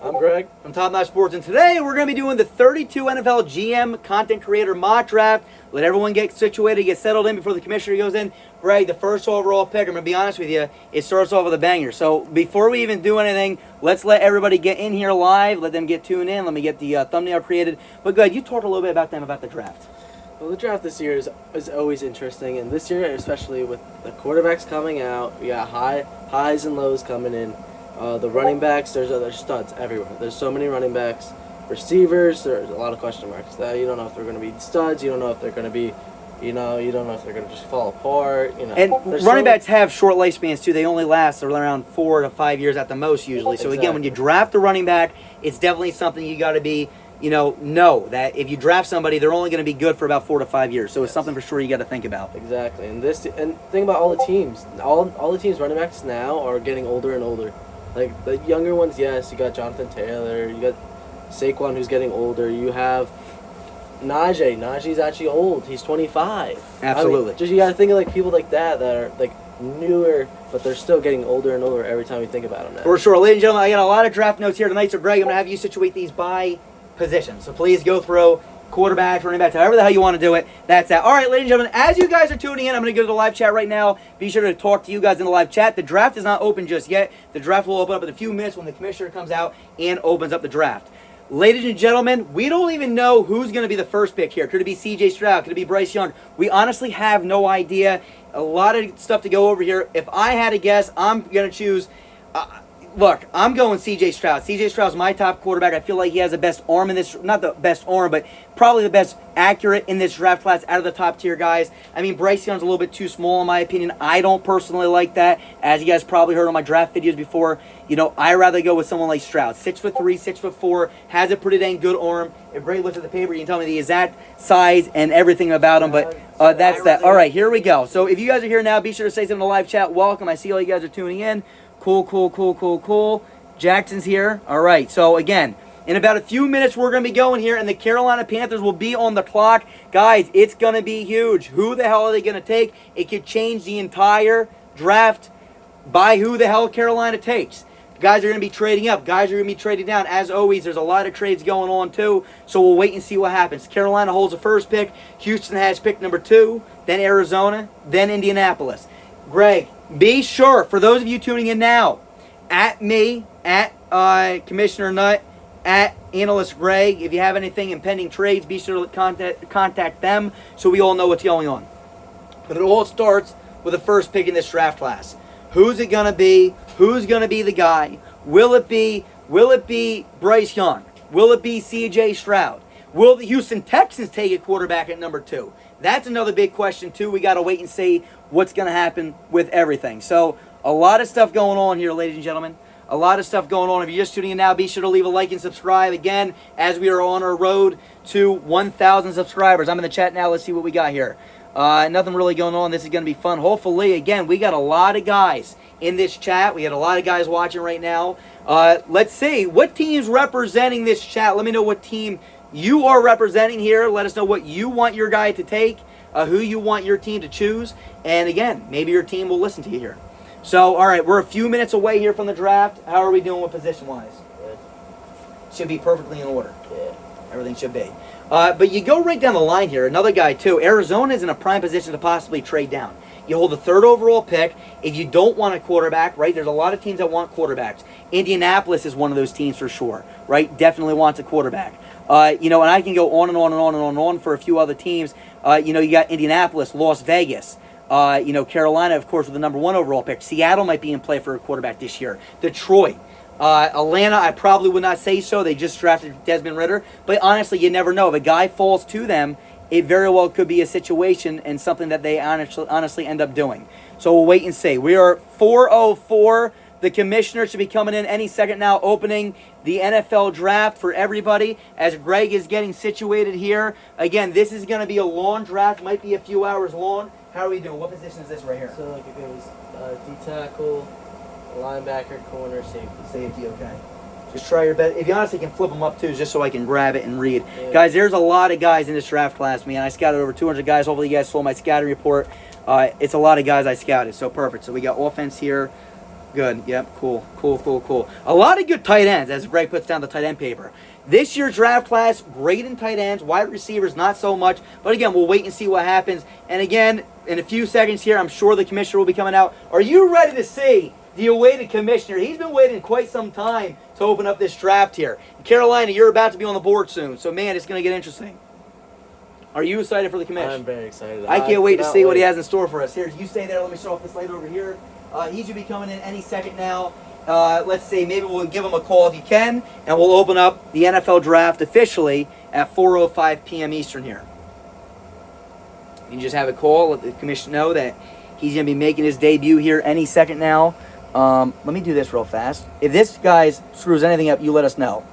I'm Greg. From Top Notch Sports, and today we're going to be doing the 32 NFL GM Content Creator Mock Draft. Let everyone get situated, get settled in before the commissioner goes in. Greg, the first overall pick, I'm going to be honest with you, it starts off with a banger. So before we even do anything, let's let everybody get in here live. Let them get tuned in. Let me get the thumbnail created. But good, you talked a little bit about the draft. Well, the draft this year is always interesting, and this year, especially with the quarterbacks coming out, we got highs and lows coming in. The running backs, there's studs everywhere. There's so many running backs. Receivers, there's a lot of question marks. You don't know if they're going to be studs. You don't know if they're going to be, you don't know if they're going to just fall apart. And running backs have short lifespans too. They only last around 4 to 5 years at the most usually. So again, when you draft a running back, it's definitely something you got to be, know that if you draft somebody, they're only going to be good for about 4 to 5 years. So it's something for sure you got to think about. Exactly. And think about all the teams. All the teams running backs now are getting older and older. Like the younger ones, yes, you got Jonathan Taylor, you got Saquon who's getting older, you have Najee. Najee's actually old. He's 25. Absolutely. You got to think of like people like that are like newer, but they're still getting older and older every time you think about them now. For sure. Ladies and gentlemen, I got a lot of draft notes here tonight, so Greg, I'm going to have you situate these by position. So please go through quarterbacks, running backs, however the hell you want to do it. That's that. All right, ladies and gentlemen, as you guys are tuning in, I'm going to go to the live chat right now. Be sure to talk to you guys in the live chat. The draft is not open just yet. The draft will open up in a few minutes when the commissioner comes out and opens up the draft. Ladies and gentlemen, we don't even know who's going to be the first pick here. Could it be C.J. Stroud? Could it be Bryce Young? We honestly have no idea. A lot of stuff to go over here. If I had to guess, I'm going to choose... Look, I'm going C.J. Stroud. C.J. Stroud's my top quarterback. I feel like he has the best arm in this, not the best arm, but probably the best accurate in this draft class out of the top tier guys. I mean, Bryce Young's a little bit too small in my opinion. I don't personally like that. As you guys probably heard on my draft videos before, I rather go with someone like Stroud. 6'3", 6'4", has a pretty dang good arm. If Greg looks at the paper, you can tell me the exact size and everything about him, but that's that. All right, here we go. So if you guys are here now, be sure to say something in the live chat. Welcome. I see all you guys are tuning in. Cool. Jackson's here. All right. So, again, in about a few minutes, we're going to be going here, and the Carolina Panthers will be on the clock. Guys, it's going to be huge. Who the hell are they going to take? It could change the entire draft by who the hell Carolina takes. Guys are going to be trading up. Guys are going to be trading down. As always, there's a lot of trades going on, too. So, we'll wait and see what happens. Carolina holds the first pick. Houston has pick number 2. Then Arizona. Then Indianapolis. Greg, be sure, for those of you tuning in now, at me, at Commissioner Nutt, at Analyst Greg, if you have anything impending trades, be sure to contact them so we all know what's going on. But it all starts with the first pick in this draft class. Who's it going to be? Who's going to be the guy? Will it be Bryce Young? Will it be C.J. Stroud? Will the Houston Texans take a quarterback at number 2? That's another big question, too. We got to wait and see what's going to happen with everything. So, a lot of stuff going on here, ladies and gentlemen. A lot of stuff going on. If you're just tuning in now, be sure to leave a like and subscribe. Again, as we are on our road to 1,000 subscribers. I'm in the chat now. Let's see what we got here. Nothing really going on. This is going to be fun. Hopefully, again, we got a lot of guys in this chat. We got a lot of guys watching right now. Let's see. What team's representing this chat? Let me know what team you are representing here. Let us know what you want your guy to take, who you want your team to choose. And again, maybe your team will listen to you here. So, all right, we're a few minutes away here from the draft. How are we doing with position-wise? Good. Should be perfectly in order. Yeah. Everything should be. But you go right down the line here. Another guy, too. Arizona is in a prime position to possibly trade down. You hold the 3rd overall pick. If you don't want a quarterback, right, there's a lot of teams that want quarterbacks. Indianapolis is one of those teams for sure, right? Definitely wants a quarterback. And I can go on and on and on and on and on for a few other teams. You got Indianapolis, Las Vegas. Carolina, of course, with the number 1 overall pick. Seattle might be in play for a quarterback this year. Detroit. Atlanta, I probably would not say so. They just drafted Desmond Ridder. But honestly, you never know. If a guy falls to them, it very well could be a situation and something that they honestly end up doing. So we'll wait and see. We are 4:04. The commissioner should be coming in any second now, opening the NFL draft for everybody as Greg is getting situated here. Again, this is going to be a long draft. Might be a few hours long. How are we doing? What position is this right here? So like it goes D-tackle, linebacker, corner, safety. Safety, okay. Just try your best. If you honestly can flip them up too, just so I can grab it and read. Yeah. Guys, there's a lot of guys in this draft class, man. I scouted over 200 guys. Hopefully you guys saw my scouting report. It's a lot of guys I scouted, so perfect. So we got offense here. Good. Yep. Cool. A lot of good tight ends, as Greg puts down the tight end paper. This year's draft class, great in tight ends, wide receivers, not so much. But again, we'll wait and see what happens. And again, in a few seconds here, I'm sure the commissioner will be coming out. Are you ready to see the awaited commissioner? He's been waiting quite some time to open up this draft here. Carolina, you're about to be on the board soon. So, man, it's going to get interesting. Are you excited for the commissioner? I'm very excited. I can't wait to see what he has in store for us. Here, you stay there. Let me show off this light over here. He should be coming in any second now. Let's say maybe we'll give him a call if you can, and we'll open up the NFL draft officially at 4:05 p.m. Eastern here. You just have a call, let the commissioner know that he's going to be making his debut here any second now. Let me do this real fast. If this guy screws anything up, you let us know.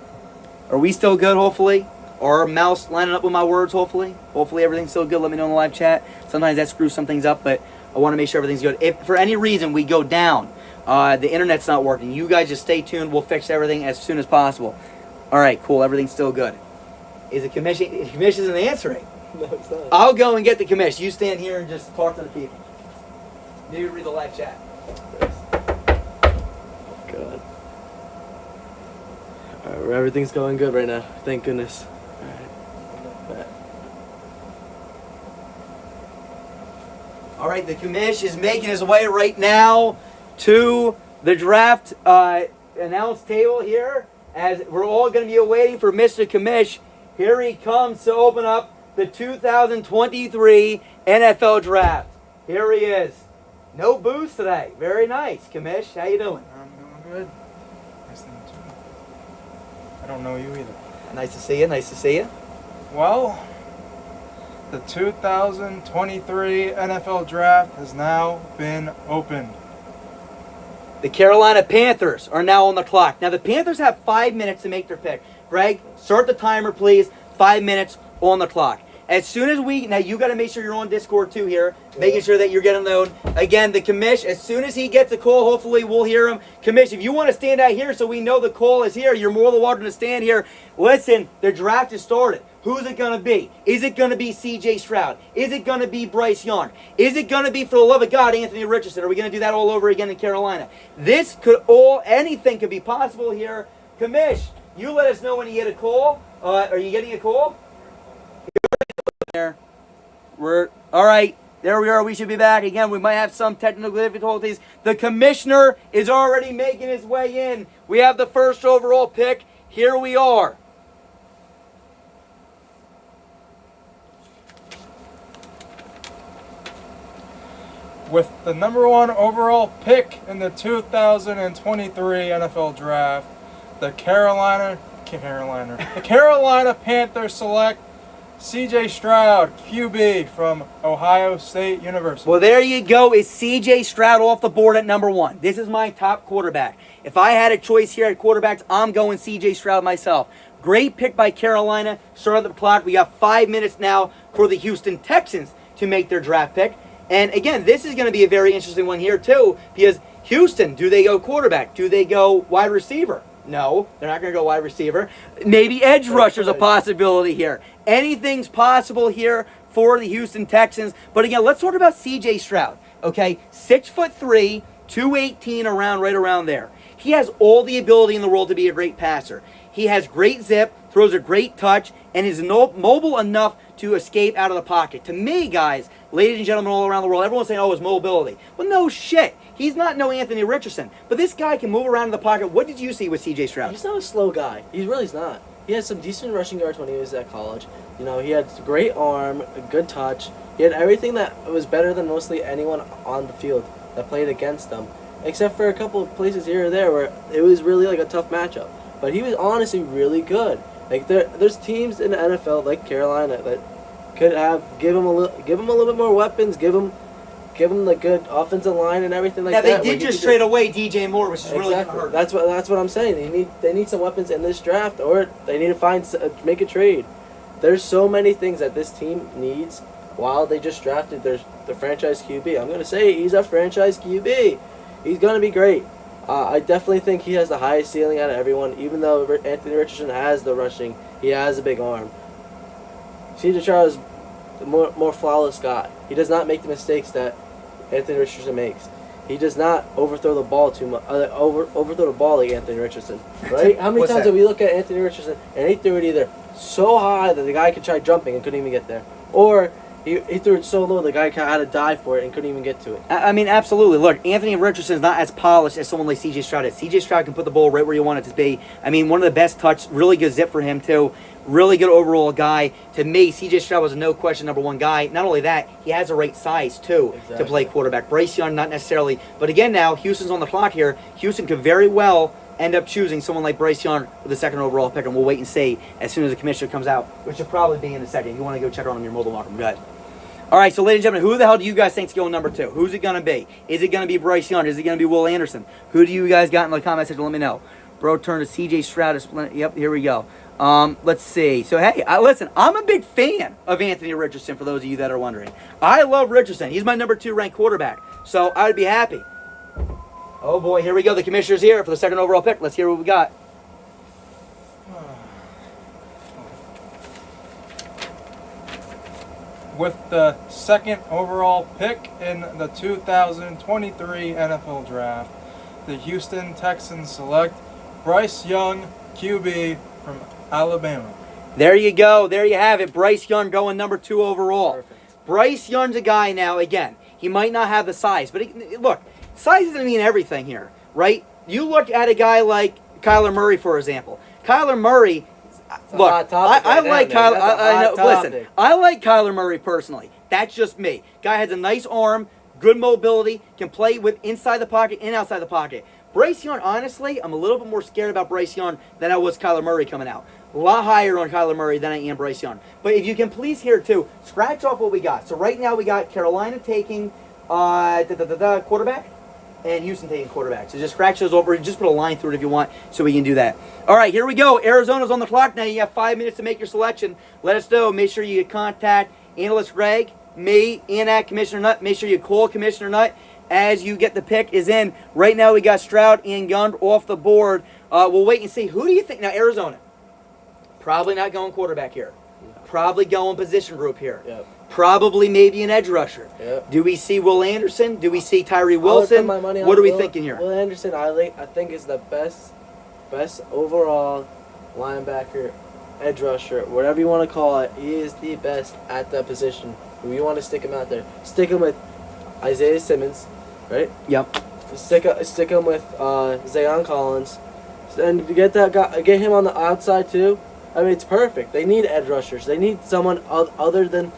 Are we still good, hopefully? Or mouse lining up with my words, hopefully? Hopefully everything's still good. Let me know in the live chat. Sometimes that screws some things up, but I want to make sure everything's good. If for any reason we go down, the internet's not working, you guys just stay tuned. We'll fix everything as soon as possible. All right, cool. Everything's still good. Is the commission? The commission isn't answering. No, it's not. I'll go and get the commission. You stand here and just talk to the people. Maybe read the live chat. God. Alright, everything's going good right now. Thank goodness. Alright. All right, the commish is making his way right now to the draft announce table here, as we're all going to be waiting for Mr. Commish. Here he comes to open up the 2023 NFL Draft. Here he is. No booze today. Very nice, Commish. How you doing? I'm doing good. Nice to meet you. I don't know you either. Nice to see you. Nice to see you. Well, the 2023 NFL Draft has now been opened. The Carolina Panthers are now on the clock. Now, the Panthers have 5 minutes to make their pick. Greg, start the timer, please. 5 minutes on the clock. As soon as now you got to make sure you're on Discord too here, making sure that you're getting known. Again, the commish, as soon as he gets a call, hopefully we'll hear him. Commish, if you want to stand out here so we know the call is here, you're more than welcome to stand here. Listen, the draft has started. Who's it going to be? Is it going to be C.J. Stroud? Is it going to be Bryce Young? Is it going to be, for the love of God, Anthony Richardson? Are we going to do that all over again in Carolina? Anything could be possible here. Commish, you let us know when you get a call. Are you getting a call? There. All right. There we are. We should be back. Again, we might have some technical difficulties. The commissioner is already making his way in. We have the first overall pick. Here we are. With the number 1 overall pick in the 2023 NFL Draft, the Carolina Panthers select C.J. Stroud, QB from Ohio State University. Well, there you go. Is C.J. Stroud off the board at number 1? This is my top quarterback. If I had a choice here at quarterbacks, I'm going C.J. Stroud myself. Great pick by Carolina. Start the clock. We got 5 minutes now for the Houston Texans to make their draft pick. And again, this is going to be a very interesting one here too, because Houston, do they go quarterback? Do they go wide receiver? No, they're not going to go wide receiver. Maybe edge rusher's a possibility here. Anything's possible here for the Houston Texans. But again, let's talk about C.J. Stroud. Okay, 6'3", 218 right around there. He has all the ability in the world to be a great passer. He has great zip, throws a great touch, and is mobile enough to escape out of the pocket. To me, guys, ladies and gentlemen all around the world, everyone's saying, oh, his mobility. Well, no shit. He's not no Anthony Richardson. But this guy can move around in the pocket. What did you see with C.J. Stroud? He's not a slow guy. He really is not. He had some decent rushing yards when he was at college. You know, he had a great arm, a good touch. He had everything that was better than mostly anyone on the field that played against them, except for a couple of places here or there where it was really like a tough matchup. But he was honestly really good. Like there's teams in the NFL like Carolina that could give him a little bit more weapons, give him the good offensive line and everything like that. Yeah, they did just trade away DJ Moore, which is really going to hurt. That's what I'm saying. They need some weapons in this draft, or they need to make a trade. There's so many things that this team needs. While they just drafted the franchise QB, I'm going to say he's a franchise QB. He's going to be great. I definitely think he has the highest ceiling out of everyone. Even though Anthony Richardson has the rushing, he has a big arm. C.J. Stroud is the more flawless guy. He does not make the mistakes that Anthony Richardson makes. he does not overthrow the ball too much. Overthrow the ball like Anthony Richardson, right? How many What's times that? did we look at Anthony Richardson and he threw it either so high that the guy could try jumping and couldn't even get there, or he threw it so low the guy had to dive for it and couldn't even get to it. I mean, absolutely. Look, Anthony Richardson is not as polished as someone like C.J. Stroud is. C.J. Stroud can put the ball right where you want it to be. I mean, one of the best touch, really good zip for him, too. Really good overall guy. To me, C.J. Stroud was a no-question number one guy. Not only that, he has the right size, too, to play quarterback. Bryce Young, not necessarily. But again now, Houston's on the clock here. Houston could very well end up choosing someone like Bryce Young with the second overall pick, and we'll wait and see as soon as the commissioner comes out, which will probably be in a second. If you want to go check it out on your mobile market, go ahead. All right, so ladies and gentlemen, who the hell do you guys think is going number 2? Who's it going to be? Is it going to be Bryce Young? Is it going to be Will Anderson? Who do you guys got in the comment section? Let me know. Bro, turn to C.J. Stroud. Yep, here we go. Let's see. So, hey, listen, I'm a big fan of Anthony Richardson, for those of you that are wondering. I love Richardson. He's my number 2 ranked quarterback, so I would be happy. Oh, boy, here we go. The commissioner's here for the second overall pick. Let's hear what we got. With the second overall pick in the 2023 NFL Draft, the Houston Texans select Bryce Young, QB from Alabama. There you go. There you have it. Bryce Young going number 2 overall. Perfect. Bryce Young's a guy now, again, he might not have the size, but look, size doesn't mean everything here, right? You look at a guy like Kyler Murray, for example. Kyler Murray, look, I like Kyler. I know. Listen, I like Kyler Murray personally. That's just me. Guy has a nice arm, good mobility, can play with inside the pocket and outside the pocket. Bryce Young, honestly, I'm a little bit more scared about Bryce Young than I was Kyler Murray coming out. A lot higher on Kyler Murray than I am Bryce Young. But if you can please here too, scratch off what we got. So right now we got Carolina taking quarterback and Houston taking quarterback. So just scratch those over. Just put a line through it if you want so we can do that. All right, here we go. Arizona's on the clock now. You got 5 minutes to make your selection. Let us know. Make sure you contact Analyst Greg, me, and at Commissioner Nutt. Make sure you call Commissioner Nutt as you get the pick is in. Right now we got Stroud and Young off the board. We'll wait and see. Who do you think? Now, Arizona. Probably not going quarterback here. Probably going position group here. Yep. Probably maybe an edge rusher. Yep. Do we see Will Anderson? Do we see Tyree Wilson? What are we thinking here? Will Anderson, I think, is the best overall linebacker, edge rusher, whatever you want to call it. He is the best at that position. If you want to stick him out there, stick him with Isaiah Simmons, right? Yep. Stick him with Zayon Collins, and get that guy, get him on the outside too. I mean, it's perfect. They need edge rushers. They need someone other than.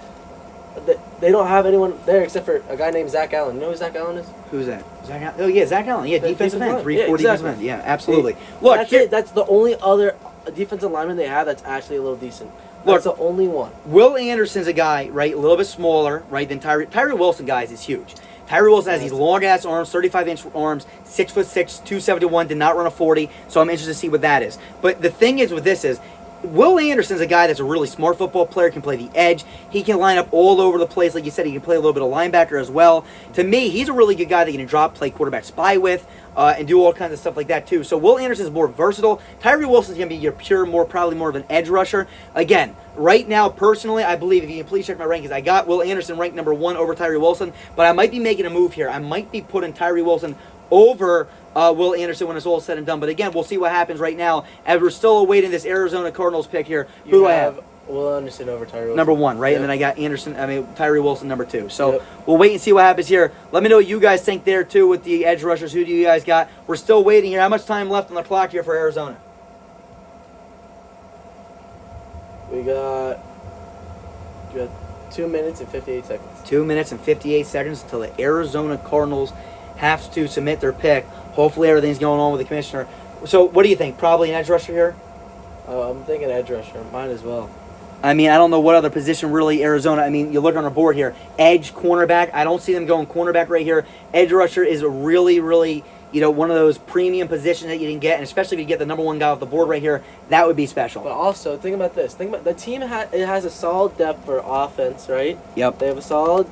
They don't have anyone there except for a guy named Zach Allen. You know who Zach Allen is? Who's that? Zach Allen. Oh yeah, Zach Allen. Yeah, defensive end, 3-4 exactly. defensive end. Yeah, absolutely. Look, that's it. That's the only other defensive lineman they have that's actually a little decent. That's the only one. Will Anderson's a guy, right, a little bit smaller, right, than Tyree Wilson, guys, is huge. Tyree Wilson has these long-ass arms, 35-inch arms, 6'6", 271, did not run a 40, so I'm interested to see what that is. But the thing is with this is, Will Anderson's a guy that's a really smart football player, can play the edge. He can line up all over the place. Like you said, he can play a little bit of linebacker as well. To me, he's a really good guy that you can drop, play quarterback spy with, and do all kinds of stuff like that too. So Will Anderson's more versatile. Tyree Wilson's going to be your pure, probably more of an edge rusher. Again, right now, personally, I believe, if you can please check my rankings, I got Will Anderson ranked number 1 over Tyree Wilson, but I might be making a move here. I might be putting Tyree Wilson over Will Anderson when it's all said and done. But again, we'll see what happens right now as we're still awaiting this Arizona Cardinals pick here. Who do I have? Will Anderson over Tyree Wilson. Number 1, right? Yep. And then I got Tyree Wilson number 2. So we'll wait and see what happens here. Let me know what you guys think there too with the edge rushers. Who do you guys got? We're still waiting here. How much time left on the clock here for Arizona? We got 2 minutes and 58 seconds. 2 minutes and 58 seconds until the Arizona Cardinals have to submit their pick. Hopefully everything's going on with the commissioner. So what do you think? Probably an edge rusher here? I'm thinking edge rusher. Mine as well. I mean, I don't know what other position really Arizona. I mean, you look on the board here. Edge, cornerback. I don't see them going cornerback right here. Edge rusher is a really, really, one of those premium positions that you can get, and especially if you get the number 1 guy off the board right here, that would be special. But also, think about this. Think about the team. It has a solid depth for offense, right? Yep. They have a solid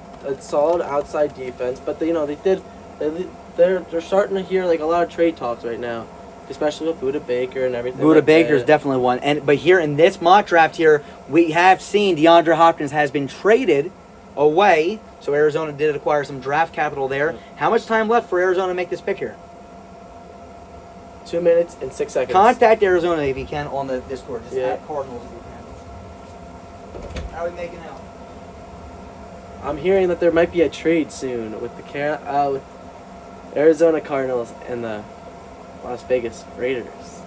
outside defense, but they're starting to hear like a lot of trade talks right now, especially with Budda Baker and everything. Budda Baker is definitely one. But here in this mock draft here, we have seen DeAndre Hopkins has been traded away. So Arizona did acquire some draft capital there. How much time left for Arizona to make this pick here? 2 minutes and 6 seconds. Contact Arizona if you can on the Discord. Just Yeah. at Cardinals if you can. How are we making out? I'm hearing that there might be a trade soon with the with Arizona Cardinals and the Las Vegas Raiders.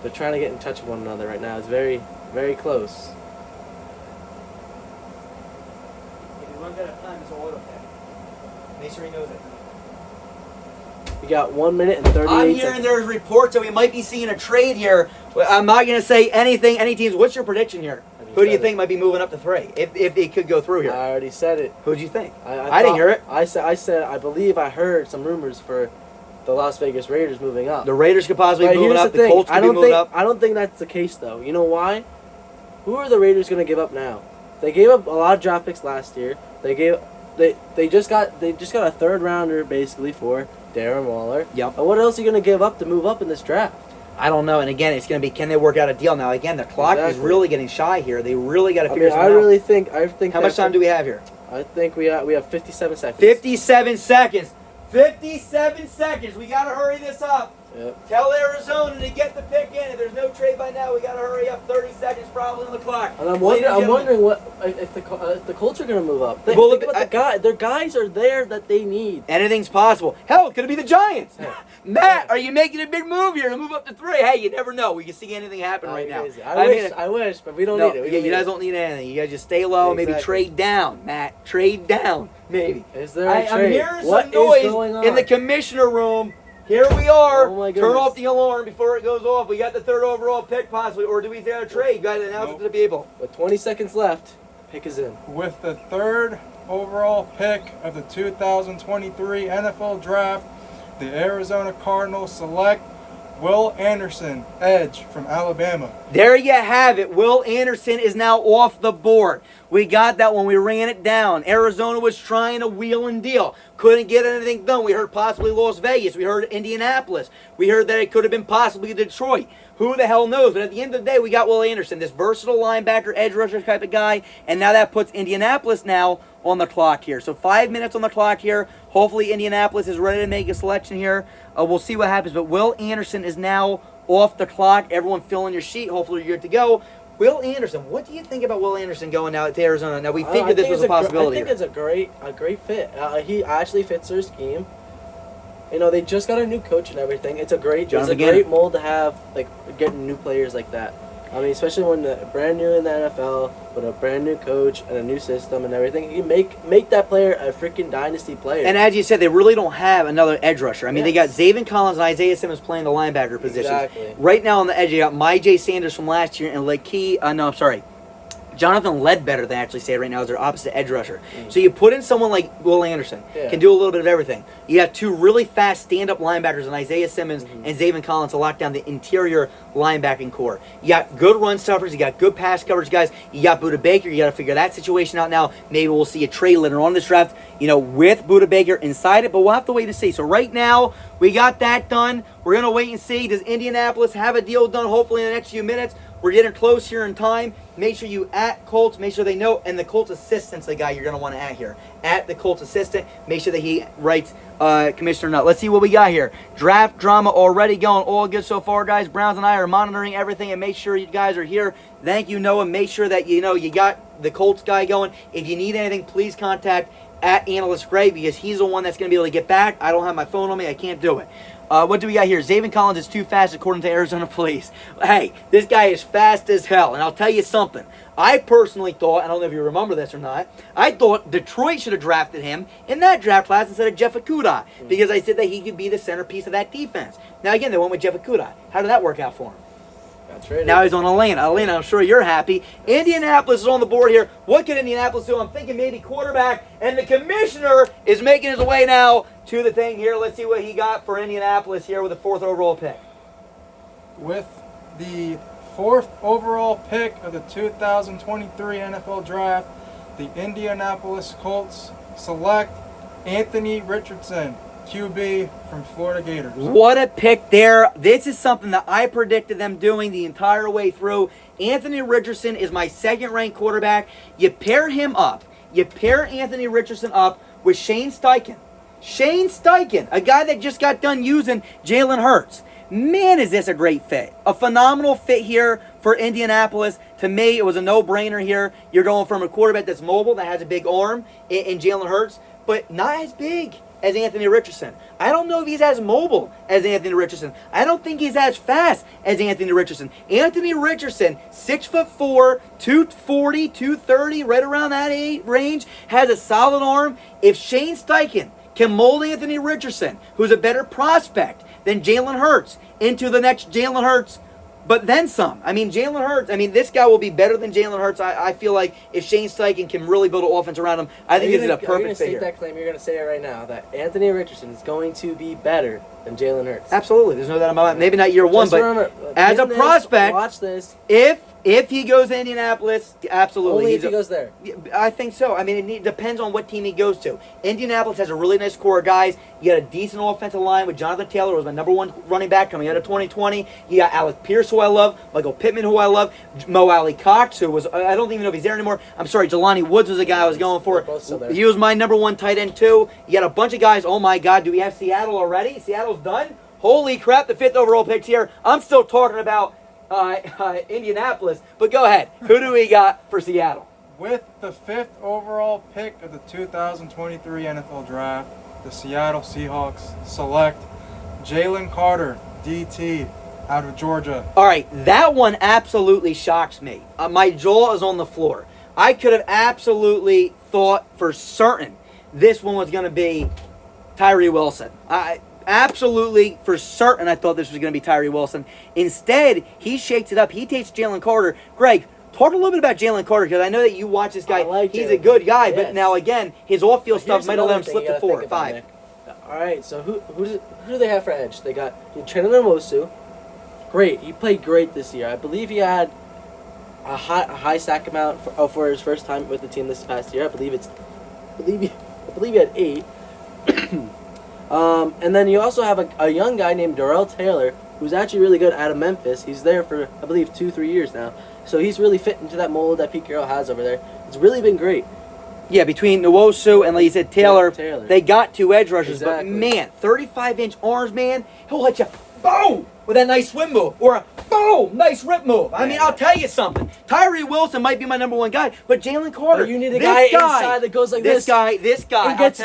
They're trying to get in touch with one another right now. It's very, very close. If he runs out of time, it's all okay. Make sure he knows it. We got 1 minute and 38 I'm hearing seconds. there's reports that we might be seeing a trade here. I'm not going to say anything. Any teams? What's your prediction here? Who do you think might be moving up to 3? If it could go through here. I already said it. Who'd you think? I didn't hear it. I said I believe I heard some rumors for the Las Vegas Raiders moving up. The Raiders could possibly be moving up. The thing. Colts could be moving up. I don't think that's the case though. You know why? Who are the Raiders going to give up now? They gave up a lot of draft picks last year. They just got a third rounder basically for Darren Waller. Yep. And what else are you going to give up to move up in this draft? I don't know. And again, it's going to be, can they work out a deal? Now, again, the clock is really getting shy here. They really got to figure something out. I think. How much time do we have here? I think we have 57 seconds. 57 seconds. 57 seconds. We got to hurry this up. Yep. Tell Arizona to get the pick in. If there's no trade by now, we got to hurry up. 30 seconds probably on the clock. And I'm wondering what if the Colts are going to move up. Think about their guys are there that they need. Anything's possible. Hell, it could be the Giants. Matt, are you making a big move here to move up to 3? Hey, you never know. We can see anything happen right now. I wish, but we don't need it. You guys don't need anything. You guys just stay low. Maybe trade down, Matt. Trade down, maybe. Is there a trade? I'm hearing some noise in the commissioner room. Here we are. Oh my Turn goodness. off the alarm before it goes off. We got the 3rd overall pick possibly, or do we get a trade? You guys announce it to the people. With 20 seconds left, pick is in. With the 3rd overall pick of the 2023 NFL Draft, the Arizona Cardinals select Will Anderson, edge from Alabama. There you have it. Will Anderson is now off the board. We got that when we ran it down. Arizona was trying to wheel and deal. Couldn't get anything done. We heard possibly Las Vegas. We heard Indianapolis. We heard that it could have been possibly Detroit. Who the hell knows? But at the end of the day, we got Will Anderson, this versatile linebacker, edge rusher type of guy. And now that puts Indianapolis now on the clock here. So 5 minutes on the clock here. Hopefully Indianapolis is ready to make a selection here. We'll see what happens. But Will Anderson is now off the clock. Everyone fill in your sheet. Hopefully you're good to go. Will Anderson, what do you think about Will Anderson going now to Arizona? Now we figured this was a possibility. I think it's a great fit. He actually fits their scheme. You know, they just got a new coach and everything. It's a great mold to have, like getting new players like that. I mean, especially when they're brand new in the NFL with a brand new coach and a new system and everything, you make that player a freaking dynasty player. And as you said, they really don't have another edge rusher. I mean, They got Zaven Collins and Isaiah Simmons playing the linebacker positions. Exactly. Right now on the edge, you got Myjai Sanders from last year and Jonathan Ledbetter, they actually say right now, is their opposite edge rusher. So you put in someone like Will Anderson, can do a little bit of everything. You got 2 really fast stand-up linebackers in Isaiah Simmons and Zaven Collins to lock down the interior linebacking core. You got good run stuffers. You got good pass coverage guys. You got Budda Baker. You got to figure that situation out now. Maybe we'll see a trade later on this draft, with Budda Baker inside it, but we'll have to wait and see. So right now, we got that done. We're going to wait and see. Does Indianapolis have a deal done hopefully in the next few minutes? We're getting close here in time. Make sure you at Colts. Make sure they know. And the Colts assistant's the guy you're going to want to at here. At the Colts assistant. Make sure that he writes Commissioner Nutt. Let's see what we got here. Draft drama already going. All good so far, guys. Browns and I are monitoring everything. And make sure you guys are here. Thank you, Noah. Make sure that you got the Colts guy going. If you need anything, please contact at Analyst Gray because he's the one that's going to be able to get back. I don't have my phone on me. I can't do it. What do we got here? Zaven Collins is too fast according to Arizona police. Hey, this guy is fast as hell. And I'll tell you something. I personally thought, I don't know if you remember this or not, I thought Detroit should have drafted him in that draft class instead of Jeff Okudah because I said that he could be the centerpiece of that defense. Now again, they went with Jeff Okudah. How did that work out for him? Now he's on Atlanta. Atlanta, I'm sure you're happy. Indianapolis is on the board here. What can Indianapolis do? I'm thinking maybe quarterback. And the commissioner is making his way now to the thing here. Let's see what he got for Indianapolis here with the 4th overall pick. With the 4th overall pick of the 2023 NFL Draft, the Indianapolis Colts select Anthony Richardson, QB from Florida Gators. What a pick there. This is something that I predicted them doing the entire way through. Anthony Richardson is my 2nd-ranked quarterback. You pair him up. You pair Anthony Richardson up with Shane Steichen. Shane Steichen, a guy that just got done using Jalen Hurts. Man, is this a great fit. A phenomenal fit here for Indianapolis. To me, it was a no-brainer here. You're going from a quarterback that's mobile, that has a big arm in Jalen Hurts, but not as big as Anthony Richardson. I don't know if he's as mobile as Anthony Richardson. I don't think he's as fast as Anthony Richardson. Anthony Richardson, 6'4", 240, 230, right around that range, has a solid arm. If Shane Steichen can mold Anthony Richardson, who's a better prospect than Jalen Hurts, into the next Jalen Hurts, but then some. I mean, Jalen Hurts, this guy will be better than Jalen Hurts. I feel like if Shane Steichen can really build an offense around him, I think this is a perfect fit. You're going to state that claim, you're going to say it right now, that Anthony Richardson is going to be better than Jalen Hurts. Absolutely. There's no doubt about it. Maybe not year one, Just but remember, as a prospect, watch this. If he goes to Indianapolis, absolutely. Only if he goes there. I think so. It depends on what team he goes to. Indianapolis has a really nice core of guys. You got a decent offensive line with Jonathan Taylor, who was my number one running back coming out of 2020. You got Alec Pierce, who I love. Michael Pittman, who I love. Mo Alley Cox, who was, I don't even know if he's there anymore. I'm sorry, Jelani Woods was the guy I was going for. Both still there. He was my number one tight end, too. You got a bunch of guys. Oh, my God. Do we have Seattle already? Seattle's done? Holy crap, the 5th overall pick's here. I'm still talking about Indianapolis, but go ahead. Who do we got for Seattle? With the 5th overall pick of the 2023 NFL Draft, the Seattle Seahawks select Jalen Carter, DT, out of Georgia. All right, that one absolutely shocks me. My jaw is on the floor. I could have absolutely thought for certain this one was going to be Tyree Wilson. Absolutely, for certain, I thought this was going to be Tyree Wilson. Instead, he shakes it up. He takes Jalen Carter. Greg, talk a little bit about Jalen Carter, because I know that you watch this guy. He's a good guy, yes. But now, again, his off-field stuff might have let him slip to 4 or 5. All right, so who do they have for edge? They got Chandler Nwosu. Great. He played great this year. I believe he had a high sack amount for his first time with the team this past year. I believe he had 8. And then you also have a young guy named Darrell Taylor, who's actually really good out of Memphis. He's there for, I believe, 2-3 years now. So he's really fit into that mold that Pete Carroll has over there. It's really been great. Yeah, between Nwosu and, like you said, Taylor, they got 2 edge rushers. Exactly. But, man, 35-inch arms, man, he'll let you, boom, with that nice swim move. Or a, boom, nice rip move. I'll tell you something. Tyree Wilson might be my number one guy, but Jalen Carter. But you need a guy inside that goes like this. This guy. And gets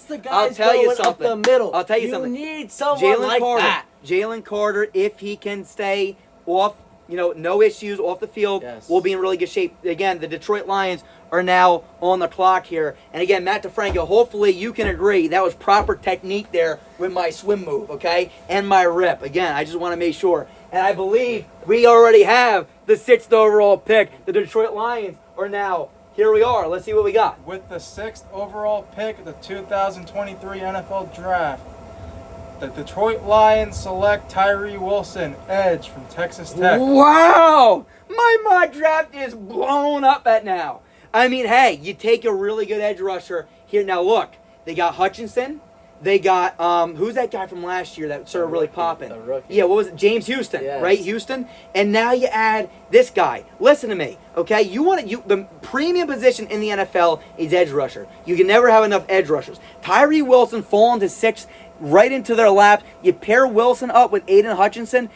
the guys going up the middle. I'll tell you something. You need someone like that. Jalen Carter, if he can stay off, no issues off the field, we'll be in really good shape. Again, the Detroit Lions are now on the clock here. And again, Matt DeFranco, hopefully you can agree that was proper technique there with my swim move, okay? And my rip. Again, I just want to make sure. And I believe we already have the 6th overall pick. The Detroit Lions are now, here we are. Let's see what we got. With the 6th overall pick of the 2023 NFL Draft, the Detroit Lions select Tyree Wilson, edge from Texas Tech. Wow! My mock draft is blown up at now. Hey, you take a really good edge rusher here. Now, look, they got Hutchinson. They got, who's that guy from last year that started really popping? The rookie. Yeah, what was it? James Houston, yes. Right? Houston. And now you add this guy. Listen to me, okay? The premium position in the NFL is edge rusher. You can never have enough edge rushers. Tyree Wilson falling to 6 right into their lap. You pair Wilson up with Aiden Hutchinson.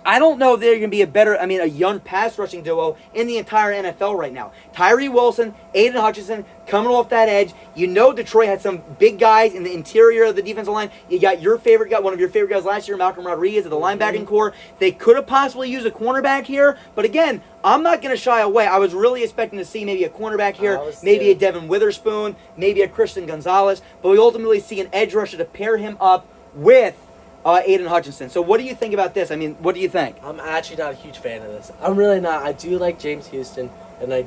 I don't know if they're going to be a young pass rushing duo in the entire NFL right now. Tyree Wilson, Aiden Hutchinson coming off that edge. Detroit had some big guys in the interior of the defensive line. You got your favorite guy, one of your favorite guys last year, Malcolm Rodriguez at the linebacking core. They could have possibly used a cornerback here, but again, I'm not going to shy away. I was really expecting to see maybe a cornerback here, maybe a Devin Witherspoon, maybe a Christian Gonzalez, but we ultimately see an edge rusher to pair him up with Aiden Hutchinson. So what do you think about this? What do you think? I'm actually not a huge fan of this. I'm really not. I do like James Houston, and I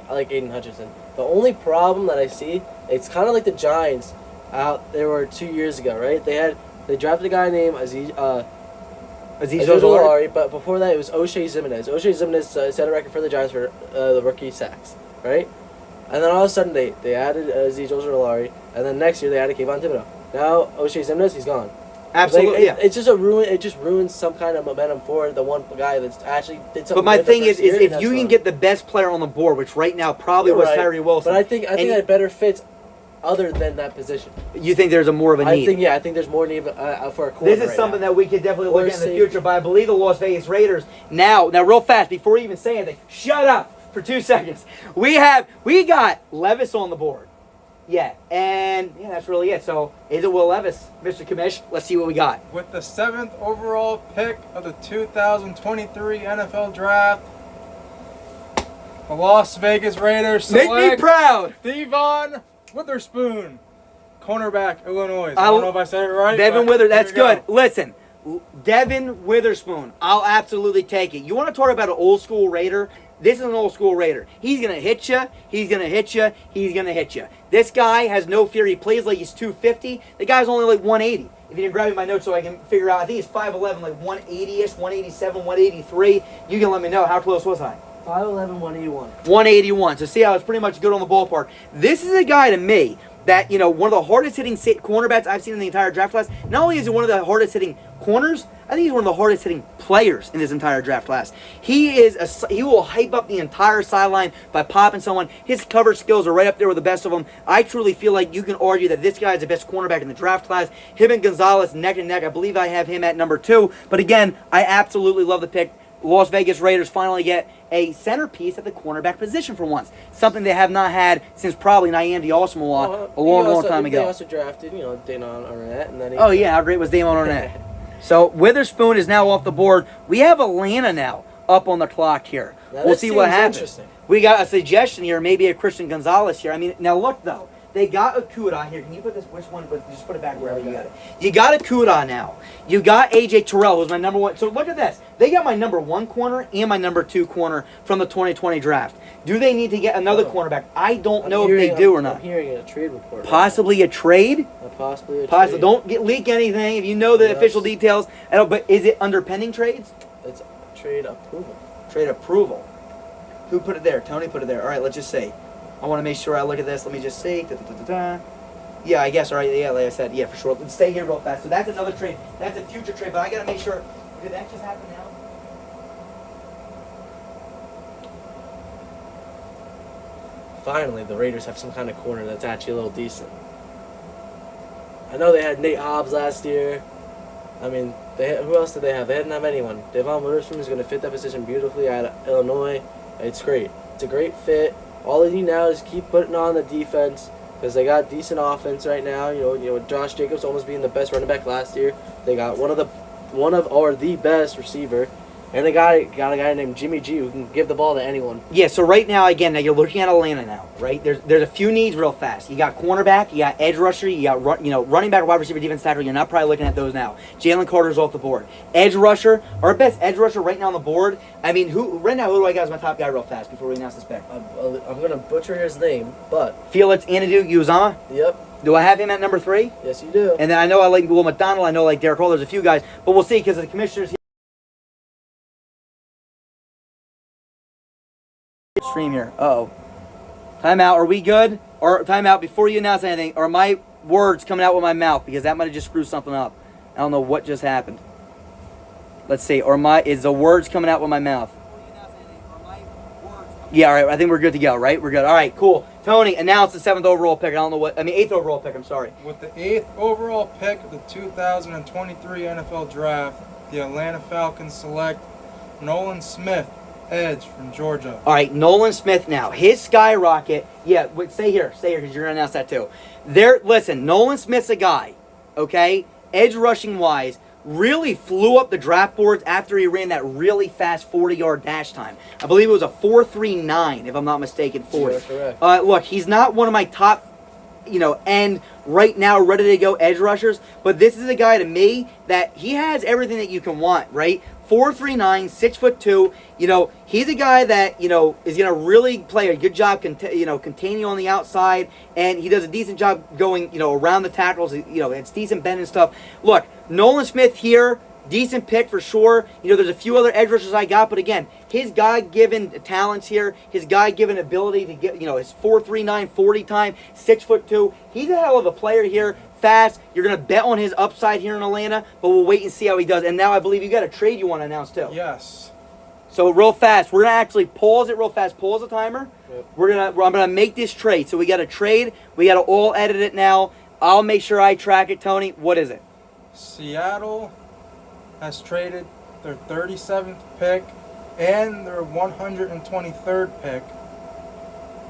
like Aiden Hutchinson. The only problem that I see, it's kind of like the Giants out there were 2 years ago, right? They drafted a guy named Aziz Ojulari, but before that it was O'Shea Zimenez. O'Shea Zimenez set a record for the Giants for the rookie sacks, right? And then all of a sudden they added Aziz Ojulari, and then next year they added Kayvon Thibodeau. Now O'Shea Zimenez, he's gone. Absolutely, yeah. It's just a ruin. It just ruins some kind of momentum for the one guy that's actually did something. But my good the thing is first year, and if that's you can fine. get the best player on the board, which right now probably You're was right. Tyree Wilson. But I think and that better fits other than that position. you think there's a more of a need. I think there's more need for a corner. This is something that we could definitely Or look at in the safety. future. But I believe the Las Vegas Raiders now real fast before you even say anything, shut up for 2 seconds. We got Levis on the board. Yeah, and yeah, that's really it. So is it Will Levis, Mr. Commish? Let's see what we got. With the 7th overall pick of the 2023 NFL Draft, the Las Vegas Raiders Make select me proud. Devon Witherspoon, cornerback, Illinois. I I don't know if I said it right. Devin but Withers, there that's you go. good. Listen, Devin Witherspoon, I'll absolutely take it. You want to talk about an old school Raider? This is an old school Raider. He's going to hit you. He's going to hit you. He's going to hit you. This guy has no fear. He plays like he's 250. The guy's only like 180. If you can grab me my notes so I can figure out, I think he's 5'11", like 180-ish, 187, 183. You can let me know. How close was I? 5'11", 181. 181. So see how it's pretty much good on the ballpark. This is a guy to me that, one of the hardest hitting cornerbacks I've seen in the entire draft class. Not only is he one of the hardest hitting corners, I think he's one of the hardest hitting players in this entire draft class. He will hype up the entire sideline by popping someone. His cover skills are right up there with the best of them. I truly feel like you can argue that this guy is the best cornerback in the draft class. Him and Gonzalez neck and neck. I believe I have him at number 2. But again, I absolutely love the pick. Las Vegas Raiders finally get a centerpiece at the cornerback position for once. Something they have not had since probably Nyandi Osmawala a long time ago. They also drafted, Damon Arnett, and then Oh yeah, how great was Damon Arnett? So Witherspoon is now off the board. We have Atlanta now up on the clock here. Now, We'll this see what seems happens. interesting. We got a suggestion here, maybe a Christian Gonzalez here. I mean, now look though. They got Okuda here. Can you put this? Which one? Just put it back wherever you got it. You got Okuda now. You got AJ Terrell, who's my number 1. So look at this. They got my number 1 corner and my number 2 corner from the 2020 draft. Do they need to get another cornerback? I don't know if they do or not. I'm hearing a trade report. Possibly a trade. Possibly a Possibly. trade. Don't leak anything. If you know the Yes. official details. I don't. But is it under pending trades? It's trade approval. Trade approval. Who put it there? Tony put it there. All right, let's just see. I want to make sure I look at this. Let me just see. Yeah, I guess. All right. Yeah, like I said. Yeah, for sure. Let's stay here real fast. So that's another trade. That's a future trade. But I got to make sure. Did that just happen now? Finally, the Raiders have some kind of corner that's actually a little decent. I know they had Nate Hobbs last year. I mean, who else did they have? They didn't have anyone. Devon Witherspoon is going to fit that position beautifully at Illinois. It's great. It's a great fit. All they need now is keep putting on the defense because they got decent offense right now. With Josh Jacobs almost being the best running back last year. They got one of the best receiver. And they got a guy named Jimmy G who can give the ball to anyone. Yeah, so right now, again, now you're looking at Atlanta now, right? There's a few needs real fast. You got cornerback, you got edge rusher, you got running back, wide receiver, defense tackle. You're not probably looking at those now. Jalen Carter's off the board. Edge rusher, our best edge rusher right now on the board. I mean, who do I got as my top guy real fast before we announce the spec? I'm going to butcher his name, but... Felix Anadu Uzama? Yep. Do I have him at number 3? Yes, you do. And then I know I like Will McDonald. I know like Derek Hall. There's a few guys. But we'll see because the commissioners... Stream here. Uh-oh. Timeout. Are we good? Or timeout before you announce anything. Are my words coming out with my mouth? Because that might have just screwed something up. I don't know what just happened. Let's see. Is the words coming out with my mouth? Yeah, all right. I think we're good to go, right? We're good. All right, cool. Tony, announce the 7th overall pick. 8th overall pick. I'm sorry. With the 8th overall pick of the 2023 NFL Draft, the Atlanta Falcons select Nolan Smith, edge from Georgia. All right, Nolan Smith now. His skyrocket. Yeah, wait, stay here because you're going to announce that too. Listen, Nolan Smith's a guy, okay, edge rushing wise, really flew up the draft boards after he ran that really fast 40-yard dash time. I believe it was a 4.39, if I'm not mistaken, 40. You're correct. Look, he's not one of my top, end right now, ready to go edge rushers, but this is a guy to me that he has everything that you can want, right? 4'3", 6'2". He's a guy that is going to really play a good job, containing on the outside, and he does a decent job going, around the tackles. It's decent bend and stuff. Look, Nolan Smith here, decent pick for sure. There's a few other edge rushers I got, but again, his God-given talents here, his God-given ability to get, his 4.39 40 time, 6'2". He's a hell of a player here. fast. You're going to bet on his upside here in Atlanta, but we'll wait and see how he does. And now I believe you got a trade you want to announce too. Yes. So real fast, we're going to actually pause it real fast. Pause the timer. Yep. I'm going to make this trade. So we got a trade. We got to all edit it now. I'll make sure I track it, Tony. What is it? Seattle has traded their 37th pick and their 123rd pick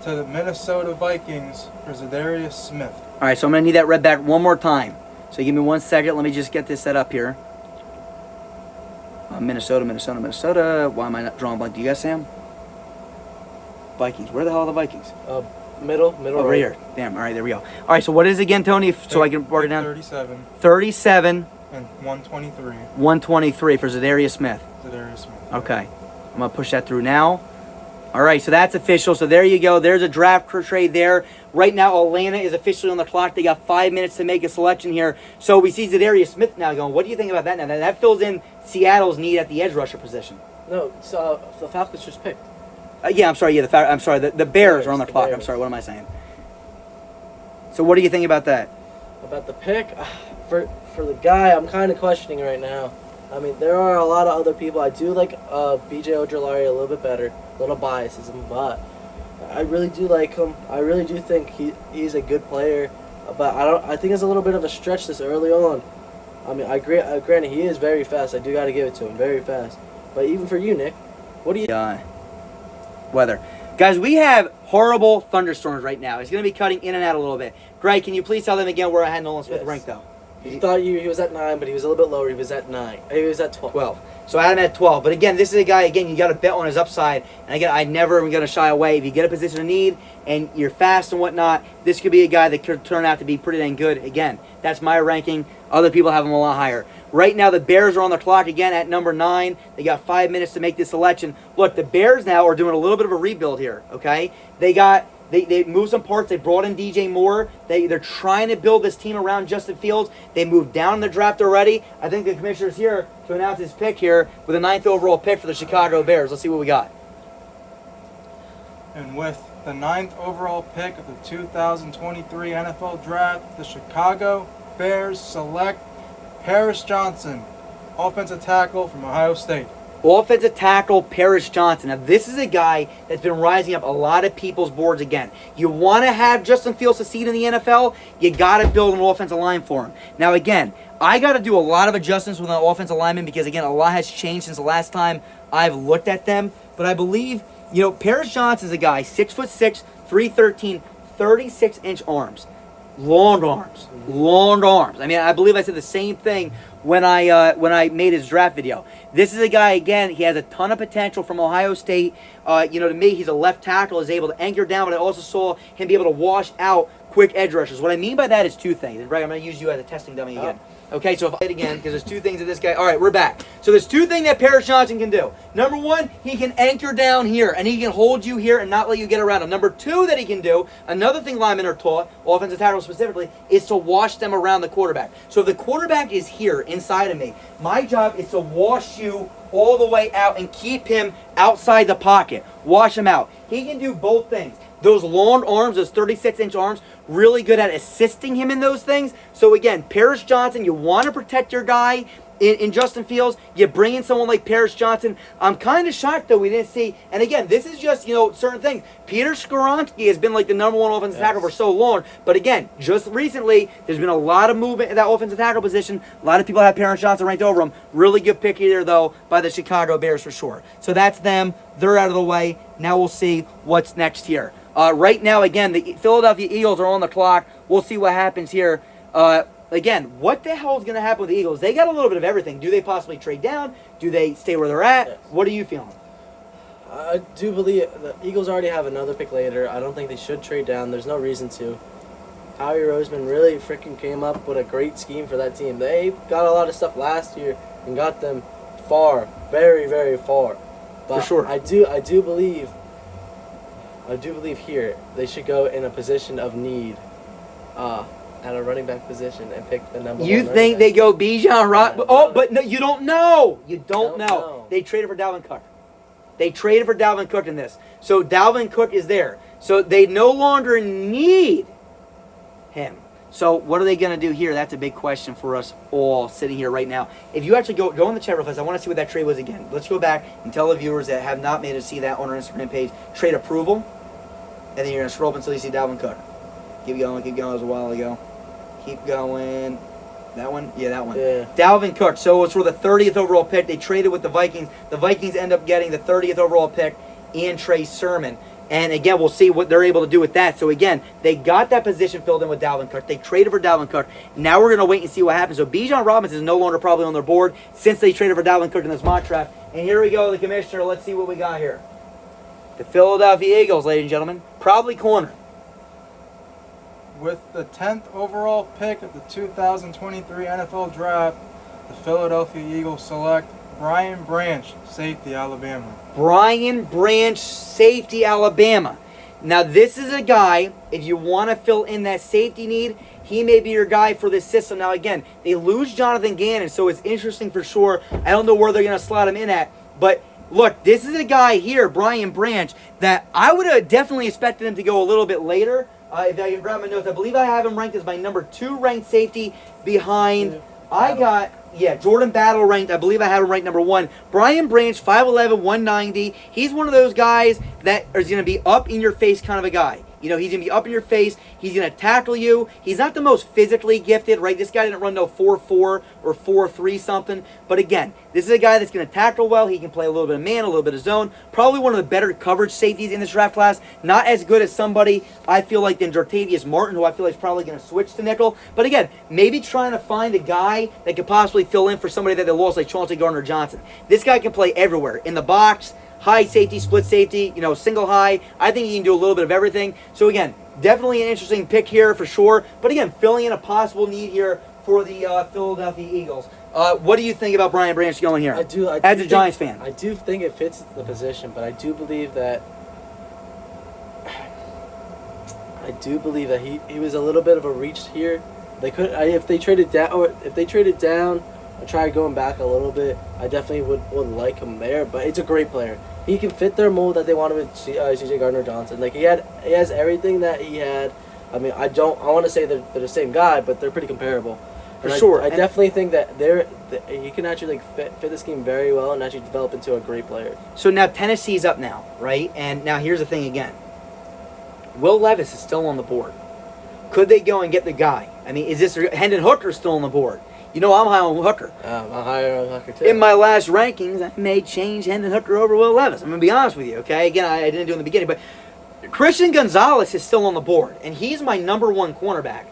to the Minnesota Vikings for Zadarius Smith. All right, so I'm going to need that read back one more time. So give me 1 second. Let me just get this set up here. Minnesota. Why am I not drawing blank? Do you guys, Sam? Vikings. Where the hell are the Vikings? Middle Over here. Damn. All right, there we go. All right, so what is it again, Tony? So I can mark it down. 37 37. and 123. 123 for Zadarius Smith. Zadarius Smith. Okay. I'm going to push that through now. All right, so that's official. So there you go. There's a draft trade there. Right now, Atlanta is officially on the clock. They got 5 minutes to make a selection here. So we see Zadarius Smith now going. What do you think about that now? That fills in Seattle's need at the edge rusher position. No, the Falcons just picked. Yeah, I'm sorry. Yeah, I'm sorry. The Bears are on the clock. Bears. I'm sorry. What am I saying? So what do you think about that? About the pick, for the guy, I'm kind of questioning right now. I mean, there are a lot of other people. I do like B.J. Ojolari a little bit better. A little biasism, but I really do like him. I really do think he's a good player. But I think it's a little bit of a stretch this early on. I mean, granted, he is very fast. I do got to give it to him, very fast. But even for you, Nick, what do you... Weather. Guys, we have horrible thunderstorms right now. It's going to be cutting in and out a little bit. Greg, can you please tell them again where I had Nolan Smith ranked, though? He thought he was at 9, but he was a little bit lower. He was at 9. He was at 12. 12. So I had him at 12. But again, this is a guy, you got to bet on his upside. And again, I never am going to shy away. If you get a position of need and you're fast and whatnot, this could be a guy that could turn out to be pretty dang good. Again, that's my ranking. Other people have him a lot higher. Right now, the Bears are on the clock again at number 9. They got 5 minutes to make this selection. Look, the Bears now are doing a little bit of a rebuild here, okay? They moved some parts. They brought in DJ Moore. They're trying to build this team around Justin Fields. They moved down in the draft already. I think the commissioner's here to announce his pick here with the 9th overall pick for the Chicago Bears. Let's see what we got. And with the 9th overall pick of the 2023 NFL Draft, the Chicago Bears select Paris Johnson, offensive tackle from Ohio State. Offensive tackle Paris Johnson. Now, this is a guy that's been rising up a lot of people's boards again. You want to have Justin Fields succeed in the NFL, you got to build an offensive line for him. Now, again, I got to do a lot of adjustments with an offensive lineman because, again, a lot has changed since the last time I've looked at them. But I believe, Paris Johnson's a guy, 6'6", 313, 36-inch arms. Long arms. I mean, I believe I said the same thing when I made his draft video. This is a guy, again, he has a ton of potential from Ohio State. To me, he's a left tackle, is able to anchor down, but I also saw him be able to wash out quick edge rushers. What I mean by that is two things. Right, I'm going to use you as a testing dummy again. Okay, so if I hit again, because there's two things that this guy... All right, we're back. So there's two things that Paris Johnson can do. Number one, he can anchor down here, and he can hold you here and not let you get around him. Number two that he can do, another thing linemen are taught, offensive tackles specifically, is to wash them around the quarterback. So if the quarterback is here inside of me, my job is to wash you all the way out and keep him outside the pocket. Wash him out. He can do both things. Those long arms, those 36-inch arms, really good at assisting him in those things. So again, Paris Johnson, you want to protect your guy in Justin Fields. You bring in someone like Paris Johnson. I'm kind of shocked, though, we didn't see. And again, this is just, certain things. Peter Skoronski has been like the number one offensive tackle for so long. But again, just recently, there's been a lot of movement in that offensive tackle position. A lot of people have Paris Johnson ranked over him. Really good pick here, though, by the Chicago Bears for sure. So that's them. They're out of the way. Now we'll see what's next here. Right now, again, the Philadelphia Eagles are on the clock. We'll see what happens here. Again, what the hell is going to happen with the Eagles? They got a little bit of everything. Do they possibly trade down? Do they stay where they're at? Yes. What are you feeling? I do believe the Eagles already have another pick later. I don't think they should trade down. There's no reason to. Howie Roseman really freaking came up with a great scheme for that team. They got a lot of stuff last year and got them far, very, very far. But for sure. I do believe here they should go in a position of need at a running back position and pick the number one. You think they go Bijan Rock? But no, you don't know. You don't know. They traded for Dalvin Cook. They traded for Dalvin Cook in this. So Dalvin Cook is there. So they no longer need him. So what are they going to do here? That's a big question for us all sitting here right now. If you actually go in the chat real fast, I want to see what that trade was again. Let's go back and tell the viewers that have not made it see that on our Instagram page. Trade approval, and then you're going to scroll up until you see Dalvin Cook. Keep going. It was a while ago. Keep going. That one? Yeah, that one. Yeah. Dalvin Cook. So it's for the 30th overall pick. They traded with the Vikings. The Vikings end up getting the 30th overall pick and Trey Sermon. And again, we'll see what they're able to do with that. So again, they got that position filled in with Dalvin Cook. They traded for Dalvin Cook. Now we're going to wait and see what happens. So Bijan Robinson is no longer probably on their board since they traded for Dalvin Cook in this mock draft. And here we go, the commissioner. Let's see what we got here. The Philadelphia Eagles, ladies and gentlemen. Probably corner. With the 10th overall pick of the 2023 NFL Draft, the Philadelphia Eagles select Brian Branch, safety, Alabama. Brian Branch, safety, Alabama. Now, this is a guy, if you want to fill in that safety need, he may be your guy for this system. Now, again, they lose Jonathan Gannon, so it's interesting for sure. I don't know where they're going to slot him in at. But, look, this is a guy here, Brian Branch, that I would have definitely expected him to go a little bit later. If I can grab my notes, I believe I have him ranked as my number 2 ranked safety behind... Jordan Battle ranked. I believe I have him ranked number 1. Brian Branch, 5'11", 190. He's one of those guys that is going to be up in your face kind of a guy. You know, he's going to be up in your face. He's going to tackle you. He's not the most physically gifted, right? This guy didn't run no 4.4 or 4.3 something. But again, this is a guy that's going to tackle well. He can play a little bit of man, a little bit of zone. Probably one of the better coverage safeties in this draft class. Not as good as somebody, I feel like, than Jartavius Martin, who I feel like is probably going to switch to nickel. But again, maybe trying to find a guy that could possibly fill in for somebody that they lost, like Chauncey Gardner-Johnson. This guy can play everywhere. In the box, high safety, split safety, single high. I think he can do a little bit of everything. So again, definitely an interesting pick here for sure. But again, filling in a possible need here for the Philadelphia Eagles. What do you think about Brian Branch going here? As a Giants fan. I do think it fits the position, but I do believe that he was a little bit of a reach here. They could if they traded down or tried going back a little bit, I definitely would like him there. But it's a great player. He can fit their mold that they wanted with C.J. Gardner-Johnson. Like he has everything that he had. I mean, I want to say they're the same guy, but they're pretty comparable. For sure. I definitely think that he can actually fit the scheme very well and actually develop into a great player. So now Tennessee's up now, right? And now here's the thing again. Will Levis is still on the board. Could they go and get the guy? I mean, is this Hendon Hooker still on the board? You know I'm high on Hooker. I'm higher on Hooker too. In my last rankings, I may change Hendon Hooker over Will Levis. I'm going to be honest with you, okay? Again, I didn't do it in the beginning, but Christian Gonzalez is still on the board, and he's my number 1 cornerback.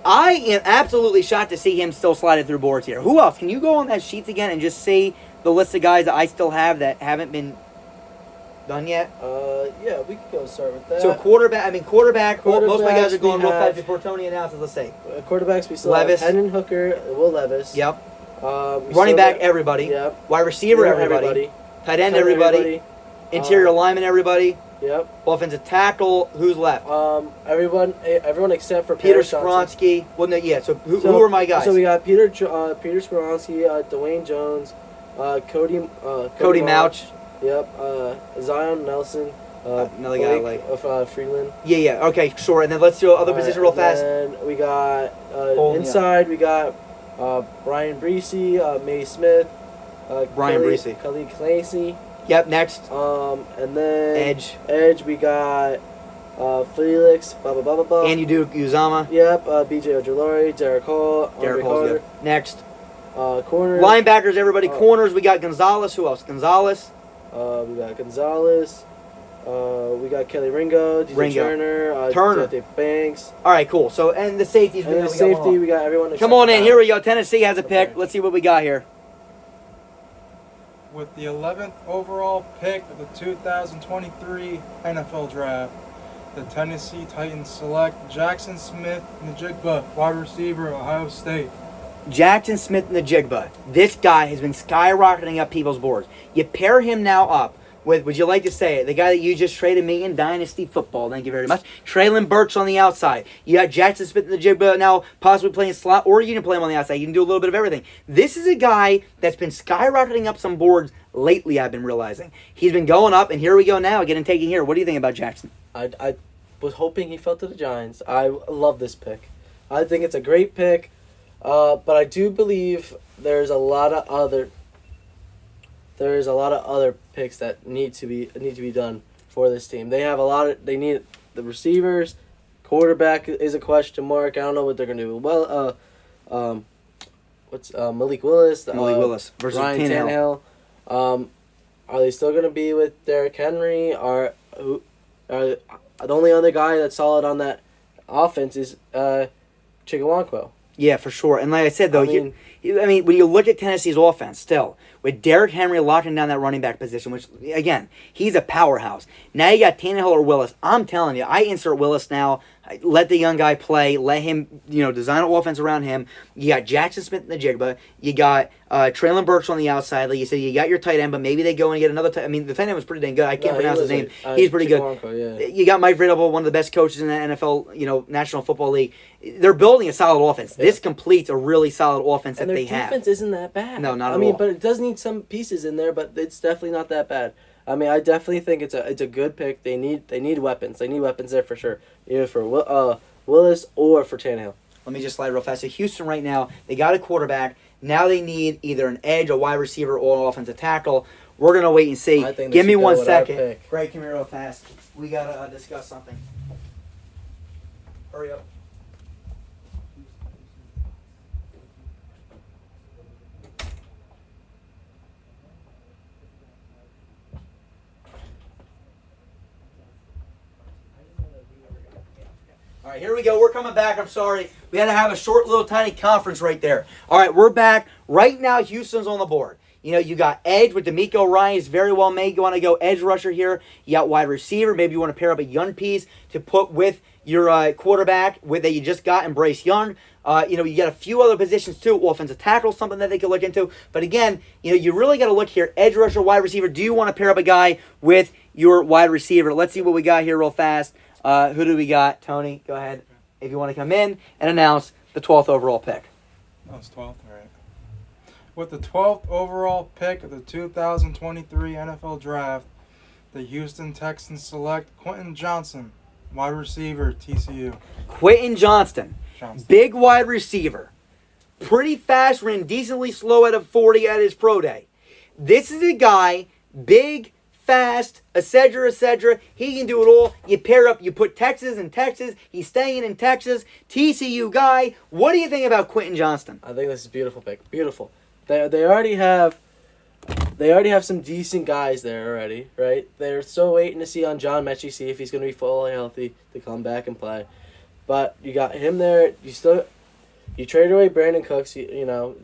I am absolutely shocked to see him still sliding through boards here. Who else? Can you go on that sheets again and just see the list of guys that I still have that haven't been done yet? Yeah, we could go start with that. So quarterback, most of my guys are going real fast before Tony announces, let's say. Quarterbacks, we still Levis. have Hendon Hooker, Will Levis. Yep. Running back, everybody. Yep. Wide receiver, everybody. Tight end, everybody. Interior lineman, everybody. Yep. Offensive tackle, who's left? Everyone except for Peter Paris Johnson. Skronsky. Well, no, yeah. So who are my guys? So we got Peter Skronsky, Dwayne Jones, Cody Mouch. Yep. Zion Nelson. Another guy like of Freeland. Yeah. Okay, sure. And then let's do other position real fast. And we got inside. We got Brian Breesy, May Smith, Khalid Clancy. Yep. Next. And then Edge. We got Felix. And you do Uzama. Yep. B.J. Ojolari, Derek Hall, Andre Carter. Next. Corners. Linebackers, everybody. Corners. We got Gonzalez. Who else? Gonzalez. We got Gonzalez. We got Kelly Ringo, DJ Turner, Dave Banks. All right, cool. So, and the safeties. And the safety, we got everyone. Come on in. Here we go. Tennessee has a pick. Let's see what we got here. With the 11th overall pick of the 2023 NFL Draft, the Tennessee Titans select Jackson Smith-Njigba, wide receiver, Ohio State. Jackson Smith-Njigba. This guy has been skyrocketing up people's boards. You pair him now up with, would you like to say it, the guy that you just traded me in Dynasty Football. Thank you very much. Traylon Burks on the outside. You got Jackson Smith-Njigba now possibly playing slot, or you can play him on the outside. You can do a little bit of everything. This is a guy that's been skyrocketing up some boards lately, I've been realizing. He's been going up, and here we go now, getting taken here. What do you think about Jackson? I was hoping he fell to the Giants. I love this pick. I think it's a great pick, but I do believe there's a lot of other picks that need to be done for this team. They have they need the receivers, quarterback is a question mark. I don't know what they're gonna do. Well, Malik Willis? Malik Willis versus Ryan Tannehill. Are they still gonna be with Derrick Henry? Are the only other guy that's solid on that offense is Chigawanko. Yeah, for sure. And like I said, though, I mean, when you look at Tennessee's offense, still, with Derrick Henry locking down that running back position, which, again, he's a powerhouse. Now you got Tannehill or Willis. I'm telling you, I insert Willis now. Let the young guy play. Let him, design an offense around him. You got Jackson Smith in the Jigba. You got Traylon Burks on the outside. Like you said, you got your tight end, but maybe they go and get another tight end. I mean, the tight end was pretty dang good. I can't pronounce his name. He's pretty good. Yeah. You got Mike Vrabel, one of the best coaches in the NFL, National Football League. They're building a solid offense. Yeah. This completes a really solid offense that they have. And their defense isn't that bad. No, not at all. But it does need some pieces in there, but it's definitely not that bad. I mean, I definitely think it's a good pick. They need weapons. They need weapons there for sure. Either for Willis or for Tannehill. Let me just slide real fast. So Houston right now, they got a quarterback. Now they need either an edge, a wide receiver, or an offensive tackle. We're going to wait and see. Give me 1 second. Greg, come here real fast. We got to discuss something. Hurry up. All right, here we go. We're coming back. I'm sorry. We had to have a short little tiny conference right there. All right, we're back. Right now, Houston's on the board. You got edge with D'Amico Ryan. Is very well made. You want to go edge rusher here. You got wide receiver. Maybe you want to pair up a young piece to put with your quarterback that you just got in Bryce Young. You got a few other positions too. Offensive tackle, something that they could look into. But again, you really got to look here. Edge rusher, wide receiver. Do you want to pair up a guy with your wide receiver? Let's see what we got here real fast. Who do we got? Tony, go ahead. If you want to come in and announce the 12th overall pick. That was 12th, all right. With the 12th overall pick of the 2023 NFL Draft, the Houston Texans select Quentin Johnson, wide receiver, TCU. Quentin Johnston. Big wide receiver. Pretty fast, ran decently slow at a 40 at his pro day. This is a guy, big, fast, etc. He can do it all. You pair up, you put Texas in Texas. He's staying in Texas. TCU guy. What do you think about Quentin Johnston? I think this is a beautiful pick. Beautiful. They already have some decent guys there already, right? They're still waiting to see on John Mechie, see if he's going to be fully healthy to come back and play. But you got him there. You traded away Brandon Cooks. Who else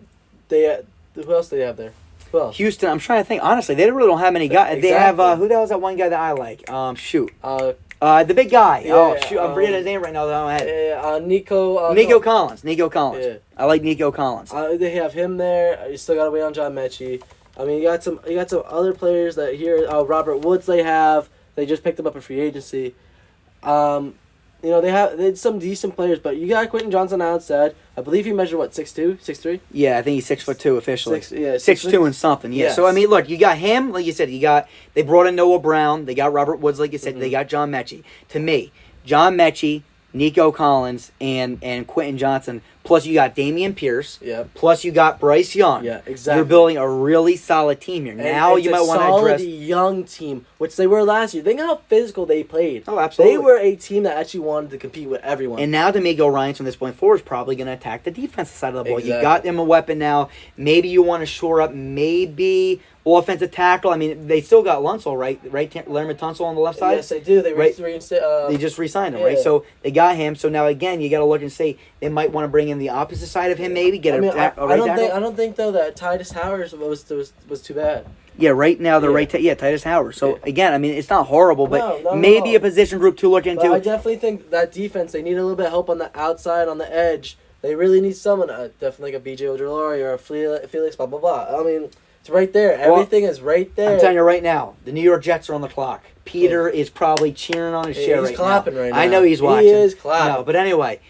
do they have there? Well, Houston, I'm trying to think. Honestly, they really don't have many guys. Exactly. They have, who the hell is that one guy that I like? The big guy. I'm forgetting his name right now. Nico Collins. Nico Collins. Yeah. I like Nico Collins. They have him there. You still got to wait on John Mechie. I mean, you got some other players that here. Robert Woods they have. They just picked him up in free agency. They had some decent players, but you got Quentin Johnson outside. I believe he measured 6'2", 6'3"? Yeah, I think he's 6'2" officially. 6'2" 6'2" and something. Yeah. Yes. So I mean, look, you got him. Like you said, they brought in Noah Brown. They got Robert Woods. Like you said, They got John Mechie. To me, John Mechie, Nico Collins, and Quentin Johnson. Plus, you got Dameon Pierce. Yeah. Plus, you got Bryce Young. Yeah, exactly. You're building a really solid team here. And now you might want to address. It's a solid young team, which they were last year. Think how physical they played. Oh, absolutely. They were a team that actually wanted to compete with everyone. And now D'Amico Ryan from this point forward is probably going to attack the defensive side of the ball. Exactly. You got them a weapon now. Maybe you want to shore up maybe offensive tackle. I mean, they still got Lunsell, right? Larry Tunsil on the left side? Yes, they do. They they just re-signed him, right? So they got him. So now, again, you got to look and see. They might want to bring in the opposite side of him, maybe. I don't think, though, that Titus Howard was too bad. Yeah, right now Titus Howard. So, again, I mean, it's not horrible, but maybe no. a position group to look into. But I definitely think that defense, they need a little bit of help on the outside, on the edge. They really need someone, definitely like a B.J. Ojolari or a Felix, blah, blah, blah. I mean, it's right there. Everything is right there. I'm telling you right now, the New York Jets are on the clock. Peter is probably cheering on his chair right now. He's clapping right now. I know he's watching. He is clapping. No, but anyway,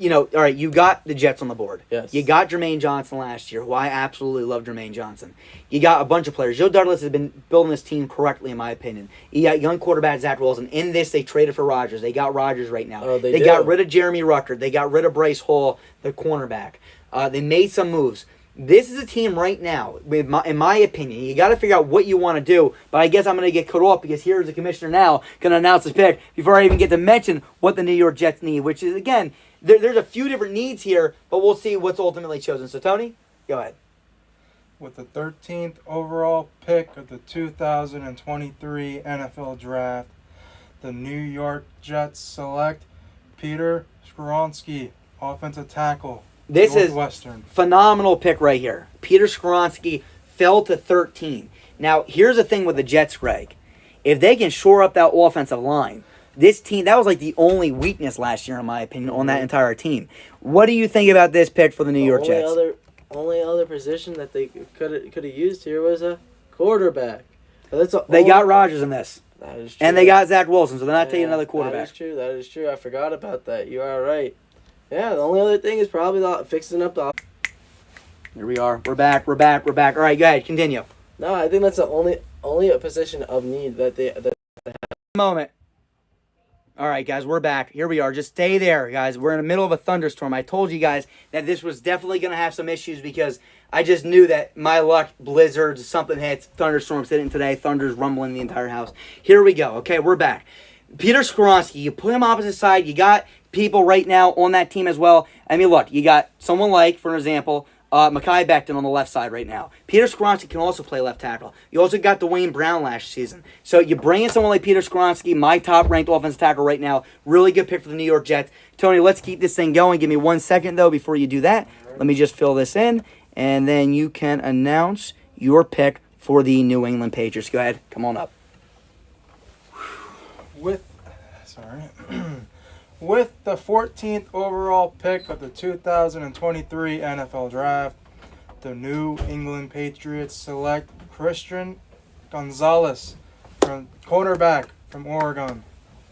all right, you got the Jets on the board. Yes. You got Jermaine Johnson last year, who I absolutely love Jermaine Johnson. You got a bunch of players. Joe Douglas has been building this team correctly, in my opinion. You got young quarterback Zach Wilson. In this, they traded for Rodgers. They got Rodgers right now. Oh, they got rid of Jeremy Rucker. They got rid of Bryce Hall, the cornerback. They made some moves. This is a team right now, in my opinion. You got to figure out what you want to do, but I guess I'm going to get cut off because here's the commissioner now going to announce his pick before I even get to mention what the New York Jets need, which is, again, there's a few different needs here, but we'll see what's ultimately chosen. So, Tony, go ahead. With the 13th overall pick of the 2023 NFL Draft, the New York Jets select Peter Skoronski, offensive tackle. This is Northwestern. Phenomenal pick right here. Peter Skoronski fell to 13. Now, here's the thing with the Jets, Greg. If they can shore up that offensive line, this team, that was like the only weakness last year, in my opinion, on that entire team. What do you think about this pick for the New York Jets? Only other position that they could have used here was a quarterback. They got Rodgers in this. That is true. And they got Zach Wilson, so they're not taking another quarterback. That is true. I forgot about that. You are right. Yeah, the only other thing is probably fixing up the... Here we are. We're back. All right, go ahead. Continue. No, I think that's the only a position of need that they have. Moment. All right, guys, we're back. Here we are. Just stay there, guys. We're in the middle of a thunderstorm. I told you guys that this was definitely going to have some issues because I just knew that my luck, blizzards, something hits, thunderstorms hitting today, thunder's rumbling the entire house. Here we go. Okay, we're back. Peter Skoronski, you put him opposite side. You got people right now on that team as well. I mean, look, you got someone like, for example, Mekhi Becton on the left side right now. Peter Skoronski can also play left tackle. You also got Dwayne Brown last season. So you bring in someone like Peter Skoronski, my top-ranked offensive tackle right now. Really good pick for the New York Jets. Tony, let's keep this thing going. Give me 1 second, though, before you do that. Let me just fill this in, and then you can announce your pick for the New England Patriots. Go ahead. Come on up. With the 14th overall pick of the 2023 NFL Draft, the New England Patriots select Christian Gonzalez, cornerback from Oregon.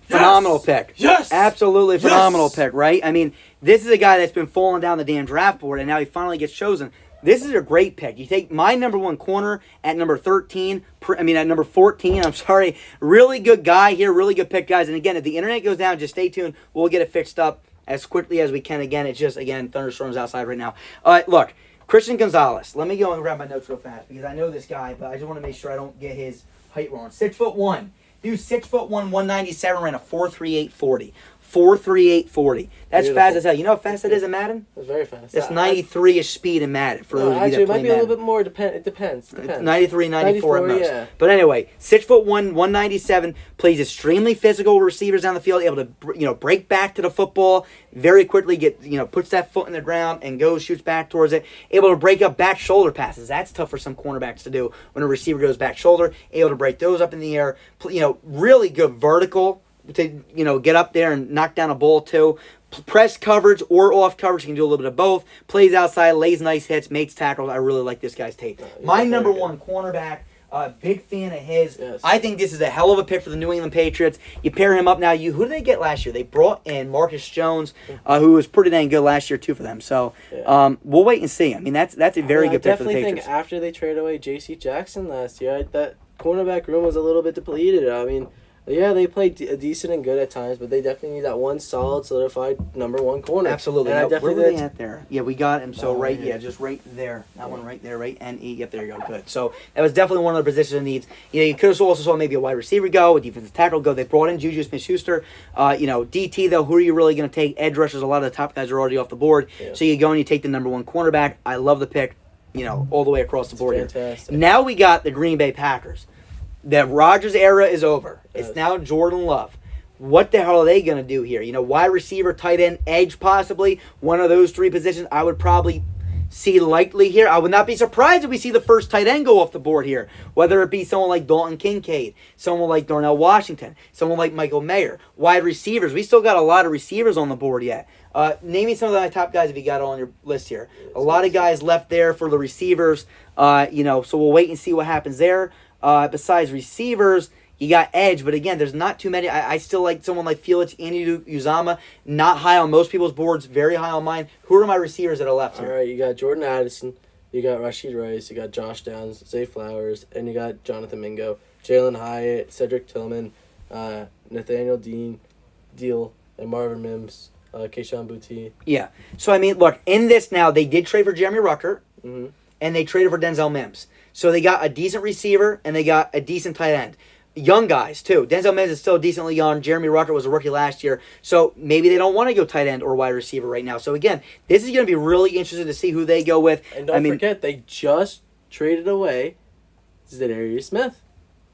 Phenomenal pick. Yes! Absolutely phenomenal pick, right? I mean, this is a guy that's been falling down the damn draft board, and now he finally gets chosen. This is a great pick. You take my number one corner at number 14. I'm sorry. Really good guy here. Really good pick, guys. And again, if the internet goes down, just stay tuned. We'll get it fixed up as quickly as we can. Again, it's just, thunderstorms outside right now. Look, Christian Gonzalez. Let me go and grab my notes real fast because I know this guy, but I just want to make sure I don't get his height wrong. 6'1". Dude, 6'1", 197, ran a 4.38 40. 4.3840. That's Beautiful. fast as hell. You know how fast that is in Madden? That's very fast. That's 93-ish speed in Madden for those of you actually, that it play might be Madden. a little bit more. It depends. 93, 94 at most. Yeah. But anyway, 6'1", 197, plays extremely physical with receivers down the field, able to break back to the football very quickly, puts that foot in the ground and shoots back towards it. Able to break up back shoulder passes. That's tough for some cornerbacks to do when a receiver goes back shoulder. Able to break those up in the air. Really good vertical to get up there and knock down a ball too. Press coverage or off coverage, he can do a little bit of both. Plays outside, lays nice hits, makes tackles. I really like this guy's tape. My number one cornerback, big fan of his. Yes. I think this is a hell of a pick for the New England Patriots. You pair him up now. Who did they get last year? They brought in Marcus Jones, who was pretty dang good last year too for them. So we'll wait and see. I mean, that's a very good pick for the Patriots. I definitely think after they traded away J.C. Jackson last year, that cornerback room was a little bit depleted. I mean, yeah, they played decent and good at times, but they definitely need that one solid, solidified number one corner. Absolutely. And I Where definitely were they at there? Yeah, we got him. So just right there. That one right there, right? N-E. Yep, there you go. Good. So that was definitely one of the positions that needs. You could have also saw maybe a wide receiver go, a defensive tackle go. They brought in Juju Smith-Schuster. DT, though, who are you really going to take? Edge rushers, a lot of the top guys are already off the board. Yeah. So you go and you take the number one cornerback. I love the pick, all the way across the board here. Now we got the Green Bay Packers. The Rodgers era is over. Yes. It's now Jordan Love. What the hell are they going to do here? Wide receiver, tight end, edge possibly. One of those three positions I would probably see likely here. I would not be surprised if we see the first tight end go off the board here. Whether it be someone like Dalton Kincaid, someone like Darnell Washington, someone like Michael Mayer. Wide receivers. We still got a lot of receivers on the board yet. Name me some of the top guys if you got it on your list here. A lot of guys left there for the receivers. So we'll wait and see what happens there. Besides receivers, You got edge, but again, there's not too many. I still like someone like Felix Uzama, not high on most people's boards, very high on mine. Who are my receivers that are left All here? right, you got Jordan Addison, you got Rashid Rice, you got Josh Downs, Zay Flowers, and you got Jonathan Mingo, Jalen Hyatt, Cedric Tillman, Nathaniel Deal, and Marvin Mims, Keyshawn Boutte. Yeah. So, I mean, look, in this now, they did trade for Jeremy Rucker, Mm-hmm. and they traded for Denzel Mims. So they got a decent receiver, and they got a decent tight end. Young guys, too. Denzel Mims is still decently young. Jeremy Rucker was a rookie last year. So maybe they don't want to go tight end or wide receiver right now. So, again, this is going to be really interesting to see who they go with. And don't forget, they just traded away Zadarius Smith.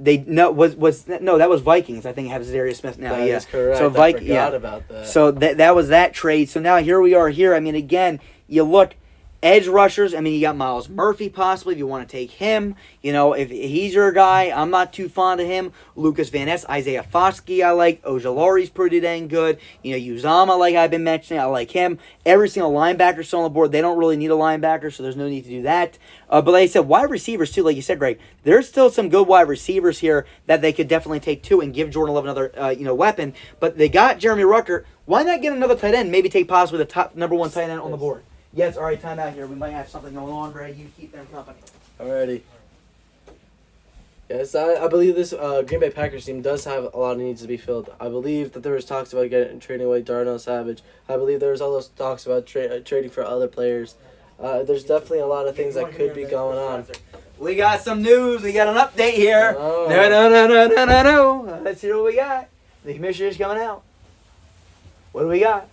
That was Vikings. I think have Zadarius Smith now. That yeah, is correct. so I forgot about that. So that was that trade. So now here we are. Here, I mean, again, you look. Edge rushers, I mean, you got Miles Murphy possibly if you want to take him. You know, if he's your guy, I'm not too fond of him. Lucas Van Ness, Isaiah Foskey, I like. Ojolari's pretty dang good. You know, Uzama, like I've been mentioning, I like him. Every single linebacker still on the board. They don't really need a linebacker, so there's no need to do that. But like I said, wide receivers too, like you said, Greg, there's still some good wide receivers here that they could definitely take too and give Jordan Love another weapon. But they got Jeremy Rucker. Why not get another tight end? Maybe take possibly the top number one tight end on the board. Yes, all right, time out here. We might have something going on, Greg. You keep them company. Alrighty. Yes, I believe this Green Bay Packers team does have a lot of needs to be filled. I believe that there was talks about trading away Darnell Savage. I believe there was all those talks about trading for other players. There's definitely a lot of things that could be going on. We got some news. We got an update here. Oh. No. Let's hear what we got. The commissioner's coming out. What do we got?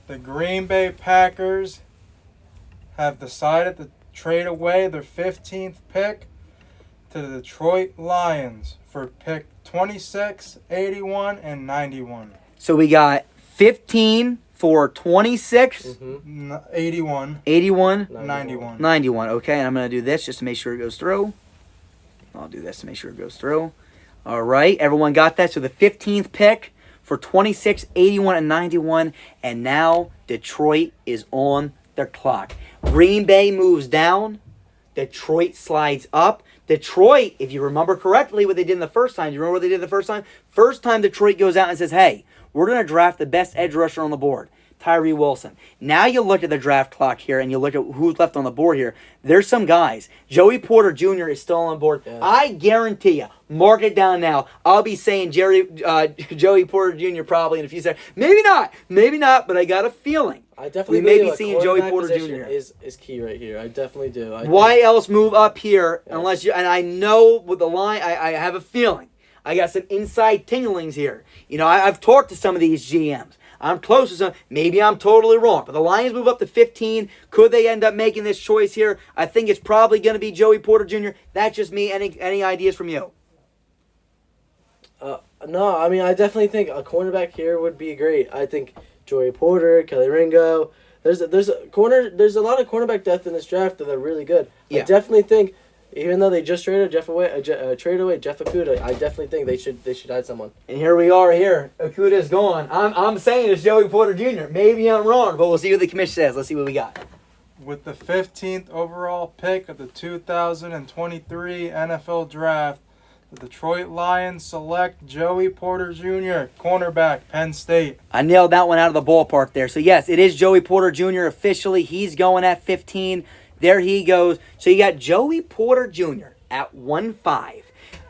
The Green Bay Packers have decided to trade away their 15th pick to the Detroit Lions for pick 26, 81, and 91. So we got 15 for 26, 81, 81, 91. 91. Okay, and I'm going to do this just to make sure it goes through. I'll do this to make sure it goes through. All right, everyone got that? So the 15th pick for 26, 81, and 91. And now Detroit is on their clock. Green Bay moves down. Detroit slides up. Detroit, if you remember correctly what they did in the first time. Do you remember what they did the first time? First time Detroit goes out and says, hey, we're going to draft the best edge rusher on the board, Tyree Wilson. Now you look at the draft clock here and you look at who's left on the board here. There's some guys. Joey Porter Jr. is still on board. Yeah. I guarantee you, mark it down now. I'll be saying Joey Porter Jr. probably in a few seconds. Maybe not, but I got a feeling. I definitely may be seeing Joey Porter Jr. is key right here. I definitely do. Why else move up here unless you? And I know with the line, I have a feeling. I got some inside tinglings here. You know, I've talked to some of these GMs. I'm close to some. Maybe I'm totally wrong. But the Lions move up to 15. Could they end up making this choice here? I think it's probably going to be Joey Porter Jr. That's just me. Any ideas from you? No, I mean, I definitely think a cornerback here would be great. I think Joey Porter, Kelly Ringo. There's a lot of cornerback depth in this draft that are really good. Yeah. I definitely think, even though they just traded Jeff Okudah, I definitely think they should add someone. And here we are. Here, Okudah's gone. I'm saying it's Joey Porter Jr. Maybe I'm wrong, but we'll see what the commission says. Let's see what we got. With the 15th overall pick of the 2023 NFL Draft, the Detroit Lions select Joey Porter Jr., cornerback, Penn State. I nailed that one out of the ballpark there. So, yes, it is Joey Porter Jr. officially. He's going at 15. There he goes. So, you got Joey Porter Jr. at 1.5.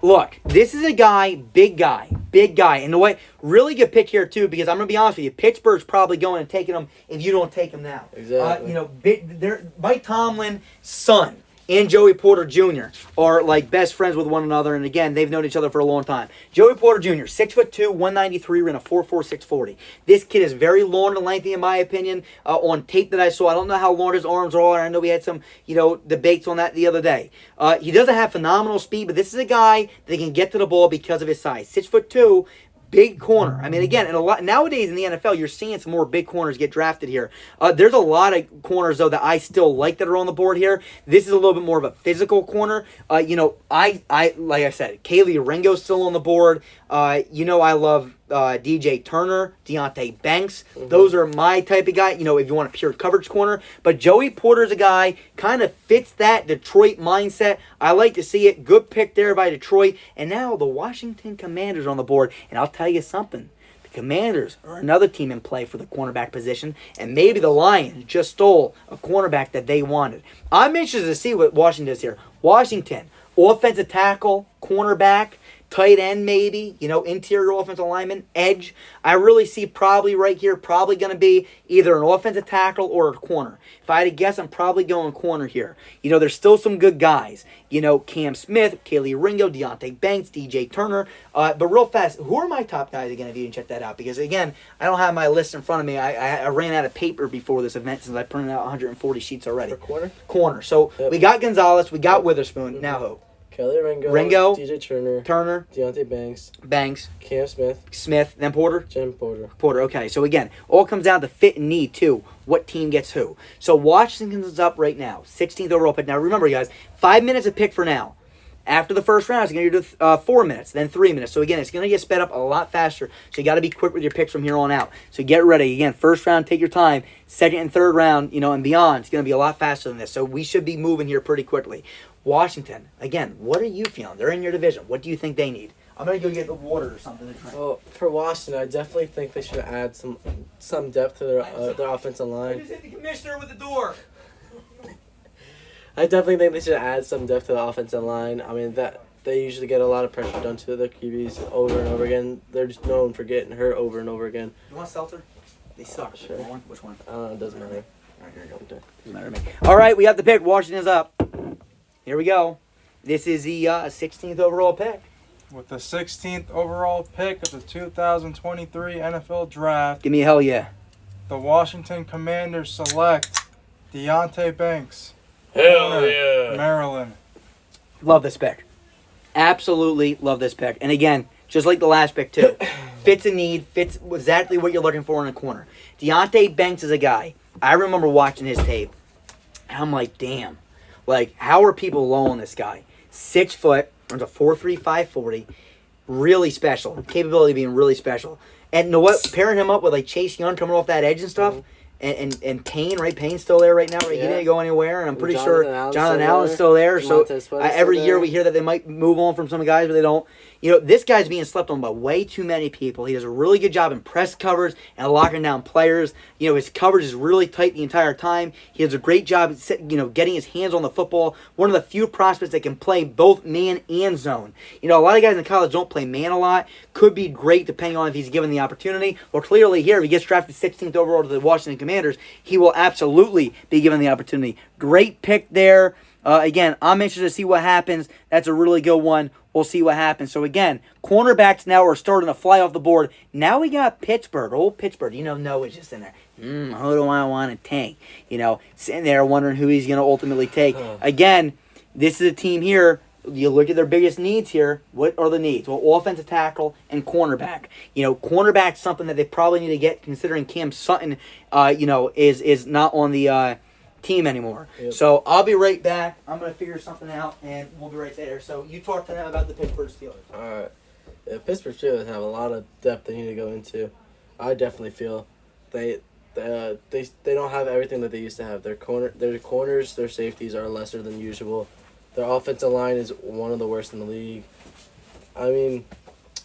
Look, this is a guy, big guy. And the way, really good pick here, too, because I'm going to be honest with you, Pittsburgh's probably going and taking him if you don't take him now. Exactly. Mike Tomlin's son and Joey Porter Jr. are like best friends with one another, and again, they've known each other for a long time. Joey Porter Jr., 6'2", 193, ran a 4.4 640. This kid is very long and lengthy, in my opinion. On tape that I saw, I don't know how long his arms are. I know we had some, debates on that the other day. He doesn't have phenomenal speed, but this is a guy that can get to the ball because of his size. 6'2". Big corner. I mean, again, and a lot nowadays in the NFL, you're seeing some more big corners get drafted here. There's a lot of corners though that I still like that are on the board here. This is a little bit more of a physical corner. I like I said, Kaylee Ringo's still on the board. I love DJ Turner, Deontay Banks. Those are my type of guy, if you want a pure coverage corner. But Joey Porter's a guy, kind of fits that Detroit mindset. I like to see it. Good pick there by Detroit. And now the Washington Commanders are on the board. And I'll tell you something. The Commanders are another team in play for the cornerback position. And maybe the Lions just stole a cornerback that they wanted. I'm interested to see what Washington does here. Washington, offensive tackle, cornerback, tight end maybe, interior offensive lineman, edge. I really see probably right here, probably going to be either an offensive tackle or a corner. If I had to guess, I'm probably going corner here. There's still some good guys. Cam Smith, Kaylee Ringo, Deontay Banks, DJ Turner. But real fast, who are my top guys again if you didn't check that out? Because again, I don't have my list in front of me. I ran out of paper before this event since I printed out 140 sheets already. For corner? Corner. So we got Gonzalez, we got Witherspoon. Now who? Kelly Ringo, DJ Turner, Deontay Banks, Cam Smith, then Porter. Jim Porter. Okay, so again, all comes down to fit and need too. What team gets who? So Washington's up right now, 16th overall pick. Now remember, guys, 5 minutes a pick for now. After the first round, it's going to do 4 minutes, then 3 minutes. So again, it's going to get sped up a lot faster. So you got to be quick with your picks from here on out. So get ready. Again, first round, take your time. Second and third round, and beyond, it's going to be a lot faster than this. So we should be moving here pretty quickly. Washington, again, what are you feeling? They're in your division. What do you think they need? I'm going to go get the water or something to drink. Well, for Washington, I definitely think they should add some depth to their offensive line. I just hit the commissioner with the door. I definitely think they should add some depth to the offensive line. I mean, that they usually get a lot of pressure done to their QBs over and over again. They're just known for getting hurt over and over again. You want seltzer? They suck. Sure. Which one? It doesn't matter. All right, here you go. Doesn't matter to me. All right, we got the pick. Washington's up. Here we go. This is the 16th overall pick. With the 16th overall pick of the 2023 NFL Draft, Give me a hell yeah. the Washington Commanders select Deontay Banks. Hell yeah. Maryland. Love this pick. Absolutely love this pick. And again, just like the last pick too, fits a need, fits exactly what you're looking for in a corner. Deontay Banks is a guy. I remember watching his tape. And I'm like, damn. Like, how are people low on this guy? 6 foot, runs a 4.3, 5.40. Really special. Capability of being really special. And you know what? Pairing him up with like Chase Young coming off that edge and stuff. And Payne, right? Payne's still there right now, right? Yeah. He didn't go anywhere, and I'm pretty sure Allen's Jonathan Allen's still there. So every year we hear that they might move on from some guys, but they don't. This guy's being slept on by way too many people. He does a really good job in press covers and locking down players. His coverage is really tight the entire time. He does a great job, getting his hands on the football. One of the few prospects that can play both man and zone. A lot of guys in college don't play man a lot. Could be great depending on if he's given the opportunity. Well, clearly here, if he gets drafted 16th overall to the Washington Commanders, he will absolutely be given the opportunity. Great pick there. Again, I'm interested to see what happens. That's a really good one. We'll see what happens. So again, cornerbacks now are starting to fly off the board. Now we got Pittsburgh. Old Pittsburgh. Noah's just in there. Who do I want to take? Sitting there wondering who he's going to ultimately take. Again, this is a team here. You look at their biggest needs here. What are the needs? Well, offensive tackle and cornerback. Cornerback's something that they probably need to get, considering Cam Sutton, is not on the team anymore. Yep. So I'll be right back. I'm going to figure something out, and we'll be right there. So you talk to them about the Pittsburgh Steelers. All right. Yeah, Pittsburgh Steelers have a lot of depth they need to go into. I definitely feel they don't have everything that they used to have. Their corners, their safeties are lesser than usual. Their offensive line is one of the worst in the league. I mean,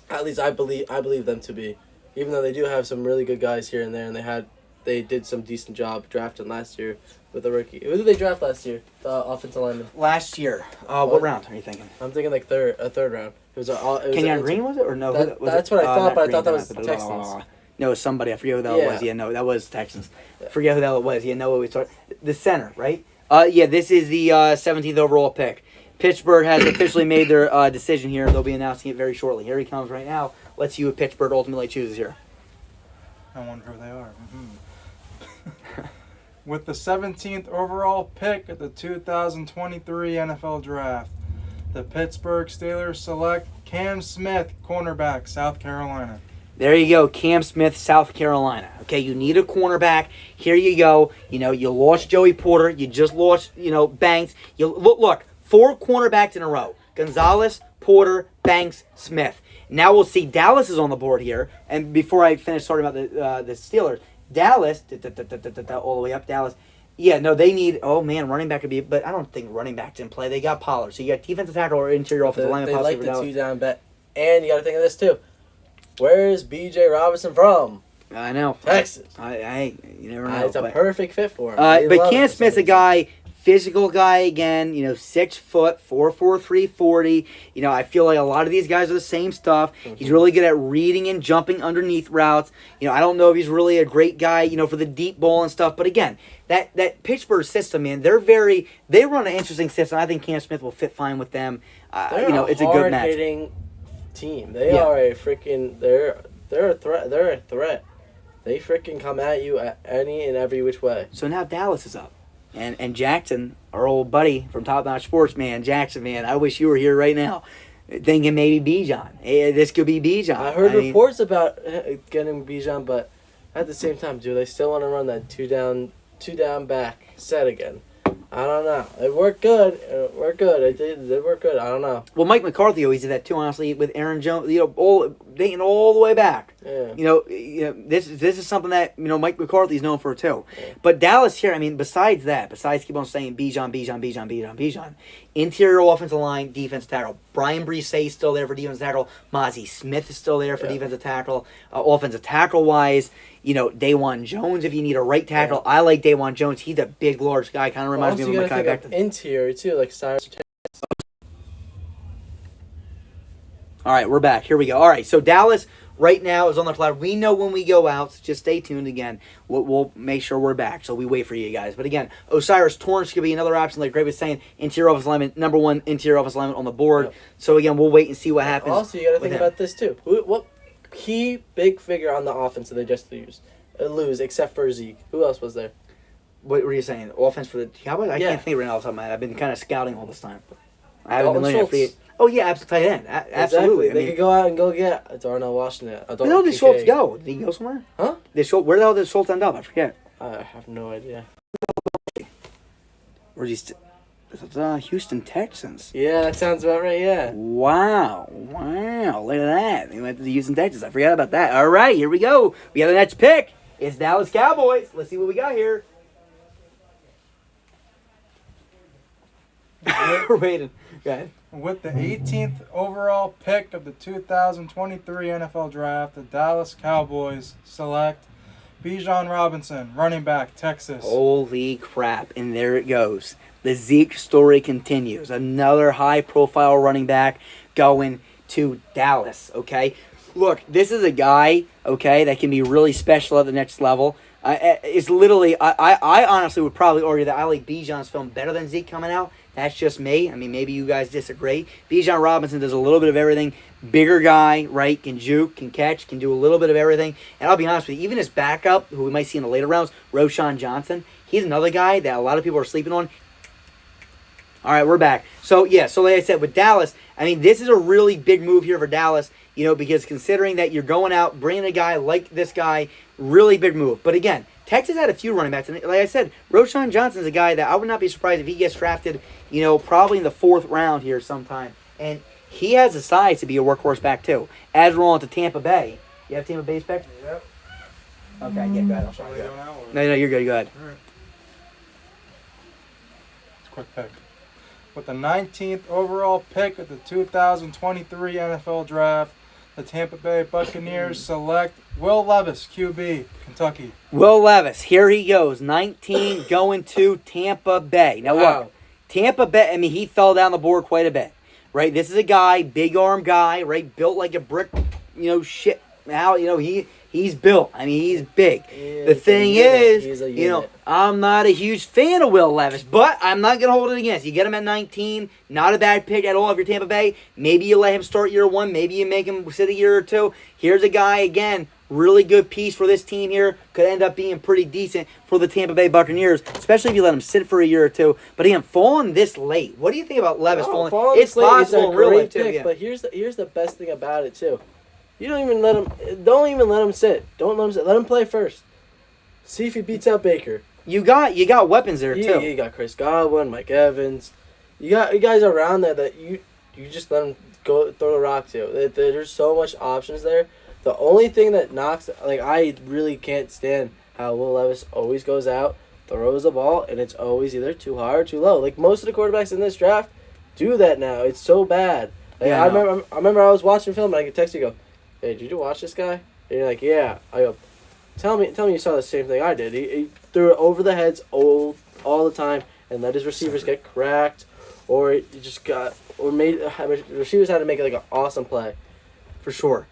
at least I believe them to be. Even though they do have some really good guys here and there, and they did some decent job drafting last year with a rookie. Who did they draft last year? The offensive lineman. Last year. What round are you thinking? I'm thinking like third round. It was Kenyon Green, was it? Or no? That's what I thought, but I thought that was the Texans. No, it was somebody. I forget who that was. Yeah, no, that was Texans. Yeah. Forget who that was. Yeah, no, we started. The center, right? This is the 17th overall pick. Pittsburgh has officially made their decision here. They'll be announcing it very shortly. Here he comes right now. Let's see who Pittsburgh ultimately chooses here. I wonder who they are. With the 17th overall pick at the 2023 NFL Draft, the Pittsburgh Steelers select Cam Smith, cornerback, South Carolina. There you go, Cam Smith, South Carolina. Okay, you need a cornerback. Here you go. You lost Joey Porter. You just lost, Banks. Look, 4 cornerbacks in a row. Gonzalez, Porter, Banks, Smith. Now we'll see Dallas is on the board here. And before I finish talking about the Steelers, Dallas, all the way up, Dallas. Yeah, no, they need, running back could be, but I don't think running back's in play. They got Pollard. So you got defensive tackle or interior offensive lineman. They like the 2-down bet. And you got to think of this, too. Where's B.J. Robinson from? I know. Texas. You never know. It's a perfect fit for him. But Cam Smith's a guy, physical guy again, 6 foot, 4'4", 340. I feel like a lot of these guys are the same stuff. Mm-hmm. He's really good at reading and jumping underneath routes. I don't know if he's really a great guy, for the deep ball and stuff. But again, that Pittsburgh system, man, they run an interesting system. I think Cam Smith will fit fine with them. It's a good match. Hard-hitting team. They are a freaking, they're a threat. They're a threat. They freaking come at you at any and every which way. So now Dallas is up. And Jackson, our old buddy from Top Notch Sports, man, Jackson, man, I wish you were here right now. Thinking maybe Bijan. Hey, this could be Bijan. I heard reports about getting Bijan, but at the same time, do they still want to run that two down back set again? I don't know. It worked good. It worked good. It did work good. I don't know. Well, Mike McCarthy always did that too, honestly, with Aaron Jones. Dating all the way back. Yeah. This is something that Mike McCarthy's known for too. Yeah. But Dallas here, besides keep on saying Bijan, interior offensive line, defensive tackle. Brian Brisset's still there for defensive tackle. Mozzie Smith is still there for defensive tackle. Offensive tackle wise, Dawan Jones if you need a right tackle. I like Dawan Jones. He's a big, large guy. Kind of reminds me of Mekhi Becton. Interior too, like Cyrus. All right, we're back. Here we go. All right, so Dallas right now is on the cloud. We know when we go out, so just stay tuned again. We'll make sure we're back, so we wait for you guys. But again, Osiris Torrance could be another option, like Greg was saying. Interior offensive lineman, number one interior offensive lineman on the board. Yep. So again, we'll wait and see what happens. Also, you got to think about this too. What key big figure on the offense did they just lose, except for Zeke? Who else was there? What were you saying? Offense for the Cowboys? I can't think right now off the top of my head. I've been kind of scouting all this time. I haven't been looking at free. Oh yeah, absolutely. Tight end. Absolutely. Exactly. They could go out and go get Darnell Washington. Where the hell did Schultz go? Did he go somewhere? Huh? Where the hell did Schultz end up? I forget. I have no idea. Or is he Houston Texans? Yeah, that sounds about right. Yeah. Wow! Look at that. They went to the Houston Texans. I forgot about that. All right, here we go. We got the next pick. It's Dallas Cowboys. Let's see what we got here. We're waiting. Go ahead. With the 18th overall pick of the 2023 NFL Draft, the Dallas Cowboys select Bijan Robinson, running back, Texas. Holy crap. And there it goes. The Zeke story continues. Another high-profile running back going to Dallas, okay? Look, this is a guy, okay, that can be really special at the next level. It's literally, I honestly would probably argue that I like Bijan's film better than Zeke coming out. That's just me. Maybe you guys disagree. Bijan Robinson does a little bit of everything. Bigger guy, right? Can juke, can catch, can do a little bit of everything. And I'll be honest with you, even his backup, who we might see in the later rounds, Roshan Johnson, he's another guy that a lot of people are sleeping on. All right, we're back. So like I said, with Dallas, this is a really big move here for Dallas, because considering that you're going out, bringing a guy like this guy, really big move. But again, Texas had a few running backs. And like I said, Roshan Johnson's a guy that I would not be surprised if he gets drafted, probably in the 4th round here sometime. And he has the size to be a workhorse back, too. As we're on to Tampa Bay. You have Tampa Bay's pick? Yep. Okay, yeah, go ahead. I'm sorry. No, you're good. Go ahead. All right. It's a quick pick. With the 19th overall pick of the 2023 NFL Draft, the Tampa Bay Buccaneers select Will Levis, QB, Kentucky. Will Levis, here he goes. 19 going to Tampa Bay. Now, look, Tampa Bay, he fell down the board quite a bit, right? This is a guy, big arm guy, right? Built like a brick, shit. Now, he's built. He's big. The thing is, I'm not a huge fan of Will Levis, but I'm not going to hold it against. You get him at 19, not a bad pick at all if you're Tampa Bay. Maybe you let him start year 1. Maybe you make him sit a year or 2. Here's a guy, again, really good piece for this team here. Could end up being pretty decent for the Tampa Bay Buccaneers, especially if you let him sit for a year or 2. But again, falling this late. What do you think about Levis falling? It's possible in real life, too. But here's the best thing about it, too. You don't even let him sit. Don't let him sit. Let him play first. See if he beats out Baker. You got weapons there too. You got Chris Godwin, Mike Evans. You got guys around there that you just let him go throw the rock to. There's so much options there. The only thing that knocks, like, I really can't stand how Will Levis always goes out, throws the ball, and it's always either too high or too low. Like, most of the quarterbacks in this draft do that now. It's so bad. Like, Yeah, I remember I was watching film, and I could text you, go, hey, did you watch this guy? And you're like, yeah. I go, tell me you saw the same thing I did. He threw it over the heads all the time and let his receivers get cracked, or he just got, or made receivers had to make like an awesome play. For sure.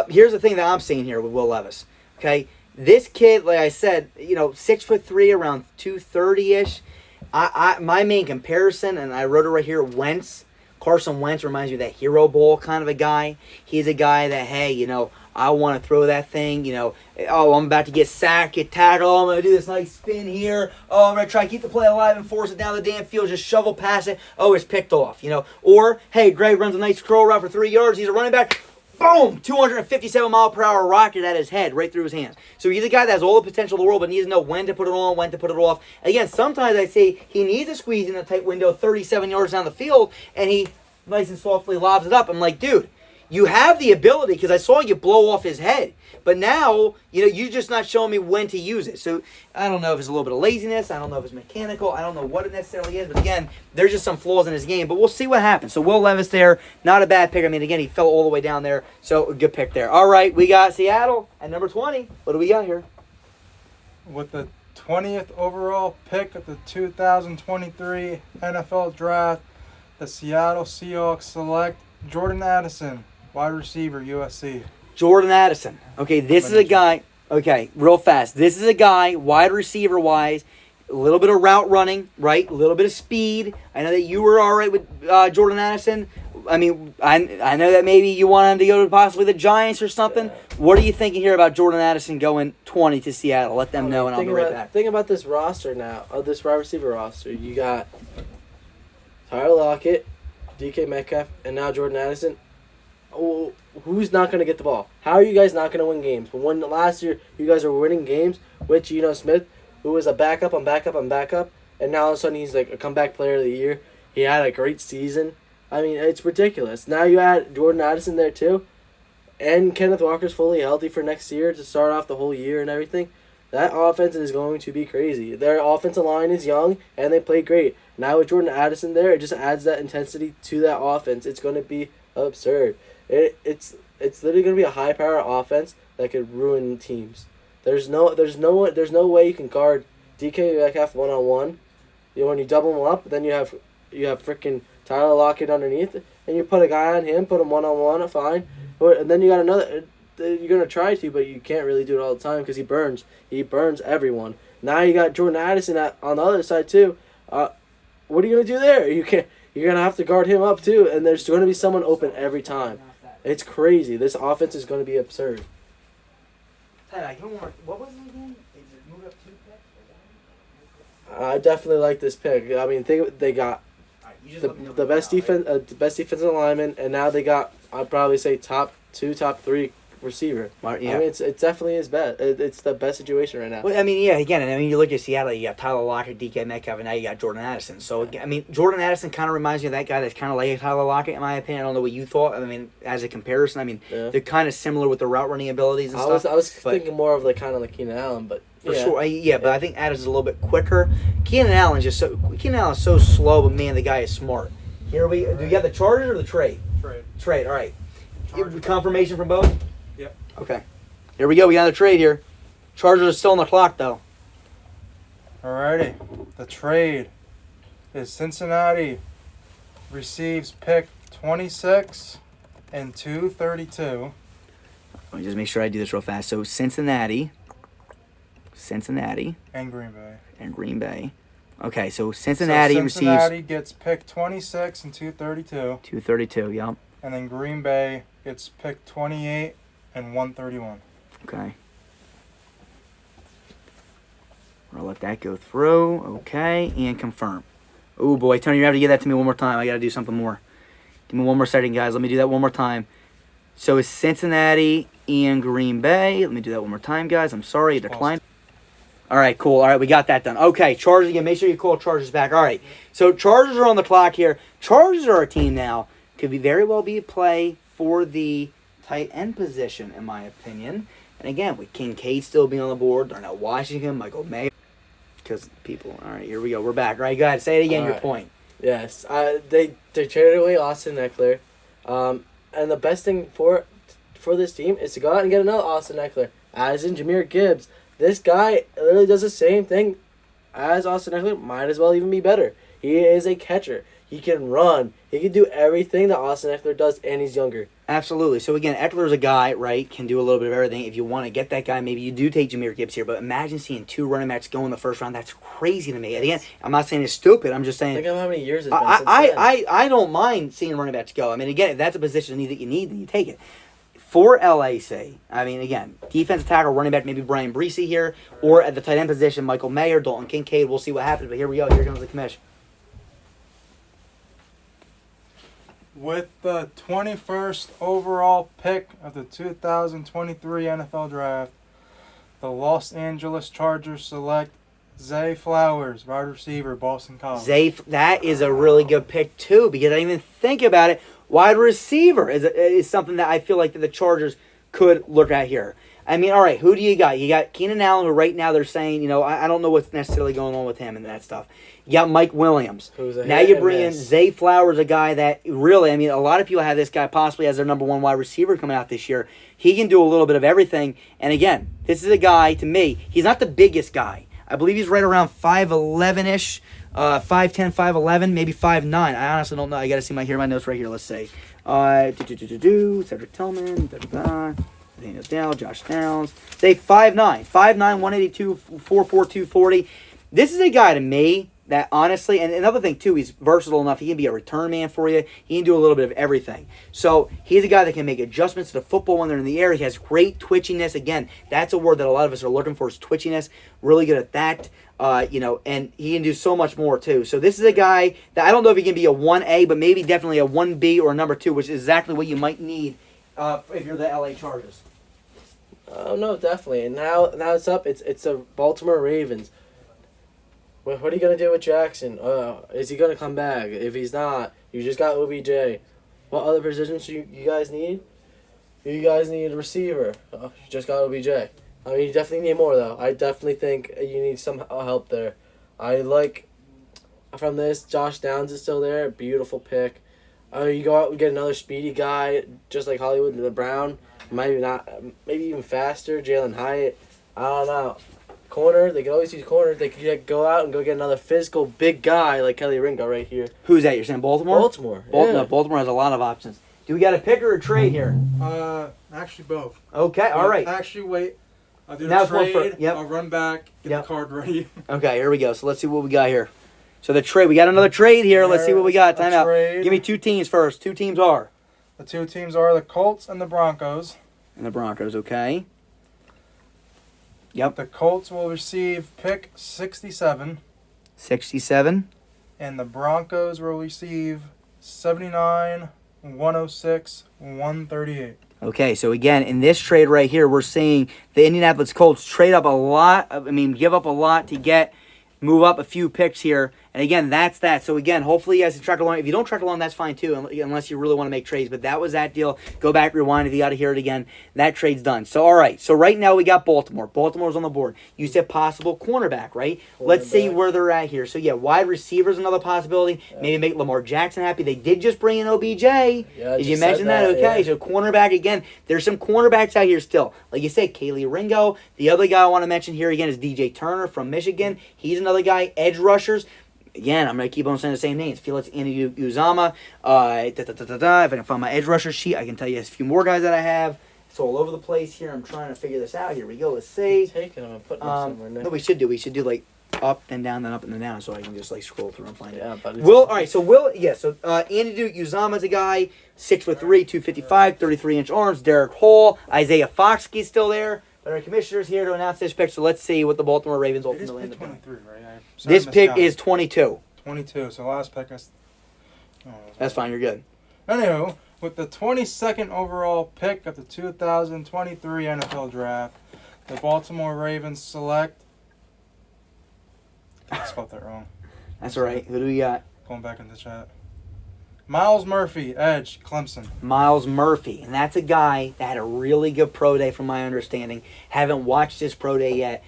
Here's the thing that I'm seeing here with Will Levis. Okay, this kid, like I said, 6'3", around 230-ish. My main comparison, and I wrote it right here, Carson Wentz reminds me of that hero ball kind of a guy. He's a guy that, hey, I want to throw that thing, I'm about to get sacked, get tackled, I'm going to do this nice spin here, I'm going to try to keep the play alive and force it down the damn field, just shovel past it, it's picked off, Or, hey, Greg runs a nice curl route for 3 yards, he's a running back, boom, 257-mile-per-hour rocket at his head, right through his hands. So he's a guy that has all the potential in the world, but needs to know when to put it on, when to put it off. Again, sometimes I say he needs to squeeze in a tight window 37 yards down the field, and he nice and softly lobs it up. I'm like, dude, you have the ability, because I saw you blow off his head. But now, you're just not showing me when to use it. So I don't know if it's a little bit of laziness. I don't know if it's mechanical. I don't know what it necessarily is. But again, there's just some flaws in his game. But we'll see what happens. So Will Levis there, not a bad pick. I mean, again, he fell all the way down there. So a good pick there. All right, we got Seattle at number 20. What do we got here? With the 20th overall pick of the 2023 NFL Draft, the Seattle Seahawks select Jordan Addison, wide receiver, USC. Jordan Addison. Okay, this is a guy. Okay, real fast. This is a guy, wide receiver wise, a little bit of route running, right? A little bit of speed. I know that you were all right with Jordan Addison. I mean, I know that maybe you want him to go to possibly the Giants or something. Yeah. What are you thinking here about Jordan Addison going 20 to Seattle? Let them know, and I'll be right back. Think about this roster now, this wide receiver roster. You got Tyler Lockett, DK Metcalf, and now Jordan Addison. Oh, who's not going to get the ball? How are you guys not going to win games? But when last year you guys were winning games with Geno Smith, who was a backup on backup on backup, and now all of a sudden he's like a comeback player of the year. He had a great season. I mean, it's ridiculous. Now you add Jordan Addison there too, and Kenneth Walker's fully healthy for next year to start off the whole year and everything. That offense is going to be crazy. Their offensive line is young, and they play great. Now with Jordan Addison there, it just adds that intensity to that offense. It's going to be absurd. It's literally going to be a high-power offense that could ruin teams. There's no way you can guard DK Metcalf one-on-one. When you double him up, then you have freaking Tyler Lockett underneath, and you put a guy on him, put him one-on-one, fine. And then you got another. You're going to try to, but you can't really do it all the time because he burns. He burns everyone. Now you got Jordan Addison on the other side too. What are you going to do there? You're going to have to guard him up too, and there's going to be someone open every time. It's crazy. This offense is going to be absurd. What was it again? Is it move up 2 picks? I definitely like this pick. I mean, they got the best defensive lineman, and now they got, I'd probably say top 2, top 3 receiver. Yeah. I mean, it's definitely his best. It's the best situation right now. Well, I mean, yeah, again, and I mean, you look at Seattle, you got Tyler Lockett, DK Metcalf, and now you got Jordan Addison. So, I mean, Jordan Addison kind of reminds me of that guy that's kind of like Tyler Lockett, in my opinion. I don't know what you thought. I mean, as a comparison, I mean, They're kind of similar with the route running abilities and stuff. I was thinking more of kind of like Keenan Allen, but for sure, but I think Addison's a little bit quicker. Keenan Allen's so slow, but man, the guy is smart. Do you have the Chargers or the trade? Trade. All right. Confirmation from both. Yep. Okay. Here we go. We got the trade here. Chargers are still on the clock, though. Alrighty. The trade is Cincinnati receives pick 26 and 232. Let me just make sure I do this real fast. So Cincinnati. And Green Bay. Okay, so Cincinnati receives gets pick 26 and 232. 232, yep. And then Green Bay gets pick 28 and 131. Okay. I'll let that go through. Okay, and confirm. Oh boy, Tony, you have to give that to me one more time. I got to do something more. Give me one more setting, guys. Let me do that one more time. So it's Cincinnati and Green Bay. Let me do that one more time, guys. I'm sorry, it declined. All right, cool. All right, we got that done. Okay, Chargers again. Make sure you call Chargers back. All right, so Chargers are on the clock here. Chargers are a team now could be very well be a play for the tight end position, in my opinion. And again, with Kincaid still being on the board, Darnell Washington, Michael Mayer. Because people, all right, here we go. We're back. All right, go ahead. Say it again, your point. Yes. They traded away Austin Eckler. And the best thing for this team is to go out and get another Austin Eckler, as in Jahmyr Gibbs. This guy literally does the same thing as Austin Eckler, might as well even be better. He is a catcher. He can run. He can do everything that Austin Eckler does, and he's younger. Absolutely. So, again, Eckler's a guy, right, can do a little bit of everything. If you want to get that guy, maybe you do take Jahmyr Gibbs here. But imagine seeing 2 running backs go in the first round. That's crazy to me. And again, I'm not saying it's stupid. I'm just saying. Think of how many years it's been since then. I don't mind seeing running backs go. I mean, again, if that's a position that you need, then you take it. For LA, say, I mean, again, defensive tackle, running back, maybe Brian Breesy here. Or at the tight end position, Michael Mayer, Dalton Kincaid. We'll see what happens. But here we go. Here comes the commission. With the 21st overall pick of the 2023 NFL Draft, the Los Angeles Chargers select Zay Flowers, wide receiver, Boston College. That is a really good pick, too, because I didn't even think about it. Wide receiver is something that I feel like that the Chargers could look at here. I mean, all right, who do you got? You got Keenan Allen, who right now they're saying, I don't know what's necessarily going on with him and that stuff. You got Mike Williams. Now you bring in Zay Flowers, a guy that really, I mean, a lot of people have this guy possibly as their number 1 wide receiver coming out this year. He can do a little bit of everything. And again, this is a guy, to me, he's not the biggest guy. I believe he's right around 5'11"-ish, 5'10", 5'11", maybe 5'9". I honestly don't know. I got to see my notes right here. Let's see. Cedric Tillman, Daniel Dowd, Josh Downs. Say 5'9", 182, 4'4", 240. This is a guy to me that honestly, and another thing too, he's versatile enough. He can be a return man for you. He can do a little bit of everything. So he's a guy that can make adjustments to the football when they're in the air. He has great twitchiness. Again, that's a word that a lot of us are looking for, is twitchiness. Really good at that. And he can do so much more too. So this is a guy that I don't know if he can be a 1A, but maybe definitely a 1B or a number 2, which is exactly what you might need if you're the LA Chargers. Oh no, definitely. And now it's up. It's the Baltimore Ravens. What are you gonna do with Jackson? Is he gonna come back? If he's not, you just got OBJ. What other positions you guys need? You guys need a receiver. You just got OBJ. I mean, you definitely need more though. I definitely think you need some help there. I like from this. Josh Downs is still there. Beautiful pick. You go out and get another speedy guy, just like Hollywood and the Brown. Maybe not. Maybe even faster. Jalen Hyatt. I don't know. Corner, they could always use corner. They could go out and go get another physical big guy like Kelly Ringo right here. Who's that? You're saying Baltimore? Baltimore. No, Baltimore has a lot of options. Do we got a pick or a trade here? Actually both. Okay, all right. Actually, wait. I'll do Now the trade. it's one for, yep. I'll run back, get the card ready. Okay, here we go. So let's see what we got here. So the trade, we got another trade here. Let's see what we got. Time out. Give me 2 teams first. 2 teams are? The 2 teams are the Colts and the Broncos. And the Broncos, okay. Yep. The Colts will receive pick 67. 67. And the Broncos will receive 79, 106, 138. Okay, so again, in this trade right here, we're seeing the Indianapolis Colts trade up a lot. Give up a lot to move up a few picks here. And again, that's that. So again, hopefully you guys can track along. If you don't track along, that's fine too, unless you really want to make trades. But that was that deal. Go back, rewind if you got to hear it again. That trade's done. So all right. So right now we got Baltimore. Baltimore's on the board. You said possible cornerback, right? Let's see where they're at here. So yeah, wide receiver's another possibility. Yeah. Maybe make Lamar Jackson happy. They did just bring in OBJ. Yeah, did you mention that? Okay. Yeah. So cornerback again. There's some cornerbacks out here still. Like you said, Kaylee Ringo. The other guy I want to mention here again is DJ Turner from Michigan. He's another guy. Edge rushers. Again, I'm going to keep on saying the same names. Felix Uzama. If I can find my edge rusher sheet, I can tell you a few more guys that I have. It's all over the place here. I'm trying to figure this out. Here we go. Let's see. Taking them and putting them somewhere. No, we should do like up and down, then up and then down, so I can just like scroll through and find it. But All right. So Andy Duke Uzama's a guy, 6'3", 255, 33-inch arms. Derek Hall, Isaiah Foskey's still there. But our commissioner's here to announce this pick, so let's see what the Baltimore Ravens ultimately end up doing. 23, right? This pick is 22. 22. So last pick is. That's fine. You're good. Anywho, with the 22nd overall pick of the 2023 NFL Draft, the Baltimore Ravens select. I spelled that wrong. That's all right. Who do we got? Going back in the chat. Miles Murphy, edge, Clemson. Miles Murphy, and that's a guy that had a really good pro day from my understanding. Haven't watched his pro day yet.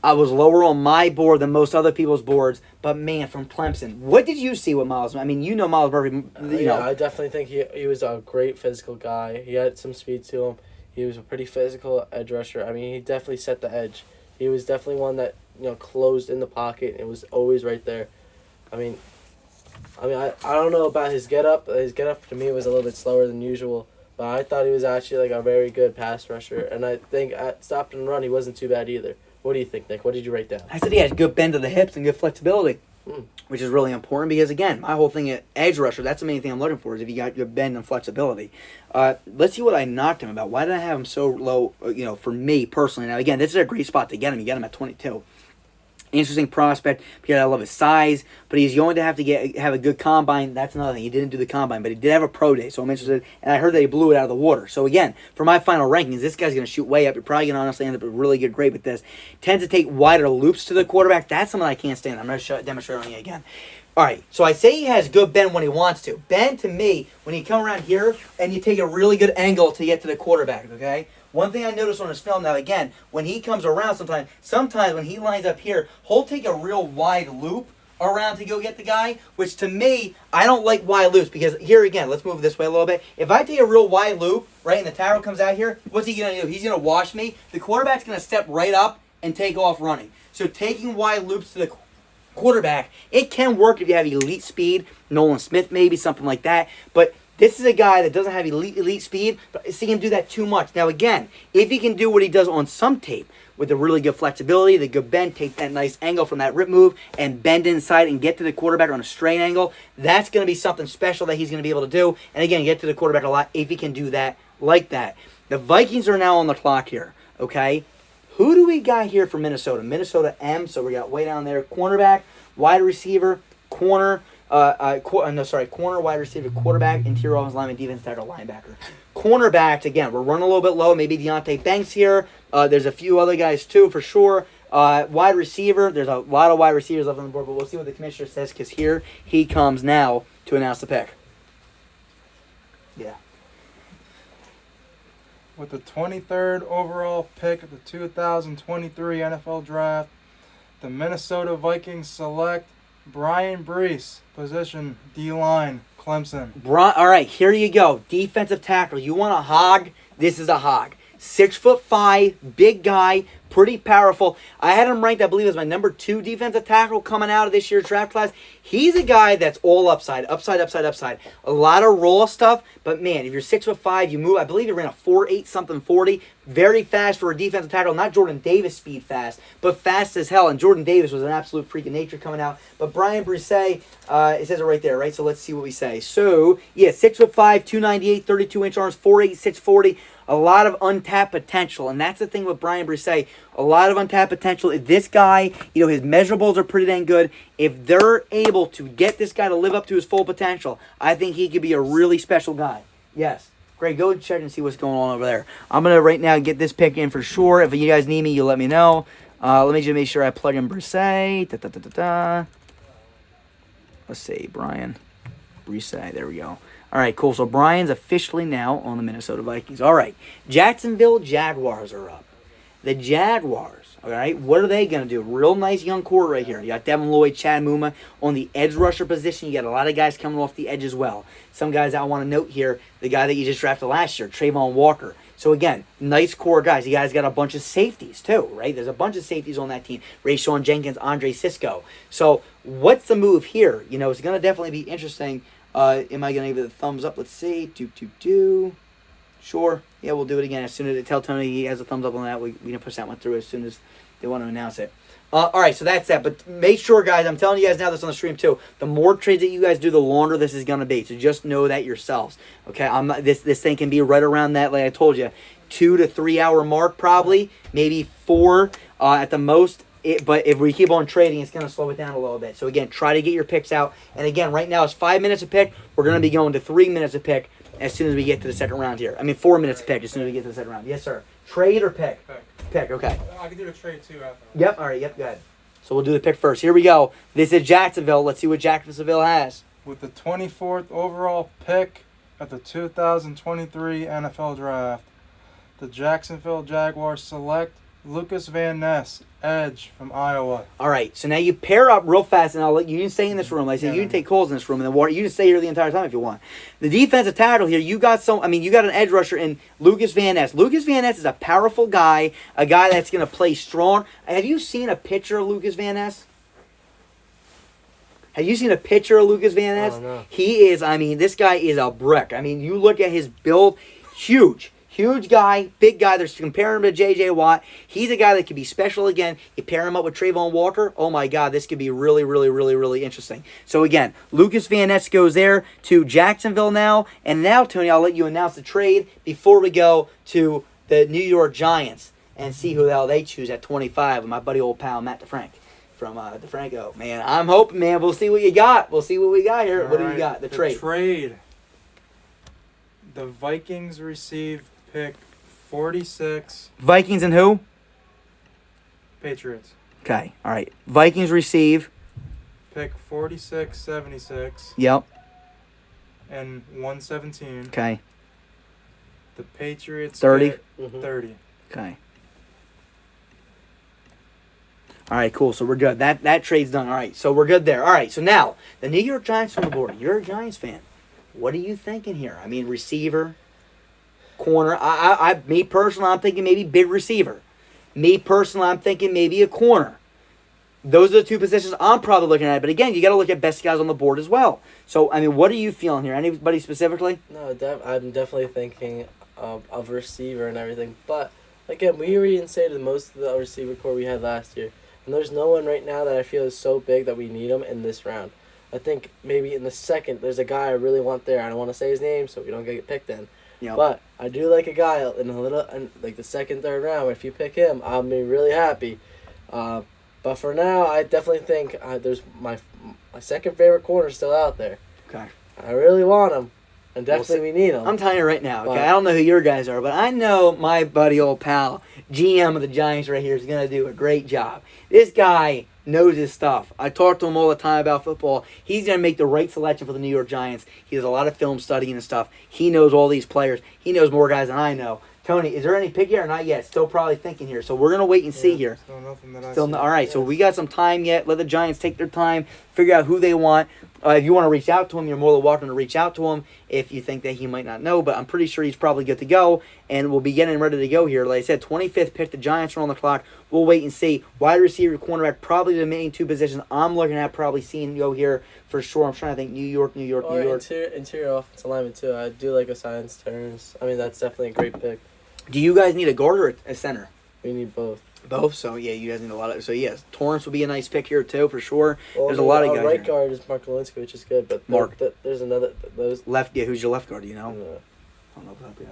I was lower on my board than most other people's boards, but man, from Clemson. What did you see with Miles? I mean, you know Miles Murphy, you know. I definitely think he was a great physical guy. He had some speed to him. He was a pretty physical edge rusher. I mean, he definitely set the edge. He was definitely one that, closed in the pocket and was always right there. I mean, I don't know about his getup. His getup to me was a little bit slower than usual, but I thought he was actually like a very good pass rusher. And I think at stop and run, he wasn't too bad either. What do you think, Nick? What did you write down? I said he had good bend of the hips and good flexibility, which is really important because, again, my whole thing at edge rusher, that's the main thing I'm looking for is if you got good bend and flexibility. Let's see what I knocked him about. Why did I have him so low, for me personally? Now, again, this is a great spot to get him. You get him at 22. Interesting prospect because I love his size, but he's going to have to have a good combine. That's another thing. He didn't do the combine, but he did have a pro day, so I'm interested. And I heard that he blew it out of the water. So again, for my final rankings, this guy's going to shoot way up. You're probably going to honestly end up with a really good grade with this. Tends to take wider loops to the quarterback. That's something I can't stand. I'm going to demonstrate on you again. All right, so I say he has good bend when he wants to. Bend to me, when you come around here and you take a really good angle to get to the quarterback, okay? One thing I noticed on his film, now again, when he comes around sometimes when he lines up here, he'll take a real wide loop around to go get the guy, which to me, I don't like wide loops because here again, let's move this way a little bit. If I take a real wide loop, right, and the tackle comes out here, what's he going to do? He's going to wash me. The quarterback's going to step right up and take off running. So taking wide loops to the quarterback, it can work if you have elite speed, Nolan Smith maybe, something like that, but this is a guy that doesn't have elite speed, but I see him do that too much. Now again, if he can do what he does on some tape, with the really good flexibility, the good bend, take that nice angle from that rip move, and bend inside and get to the quarterback on a straight angle, that's going to be something special that he's going to be able to do. And again, get to the quarterback a lot if he can do that like that. The Vikings are now on the clock here, okay? Who do we got here for Minnesota? Minnesota M, so we got way down there. Cornerback, wide receiver, corner, corner, wide receiver, quarterback, interior offensive lineman, defense tackle, linebacker. Cornerbacks, again, we're running a little bit low. Maybe Deontay Banks here. There's a few other guys too, for sure. Wide receiver, there's a lot of wide receivers left on the board, but we'll see what the commissioner says because here he comes now to announce the pick. Yeah. With the 23rd overall pick of the 2023 NFL Draft, the Minnesota Vikings select Brian Brees, position D-line, Clemson. All right, here you go. Defensive tackle. You want a hog? This is a hog. 6'5", big guy, pretty powerful. I had him ranked, I believe, as my number 2 defensive tackle coming out of this year's draft class. He's a guy that's all upside. A lot of raw stuff, but man, if you're 6'5", you move. I believe he ran a 4.8 something 40. Very fast for a defensive tackle. Not Jordan Davis speed fast, but fast as hell. And Jordan Davis was an absolute freak of nature coming out. But Brian Brees, it says it right there, right? So let's see what we say. So, yeah, 6'5", 298, 32-inch arms, 4'8", 640. A lot of untapped potential, and that's the thing with Brian Brees. A lot of untapped potential. If this guy, his measurables are pretty dang good. If they're able to get this guy to live up to his full potential, I think he could be a really special guy. Yes. Great, go and check and see what's going on over there. I'm going to right now get this pick in for sure. If you guys need me, you let me know. Let me just make sure I plug in Brees. Let's see, Brian Brees. There we go. All right, cool. So Brian's officially now on the Minnesota Vikings. All right, Jacksonville Jaguars are up. The Jaguars, all right, what are they going to do? Real nice young core right here. You got Devin Lloyd, Chad Muma on the edge rusher position. You got a lot of guys coming off the edge as well. Some guys I want to note here, the guy that you just drafted last year, Trayvon Walker. So again, nice core guys. You guys got a bunch of safeties too, right? There's a bunch of safeties on that team. Rayshawn Jenkins, Andre Sisco. So what's the move here? It's going to definitely be interesting. Am I going to give it a thumbs up? Let's see. Sure. Yeah, we'll do it again. As soon as they tell Tony he has a thumbs up on that, we can push that one through as soon as they want to announce it. All right, so that's that. But make sure, guys, I'm telling you guys now this on the stream too, the more trades that you guys do, the longer this is going to be. So just know that yourselves. Okay, this thing can be right around that, like I told you, 2 to 3 hour mark probably, maybe 4 at the most. But if we keep on trading, it's going to slow it down a little bit. So, again, try to get your picks out. And, again, right now it's 5 minutes a pick. We're going to be going to 3 minutes a pick as soon as we get to the second round here. 4 minutes a pick as soon as we get to the second round. Yes, sir. Trade or pick? Pick, okay. I can do the trade, too, after. Yep, all right, yep, go ahead. So we'll do the pick first. Here we go. This is Jacksonville. Let's see what Jacksonville has. with the 24th overall pick of the 2023 NFL Draft, the Jacksonville Jaguars select Lucas Van Ness, edge from Iowa. All right, so now you pair up real fast, and I'll let you can stay in this room. Like I said, you can take calls in this room, and then you can stay here the entire time if you want. The defensive tackle here, you got an edge rusher in Lucas Van Ness. Lucas Van Ness is a powerful guy, a guy that's going to play strong. Have you seen a picture of Lucas Van Ness? Have you seen a picture of Lucas Van Ness? Oh, no. He is, this guy is a brick. You look at his build, huge. Huge guy, big guy. They're comparing him to J.J. Watt. He's a guy that could be special again. You pair him up with Trayvon Walker. Oh, my God. This could be really, really, really, really interesting. So, again, Lucas Van Ness goes there to Jacksonville now. And now, Tony, I'll let you announce the trade before we go to the New York Giants and see who the hell they choose at 25 with my buddy old pal Matt DeFrank from DeFranco. Man, I'm hoping, man. We'll see what you got. We'll see what we got here. What do you got? The trade. The Vikings receive pick 46. Vikings and who? Patriots. Okay, all right. Vikings receive. Pick 46, 76. Yep. And 117. Okay. The Patriots 30. get 30. Okay. All right, cool. So we're good. That trade's done. All right, so we're good there. All right, so now the New York Giants on the board. You're a Giants fan. What are you thinking here? Receiver, corner. Me personally, I'm thinking maybe big receiver. Me personally, I'm thinking maybe a corner. Those are the two positions I'm probably looking at. But again, you got to look at best guys on the board as well. So, what are you feeling here? Anybody specifically? No, I'm definitely thinking of receiver and everything. But, again, we reinstated most of the receiver core we had last year. And there's no one right now that I feel is so big that we need him in this round. I think maybe in the second, there's a guy I really want there. I don't want to say his name so we don't get picked in. Yep. But I do like a guy in the second, third round. If you pick him, I'll be really happy. But for now, I definitely think there's my second favorite corner still out there. Okay. I really want him, and definitely we need him. I'm telling you right now, okay? I don't know who your guys are, but I know my buddy, old pal, GM of the Giants right here is going to do a great job. This guy knows his stuff. I talk to him all the time about football. He's going to make the right selection for the New York Giants. He does a lot of film studying and stuff. He knows all these players. He knows more guys than I know. Tony, is there any pick here or not yet? Still probably thinking here. So we're going to wait and see here. Still nothing that I Still see. All right, so we got some time yet. Let the Giants take their time, figure out who they want. If you want to reach out to him, you're more than welcome to reach out to him if you think that he might not know. But I'm pretty sure he's probably good to go, and we'll be getting ready to go here. Like I said, 25th pick, the Giants are on the clock. We'll wait and see. Wide receiver, cornerback, probably the main two positions I'm looking at probably seeing go here for sure. I'm trying to think New York. Interior offensive alignment, too. I do like a science turns. That's definitely a great pick. Do you guys need a guard or a center? We need both. Both, so yeah, you guys need a lot of. So yes, Torrance will be a nice pick here too for sure. Well, there's a lot of guys. Right here. guard is Mark Lewinsky, which is good, but there's another those left. Yeah, who's your left guard? Do you know? No. I don't know if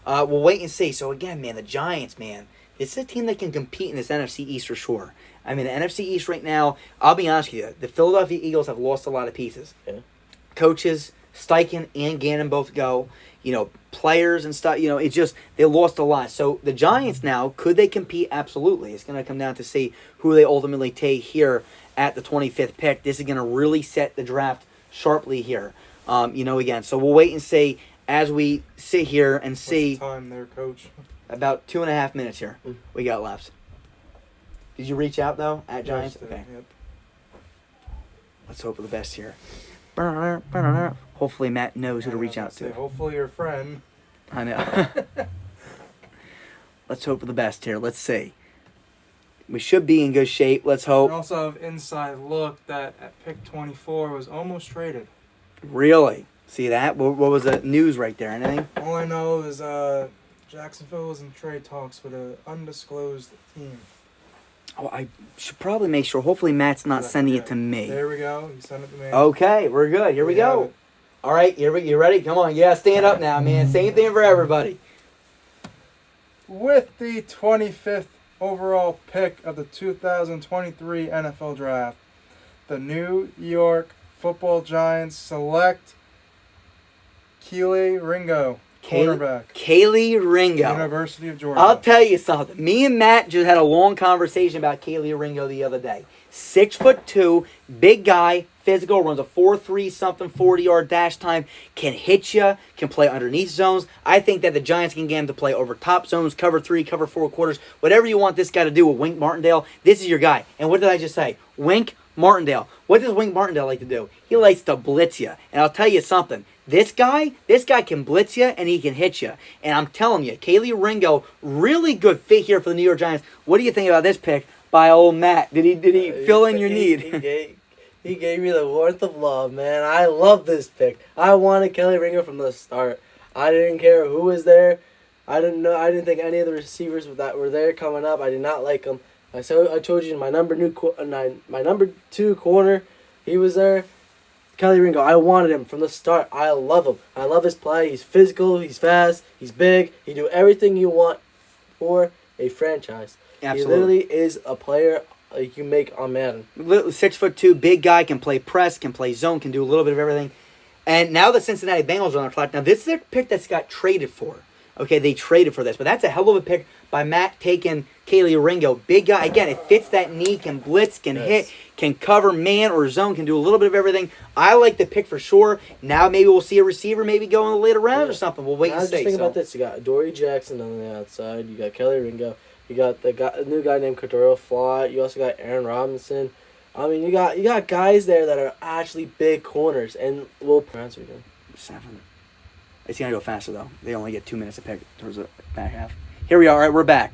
I we'll wait and see. So again, man, the Giants, man, it's a team that can compete in this NFC East for sure. The NFC East right now. I'll be honest with you, the Philadelphia Eagles have lost a lot of pieces. Yeah. Coaches, Steichen and Gannon both go. Players and stuff. It's just they lost a lot. So the Giants now, could they compete? Absolutely. It's going to come down to see who they ultimately take here at the 25th pick. This is going to really set the draft sharply here. Again, so we'll wait and see as we sit here and see. What's the time there, Coach? About 2.5 minutes here we got left. Did you reach out though at Giants? Yes, Okay. Yep. Let's hope for the best here. Hopefully Matt knows who to reach out to. Hopefully your friend. I know. Let's hope for the best here. Let's see. We should be in good shape. Let's hope. We also have inside look that at pick 24 was almost traded. Really? See that? What was the news right there? Anything? All I know is Jacksonville was in trade talks with an undisclosed team. Oh, I should probably make sure. Hopefully Matt's not sending it to me. There we go. He sent it to me. Okay, we're good. Here we go. All right, you ready? Come on. Yeah, stand up now, man. Same thing for everybody. With the 25th overall pick of the 2023 NFL Draft, the New York Football Giants select Kelee Ringo, cornerback. Kelee Ringo. University of Georgia. I'll tell you something. Me and Matt just had a long conversation about Kelee Ringo the other day. 6'2", big guy, physical, runs a 4.3 something 40-yard dash time, can hit you, can play underneath zones. I think that the Giants can get him to play over top zones, cover 3, cover 4 quarters, whatever you want this guy to do with Wink Martindale. This is your guy. And what did I just say? Wink Martindale. What does Wink Martindale like to do? He likes to blitz you. And I'll tell you something. This guy can blitz you and he can hit you. And I'm telling you, Kaylee Ringo, really good fit here for the New York Giants. What do you think about this pick by old Matt? Did he fill in your need? He gave me the warmth of love, man. I love this pick. I wanted Kelly Ringo from the start. I didn't care who was there. I didn't think any of the receivers that were there coming up. I did not like them. I told you my number 2 corner, he was there. Kelly Ringo, I wanted him from the start. I love him. I love his play. He's physical. He's fast. He's big. He do everything you want for a franchise. Absolutely. He literally is a player like you make on Madden. 6'2", big guy, can play press, can play zone, can do a little bit of everything. And now the Cincinnati Bengals are on their clock. Now this is their pick that's got traded for. Okay, they traded for this, but that's a hell of a pick by Matt taking Kaylee Ringo. Big guy. Again, it fits that knee, can blitz, can hit, can cover man or zone, can do a little bit of everything. I like the pick for sure. Now maybe we'll see a receiver maybe go in the later rounds or something. We'll wait and see. Just think about this. You got Dory Jackson on the outside. You got Kelly Ringo. You got a new guy named Cordero Flott. You also got Aaron Robinson. I mean, you got guys there that are actually big corners. And we'll pronounce it again. 7. It's going to go faster, though. They only get 2 minutes to pick towards the back half. Here we are. All right, we're back.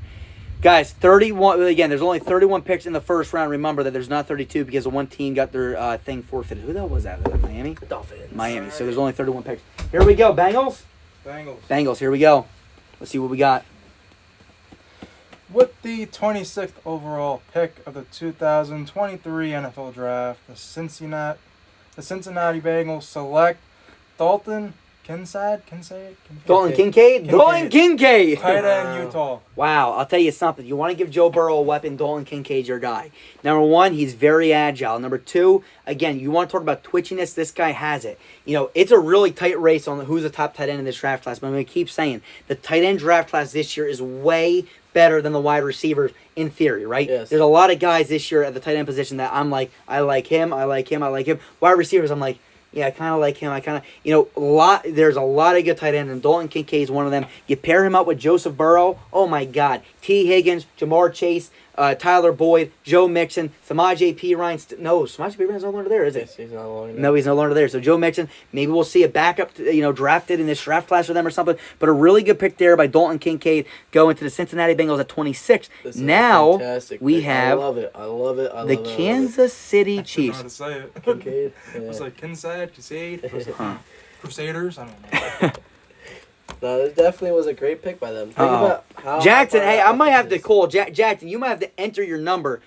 Guys, 31. Again, there's only 31 picks in the first round. Remember that there's not 32 because the one team got their thing forfeited. Who the hell was that? Was that Miami? Dolphins. Miami. Right. So there's only 31 picks. Here we go. Bengals? Bengals. Here we go. Let's see what we got. With the 26th overall pick of the 2023 NFL Draft, the Cincinnati Bengals select Dalton Kincaid. Dalton Kincaid? Dalton Kincaid! Tight end, Utah. Wow, I'll tell you something. You want to give Joe Burrow a weapon, Dalton Kincaid's your guy. Number 1, he's very agile. Number 2, again, you want to talk about twitchiness, this guy has it. You know, it's a really tight race on who's the top tight end in this draft class, but I'm going to keep saying, the tight end draft class this year is way better than the wide receivers in theory, right? Yes. There's a lot of guys this year at the tight end position that I'm like, I like him. Wide receivers, I'm like, yeah, I kind of like him. There's a lot of good tight ends, and Dalton Kincaid is one of them. You pair him up with Joseph Burrow, oh my God. T. Higgins, Jamar Chase, Tyler Boyd, Joe Mixon, Samaje Perine. Samaje Perine's no longer there, is he? Yes, he's no longer there. No, he's no longer there. So Joe Mixon, maybe we'll see a backup, drafted in this draft class for them or something. But a really good pick there by Dalton Kincaid going to the Cincinnati Bengals at 26. Now we have I love it. the Kansas City Chiefs. I don't know how to say it. Kincaid. Yeah. It's like Kincaid. Crusaders. I don't know. No, it definitely was a great pick by them. Think about how Jackson, hey, I might have to call Jackson. You might have to enter your number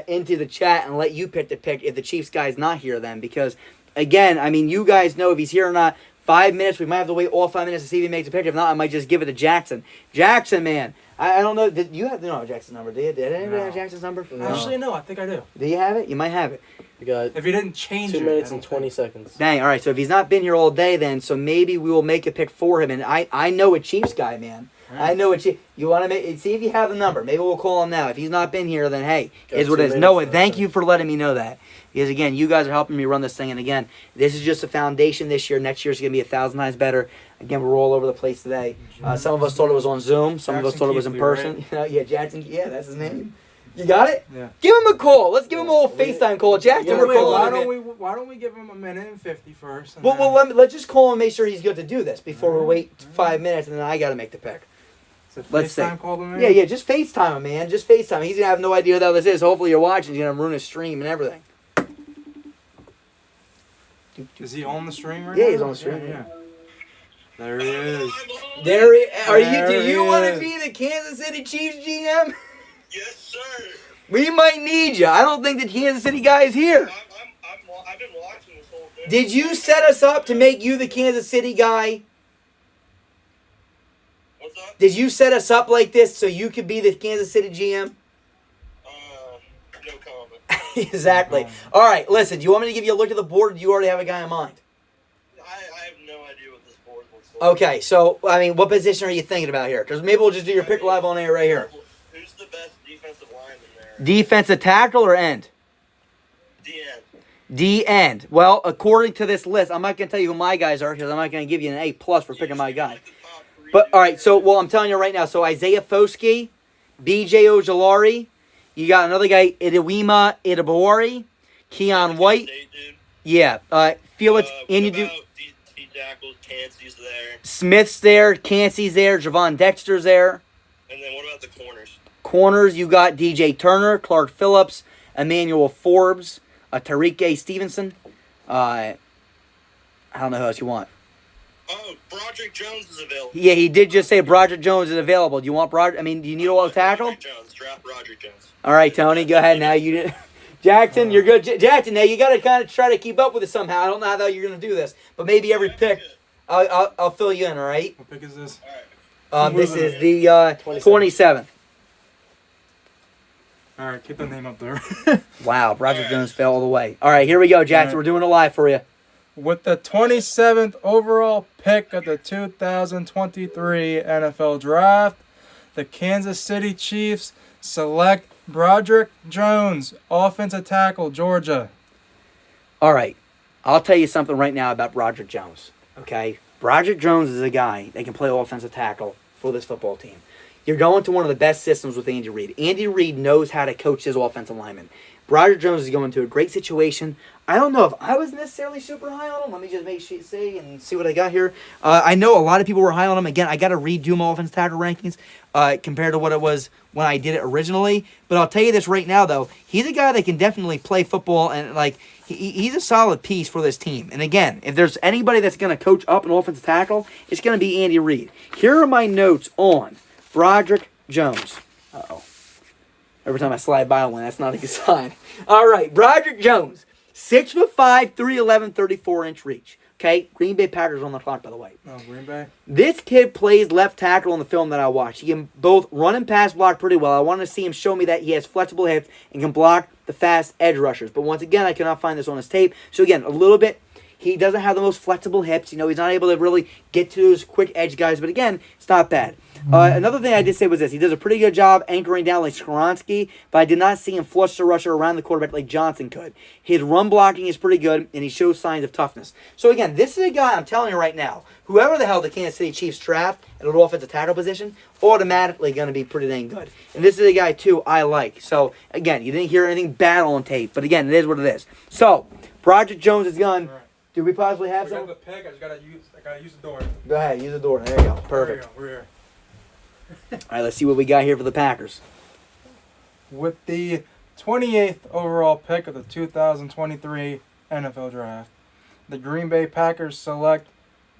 into the chat and let you pick the pick if the Chiefs guy's not here then. Because, again, I mean, you guys know if he's here or not. 5 minutes, we might have to wait all 5 minutes to see if he makes a pick. If not, I might just give it to Jackson. Jackson, man. I don't know. Did you have Jackson's number? Did anybody have Jackson's number? No. Actually, no. I think I do. Do you have it? You might have it. You got if he didn't change 2 minutes and 20 seconds. Dang, all right. So if he's not been here all day then, so maybe we will make a pick for him. And I know a Chiefs guy, man. I know a Chiefs. You want to see if you have the number. Maybe we'll call him now. If he's not been here, then hey, is what it is. Noah, thank you for letting me know that. Because, again, you guys are helping me run this thing. And, again, this is just a foundation this year. Next year is going to be 1,000 times better. Again, we're all over the place today. Some of us thought it was on Zoom. Some of us thought it was in person. Right? Yeah, Jackson. Yeah, that's his name. You got it? Yeah. Give him a call. Let's give him a little FaceTime call. Jackson, we're calling him. Why don't we give him a minute and 50 first? Well, let's just call him and make sure he's good to do this before we wait 5 minutes, and then I got to make the pick. Let's see. Call him in? Yeah, just FaceTime him, man. Just FaceTime him. He's going to have no idea what the hell this is. Hopefully you're watching. He's going to ruin his stream and everything. Is he on the stream right now? Yeah, he's on the stream. Yeah. There he is. Do you want to be the Kansas City Chiefs GM? Yes, sir. We might need you. I don't think the Kansas City guy is here. I've been watching this whole thing. Did you set us up to make you the Kansas City guy? What's up? Did you set us up like this so you could be the Kansas City GM? No comment. Exactly. All right, listen, do you want me to give you a look at the board, or do you already have a guy in mind? I have no idea what this board looks like. Okay, so, I mean, what position are you thinking about here? Because maybe we'll just do your pick live on air right here. Who's the best defensive lineman there? Defensive tackle or end? DN. D end. Well, according to this list, I'm not going to tell you who my guys are because I'm not going to give you an A+ for picking my guy. But, all right, so, well, I'm telling you right now. So, Isaiah Foskey, B.J. Ojolari. You got another guy, Idewima Idebori, Keon White. Yeah. Felix, and you do... Cansey's there. Smith's there, Cansey's there, Javon Dexter's there. And then what about the corners? Corners, you got DJ Turner, Clark Phillips, Emmanuel Forbes, Tariq A. Stevenson. I don't know who else you want. Oh, Broderick Jones is available. Yeah, he did just say Broderick Jones is available. Do you want Broderick? I mean, do you need a low tackle? Broderick Jones. Draft Broderick Jones. All right, Tony, go ahead now. You did. Jackson, you're good. Jackson, now you got to kind of try to keep up with it somehow. I don't know how you're going to do this, but maybe every pick, I'll fill you in. All right. What pick is this? All right. This is the 27th. All right, keep the name up there. Wow, Broderick Jones fell all the way. All right, here we go, Jackson. All right. We're doing it live for you. With the 27th overall pick of the 2023 NFL Draft, the Kansas City Chiefs select Broderick Jones, offensive tackle, Georgia. All right, I'll tell you something right now about Broderick Jones, okay? Broderick Jones is a guy that can play offensive tackle for this football team. You're going to one of the best systems with Andy Reid. Andy Reid knows how to coach his offensive linemen. Broderick Jones is going to a great situation. I don't know if I was necessarily super high on him. Let me just see what I got here. I know a lot of people were high on him. Again, I got to redo my offensive tackle rankings compared to what it was when I did it originally. But I'll tell you this right now, though. He's a guy that can definitely play football, and he's a solid piece for this team. And again, if there's anybody that's going to coach up an offensive tackle, it's going to be Andy Reid. Here are my notes on Broderick Jones. Uh-oh. Every time I slide by one, that's not a good sign. All right, Broderick Jones, 6'5", 311, 34-inch reach. Okay, Green Bay Packers on the clock, by the way. Oh, Green Bay. This kid plays left tackle in the film that I watched. He can both run and pass block pretty well. I want to see him show me that he has flexible hips and can block the fast edge rushers. But once again, I cannot find this on his tape. So again, a little bit, he doesn't have the most flexible hips. You know, he's not able to really get to those quick edge guys. But again, it's not bad. Another thing I did say was this. He does a pretty good job anchoring down like Skoronski, but I did not see him flush the rusher around the quarterback like Johnson could. His run blocking is pretty good, and he shows signs of toughness. So again, this is a guy, I'm telling you right now, whoever the hell the Kansas City Chiefs draft at an offensive tackle position, automatically going to be pretty dang good. And this is a guy, too, I like. So, again, you didn't hear anything bad on tape, but again, it is what it is. So, Broderick Jones is gone. All right. Do we possibly have We some? got the pick. I gotta use the door. Go ahead, use the door. There you go. Perfect. We're here. All right, let's see what we got here for the Packers. With the 28th overall pick of the 2023 NFL Draft, the Green Bay Packers select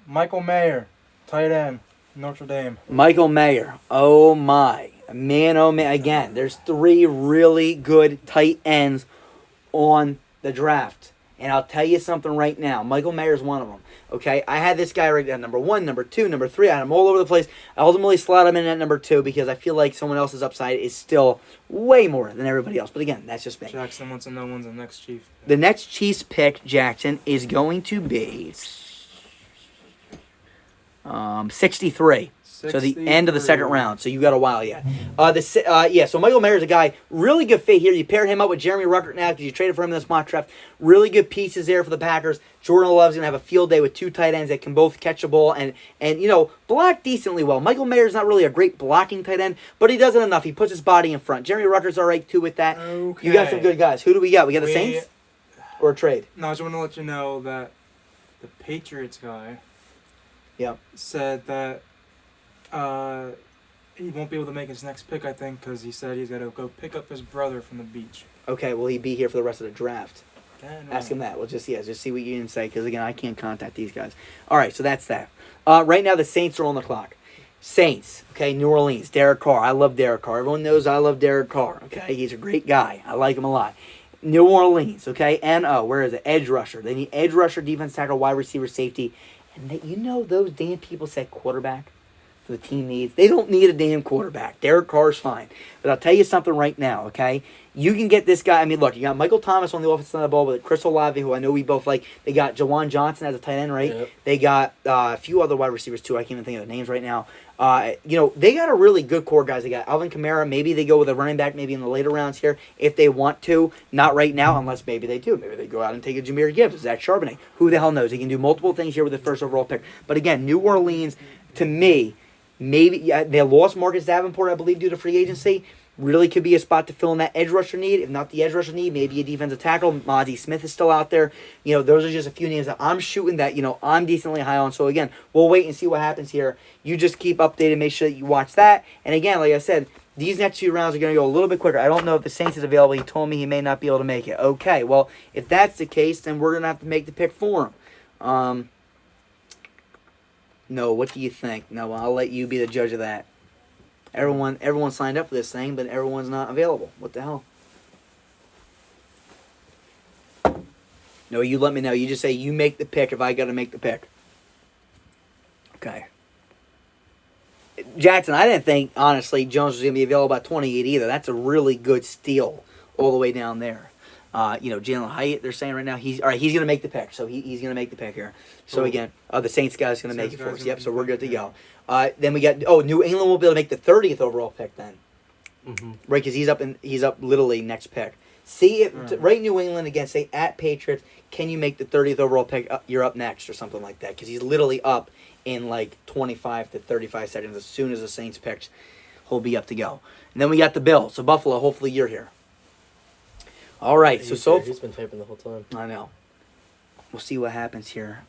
Michael Mayer, tight end, Notre Dame. Michael Mayer. Oh, my. Man, oh, man. Again, there's 3 really good tight ends on the draft. And I'll tell you something right now. Michael Mayer is one of them. Okay? I had this guy right at number 1, number 2, number 3. I had him all over the place. I ultimately slot him in at number 2 because I feel like someone else's upside is still way more than everybody else. But again, that's just me. Jackson wants to know when's the next Chief. The next Chiefs pick, Jackson, is going to be 63. So the end of the second round. So you got a while yet. So Michael Mayer's a guy, really good fit here. You pair him up with Jeremy Ruckert now because you traded for him in this mock draft. Really good pieces there for the Packers. Jordan Love's going to have a field day with 2 tight ends that can both catch a ball and block decently well. Michael Mayer's not really a great blocking tight end, but he does it enough. He puts his body in front. Jeremy Ruckert's all right, too, with that. Okay. You got some good guys. Who do we got? We got the Saints or a trade? No, I just want to let you know that the Patriots guy said that he won't be able to make his next pick, I think, because he said he's got to go pick up his brother from the beach. Okay, will he be here for the rest of the draft? Yeah, no. Ask him that. We'll just see what you can say, because, again, I can't contact these guys. All right, so that's that. Right now, the Saints are on the clock. Saints, okay, New Orleans, Derek Carr. I love Derek Carr. Everyone knows I love Derek Carr, okay? He's a great guy. I like him a lot. New Orleans, okay, N.O., where is it? Edge rusher. They need edge rusher, defense tackle, wide receiver, safety. And those damn people said quarterback for the team needs. They don't need a damn quarterback. Derek Carr's fine. But I'll tell you something right now, okay? You can get this guy. I mean, look, you got Michael Thomas on the offensive side of the ball with Chris Olave, who I know we both like. They got Jawan Johnson as a tight end, right? Yep. They got a few other wide receivers, too. I can't even think of the names right now. They got a really good core, guys. They got Alvin Kamara. Maybe they go with a running back maybe in the later rounds here if they want to. Not right now, unless maybe they do. Maybe they go out and take a Jahmyr Gibbs, Zach Charbonnet. Who the hell knows? He can do multiple things here with the first overall pick. But again, New Orleans, to me, maybe they lost Marcus Davenport, I believe, due to free agency. Really could be a spot to fill in that edge rusher need. If not the edge rusher need, maybe a defensive tackle. Mozzie Smith is still out there. Those are just a few names that I'm shooting that, I'm decently high on. So, again, we'll wait and see what happens here. You just keep updated. Make sure that you watch that. And, again, like I said, these next few rounds are going to go a little bit quicker. I don't know if the Saints is available. He told me he may not be able to make it. Okay, well, if that's the case, then we're going to have to make the pick for him. No, what do you think? No, I'll let you be the judge of that. Everyone signed up for this thing, but everyone's not available. What the hell? No, you let me know. You just say you make the pick if I got to make the pick. Okay. Jackson, I didn't think, honestly, Jones was going to be available at 28 either. That's a really good steal all the way down there. Jalen Hyatt, they're saying right now, he's going to make the pick. So he's going to make the pick here. So, again, the Saints guy's going to make it for us. Yep, so we're good to go. Then we got, New England will be able to make the 30th overall pick then. Mm-hmm. Right, because he's up literally next pick. See if, right, New England again, say at Patriots, can you make the 30th overall pick? You're up next or something like that. Because he's literally up in like 25 to 35 seconds. As soon as the Saints picks, he'll be up to go. And then we got the Bills. So, Buffalo, hopefully you're here. All right, He's been typing the whole time. I know. We'll see what happens here.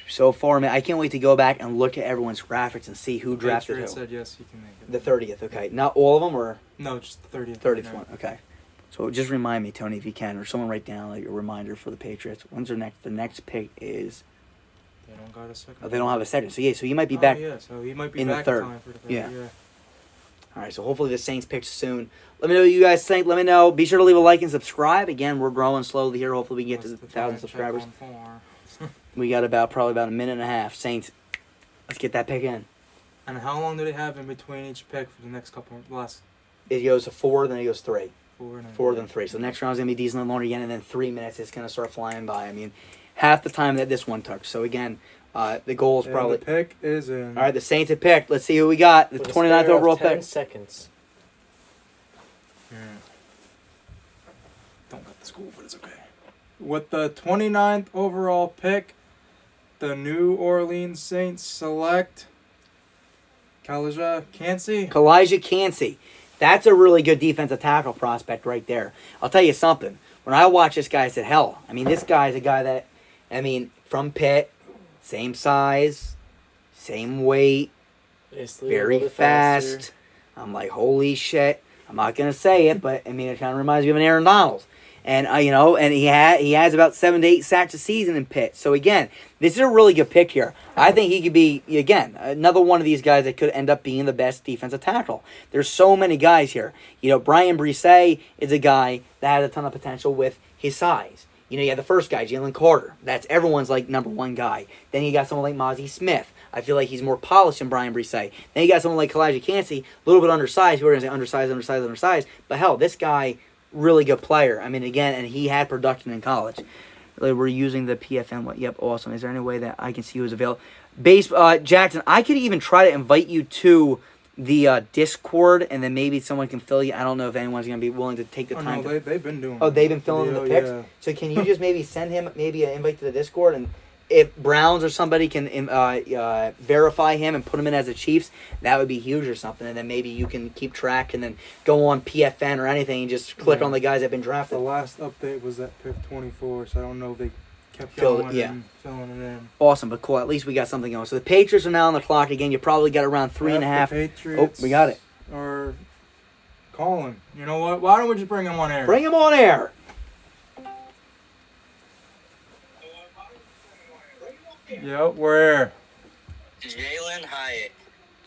So far, man, I can't wait to go back and look at everyone's graphics and see who drafted who. Said yes, you can make it. The 30th, okay. Not all of them, or? No, just the 30th. 30th one, okay. So just remind me, Tony, if you can, or someone write down like a reminder for the Patriots. When's their next? The next pick is. They don't got a second. Oh, they don't have a second. So he might be back. Yeah, so he might be in back the third. in time for the third. Yeah. Yeah. All right, so hopefully the Saints pick soon. Let me know what you guys think. Let me know. Be sure to leave a like and subscribe. Again, we're growing slowly here. Hopefully we can get to 1,000 subscribers. We got probably about a minute and a half. Saints, let's get that pick in. And how long do they have in between each pick for the next couple last It goes to 4, then it goes 3. 4 and 4 then 3. So the next round's going to be decently longer again, and then 3 minutes it's going to start flying by. I mean, half the time that this one took. So again, the goal is probably... The pick is in. All right, the Saints have picked. Let's see who we got. The 29th overall 10 pick. seconds. Don't got the school, but it's okay. With the 29th overall pick, the New Orleans Saints select Kalijah Cansey. That's a really good defensive tackle prospect right there. I'll tell you something. When I watched this guy, I said, hell, I mean, this guy's a guy that, from Pitt, same size, same weight, very fast. I'm like, holy shit. I'm not going to say it, but, I mean, it kind of reminds me of an Aaron Donald. And, and he has about 7 to 8 sacks a season in Pitt. So, again, this is a really good pick here. I think he could be, again, another one of these guys that could end up being the best defensive tackle. There's so many guys here. Brian Brisset is a guy that has a ton of potential with his size. You have the first guy, Jalen Carter. That's everyone's, number one guy. Then you got someone like Mozzie Smith. I feel like he's more polished than Brian Brisset. Then you got someone like Kalijah Cansey, a little bit undersized. We're going to say undersized. But, hell, this guy... really good player. I mean, again, and he had production in college. We're using the PFN. Yep, awesome. Is there any way that I can see who's available? Jackson, I could even try to invite you to the Discord, and then maybe someone can fill you. I don't know if anyone's going to be willing to take the time. No, they've been doing. Oh, they've been filling the picks. Yeah. So can you just maybe send him maybe an invite to the Discord, and if Browns or somebody can verify him and put him in as a Chiefs, that would be huge or something. And then maybe you can keep track and then go on PFN or anything and just click on the guys that have been drafted. The last update was at pick 24, so I don't know if they kept filling it in. Awesome, but cool. At least we got something going. So the Patriots are now on the clock again. You probably got around 3.5. Patriots we got it. Or calling. You know what? Why don't we just bring him on air? Bring him on air. Yep, where? Jalen Hyatt.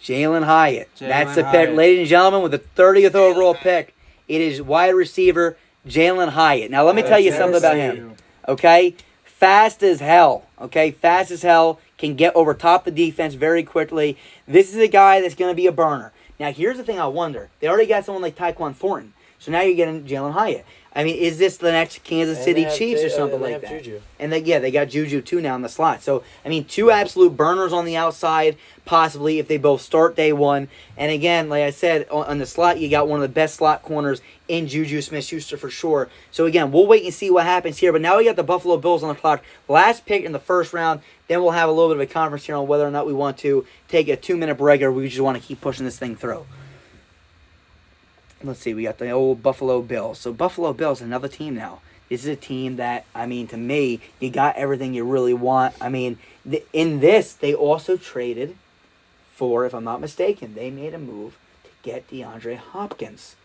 Jalen Hyatt. That's the pick. Hyatt. Ladies and gentlemen, with the 30th overall pick, it is wide receiver Jalen Hyatt. Now, let me tell you something about him. Okay? Fast as hell. Okay? Fast as hell. Can get over top the defense very quickly. This is a guy that's going to be a burner. Now, here's the thing I wonder. They already got someone like Tyquan Thornton. So now you're getting Jalen Hyatt. I mean, is this the next Kansas And City they have Chiefs or something they like have that? Juju. And they got Juju too now in the slot. So I mean, two absolute burners on the outside, possibly if they both start day one. And again, like I said, on the slot, you got one of the best slot corners in Juju Smith-Schuster for sure. So again, we'll wait and see what happens here. But now we got the Buffalo Bills on the clock. Last pick in the first round. Then we'll have a little bit of a conference here on whether or not we want to take a 2-minute break or we just want to keep pushing this thing through. Let's see, we got the old Buffalo Bills. So Buffalo Bills, another team now. This is a team that, I mean, to me, you got everything you really want. I mean, in this, they also traded for, if I'm not mistaken, they made a move to get DeAndre Hopkins.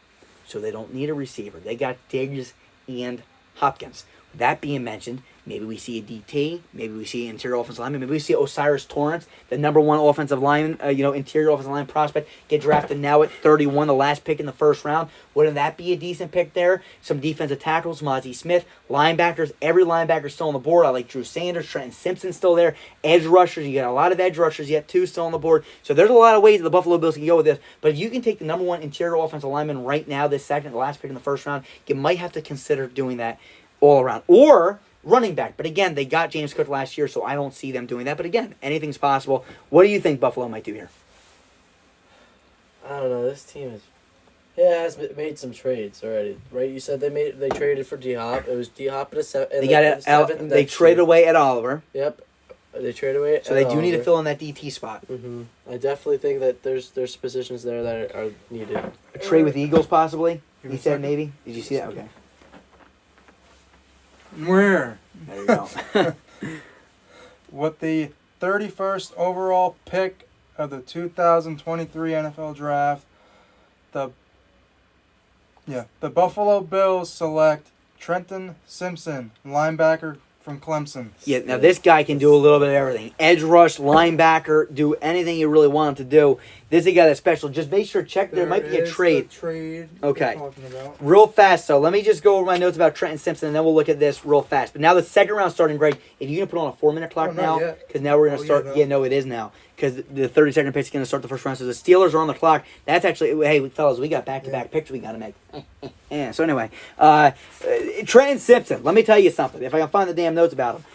So they don't need a receiver. They got Diggs and Hopkins. With that being mentioned, maybe we see a DT, maybe we see an interior offensive lineman, maybe we see Osiris Torrance, the number one offensive line, interior offensive line prospect, get drafted now at 31, the last pick in the first round. Wouldn't that be a decent pick there? Some defensive tackles, Mozzie Smith, linebackers, every linebacker still on the board. I like Drew Sanders, Trenton Simpson still there, edge rushers, you got a lot of edge rushers yet too still on the board. So there's a lot of ways the Buffalo Bills can go with this, but if you can take the number one interior offensive lineman right now, this second, the last pick in the first round, you might have to consider doing that all around. Or running back. But again, they got James Cook last year, so I don't see them doing that. But again, anything's possible. What do you think Buffalo might do here? I don't know. This team has made some trades already, right? You said they traded for D-Hop. It was D-Hop at a seven. They got it. They traded away at Oliver. Yep, they traded away. So they do need to fill in that DT spot. Mm-hmm. I definitely think that there's positions there that are needed. A trade with Eagles possibly. Give He me a said second. maybe. Did you see that? Okay. Where? There you go. With the 31st overall pick of the 2023 NFL Draft, the Buffalo Bills select Trenton Simpson, linebacker from Clemson. Yeah, now this guy can do a little bit of everything. Edge rush, linebacker, do anything you really want him to do. This is a guy that's special. Just make sure, check, there might be a is trade. the trade Okay. we're talking about. Real fast, so let me just go over my notes about Trenton Simpson, and then we'll look at this real fast. But now the second round starting, Greg, if you're going to put on a 4-minute clock Oh, not now, yet. because now we're going to start. Yeah, no. Yeah, no, it is now. Because the 32nd pick is going to start the first round. So the Steelers are on the clock. That's actually, hey, fellas, we got back-to-back picks we got to make. Yeah, so anyway, Trenton Simpson, let me tell you something. If I can find the damn notes about him.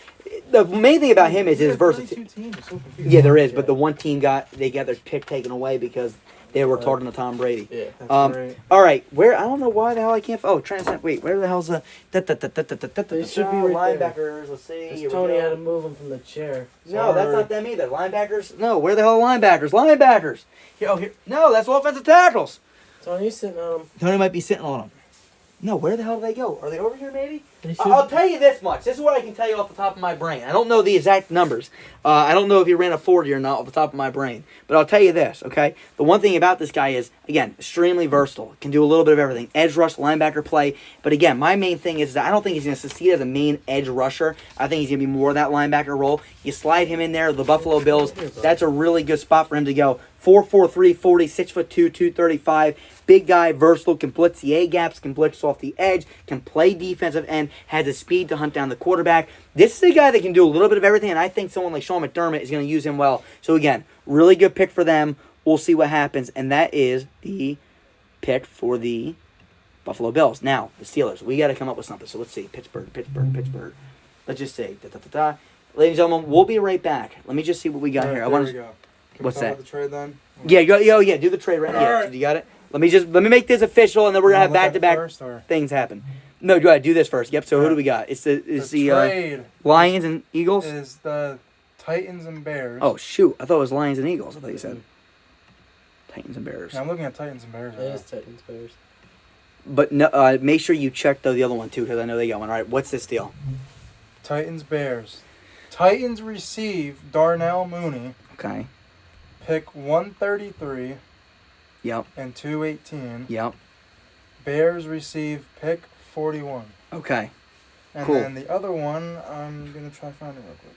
The main thing about him is his versatility. Yeah, there is, but the one team got their pick taken away because they were talking to Tom Brady. Yeah. That's right. All right, where I don't know why the hell I can't. Oh, Trent. Wait, where the hell's the? They should be right there. linebackers. Let's see. Here we Tony go. had to move him from the chair. No, that's not them either. Linebackers. No, where the hell are linebackers? Linebackers. Here. No, that's offensive tackles. Tony's sitting on him. Tony might be sitting on them. No, where the hell do they go? Are they over here, maybe? They should- I'll tell you this much. This is what I can tell you off the top of my brain. I don't know the exact numbers. I don't know if he ran a 40 or not off the top of my brain. But I'll tell you this, okay? The one thing about this guy is, again, extremely versatile. Can do a little bit of everything. Edge rush, linebacker play. But again, my main thing is that I don't think he's going to succeed as a main edge rusher. I think he's going to be more of that linebacker role. You slide him in there, the Buffalo Bills, that's a really good spot for him to go. 4'4", 40, 6'2", 235. Big guy, versatile, can blitz the A-gaps, can blitz off the edge, can play defensive end, has the speed to hunt down the quarterback. This is a guy that can do a little bit of everything, and I think someone like Sean McDermott is going to use him well. So again, really good pick for them. We'll see what happens, and that is the pick for the Buffalo Bills. Now, the Steelers. We got to come up with something. So let's see. Pittsburgh. Let's just say, Ladies and gentlemen, we'll be right back. Let me just see what we got here. There I want we to. go. Can What's we talk that? about the trade then? Yeah, do the trade right now. Yeah, Alright. you got it. Let me make this official, and then we're gonna have Wanna look at it back-to-back first, or- things happen. No, go ahead. Do this first. Yep. So who do we got? It's the trade Lions and Eagles. is the Titans and Bears. Oh shoot! I thought it was Lions and Eagles. I thought you said Titans and Bears. Yeah, I'm looking at Titans and Bears. It Right is Titans Bears. But no, make sure you check the other one too, because I know they got one. All right. What's this deal? Titans Bears. Titans receive Darnell Mooney, Okay. pick 133 Yep. and 218. Yep. Bears receive pick 41. Okay. And Cool. then the other one, I'm going to try to find it real quick.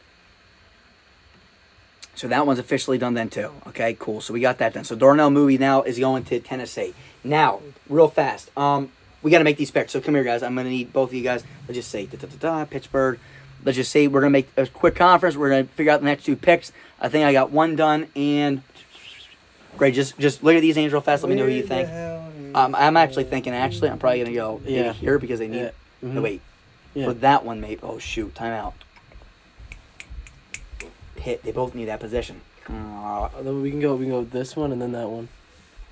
So that one's officially done then too. Okay, cool. So we got that done. So Darnell Mooney now is going to Tennessee. Now, real fast. We got to make these picks. So come here, guys. I'm going to need both of you guys. Let's just say Pittsburgh. Let's just say we're going to make a quick conference. We're going to figure out the next two picks. I think I got one done. And great. Just look at these names real fast. Let me know who you think. Where the hell I'm actually thinking. Actually, I'm probably gonna go Yeah. here because they need. Yeah. No, wait. Yeah. For that one, maybe. Oh shoot! Timeout. Hit. They both need that position. Then we can go this one and then that one.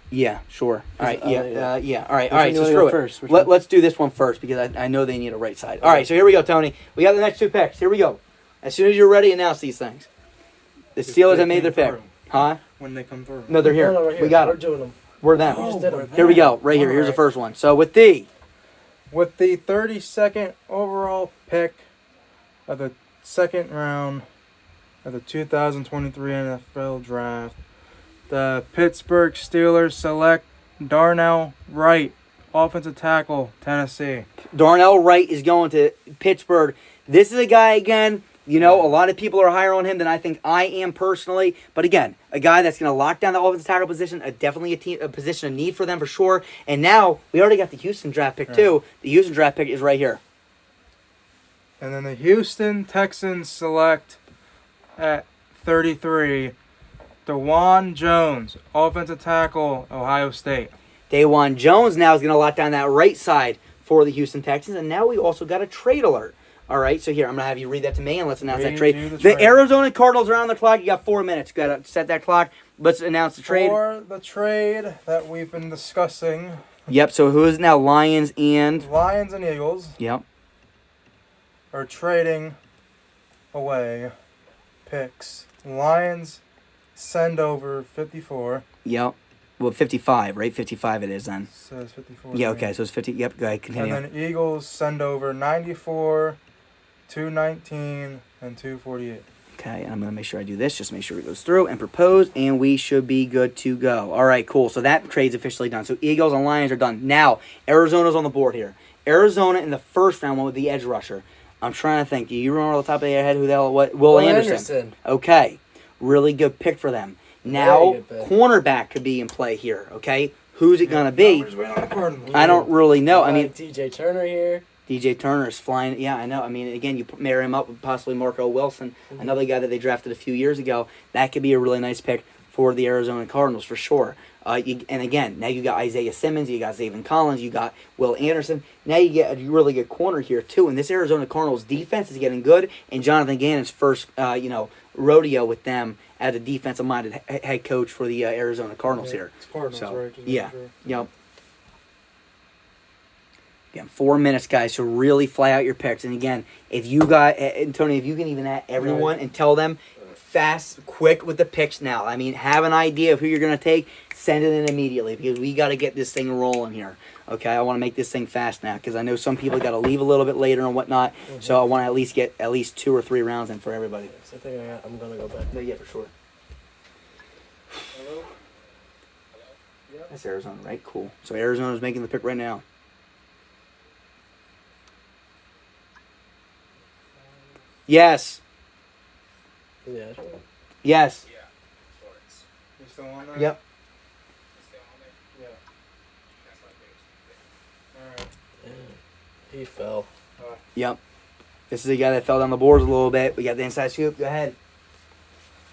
Yeah, sure. All right, yeah. All right, Which one you so wanna screw go it. first? Which one? Let's do this one first because I know they need a right side. All right, so here we go, Tony. We got the next two picks. Here we go. As soon as you're ready, announce these things. The Steelers have made their pick. Huh? When they come through. No, they're here. No, right We got We're them. doing them. We're them. We just did 'em. Here we go. Right here. Here's the Alright. first one. So with the With the 32nd overall pick of the second round of the 2023 NFL Draft, the Pittsburgh Steelers select Darnell Wright, offensive tackle, Tennessee. Darnell Wright is going to Pittsburgh. This is a guy, again, you know, a lot of people are higher on him than I think I am personally. But again, a guy that's going to lock down the offensive tackle position, definitely a position of need for them for sure. And now, we already got the Houston draft pick too. The Houston draft pick is right here. And then the Houston Texans select at 33, DeJuan Jones, offensive tackle, Ohio State. Dawan Jones now is going to lock down that right side for the Houston Texans. And now we also got a trade alert. All right, so here, I'm going to have you read that to me, and let's announce that Read trade. you the The trade. Arizona Cardinals are on the clock. You got 4 minutes. You got to set that clock. Let's announce the trade. For the trade that we've been discussing, Yep, so who is it now? Lions and... Lions and Eagles Yep. are trading away picks. Lions send over 54. Yep. Well, 55, right? 55 it is then. Says 54. Yeah, okay, so it's 50. Yep, go ahead, continue. And then Eagles send over 94, 219, and 248. Okay, and I'm going to make sure I do this, just make sure it goes through, and propose, and we should be good to go. All right, cool. So that trade's officially done. So Eagles and Lions are done. Now, Arizona's on the board here. Arizona in the first round went with the edge rusher. I'm trying to think. Do you remember off the top of your head who the hell? What? Will Anderson. Okay, really good pick for them. Now, Very good pick. cornerback could be in play here. Okay, who's it gonna be? We're just waiting on the Cardinals. I don't really know. I mean, TJ Turner here. DJ Turner's flying. Yeah, I know. I mean, again, you marry him up with possibly Marco Wilson, another guy that they drafted a few years ago. That could be a really nice pick for the Arizona Cardinals for sure. And again, now you got Isaiah Simmons, you got Zaven Collins, you got Will Anderson. Now you get a really good corner here too. And this Arizona Cardinals defense is getting good. And Jonathan Gannon's first, rodeo with them as a defensive-minded head coach for the Arizona Cardinals here. It's Cardinals, So, right? Just yeah. making sure. Yep. Again, 4 minutes, guys, so really fly out your picks. And again, if you got, and Tony, if you can even add everyone and tell them fast, quick with the picks now. I mean, have an idea of who you're going to take, send it in immediately because we got to get this thing rolling here. Okay, I want to make this thing fast now because I know some people got to leave a little bit later and whatnot. So I want to at least get at least 2 or 3 rounds in for everybody. I think I'm gonna go back. No, yeah, for sure. That's Arizona, right? Cool. So Arizona's making the pick right now. Yes. Yeah. Sure. Yes. You still on there? Yep. Yeah. Alright. He fell. Yep. This is a guy that fell down the boards a little bit. We got the inside scoop. Go ahead.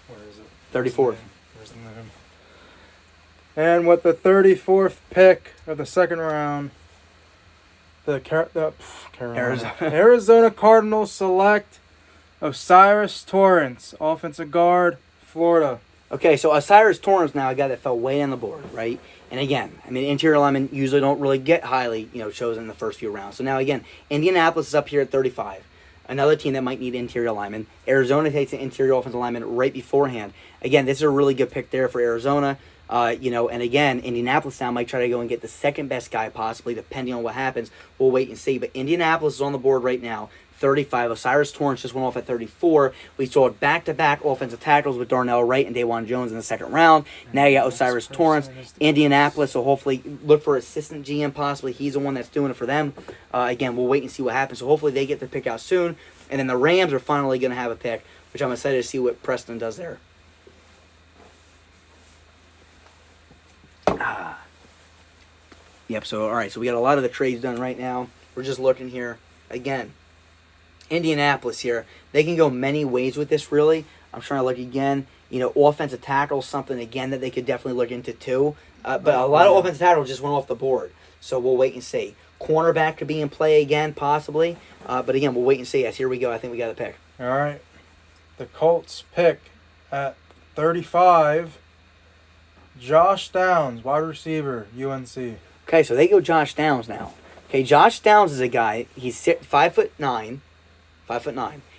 Where is it? 34th. Where's the name? And with the 34th pick of the second round, Carolina. Arizona Cardinals select Osiris Torrance, offensive guard, Florida. Okay, so Osiris Torrance now a guy that fell way on the board, right? And again, I mean, interior linemen usually don't really get highly, chosen in the first few rounds. So now again, Indianapolis is up here at 35. Another team that might need interior linemen. Arizona takes an interior offensive lineman right beforehand. Again, this is a really good pick there for Arizona. And again, Indianapolis now might try to go and get the second best guy possibly, depending on what happens. We'll wait and see. But Indianapolis is on the board right now, 35. Osiris Torrance just went off at 34. We saw back-to-back offensive tackles with Darnell Wright and DeJuan Jones in the second round. Now you got Osiris Torrance, Indianapolis. So hopefully look for assistant GM possibly. He's the one that's doing it for them. Again, we'll wait and see what happens. So hopefully they get their pick out soon. And then the Rams are finally going to have a pick, which I'm excited to see what Preston does there. Yep, so all right, so we got a lot of the trades done right now. We're just looking here. Again, Indianapolis here. They can go many ways with this, really. I'm trying to look again. offensive tackle, something again that they could definitely look into too. But a lot of offensive tackles just went off the board, so we'll wait and see. Cornerback could be in play again, possibly. But again, we'll wait and see. As here we go. I think we got a pick. All right. The Colts pick at 35. Josh Downs, wide receiver, UNC. Okay, so they go Josh Downs now. Okay, Josh Downs is a guy. He's 5'9", 5'9".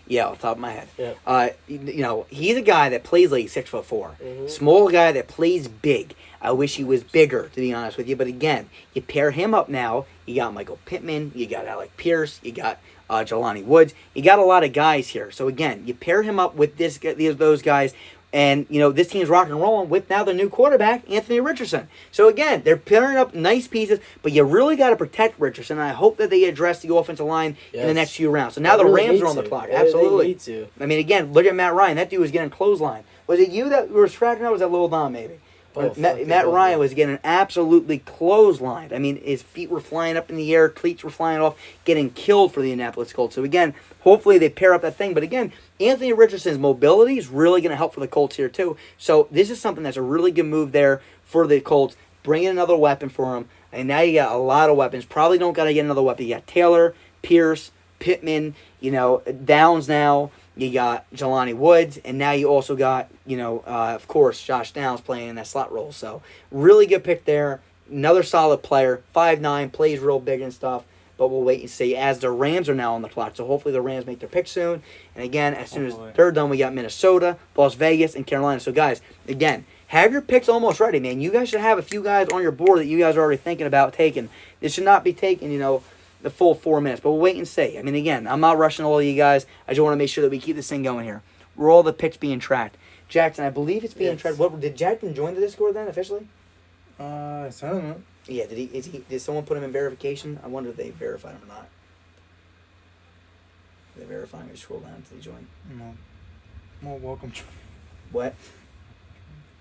Yeah, off the top of my head. Yeah. He's a guy that plays like 6'4". Mm-hmm. Small guy that plays big. I wish he was bigger, to be honest with you. But again, you pair him up now. You got Michael Pittman. You got Alec Pierce. You got Jelani Woods. You got a lot of guys here. So again, you pair him up with those guys. And, this team's rocking and rolling with now the new quarterback, Anthony Richardson. So, again, they're pairing up nice pieces, but you really got to protect Richardson. And I hope that they address the offensive line in the next few rounds. So now the Rams are on the clock. Absolutely. They need to. I mean, again, look at Matt Ryan. That dude was getting clothesline. Was it you that were scratching out, or was that Lil Don, maybe? Both. Matt Ryan was getting absolutely clotheslined. I mean, his feet were flying up in the air, cleats were flying off, getting killed for the Indianapolis Colts. So, again, hopefully they pair up that thing. But, again, Anthony Richardson's mobility is really going to help for the Colts here, too. So, this is something that's a really good move there for the Colts. Bring in another weapon for them. And now you got a lot of weapons. Probably don't got to get another weapon. You got Taylor, Pierce, Pittman, Downs now. You got Jelani Woods, and now you also got, of course, Josh Downs playing in that slot role. So, really good pick there. Another solid player, 5'9", plays real big and stuff. But we'll wait and see as the Rams are now on the clock. So, hopefully the Rams make their pick soon. And again, as soon as they're done, we got Minnesota, Las Vegas, and Carolina. So, guys, again, have your picks almost ready, man. You guys should have a few guys on your board that you guys are already thinking about taking. This should not be taking, the full 4 minutes. But we'll wait and see. I mean, again, I'm not rushing all of you guys. I just want to make sure that we keep this thing going here. We're all the picks being tracked. Jackson, I believe it's being tracked. Did Jackson join the Discord then officially? I sent him. Yeah. Did someone put him in verification? I wonder if they verified him or not. Did they verify him? Or scroll down until he joined. No. Well, welcome. What?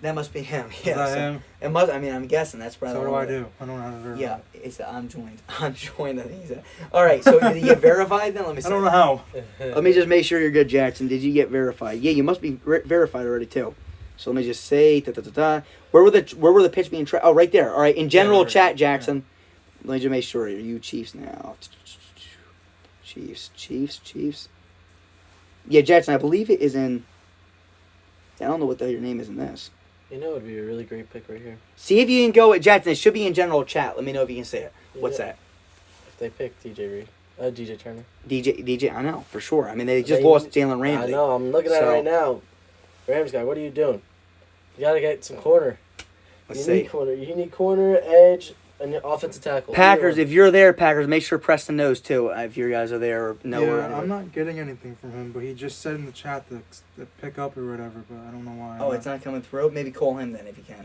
That must be him. Is Yeah. that so him? It must. I mean, I'm guessing that's probably. So what do I do? I don't know how to verify. Yeah, it's I'm joined. I'm joined. I think he said. All right. So did you get verified then? Let me see. I don't know how. Let me just make sure you're good, Jackson. Did you get verified? Yeah, you must be verified already too. So let me just say Where were the pitch being tracked? Oh, right there. All right. In general chat, Jackson. Yeah. Let me just make sure. Are you Chiefs now? Chiefs. Yeah, Jackson. I believe it is in. I don't know what the hell your name is in this. It would be a really great pick right here. See if you can go at Jackson. It should be in general chat. Let me know if you can say it. Yeah. What's that? If they pick DJ Turner. DJ, I know, for sure. I mean, they just lost Jalen Ramsey. I know, I'm looking at it right now. Rams guy, what are you doing? You got to get some corner. Let's see. You need corner, edge, and offensive tackle. Packers, if you're there, Packers, make sure Preston knows too. If you guys are there or know. Yeah, I'm not getting anything from him, but he just said in the chat to pick up or whatever, but I don't know why. Oh, it's not coming through? Maybe call him then if you can.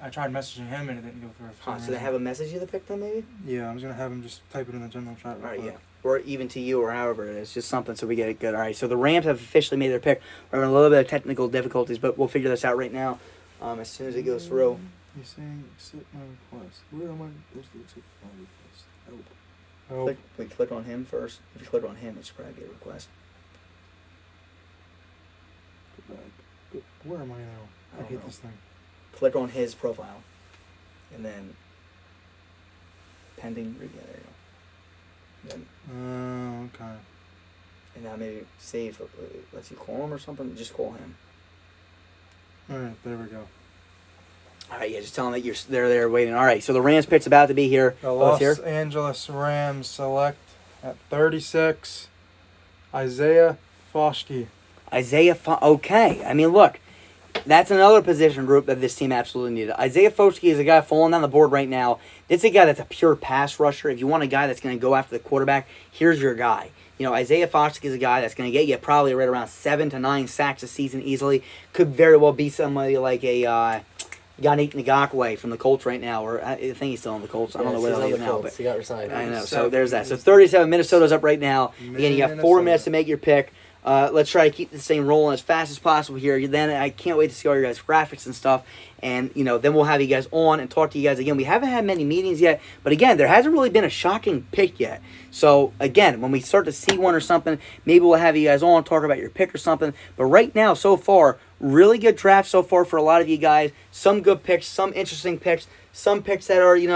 I tried messaging him and it didn't go through. So they have a message you to pick them maybe? Yeah, I'm just going to have him just type it in the general chat. All right, yeah. Or even to you or however it is. Just something so we get it good. All right, so the Rams have officially made their pick. We're having a little bit of technical difficulties, but we'll figure this out right now as soon as it goes through. He's saying accept my request. Where am I supposed to accept my request? Help. Click on him first. If you click on him, it should probably get a request. Go back. Where am I now? I hate this thing. Click on his profile. And then pending. Yeah, there you go. Then, Okay. and now maybe save. Lets you call him or something. Just call him. Alright, there we go. All right, yeah, just tell them that they're there waiting. All right, so the Rams pick's about to be here. The Los Angeles Rams select at 36, Isaiah Foskey. Okay. I mean, look, that's another position group that this team absolutely needed. Isaiah Foskey is a guy falling down the board right now. It's a guy that's a pure pass rusher. If you want a guy that's going to go after the quarterback, here's your guy. Isaiah Foskey is a guy that's going to get you probably right around 7 to 9 sacks a season easily. Could very well be somebody like a Yannick Ngakoue from the Colts right now, or I think he's still on the Colts. I don't know where he is now, but he got resigned. I know. So there's that. So 37, Minnesota's up right now. Again, you got 4 minutes to make your pick. Let's try to keep this thing rolling as fast as possible here. Then I can't wait to see all your guys' graphics and stuff. And, then we'll have you guys on and talk to you guys again. We haven't had many meetings yet. But, again, there hasn't really been a shocking pick yet. So, again, when we start to see one or something, maybe we'll have you guys on, talk about your pick or something. But right now, so far, Really good draft so far for a lot of you guys. Some good picks, some interesting picks, some picks that are, in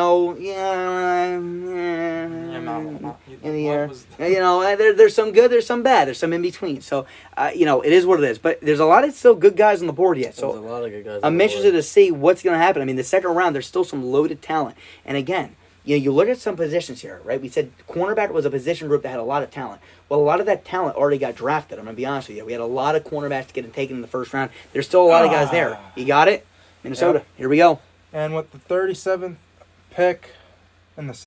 the air. There's some good, there's some bad, there's some in between. So, it is what it is. But there's a lot of still good guys on the board yet. So There's a lot of good guys. I'm interested to see what's going to happen. I mean, the second round, there's still some loaded talent. And again, you look at some positions here, right? We said cornerback was a position group that had a lot of talent. Well, a lot of that talent already got drafted. I'm going to be honest with you. We had a lot of cornerbacks getting taken in the first round. There's still a lot of guys there. You got it? Minnesota. Yep. Here we go. And with the 37th pick in the...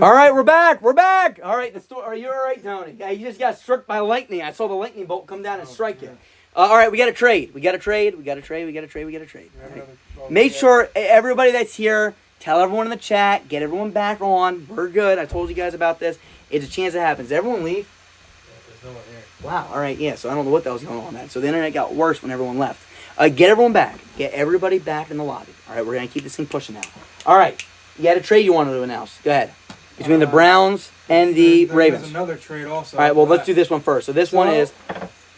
All right, we're back. We're back. All right, are you all right, Tony? Yeah, you just got struck by lightning. I saw the lightning bolt come down and strike you. All right, we got to trade. We got to trade. All right. Make sure everybody that's here, tell everyone in the chat, get everyone back on. We're good. I told you guys about this. It's a chance it happens. Did everyone leave? There's no one here. Wow. All right. Yeah. So I don't know what the hell's going on with that. So the internet got worse when everyone left. Get everyone back. Get everybody back in the lobby. All right. We're gonna keep this thing pushing now. All right. You had a trade you wanted to announce. Go ahead. Between the Browns and the Ravens. There's another trade also. All right. Well, let's do this one first. So this one is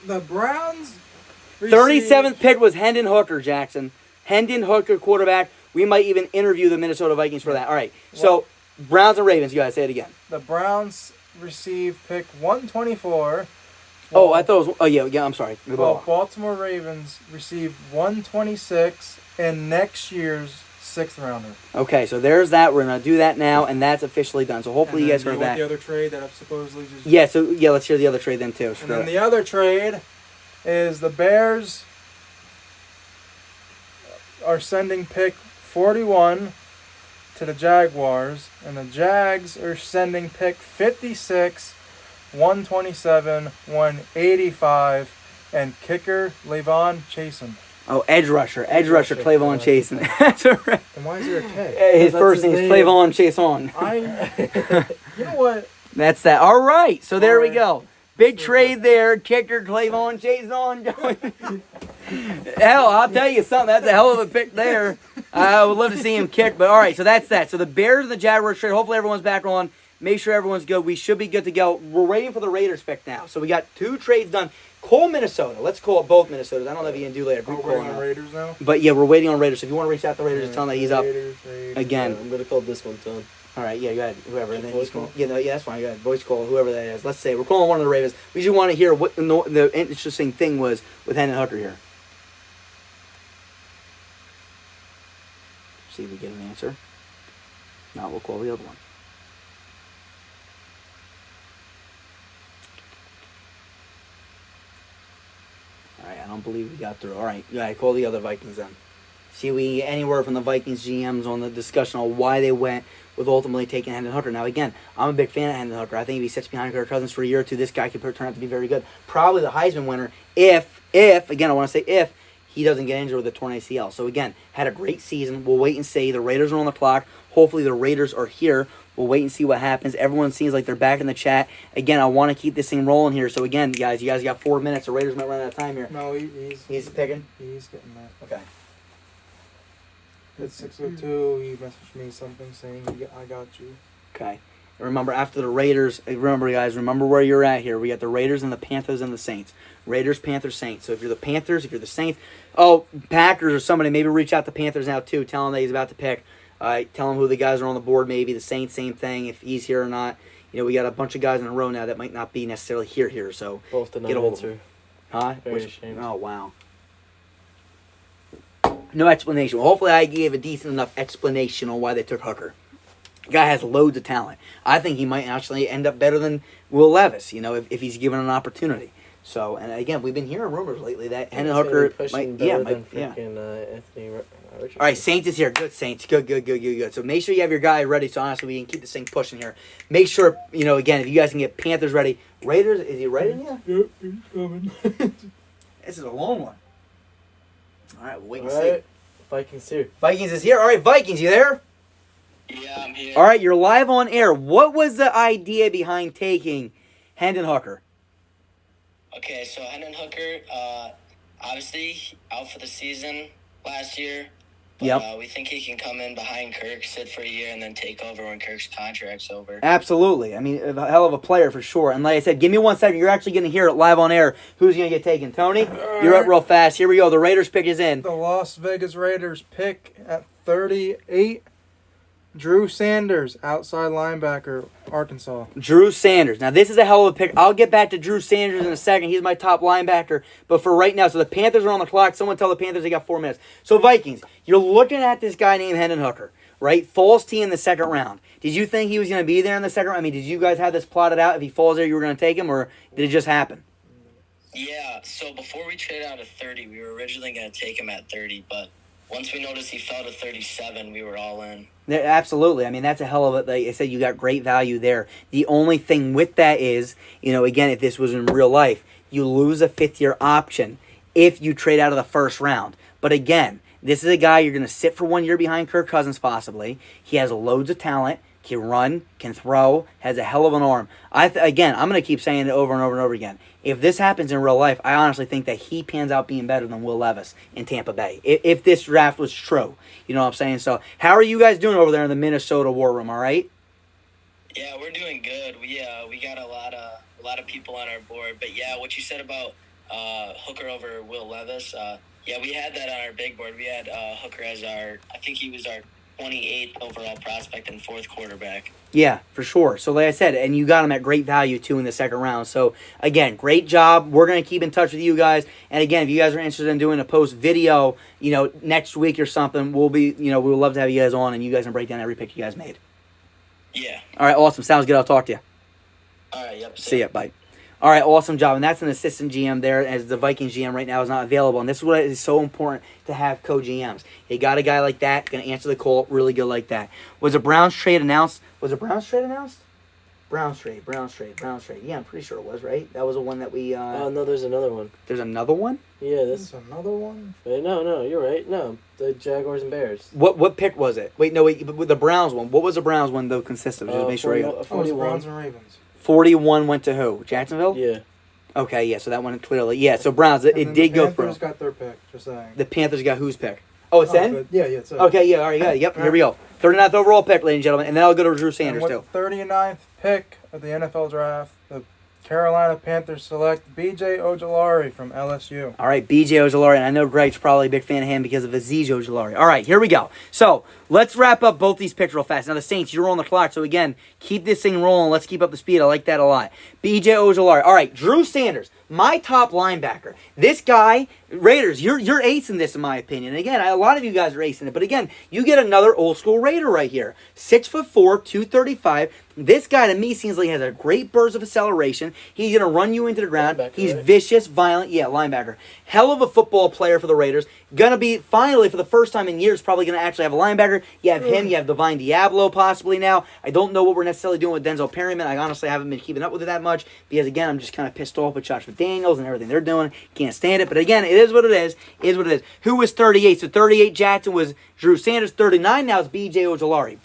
the Browns. 37th pick was Hendon Hooker, Jackson. Hendon Hooker, quarterback. We might even interview the Minnesota Vikings for that. All right. So Browns and Ravens. You guys say it again. The Browns received pick 124. Oh, I thought it was. Oh, yeah. I'm sorry. Well, Baltimore Ravens received 126 in next year's 6th rounder. Okay, so there's that. We're gonna do that now, and that's officially done. So hopefully you guys heard that. The other trade that I've supposedly just. Yeah. So let's hear the other trade then too. And then the other trade is the Bears are sending pick 41 to the Jaguars, and the Jags are sending pick 56, 127, 185, and kicker Levon Chasen. Oh, edge rusher, Clavon Chasen. That's right. And why is there a K? His first name is Clavon Chason. You know what? That's that. All right, so there we go. Big trade there, kicker Clavon Chason. Hell, I'll tell you something. That's a hell of a pick there. I would love to see him kick, but all right, so that's that. So the Bears and the Jaguars trade. Hopefully everyone's back on. Make sure everyone's good. We should be good to go. We're waiting for the Raiders pick now. So we got 2 trades done. Call Minnesota. Let's call both Minnesotas. I don't know if you can do later. We're waiting on Raiders now? But yeah, we're waiting on Raiders. So if you want to reach out to Raiders and tell them that he's up again. I'm gonna call this one, Tom. All right, yeah, go ahead. Whoever. And then Voice call? Yeah, that's fine. Go ahead. Voice call, whoever that is. Let's say we're calling one of the Ravens. We just want to hear what the interesting thing was with Hendon Hooker here. See if we get an answer. No, we'll call the other one. All right, I don't believe we got through. All right, yeah, call the other Vikings then. See if we get anywhere from the Vikings GMs on the discussion on why they went with ultimately taking Hendon Hooker. Now, again, I'm a big fan of Hendon Hooker. I think if he sits behind Kirk Cousins for a year or two, this guy could turn out to be very good. Probably the Heisman winner if, again, I want to say if, he doesn't get injured with a torn ACL. So, again, had a great season. We'll wait and see. The Raiders are on the clock. Hopefully the Raiders are here. We'll wait and see what happens. Everyone seems like they're back in the chat. Again, I want to keep this thing rolling here. So, again, guys, you guys got 4 minutes. The Raiders might run out of time here. No, he's picking? He's getting that. Okay. It's 6:02. He messaged me something saying, I got you. Okay. Remember, after the Raiders, guys, remember where you're at here. We got the Raiders and the Panthers and the Saints. Raiders, Panthers, Saints. So if you're the Panthers, if you're the Saints, Packers or somebody, maybe reach out to Panthers now too. Tell them that he's about to pick. Tell him who the guys are on the board, maybe. The Saints, same thing, if he's here or not. We got a bunch of guys in a row now that might not be necessarily here. So both the get a hold of them. Huh? Very ashamed. Oh, wow. No explanation. Well, hopefully I gave a decent enough explanation on why they took Hooker. Guy has loads of talent. I think he might actually end up better than Will Levis, if he's given an opportunity. So, and again, we've been hearing rumors lately that Hendon Hooker might. Anthony Richardson. All right, Saints is here. Good, Saints. Good. So make sure you have your guy ready so honestly we can keep this thing pushing here. Make sure, again, if you guys can get Panthers ready. Raiders, is he ready yet? Yep, he's coming. This is a long one. All right, we'll wait and All see. right. Vikings here. Vikings is here. All right, Vikings, you there? Yeah, I'm here. All right, you're live on air. What was the idea behind taking Hendon Hooker? Okay, so Hendon Hooker, obviously out for the season last year. But, Yep. We think he can come in behind Kirk, sit for a year, and then take over when Kirk's contract's over. Absolutely. I mean, a hell of a player for sure. And like I said, give me 1 second. You're actually going to hear it live on air. Who's going to get taken? Tony, you're up real fast. Here we go. The Raiders pick is in. The Las Vegas Raiders pick at 38. Drew Sanders, outside linebacker, Arkansas. Drew Sanders. Now, this is a hell of a pick. I'll get back to Drew Sanders in a second. He's my top linebacker. But for right now, so the Panthers are on the clock. Someone tell the Panthers they got 4 minutes. So, Vikings, you're looking at this guy named Hendon Hooker, right? Falls to you in the second round. Did you think he was going to be there in the second round? I mean, did you guys have this plotted out? If he falls there, you were going to take him, or did it just happen? Yeah, so before we traded out of 30, we were originally going to take him at 30, but once we noticed he fell to 37, we were all in. Yeah, absolutely. I mean, that's a hell of a, like I said, you got great value there. The only thing with that is, again, if this was in real life, you lose a fifth-year option if you trade out of the first round. But again, this is a guy you're going to sit for 1 year behind Kirk Cousins possibly. He has loads of talent, can run, can throw, has a hell of an arm. Again, I'm going to keep saying it over and over and over again. If this happens in real life, I honestly think that he pans out being better than Will Levis in Tampa Bay. If this draft was true, you know what I'm saying? So, how are you guys doing over there in the Minnesota War Room? All right? Yeah, we're doing good. We got a lot of people on our board. But yeah, what you said about Hooker over Will Levis, yeah, we had that on our big board. We had Hooker as I think he was our 28th overall prospect and 4th quarterback. Yeah, for sure. So like I said, and you got him at great value too in the second round. So again, great job. We're going to keep in touch with you guys. And again, if you guys are interested in doing a post video, next week or something, we'll be, we would love to have you guys on and you guys can break down every pick you guys made. Yeah. All right, awesome. Sounds good. I'll talk to you. All right, yep. See ya. Bye. All right, awesome job. And that's an assistant GM there, as the Vikings GM right now is not available. And this is what is so important to have co-GMs. You got a guy like that, going to answer the call, really good like that. Was a Browns trade announced? Browns trade. Yeah, I'm pretty sure it was, right? That was the one that we... Oh, no, there's another one. There's another one? Yeah, There's another one? Wait, no, you're right. No, the Jaguars and Bears. What pick was it? Wait, with the Browns one. What was the Browns one, though, consist of? Just make sure I got... 41. Browns and Ravens. 41 went to who? Jacksonville? Yeah. Okay, yeah, so that one clearly... Yeah, so Browns, it did go through. The Panthers got their pick, just saying. The Panthers got whose pick? Oh, it's in? Yeah, it's in. Okay, yeah, all right, yeah, yep, here we go. 39th overall pick, ladies and gentlemen, and then I'll go to Drew Sanders, And too. with 39th pick of the NFL draft, the Carolina Panthers select B.J. Ojolari from LSU. All right, B.J. Ojolari, and I know Greg's probably a big fan of him because of Azeez Ojolari. All right, here we go. So, let's wrap up both these picks real fast. Now, the Saints, you're on the clock, so again, keep this thing rolling. Let's keep up the speed. I like that a lot. B.J. Ojolari. All right, Drew Sanders, my top linebacker. This guy, Raiders, you're acing this in my opinion. And again, a lot of you guys are acing it, but again, you get another old school Raider right here. 6'4", 235. This guy to me seems like he has a great burst of acceleration. He's going to run you into the ground. Linebacker, He's right? vicious, violent. Yeah, linebacker. Hell of a football player for the Raiders. Going to be, finally, for the first time in years, probably going to actually have a linebacker. You have him. You have Divine Diablo possibly now. I don't know what we're necessarily doing with Denzel Perryman. I honestly haven't been keeping up with it that much because, again, I'm just kind of pissed off with Josh McDaniels and everything they're doing. Can't stand it. But, again, it is what it is. It is what it is. Who was 38? So 38 Jackson was Drew Sanders. 39 now is B.J. Ojolari.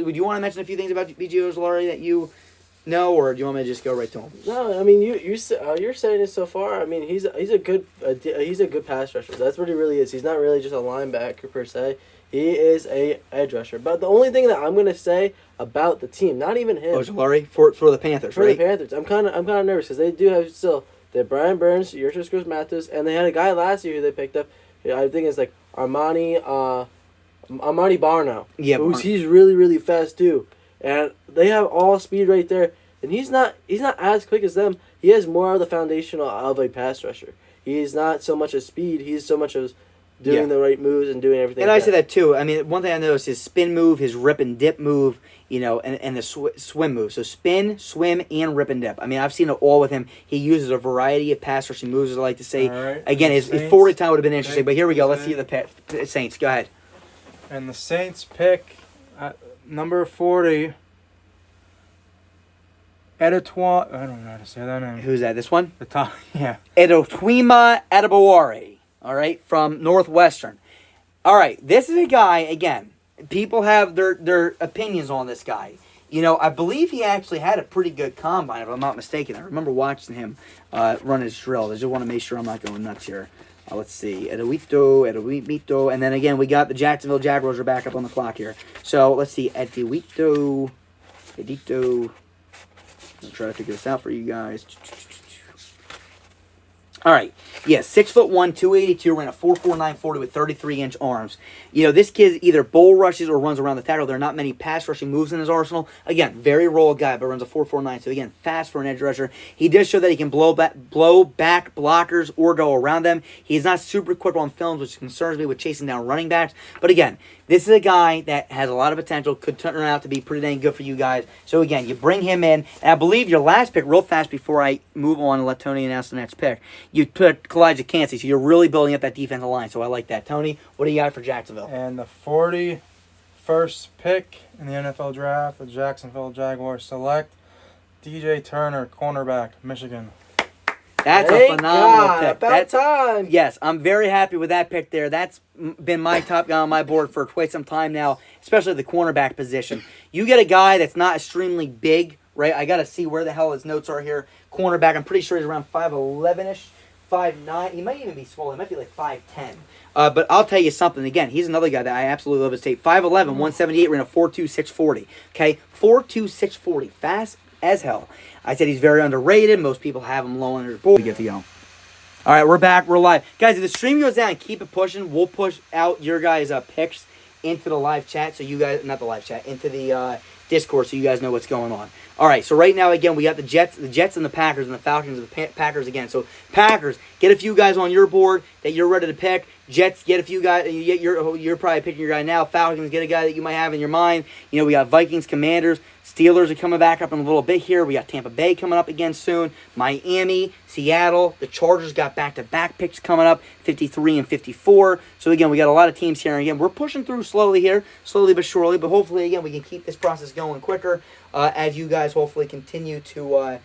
Would you want to mention a few things about B.J. Ojolari that you know, or do you want me to just go right to him? No, I mean you're saying it so far. I mean he's a good pass rusher. That's what he really is. He's not really just a linebacker per se. He is a edge rusher. But the only thing that I'm gonna say about the team, not even him, Ojolari for the Panthers, for right? the Panthers, I'm kind of nervous because they do have still they have Brian Burns, Yurtus Mathis, and they had a guy last year who they picked up. I think it's like Armani Barno. Yeah, he's really really fast too. And they have all speed right there. And he's not as quick as them. He has more of the foundation of a pass rusher. He's not so much as speed. He's so much as doing the right moves and doing everything. And I say that too. I mean, one thing I noticed is his spin move, his rip and dip move, and the swim move. So spin, swim, and rip and dip. I mean, I've seen it all with him. He uses a variety of pass rushing moves, as I like to say. All right. Again, his 40 time would have been interesting. But here we go. Let's see the Saints. Go ahead. And the Saints pick at number 40, Editwa. I don't know how to say that name. Who's that? This one? The top, yeah. Edotwima Adebaware. All right, from Northwestern. All right, this is a guy, again, people have their opinions on this guy. I believe he actually had a pretty good combine, if I'm not mistaken. I remember watching him run his drills. I just want to make sure I'm not going nuts here. Let's see. Edwito. And then again, we got the Jacksonville Jaguars are back up on the clock here. So let's see. Edito. I'll try to figure this out for you guys. All right. Yes, 6'1", 282, ran a 4.49 40 with 33-inch arms. You know, this kid either bull rushes or runs around the tackle. There are not many pass rushing moves in his arsenal. Again, very raw guy, but runs a 4.49. So again, fast for an edge rusher. He does show that he can blow back blockers or go around them. He's not super quick on films, which concerns me with chasing down running backs. But again, this is a guy that has a lot of potential, could turn out to be pretty dang good for you guys. So again, you bring him in, and I believe your last pick, real fast before I move on and let Tony announce the next pick, you put Kalijah Kancey, so you're really building up that defensive line, so I like that. Tony, what do you got for Jacksonville? And the 41st pick in the NFL draft, the Jacksonville Jaguars select DJ Turner, cornerback, Michigan. That's Thank a phenomenal God, pick. About That's time. Yes, I'm very happy with that pick there. That's been my top guy on my board for quite some time now, especially the cornerback position. You get a guy that's not extremely big, right? I got to see where the hell his notes are here. Cornerback, I'm pretty sure he's around 5'11"-ish, 5'9". He might even be smaller. He might be like 5'10". But I'll tell you something. Again, he's another guy that I absolutely love his tape. 5'11", 178, ran a 4.2 640. Okay, 4.2 640, fast as hell. I said he's very underrated. Most people have him low on their board. We get to go. All right, we're back. We're live. Guys, if the stream goes down, keep it pushing. We'll push out your guys' picks into the live chat. So you guys, not the live chat, into the Discord so you guys know what's going on. All right, so right now, again, we got the Jets and the Packers, and the Falcons and the Packers again. So Packers, get a few guys on your board that you're ready to pick. Jets, get a few guys. You're probably picking your guy now. Falcons, get a guy that you might have in your mind. You know, we got Vikings, Commanders. Steelers are coming back up in a little bit here. We got Tampa Bay coming up again soon. Miami, Seattle. The Chargers got back-to-back picks coming up, 53 and 54. So, again, we got a lot of teams here. And, again, we're pushing through slowly here, slowly but surely. But hopefully, again, we can keep this process going quicker as you guys hopefully continue to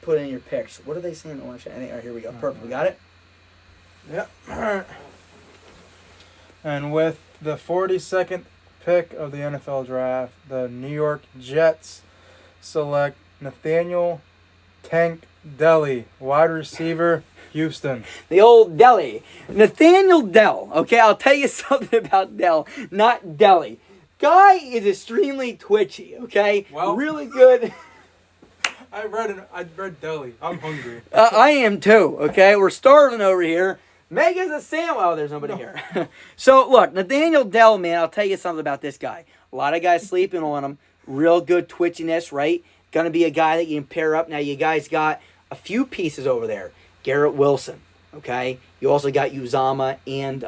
put in your picks. What are they saying? I think, all right, here we go. Perfect. We got it? Yep. All right. And with the 42nd pick of the NFL draft, the New York Jets select Nathaniel Tank Deli, wide receiver, Houston. The old Deli. Nathaniel Dell. Okay, I'll tell you something about Dell, not Deli. Guy is extremely twitchy, okay? Well, really good. I read Deli. I'm hungry. I am too, okay? We're starving over here. Megan's a sandwich. Oh, there's nobody here. So, look, Nathaniel Dell, man, I'll tell you something about this guy. A lot of guys sleeping on him. Real good twitchiness, right? Going to be a guy that you can pair up. Now, you guys got a few pieces over there. Garrett Wilson, okay? You also got Uzama and...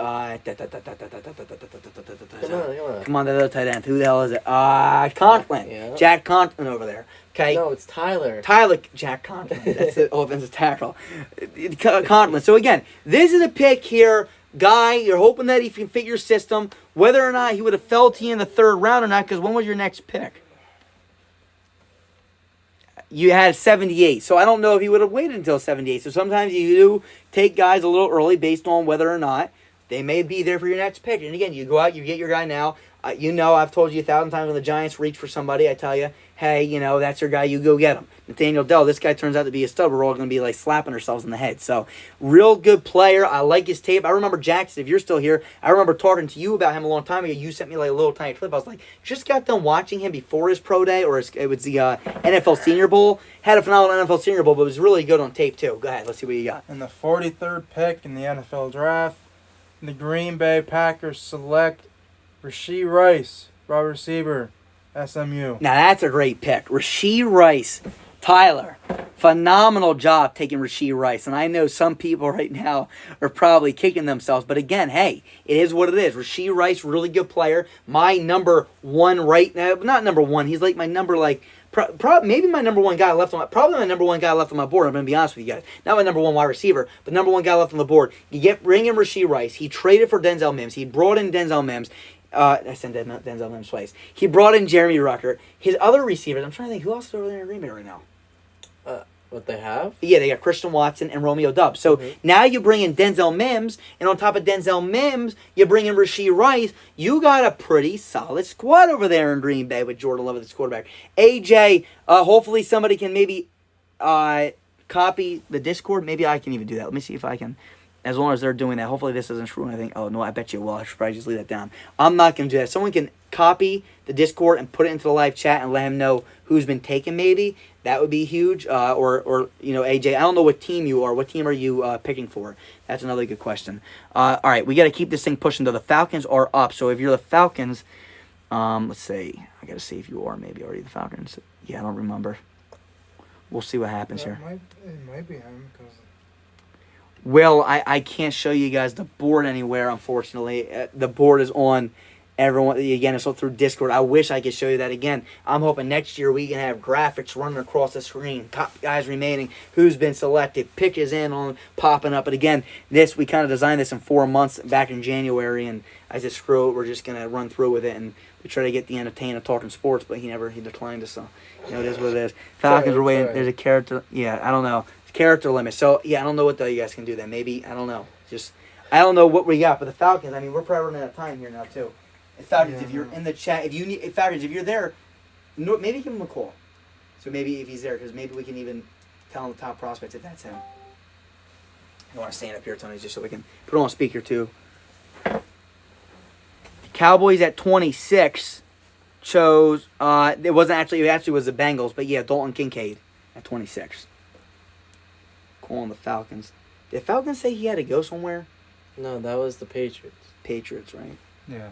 Come on, that other tight end. Who the hell is it? Conklin. Yeah. Jack Conklin over there. Okay. No, it's Tyler. Jack Conklin. That's the offensive tackle. Conklin. So, again, this is a pick here. Guy, you're hoping that he can fit your system. Whether or not he would have fell to you in the third round or not, because when was your next pick? You had 78. So, I don't know if he would have waited until 78. So, sometimes you do take guys a little early based on whether or not they may be there for your next pick. And, again, you go out, you get your guy now. You know, I've told you 1,000 times when the Giants reach for somebody, I tell you, hey, you know, that's your guy, you go get him. Nathaniel Dell, this guy turns out to be a stud. We're all going to be, like, slapping ourselves in the head. So, real good player. I like his tape. I remember Jackson, if you're still here, I remember talking to you about him a long time ago. You sent me, like, a little tiny clip. I was like, just got done watching him before his pro day, or it was the NFL Senior Bowl. Had a phenomenal NFL Senior Bowl, but it was really good on tape, too. Go ahead. Let's see what you got. And the 43rd pick in the NFL draft, the Green Bay Packers select Rashee Rice, wide receiver, SMU. Now, that's a great pick. Rashee Rice. Tyler, phenomenal job taking Rashee Rice. And I know some people right now are probably kicking themselves. But again, hey, it is what it is. Rashee Rice, really good player. My number one right now. Not number one. He's like my number, like, maybe my number one guy left on my, probably my number one guy left on my board. I'm going to be honest with you guys. Not my number one wide receiver, but number one guy left on the board. Bring in Rashee Rice. He traded for Denzel Mims. He brought in Denzel Mims. I said Denzel Mims twice. He brought in Jeremy Ruckert. His other receivers, I'm trying to think, who else is over there in Green Bay right now? What they have? Yeah, they got Christian Watson and Romeo Doubs. So now you bring in Denzel Mims, and on top of Denzel Mims, you bring in Rashee Rice. You got a pretty solid squad over there in Green Bay with Jordan Love as quarterback. AJ, hopefully somebody can maybe copy the Discord. Maybe I can even do that. Let me see if I can. as long as they're doing that, hopefully this doesn't screw anything. Oh, no, I bet you will. I should probably just leave that down. I'm not going to do that. Someone can copy the Discord and put it into the live chat and let him know who's been taken maybe. That would be huge. Or AJ, I don't know what team you are. What team are you picking for? That's another good question. All right, we got to keep this thing pushing, though. The Falcons are up. So if you're the Falcons, let's see. I got to see if you are maybe already the Falcons. Yeah, I don't remember. We'll see what happens here. It might be him because. Well, I can't show you guys the board anywhere, unfortunately. The board is on everyone. Again, it's all through Discord. I wish I could show you that again. I'm hoping next year we can have graphics running across the screen. Top guys remaining, who's been selected, pictures in on popping up. But again, we kind of designed this in 4 months back in January, and I said, screw it, we're just going to run through with it. And we try to get the entertainer talking sports, but he declined us. So, it is what it is. Falcons were waiting. There's a character. Yeah, I don't know. Character limit. So, yeah, I don't know what the hell you guys can do then. Maybe, I don't know. I don't know what we got. But the Falcons, I mean, we're probably running out of time here now, too. And Falcons, if you're in the chat, if you're there, maybe give him a call. So maybe if he's there, because maybe we can even tell him the top prospects if that's him. I want to stand up here, Tony, just so we can put on speaker, too. Cowboys at 26 chose, it actually was the Bengals, but yeah, Dalton Kincaid at 26. Calling the Falcons. Did Falcons say he had to go somewhere? No, that was the Patriots. Patriots, right? Yeah.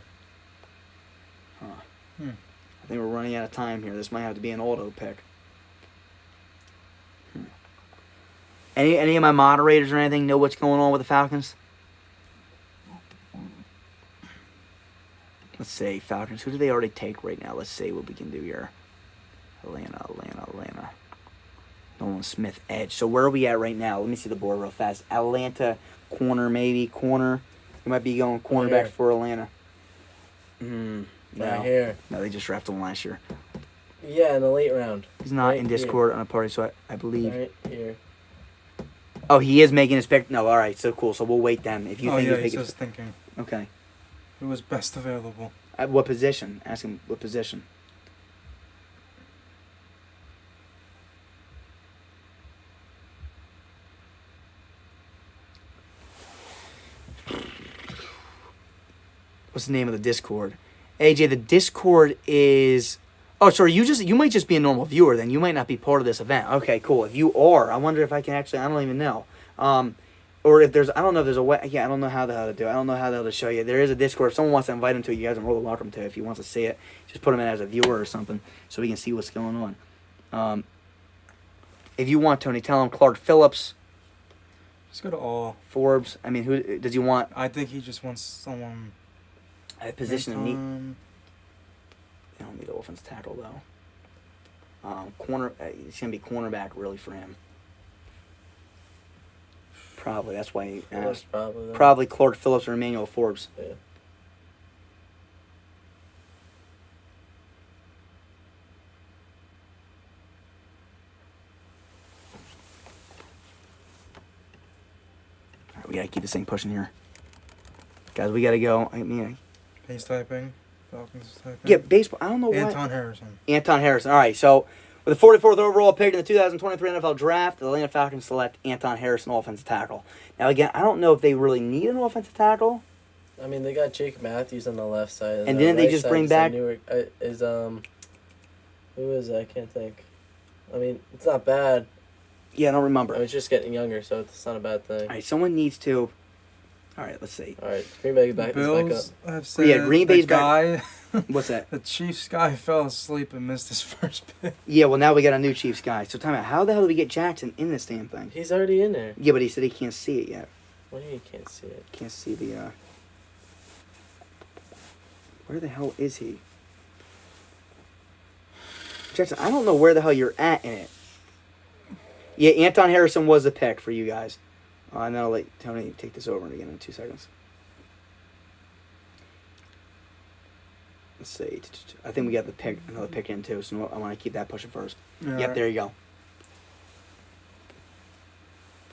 Huh. I think we're running out of time here. This might have to be an auto pick. Any of my moderators or anything know what's going on with the Falcons? Let's see, Falcons. Who do they already take right now? Let's see what we can do here. Atlanta. Nolan Smith, edge. So where are we at right now? Let me see the board real fast. Atlanta, corner maybe. Corner. We might be going cornerback for Atlanta. No. Right here. No, they just drafted him last year. Yeah, in the late round. He's not right in Discord here. on a party, so I believe. Right here. Oh, he is making his pick. No, all right, so cool. So we'll wait then. If you think he's just thinking. Okay. Who was best available? At what position? Ask him what position. What's the name of the Discord? AJ, the Discord is... Oh, sorry, you might just be a normal viewer then. You might not be part of this event. Okay, cool. If you are, I wonder if I can actually... I don't even know. Or if there's... I don't know if there's a way... Yeah, I don't know how the hell to do it. I don't know how the hell to show you. There is a Discord. If someone wants to invite him to it, you guys are more than welcome to. If he wants to see it, just put him in as a viewer or something so we can see what's going on. If you want, Tony, tell him Clark Phillips. Just go to all. Forbes. I mean, who does he want? I think he just wants someone... A position of need. They don't need an offensive tackle though. Corner. It's gonna be cornerback really for him. Probably that's why he asked. Probably Clark Phillips or Emmanuel Forbes. Yeah. All right, we gotta keep this thing pushing here, guys. We gotta go. I mean. He's typing. Falcons typing. Yeah, baseball. I don't know why. Anton Harrison. All right, so with the 44th overall pick in the 2023 NFL Draft, the Atlanta Falcons select Anton Harrison, offensive tackle. Now, again, I don't know if they really need an offensive tackle. I mean, they got Jake Matthews on the left side. And didn't they just bring back... Who is it? I can't think. I mean, it's not bad. Yeah, I don't remember. I mean, it's just getting younger, so it's not a bad thing. All right, someone needs to... All right, let's see. All right, Green Bay back Bills up. have said Yeah, Green Bay's guy, What's that? The Chiefs guy fell asleep and missed his first pick. Yeah, well, now we got a new Chiefs guy. So, time out. How the hell do we get Jackson in this damn thing? He's already in there. Yeah, but he said he can't see it yet. What do you mean you can't see it? Can't see the, Where the hell is he? Jackson, I don't know where the hell you're at in it. Yeah, Anton Harrison was the pick for you guys. And then I'll let Tony take this over again in 2 seconds. Let's see. I think we got another pick in too, so I want to keep that pushing first. Yeah, yep, right. There you go.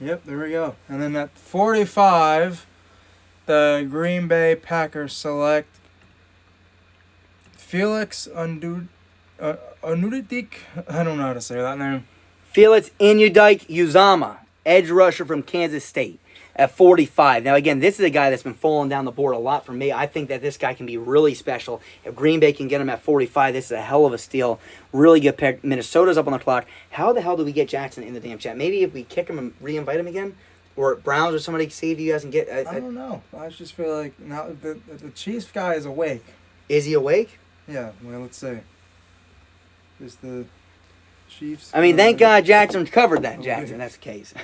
Yep, there we go. And then at 45, the Green Bay Packers select Felix Anudic. I don't know how to say that name. Felix Anudike Uzama, edge rusher from Kansas State. at 45. Now, again, this is a guy that's been falling down the board a lot for me. I think that this guy can be really special. If Green Bay can get him at 45, this is a hell of a steal. Really good pick. Minnesota's up on the clock. How the hell do we get Jackson in the damn chat? Maybe if we kick him and re-invite him again? Or Browns or somebody see if you guys can get... I don't know. I just feel like now the Chiefs guy is awake. Is he awake? Yeah, well, let's see. Is the Chiefs... I mean, thank God Jackson covered that, Jackson. That's the case.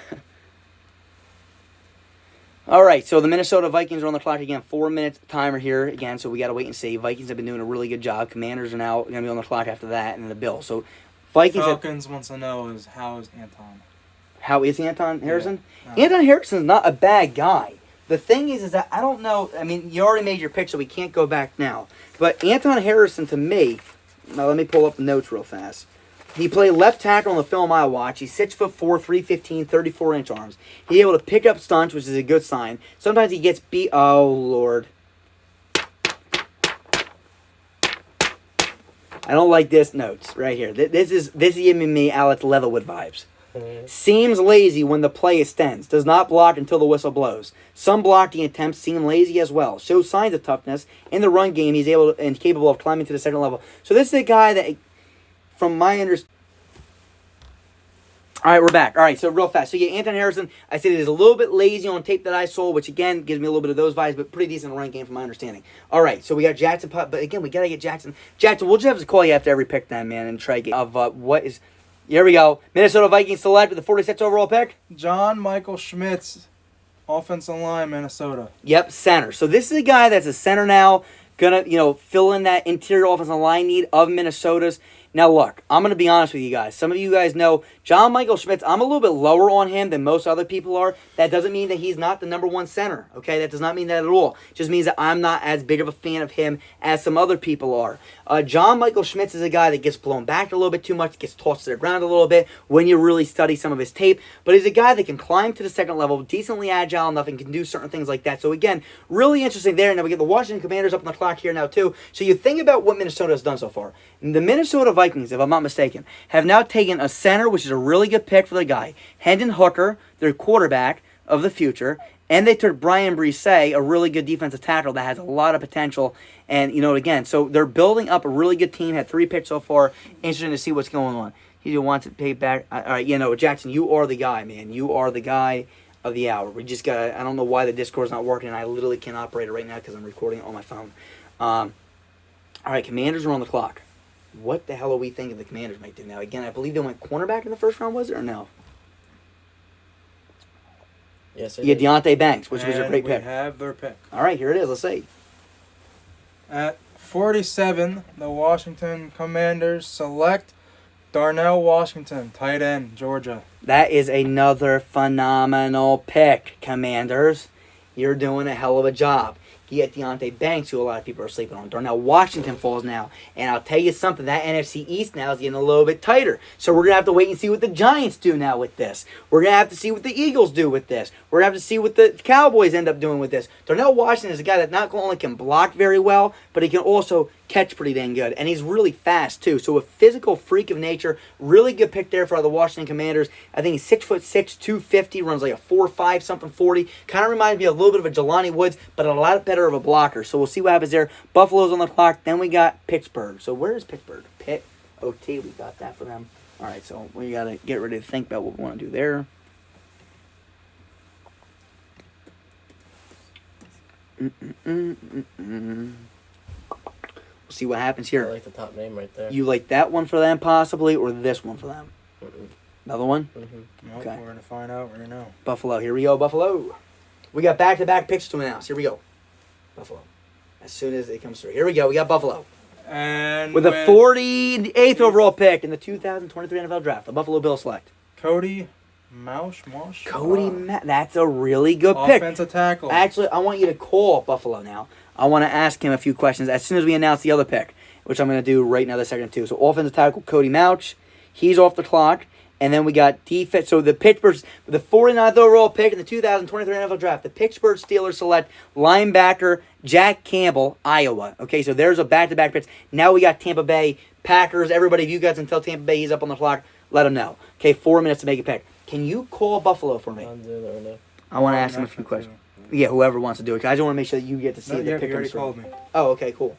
All right, so the Minnesota Vikings are on the clock again. 4 minutes timer here again, so we got to wait and see. Vikings have been doing a really good job. Commanders are now going to be on the clock after that, and then the Bills. So Vikings... Falcons wants to know is how is Anton? How is Anton Harrison? Yeah. Anton Harrison's not a bad guy. The thing is that I don't know. I mean, you already made your pick, so we can't go back now. But Anton Harrison, to me... Now, let me pull up the notes real fast. He played left tackle on the film I watch. He's 6'4", 315, 34-inch arms. He's able to pick up stunts, which is a good sign. Sometimes he gets beat. Oh, Lord. I don't like this notes right here. This is giving me Alex Leatherwood vibes. Seems lazy when the play extends. Does not block until the whistle blows. Some blocking attempts seem lazy as well. Shows signs of toughness. In the run game, he's able and capable of climbing to the second level. So this is a guy that, from my understanding... All right, we're back. All right, so real fast. So, yeah, Anton Harrison, I said he's a little bit lazy on tape that I saw, which, again, gives me a little bit of those vibes, but pretty decent run game from my understanding. All right, so we got Jackson, but, again, we got to get Jackson. Jackson, we'll just have to call you after every pick then, man, and try to get what is... Here we go. Minnesota Vikings select with the 46th overall pick. John Michael Schmitz, offensive line, Minnesota. Yep, center. So this is a guy that's a center now, gonna, fill in that interior offensive line need of Minnesota's. Now, look, I'm going to be honest with you guys. Some of you guys know John Michael Schmitz, I'm a little bit lower on him than most other people are. That doesn't mean that he's not the number one center, okay? That does not mean that at all. It just means that I'm not as big of a fan of him as some other people are. John Michael Schmitz is a guy that gets blown back a little bit too much, gets tossed to the ground a little bit when you really study some of his tape. But he's a guy that can climb to the second level, decently agile enough, and can do certain things like that. So, again, really interesting there. Now we get the Washington Commanders up on the clock here now, too. So you think about what Minnesota has done so far. The Minnesota Vikings, if I'm not mistaken, have now taken a center, which is a really good pick for the guy, Hendon Hooker, their quarterback of the future, and they took Brian Brisset, a really good defensive tackle that has a lot of potential. And, again, so they're building up a really good team, had 3 picks so far. Interesting to see what's going on. He wants to pay back. All right, Jackson, you are the guy, man. You are the guy of the hour. We just got I don't know why the Discord's not working, and I literally can't operate it right now because I'm recording it on my phone. All right, Commanders are on the clock. What the hell are we thinking the Commanders might do now? Again, I believe they went cornerback in the first round, was it, or no? Yes, Yeah, Deontay Banks, which was a great pick. We have their pick. All right, here it is. Let's see. At 47, the Washington Commanders select Darnell Washington, tight end, Georgia. That is another phenomenal pick, Commanders. You're doing a hell of a job. You get Deontay Banks, who a lot of people are sleeping on. Darnell Washington falls now. And I'll tell you something, that NFC East now is getting a little bit tighter. So we're going to have to wait and see what the Giants do now with this. We're going to have to see what the Eagles do with this. We're going to have to see what the Cowboys end up doing with this. Darnell Washington is a guy that not only can block very well, but he can also catch pretty dang good. And he's really fast, too. So a physical freak of nature. Really good pick there for the Washington Commanders. I think he's 6'6", 250, runs like a 4.5 something 40. Kind of reminds me a little bit of a Jelani Woods, but a lot better of a blocker. So we'll see what happens there. Buffalo's on the clock. Then we got Pittsburgh. So where is Pittsburgh? Pitt OT. We got that for them. All right, so we got to get ready to think about what we want to do there. We'll see what happens here. I like the top name right there. You like that one for them possibly, or this one for them? Another one? Nope, Okay. we're going to find out right now. Buffalo. Here we go, Buffalo. We got back-to-back picks to announce. Here we go. Buffalo. As soon as it comes through. Here we go. We got Buffalo. And With the 48th overall pick in the 2023 NFL Draft, the Buffalo Bills select Cody Mauch. That's a really good pick. Offensive tackle. Actually, I want you to call Buffalo now. I want to ask him a few questions as soon as we announce the other pick, which I'm going to do right now, the second two. So offensive tackle, Cody Mauch. He's off the clock. And then we got defense. So the 49th overall pick in the 2023 NFL Draft, the Pittsburgh Steelers select linebacker Jack Campbell, Iowa. Okay, so there's a back-to-back pitch. Now we got Tampa Bay, Packers. Everybody, if you guys can tell Tampa Bay he's up on the clock, let him know. Okay, 4 minutes to make a pick. Can you call Buffalo for me? I'll do that right now. I want to ask him a few questions. Yeah, whoever wants to do it. 'Cause I just want to make sure that you get to see No, the you pick. already called me. Oh, okay, cool.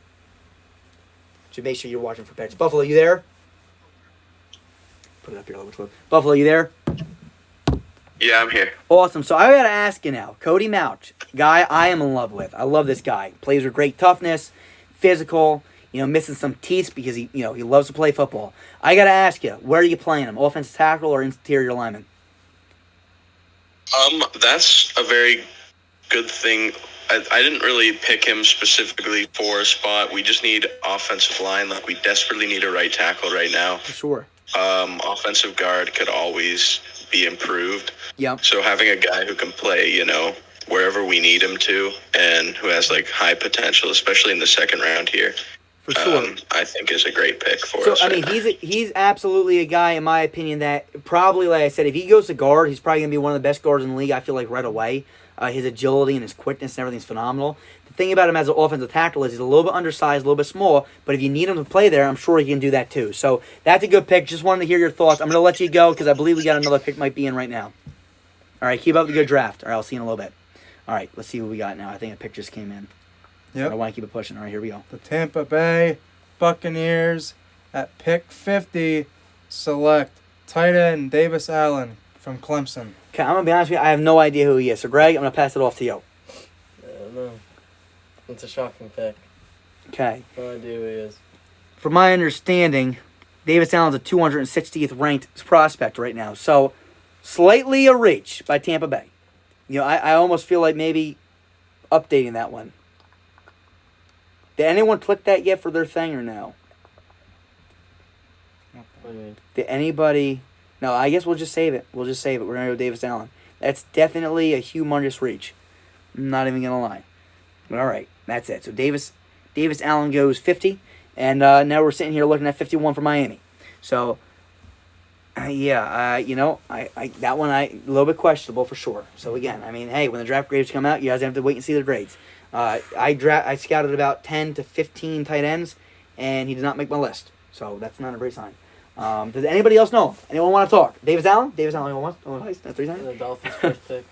Should make sure you're watching for picks. Buffalo, you there? Put it up here a little bit. Buffalo, you there? Yeah, I'm here. Awesome. So I got to ask you now. Cody Mouch, guy I am in love with. I love this guy. Plays with great toughness, physical, missing some teeth because he loves to play football. I got to ask you, where are you playing him? Offensive tackle or interior lineman? That's a very good thing. I didn't really pick him specifically for a spot. We just need offensive line. Like, we desperately need a right tackle right now. For sure. Offensive guard could always be improved. Yep. So having a guy who can play, wherever we need him to, and who has like potential, especially in the second round here, For sure. I think is a great pick for us. So, I mean, he's absolutely a guy, in my opinion, that probably, like I said, if he goes to guard, he's probably going to be one of the best guards in the league, I feel like, right away. His agility and his quickness and everything's phenomenal. The thing about him as an offensive tackle is he's a little bit undersized, a little bit small, but if you need him to play there, I'm sure he can do that too. So that's a good pick. Just wanted to hear your thoughts. I'm going to let you go because I believe we got another pick might be in right now. All right, keep up the good draft. All right, I'll see you in a little bit. All right, let's see what we got now. I think a pick just came in. Yep. I want to keep it pushing. All right, here we go. The Tampa Bay Buccaneers at pick 50 select tight end Davis Allen from Clemson. Okay, I'm going to be honest with you. I have no idea who he is. So, Greg, I'm going to pass it off to you. I don't know. It's a shocking pick. Okay. No idea who he is. From my understanding, Davis Allen's a 260th ranked prospect right now. So, slightly a reach by Tampa Bay. I almost feel like maybe updating that one. Did anyone click that yet for their thing or no? What do you mean? Did anybody... No, I guess we'll just save it. We're going to go Davis Allen. That's definitely a humongous reach. I'm not even going to lie. But all right, that's it. So Davis Allen goes 50, and now we're sitting here looking at 51 for Miami. So, that one a little bit questionable for sure. So again, I mean, hey, when the draft grades come out, you guys have to wait and see the grades. I scouted about 10 to 15 tight ends, and he did not make my list. So that's not a great sign. Does anybody else know? Anyone want to talk? Davis Allen? Anyone wants? That's 3 times. The Dolphins' first pick.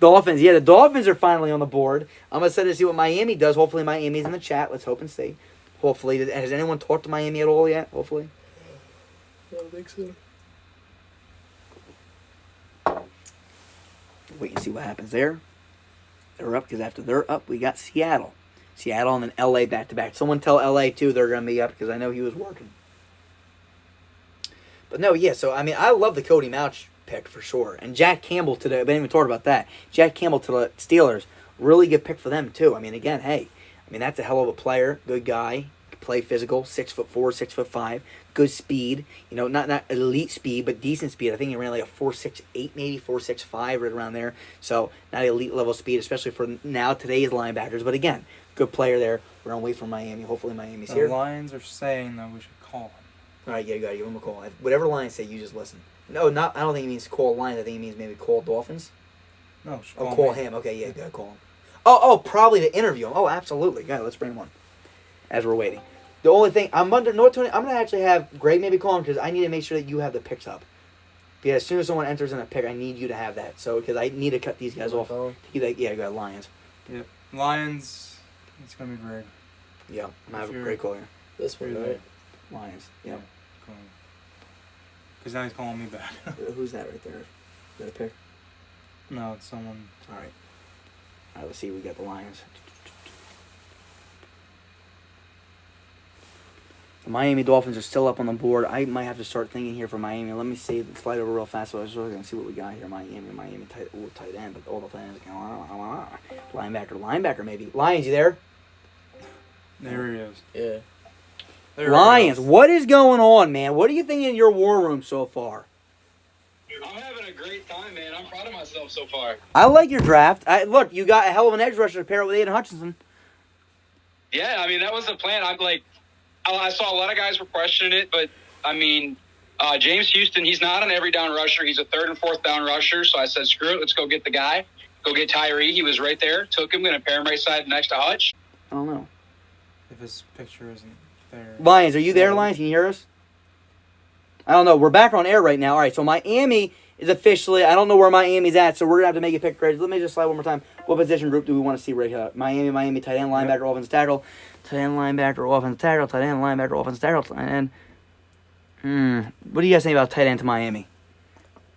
Dolphins. Yeah, the Dolphins are finally on the board. I'm going to set to see what Miami does. Hopefully Miami's in the chat. Let's hope and see. Hopefully. Has anyone talked to Miami at all yet? Hopefully. I don't think so. Wait and see what happens there. They're up because after they're up, we got Seattle. Seattle and then L.A. back-to-back. Someone tell L.A. too they're going to be up because I know he was working. But no, yeah, so, I mean, I love the Cody Mouch pick for sure. And Jack Campbell today, I didn't even talk about that. Jack Campbell to the Steelers, really good pick for them too. I mean, again, that's a hell of a player, good guy, play physical, 6'4", 6'5", good speed. Not elite speed, but decent speed. I think he ran like a 4.68, maybe 4.65, right around there. So not elite level speed, especially for today's linebackers. But again, good player there. We're gonna wait for Miami. Hopefully Miami's here. The Lions are saying that we should call him. All right, yeah, you gotta give him a call. Whatever Lions say, you just listen. No, not. I don't think he means call Lions. I think he means maybe call Dolphins. No, Call him. Okay, yeah, gotta call him. Oh, probably to interview him. Oh, absolutely. Yeah, let's bring him on. As we're waiting. The only thing I'm gonna actually have Greg maybe call him because I need to make sure that you have the picks up. Because as soon as someone enters in a pick, I need you to have that. So because I need to cut these guys off. Yeah, go Lions. Yep. Lions. It's gonna be Greg. Yeah, I'm gonna have a great call here. This one, right? Lions. Yeah. Because now he's calling me back. Who's that right there? Is that a pick? No, it's someone. All right. Let's see. We got the Lions. The Miami Dolphins are still up on the board. I might have to start thinking here for Miami. Let me see. Slide over real fast. So I was really going to see what we got here. Miami tight end. But all the tight ends are going linebacker maybe. Lions, you there? There he is. Yeah. Lions, what is going on, man? What are you thinking in your war room so far? I'm having a great time, man. I'm proud of myself so far. I like your draft. Look, you got a hell of an edge rusher to pair it with Aiden Hutchinson. Yeah, I mean, that was the plan. I saw a lot of guys were questioning it, but, I mean, James Houston, he's not an every down rusher. He's a third and fourth down rusher. So I said, screw it. Let's go get the guy. Go get Tyree. He was right there. Took him. Going to pair him right side next to Hutch. I don't know. If his picture isn't there. Lions, are you there, Lions? Can you hear us? I don't know. We're back on air right now. All right, so Miami is officially, I don't know where Miami's at, so we're going to have to make a pick. Let me just slide one more time. What position group do we want to see right here? Miami, tight end, linebacker, offensive tackle. Tight end, linebacker, offensive tackle. Tight end, linebacker, offensive tackle. Tight end. What do you guys think about tight end to Miami?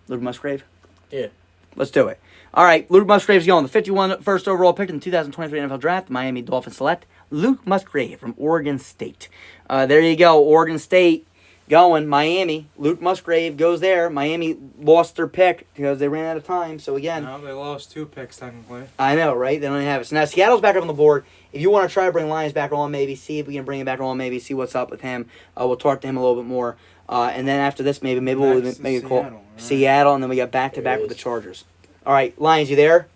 Luke Musgrave? Yeah. Let's do it. All right, Luke Musgrave's going. The 51 first overall pick in the 2023 NFL Draft. The Miami Dolphins select Luke Musgrave from Oregon State. There you go, Oregon State going. Miami, Luke Musgrave goes there. Miami lost their pick because they ran out of time. So again, No, they lost 2 picks technically. I know, right? They don't even have it. So now Seattle's back up on the board. If you want to try to bring Lions back on, maybe see if we can bring him back on, maybe see what's up with him. We'll talk to him a little bit more. And then after this, maybe we'll Next make is a call. Seattle, right? Seattle, and then we got back-to-back with the Chargers. All right, Lions, you there?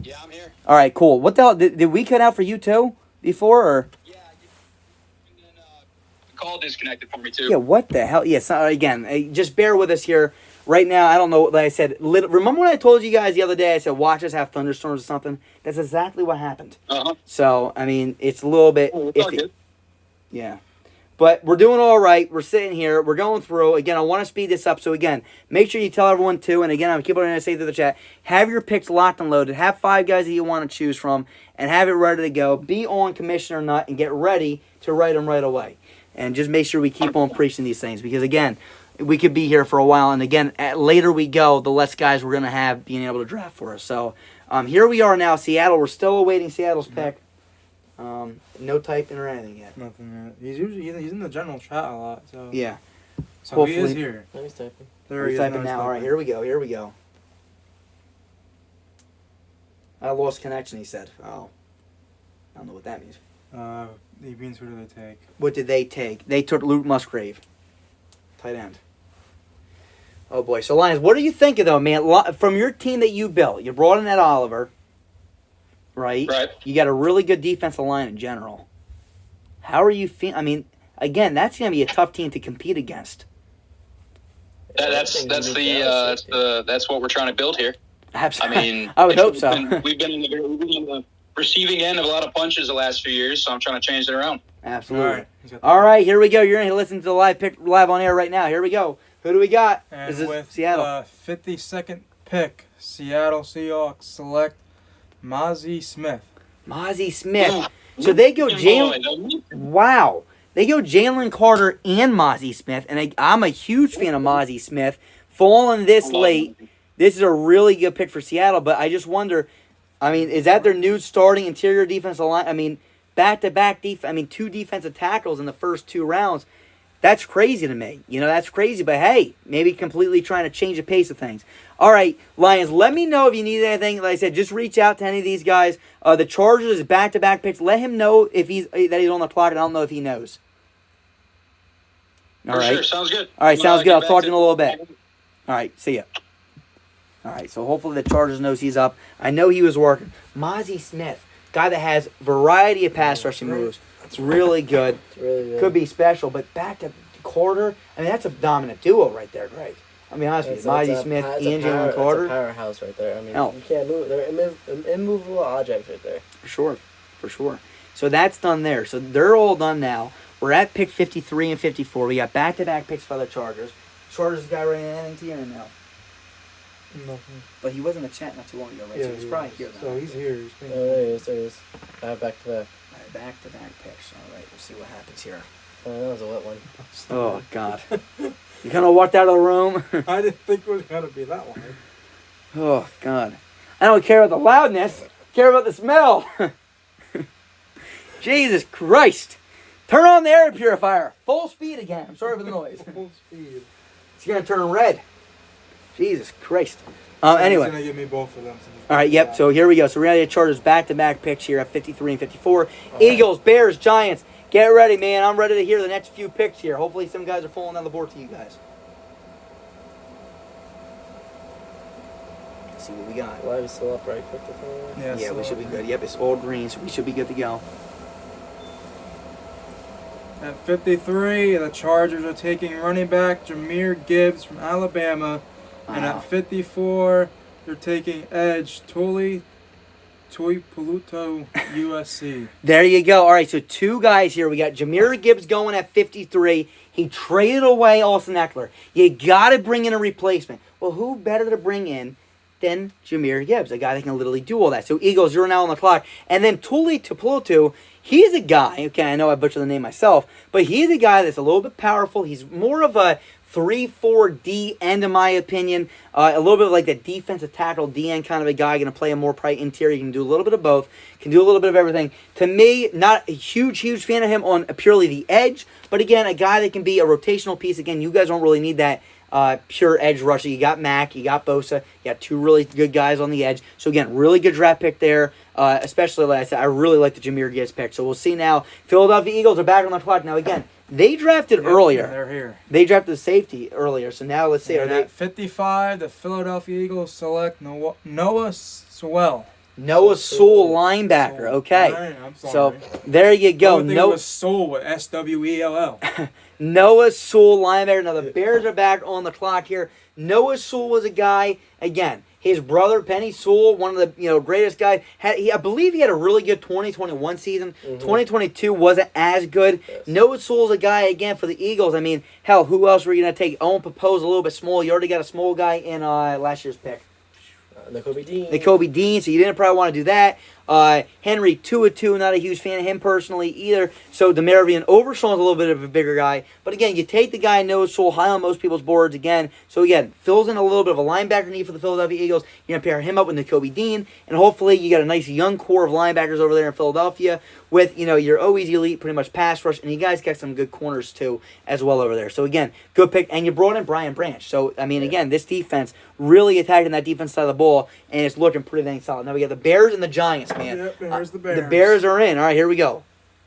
Yeah, I'm here. All right, cool. What the hell? Did we cut out for you too before? Or? Yeah, and then the call disconnected for me too. Yeah, what the hell? Yes, again, just bear with us here. Right now, I don't know. Like I said, remember when I told you guys the other day, I said, watch us have thunderstorms or something? That's exactly what happened. Uh-huh. So, I mean, it's a little bit Oh, it's all iffy. good. Yeah. But we're doing all right. We're sitting here. We're going through. Again, I want to speed this up. So, again, make sure you tell everyone, too. And, again, I'm keep on going to say through the chat. Have your picks locked and loaded. Have 5 guys that you want to choose from. And have it ready to go. Be on commission or not. And get ready to write them right away. And just make sure we keep on preaching these things. Because, again, we could be here for a while. And, again, later we go, the less guys we're going to have being able to draft for us. So, here we are now. Seattle. We're still awaiting Seattle's pick. No typing or anything yet. Nothing yet. He's in the general chat a lot. So Yeah. So he is Hopefully- here. Let me typing. There He's he is. typing now. All right, here we go. I lost connection, he said. Oh. I don't know what that means. He means who do they take? What did they take? They took Luke Musgrave. Tight end. Oh, boy. So, Lions, what are you thinking, though, man? From your team that you built, you brought in Ed Oliver, right? Right. You got a really good defensive line in general. How are you feeling? I mean, again, that's going to be a tough team to compete against. That's what we're trying to build here. I Absolutely. mean, I would hope so. We've been in the receiving end of a lot of punches the last few years, so I'm trying to change it around. Absolutely. All right. He's got the- All right, here we go. You're going to listen to the live on air right now. Here we go. Who do we got? And This is with Seattle. the 52nd pick, Seattle Seahawks select Mozzie Smith. Mozzie Smith. So they go Jalen. Wow. They go Jalen Carter and Mozzie Smith, and I'm a huge fan of Mozzie Smith. Falling this late, this is a really good pick for Seattle, but I just wonder, I mean, is that their new starting interior defensive line? I mean, back-to-back 2 defensive tackles in the first 2 rounds. That's crazy to me. That's crazy, but hey, maybe completely trying to change the pace of things. All right, Lions, let me know if you need anything. Like I said, just reach out to any of these guys. The Chargers is back-to-back picks. Let him know if he's on the clock, and I don't know if he knows. All right. Sure, sounds good. All right, sounds good. I'll Get talk back to you in a little bit. All right, see ya. All right, so hopefully the Chargers knows he's up. I know he was working. Mozzie Smith, guy that has variety of pass rushing moves. It's really good. It's really good. Could be special, but back to Carter, I mean, that's a dominant duo right there, Greg. I mean, honestly, Mozzie Smith and Jalen Carter. That's a powerhouse right there. I mean, Oh. you can't move. They're immovable objects right there. For sure. So that's done there. So they're all done now. We're at pick 53 and 54. We got back-to-back picks for the Chargers. Chargers guy writing anything to you or no? Nothing. But he was in the chat not too long ago, right? so he's probably here now. So he's here. He's Oh, being there he is. There he is. Back to back. All right, back-to-back picks. All right, we'll see what happens here. Oh, that was a wet one. Oh, God. You kind of walked out of the room? I didn't think it was gonna be that one. Oh, God. I don't care about the loudness. I care about the smell. Jesus Christ. Turn on the air purifier. Full speed again. I'm sorry for the noise. Full speed. It's going to turn red. Jesus Christ. He's Anyway. gonna give me both of them. All right, yep. So here we go. So we're going to get Chargers back-to-back picks here at 53 and 54. Eagles, Bears, Giants. Get ready, man. I'm ready to hear the next few picks here. Hopefully some guys are falling down the board to you guys. Let's see what we got. Live is still up, right? 54. Yeah, we should be good. Yep, it's all green, so we should be good to go. At 53, the Chargers are taking running back Jahmyr Gibbs from Alabama. And Wow. at 54, they're taking edge Tuli Tuipulotu, USC. There you go. All right, so two guys here. We got Jahmyr Gibbs going at 53. He traded away Austin Eckler. You got to bring in a replacement. Well, who better to bring in than Jahmyr Gibbs, a guy that can literally do all that? So Eagles, you're now on the clock. And then Tuli Tuipulotu, he's a guy, okay, I know I butchered the name myself, but he's a guy that's a little bit powerful. He's more of a 3-4 end, in my opinion. A little bit of like the defensive tackle, DN kind of a guy, going to play a more probably interior. He can do a little bit of both, can do a little bit of everything. To me, not a huge fan of him on purely the edge, but again, a guy that can be a rotational piece. Again, you guys don't really need that pure edge rusher. You got Mack, you got Bosa, you got two really good guys on the edge. So again, really good draft pick there. Especially, like I said, I really like the Jahmyr Gibbs pick. So we'll see now. Philadelphia Eagles are back on the clock. Now again, they drafted earlier. They're here. They drafted the safety earlier. So now let's see. And at 55, the Philadelphia Eagles select Noah Sewell. Noah Sewell, linebacker. Okay. All right, I'm So sorry. there you go. I think it was Sewell with SWELL. Noah Sewell, linebacker. Now the Bears are back on the clock here. Noah Sewell was a guy, again, his brother, Penny Sewell, one of the greatest guys. I believe he had a really good 2021 season. 2022 wasn't as good. Yes. Noah Sewell's a guy, again, for the Eagles. I mean, hell, who else were you going to take? Owen Papo's a little bit small. You already got a small guy in last year's pick. Nakobe Dean, so you didn't probably want to do that. Henry Tuitu, not a huge fan of him personally either. So Demarion Overshawn's a little bit of a bigger guy. But again, you take the guy Noah Sewell high on most people's boards again. So again, fills in a little bit of a linebacker need for the Philadelphia Eagles. You're going to pair him up with Nakobe Dean. And hopefully you got a nice young core of linebackers over there in Philadelphia with, your always elite, pretty much pass rush. And you guys got some good corners too as well over there. So again, good pick. And you brought in Brian Branch. So, I mean, again, this defense really attacking that defense side of the ball. And it's looking pretty dang solid. Now we got the Bears and the Giants, man. Yep, and here's the Bears. The Bears are in. All right, here we go.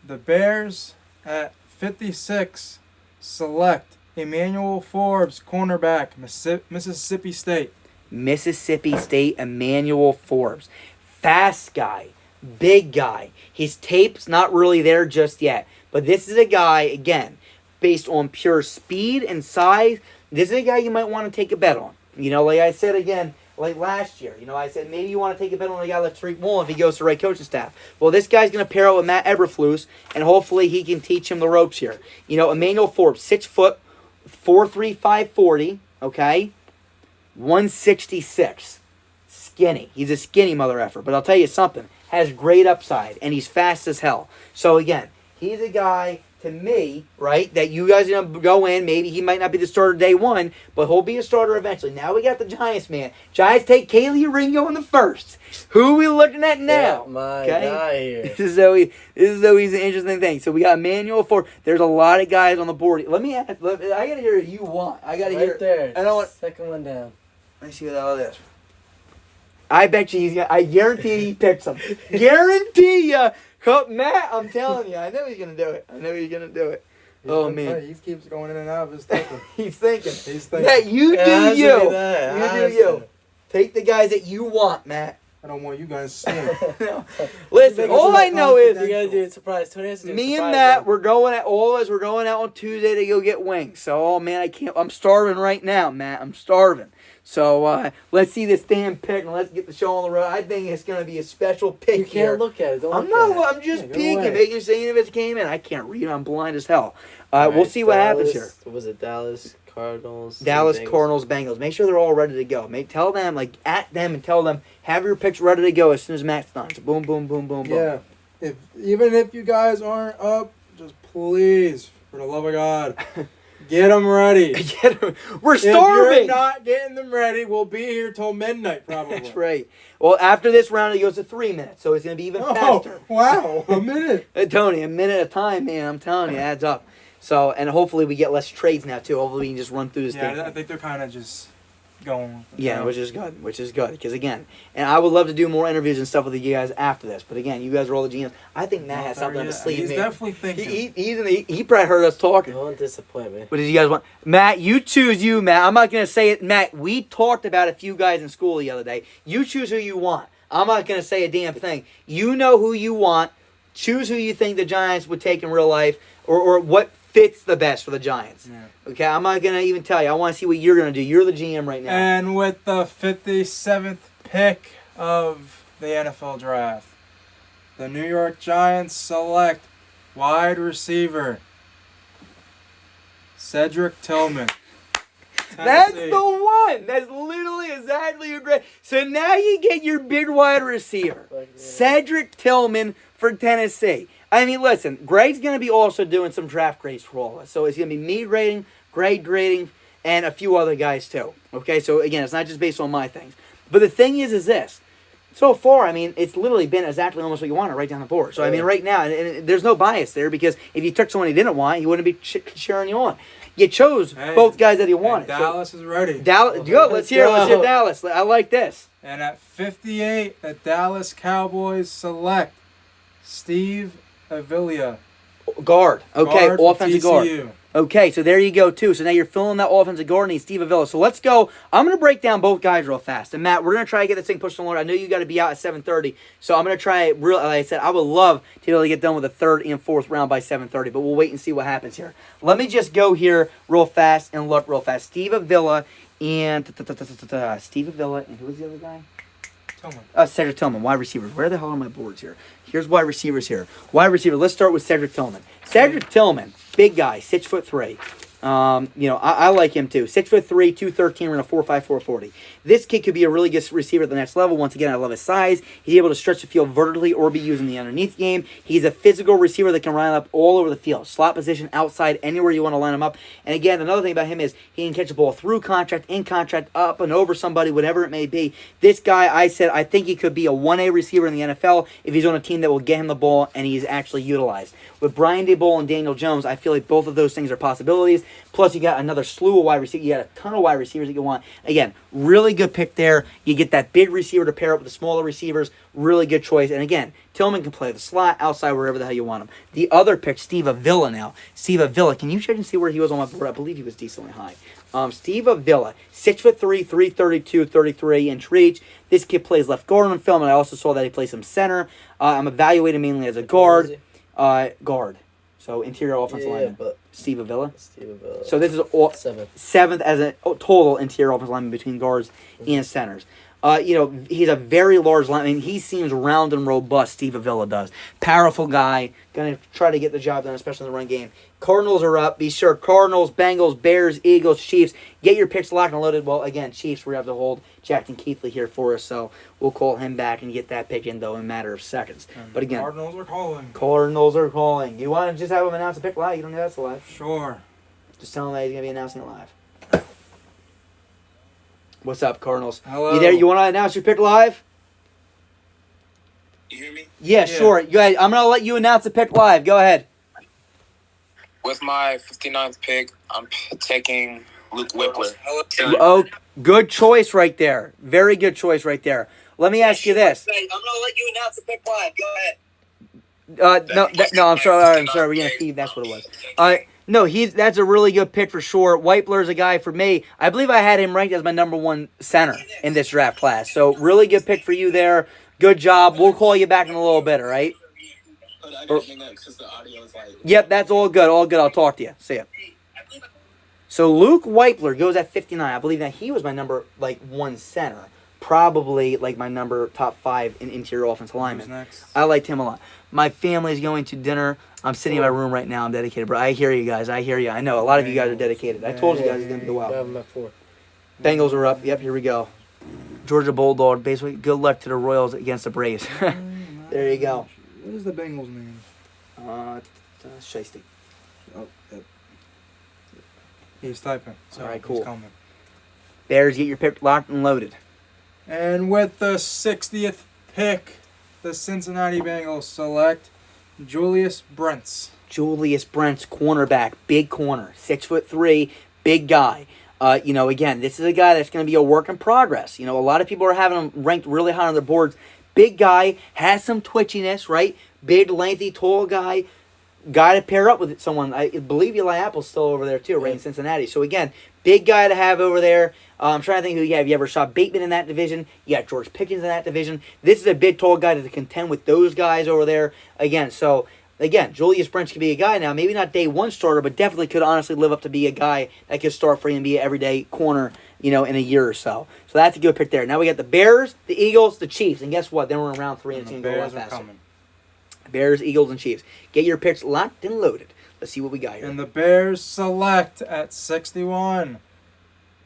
The Bears at 56 select Emmanuel Forbes, cornerback, Mississippi State. Mississippi State, Emmanuel Forbes. Fast guy. Big guy. His tape's not really there just yet. But this is a guy, again, based on pure speed and size, this is a guy you might want to take a bet on. Like I said again, like last year, I said maybe you want to take a bet on a guy like Tariq Woolen if he goes to the right coaching staff. Well, this guy's going to pair up with Matt Eberflus, and hopefully he can teach him the ropes here. Emmanuel Forbes, 6 foot, 4'3", 540, okay? 166. Skinny. He's a skinny mother effer, but I'll tell you something. Has great upside, and he's fast as hell. So again, he's a guy, to me, right, that you guys are going to go in. Maybe he might not be the starter day one, but he'll be a starter eventually. Now we got the Giants, man. Giants take Kaylee Ringo in the first. Who are we looking at now? Yeah, my guy here. This is always an interesting thing. So we got Emmanuel Ford. There's a lot of guys on the board. Let me ask. I got to hear what you want. I got to hear. Right there. I don't want. Second one down. Let me see what all this. I bet you I guarantee he picks him. Guarantee ya. Matt, I'm telling you, I know he's going to do it. Oh, man. He keeps going in and out of his thinking. He's thinking. He's thinking. Matt, you It do has to be you. that. You do you. Take the guys that you want, Matt. I don't want you guys seeing. No. Listen, all I know is You gotta do a surprise. Tony has to do a me surprise and Matt, one. we're going out on Tuesday to go get wings. So, oh man, I'm starving right now, Matt. I'm starving. So, let's see this damn pick and let's get the show on the road. I think it's going to be a special pick You here. can't look at it. Don't I'm look not. at it. I'm just Yeah, go peeking, away. making seeing if it came in. I can't read. I'm blind as hell. All We'll right, see what happens here. Was it Dallas Cardinals? Dallas Bengals? Cardinals Bengals. Make sure they're all ready to go. Tell them, at them and tell them, have your picks ready to go as soon as Matt's done. So boom, boom, boom, boom, boom. Yeah. Even if you guys aren't up, just please, for the love of God, get them ready. We're If starving. you're not getting them ready, we'll be here till midnight probably. That's right. Well, after this round, it goes to 3 minutes, so it's going to be even faster. Wow, a minute. Tony, a minute at a time, man. I'm telling you, it adds up. So, and hopefully we get less trades now, too. Hopefully we can just run through this thing. Yeah, I think they're kind of just going. Yeah, which is good. Because, again, and I would love to do more interviews and stuff with you guys after this. But, again, you guys are all the GMs. I think Matt has something up his sleeve. He's man. definitely thinking. He probably heard us talking. Don't disappoint me. What did you guys want? Matt, you choose you, Matt. I'm not going to say it. Matt, we talked about a few guys in school the other day. You choose who you want. I'm not going to say a damn thing. You know who you want. Choose who you think the Giants would take in real life or what fits the best for the Giants. Yeah. Okay, I'm not going to even tell you. I want to see what you're going to do. You're the GM right now. And with the 57th pick of the NFL Draft. The New York Giants select wide receiver Cedric Tillman. That's Tennessee. the one. That's literally exactly your grade. So now you get your big wide receiver, Cedric Tillman for Tennessee. I mean, listen, Greg's going to be also doing some draft grades for all of us. So it's going to be me grading, grade grading, and a few other guys too. Okay, so again, it's not just based on my things. But the thing is this. So far, I mean, it's literally been exactly almost what you wanted right down the board. So, I mean, right now, and there's no bias there because if you took someone you didn't want, he wouldn't be cheering you on. You chose both guys that you wanted. Dallas is ready. Dallas, good. Let's hear Dallas. I like this. And at 58, the Dallas Cowboys select Steve Avila. Guard. Okay, Guard for offensive guard. TCU. Okay, so there you go, too. So now you're filling that offensive guard and Steve Avila. So let's go. I'm going to break down both guys real fast. And, Matt, we're going to try to get this thing pushed along. I know you got to be out at 7:30. So I'm going to try, like I said, I would love to be able to get done with the third and fourth round by 7:30. But we'll wait and see what happens here. Let me just go here real fast and look real fast. Steve Avila and Steve Avila. And who was the other guy? Tillman. Cedric Tillman, wide receivers. Where the hell are my boards here? Here's wide receivers here. Wide receiver. Let's start with Cedric Tillman. Cedric Tillman, big guy, 6'3". I like him too. 6'3", 213, running a 4.5, 4.40. This kid could be a really good receiver at the next level. Once again, I love his size. He's able to stretch the field vertically or be used in the underneath game. He's a physical receiver that can line up all over the field. Slot position, outside, anywhere you want to line him up. And again, another thing about him is he can catch the ball through contact, in contact, up and over somebody, whatever it may be. This guy, I think he could be a 1A receiver in the NFL if he's on a team that will get him the ball and he's actually utilized. With Brian Daboll and Daniel Jones, I feel like both of those things are possibilities. Plus, you got another slew of wide receivers. You got a ton of wide receivers that you want. Again, really good pick there. You get that big receiver to pair up with the smaller receivers. Really good choice. And again, Tillman can play the slot, outside, wherever the hell you want him. The other pick, Steve Avila now. Steve Avila, can you check and see where he was on my board? I believe he was decently high. Steve Avila, 6'3", 332, 33-inch reach. This kid plays left guard on film, and I also saw that he plays some center. I'm evaluating mainly as a guard. Guard. So interior offensive lineman. But Steve Avila. Steve Avila. So this is all seventh as a total interior offensive lineman between guards and centers. He's a very large lineman. I mean, he seems round and robust, Steve Avila does. Powerful guy. Going to try to get the job done, especially in the run game. Cardinals are up. Be sure. Cardinals, Bengals, Bears, Eagles, Chiefs. Get your picks locked and loaded. Well, again, Chiefs, we have to hold Jackson Keithley here for us, so we'll call him back and get that pick in, though, in a matter of seconds. But again, Cardinals are calling. Cardinals are calling. You want to just have him announce a pick live? You don't know that's live. Sure. Just tell him that he's going to be announcing it live. What's up, Cardinals? Hello. You there? You want to announce your pick live? You hear me? Yeah, sure. Go ahead. I'm going to let you announce the pick live. Go ahead. With my 59th pick, I'm taking Luke Whippler. Oh, good choice right there. Very good choice right there. Let me ask you this. I'm going to let you announce the pick live. Go ahead. No, I'm sorry. We're going to feed. That's what it was. No, that's a really good pick for sure. Whitebler's a guy for me. I believe I had him ranked as my number one center in this draft class. So really good pick for you there. Good job. We'll call you back in a little bit, all right? Yep, that's all good. All good. I'll talk to you. See ya. So Luke Whitebler goes at 59. I believe that he was my number one center. Probably my number top 5 in interior offensive lineman. Next? I liked him a lot. My family's going to dinner. I'm sitting in my room right now. I'm dedicated, bro. I hear you guys. I hear you. I know a lot of you guys are dedicated. I told you guys it's going to be well. I'm at 4. Bengals are up. Yep, here we go. Georgia Bulldog. Basically, good luck to the Royals against the Braves. There you go. What is the Bengals' name? Shiesty. Oh, yep. He's typing. So All right, cool. He's coming. Bears, get your pick locked and loaded. And with the 60th pick, the Cincinnati Bengals select Julius Brents. Julius Brents, cornerback, big corner, 6'3", big guy. Again, this is a guy that's going to be a work in progress. A lot of people are having him ranked really high on their boards. Big guy, has some twitchiness, right? Big, lengthy, tall guy. Guy to pair up with someone. I believe Eli Apple's still over there too, right in Cincinnati. So again, big guy to have over there. I'm trying to think who you have. You ever saw Bateman in that division? You got George Pickens in that division. This is a big, tall guy to contend with those guys over there. Again, Julius Brents could be a guy now. Maybe not day one starter, but definitely could honestly live up to be a guy that could start for you and be an everyday corner in a year or so. So that's a good pick there. Now we got the Bears, the Eagles, the Chiefs. And guess what? Then we're in round 3 and it's going to go a lot Bears are faster. coming. Bears, Eagles, and Chiefs. Get your picks locked and loaded. Let's see what we got here. And the Bears select at 61.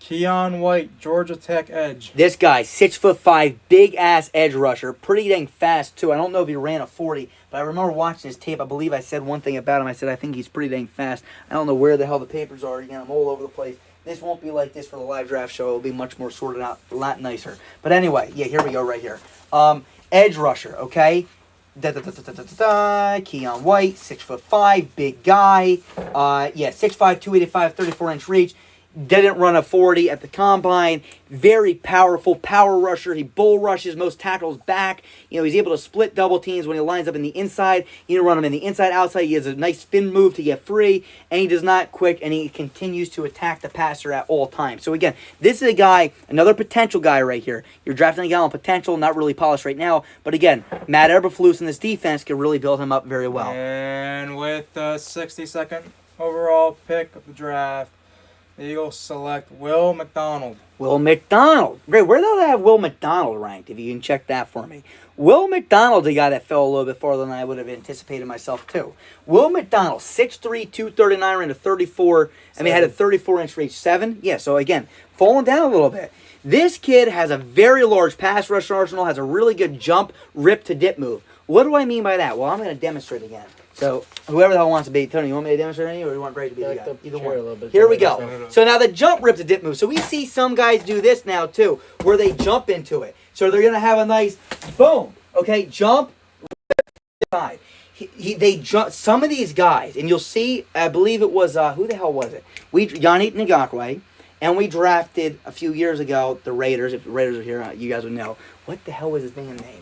Keon White, Georgia Tech edge. This guy, 6'5", big ass edge rusher, pretty dang fast too. I don't know if he ran a 40, but I remember watching his tape. I believe I said one thing about him. I said I think he's pretty dang fast. I don't know where the hell the papers are. Again, I'm all over the place. This won't be like this for the live draft show. It'll be much more sorted out, a lot nicer. But anyway, yeah, here we go right here. Edge rusher, okay. Keon White, 6'5", big guy. 6'5", 285, 34-inch reach. Didn't run a 40 at the combine. Very powerful power rusher. He bull rushes most tackles back. He's able to split double teams when he lines up in the inside. Run him in the inside, outside. He has a nice spin move to get free, and he does not quit, and he continues to attack the passer at all times. So again, this is a guy, another potential guy right here. You're drafting a guy on potential, not really polished right now, but again, Matt Eberflus in this defense could really build him up very well. And with the 62nd overall pick of the draft, the Eagles select Will McDonald. Will McDonald. Great. Where do they have Will McDonald ranked, if you can check that for me? Will McDonald's a guy that fell a little bit farther than I would have anticipated myself, too. Will McDonald, 6'3", 239, ran a 34. Had a 34-inch reach. 7? Yeah, so again, falling down a little bit. This kid has a very large pass rush arsenal, has a really good jump, rip to dip move. What do I mean by that? Well, I'm going to demonstrate again. So, whoever the hell wants to be, Tony, you want me to demonstrate any, or you want Ray to be the guy? Either one. Here we go. So now the jump rip to dip move. So we see some guys do this now too, where they jump into it. So they're going to have a nice boom, okay, jump, rip, side. They jump. Some of these guys, and you'll see, I believe it was, who the hell was it? Yannick Ngakoue, and we drafted a few years ago the Raiders. If the Raiders are here, you guys would know. What the hell was his damn name?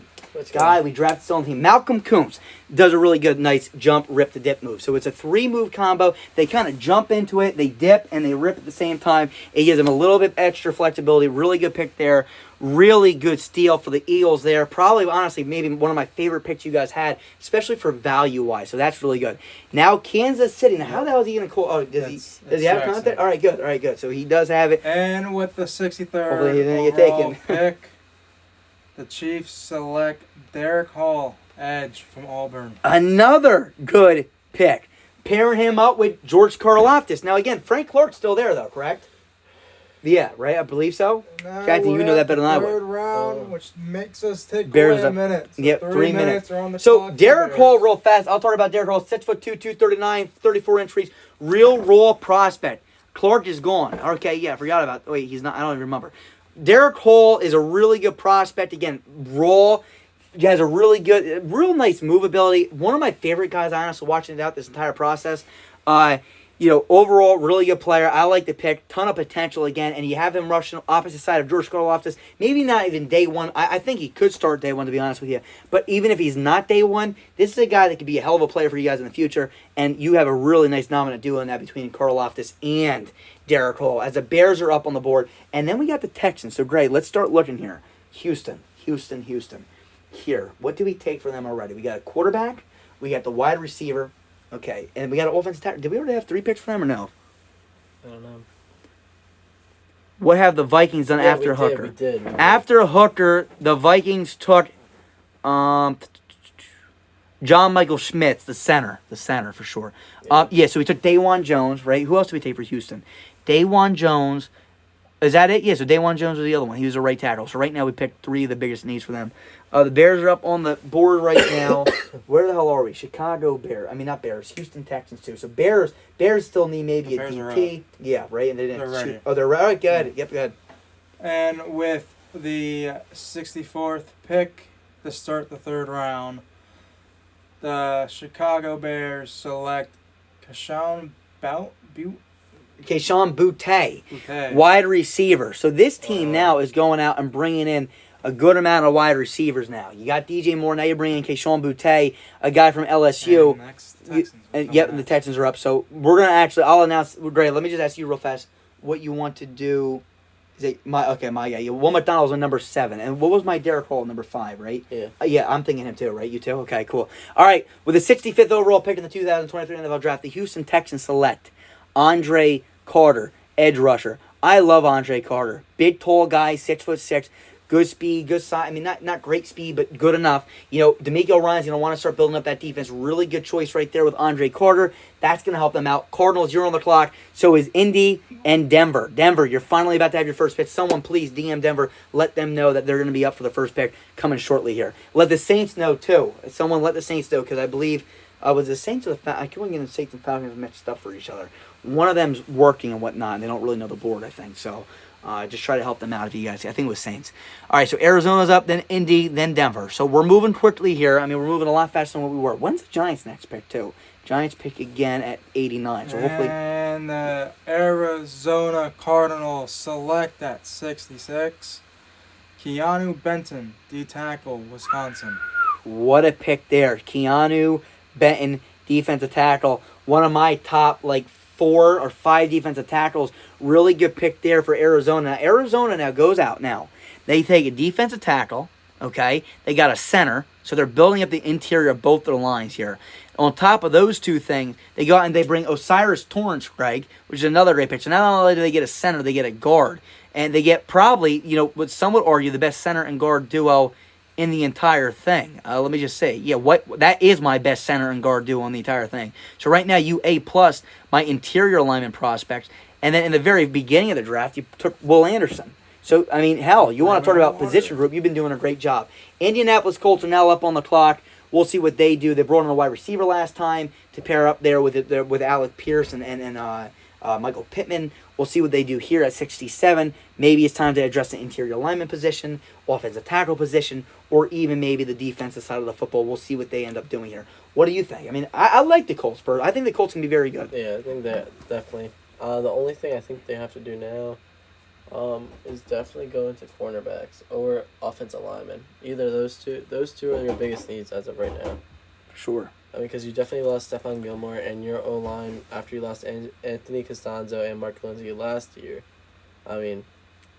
Guy we drafted still on the team. Malcolm Coombs does a really good, nice jump, rip to dip move. So it's a 3-move combo. They kind of jump into it, they dip, and they rip at the same time. It gives them a little bit extra flexibility. Really good pick there. Really good steal for the Eagles there. Probably, honestly, maybe one of my favorite picks you guys had, especially for value-wise. So that's really good. Now Kansas City. Now how the hell is he going to call? Oh, does he have content? All right, good. So he does have it. And with the 63rd Hopefully he didn't get overall taken. pick, the Chiefs select Derek Hall, edge from Auburn. Another good pick. Pairing him up with George Karlaftis. Now, again, Frank Clark's still there, though, correct? Yeah, right? I believe so. Kathy, you know that better than I would. Third round, which makes us take Bears away a up. minute. So Yep, 3 3 minutes. are on the So, clock. Derek Hall, real fast. I'll talk about Derek Hall. 6'2", 239, 34-inch reach. Real raw prospect. Clark is gone. Okay, yeah, I forgot about. Wait, he's not. I don't even remember. Derek Hall is a really good prospect. Again, raw. He has a really good, real nice movability. One of my favorite guys, honestly, watching it out this entire process. Overall, really good player. I like the pick. Ton of potential again. And you have him rushing opposite side of George Karlaftis. Maybe not even day one. I think he could start day one, to be honest with you. But even if he's not day one, this is a guy that could be a hell of a player for you guys in the future. And you have a really nice dominant duo in that between Karlaftis and Derek Hall. As the Bears are up on the board. And then we got the Texans. So great. Let's start looking here. Houston. Here, what do we take for them already? We got a quarterback, we got the wide receiver, okay, and we got an offensive tackle. Did we already have 3 picks for them or no? I don't know. What have the Vikings done after Hooker? We did. After Hooker, the Vikings took John Michael Schmitz, the center for sure. So we took Dawan Jones, right? Who else did we take for Houston? Dawan Jones. Is that it? Yeah, so Dawan Jones was the other one. He was a right tackle. So right now we picked 3 of the biggest needs for them. The Bears are up on the board right now. Where the hell are we? Chicago Bears. I mean, not Bears. Houston Texans, too. So Bears still need maybe a DT. Yeah, right? And they didn't They're shoot. ready. Oh, they're ready? Good. Yep, good. And with the 64th pick to start the 3rd round, the Chicago Bears select Keyshawn Boutte, wide receiver. So this team now is going out and bringing in a good amount of wide receivers now. You got DJ Moore, now you're bringing in Keyshawn Boutte, a guy from LSU. The Texans are up. So we're going to I'll announce, great, let me just ask you real fast what you want to do. Is it my guy. Yeah, Will McDonald's on number 7. And what was my Derek Hall, number 5, right? Yeah. I'm thinking him too, right? You too? Okay, cool. All right, with the 65th overall pick in the 2023 NFL Draft, the Houston Texans select Andre Carter, edge rusher. I love Andre Carter. Big, tall guy, 6'6", good speed, good size. I mean, not great speed, but good enough. You know, D'Amico Ryan's going to want to start building up that defense. Really good choice right there with Andre Carter. That's going to help them out. Cardinals, you're on the clock. So is Indy and Denver. Denver, you're finally about to have your first pick. Someone please DM Denver. Let them know that they're going to be up for the first pick coming shortly here. Let the Saints know, too. Someone let the Saints know, because I believe, was the Saints or the Falcons? I keep getting the Saints and Falcons mixed up for each other. One of them's working and whatnot, and they don't really know the board, I think. So just try to help them out if you guys see. I think it was Saints. All right, so Arizona's up, then Indy, then Denver. So we're moving quickly here. I mean, we're moving a lot faster than what we were. When's the Giants' next pick, too? Giants pick again at 89. So hopefully. And the Arizona Cardinals select at 66. Keanu Benton, D-tackle, Wisconsin. What a pick there. Keanu Benton, defensive tackle. One of my top, 4 or 5 defensive tackles. Really good pick there for Arizona. Now, Arizona now goes out now. They take a defensive tackle, okay? They got a center, so they're building up the interior of both their lines here. On top of those two things, they go out and they bring Osiris Torrance, Greg, which is another great pick. So not only do they get a center, they get a guard. And they get probably, what some would argue, the best center and guard duo in the entire thing. Let me just say, that is my best center and guard duo in the entire thing. So right now, you A+ my interior lineman prospects. And then in the very beginning of the draft, you took Will Anderson. So, I mean, hell, you want to talk about position group, you've been doing a great job. Indianapolis Colts are now up on the clock. We'll see what they do. They brought in a wide receiver last time to pair up there with Alec Pierce and Michael Pittman. We'll see what they do here at 67. Maybe it's time to address the interior lineman position, offensive tackle position, or even maybe the defensive side of the football. We'll see what they end up doing here. What do you think? I mean, I like the Colts, Bert. I think the Colts can be very good. Yeah, I think that definitely. The only thing I think they have to do now is definitely go into cornerbacks or offensive linemen. Either those two. Those two are your biggest needs as of right now. Sure. I mean, because you definitely lost Stephon Gilmore and your O-line after you lost Anthony Costanzo and Mark Lindsey last year. I mean,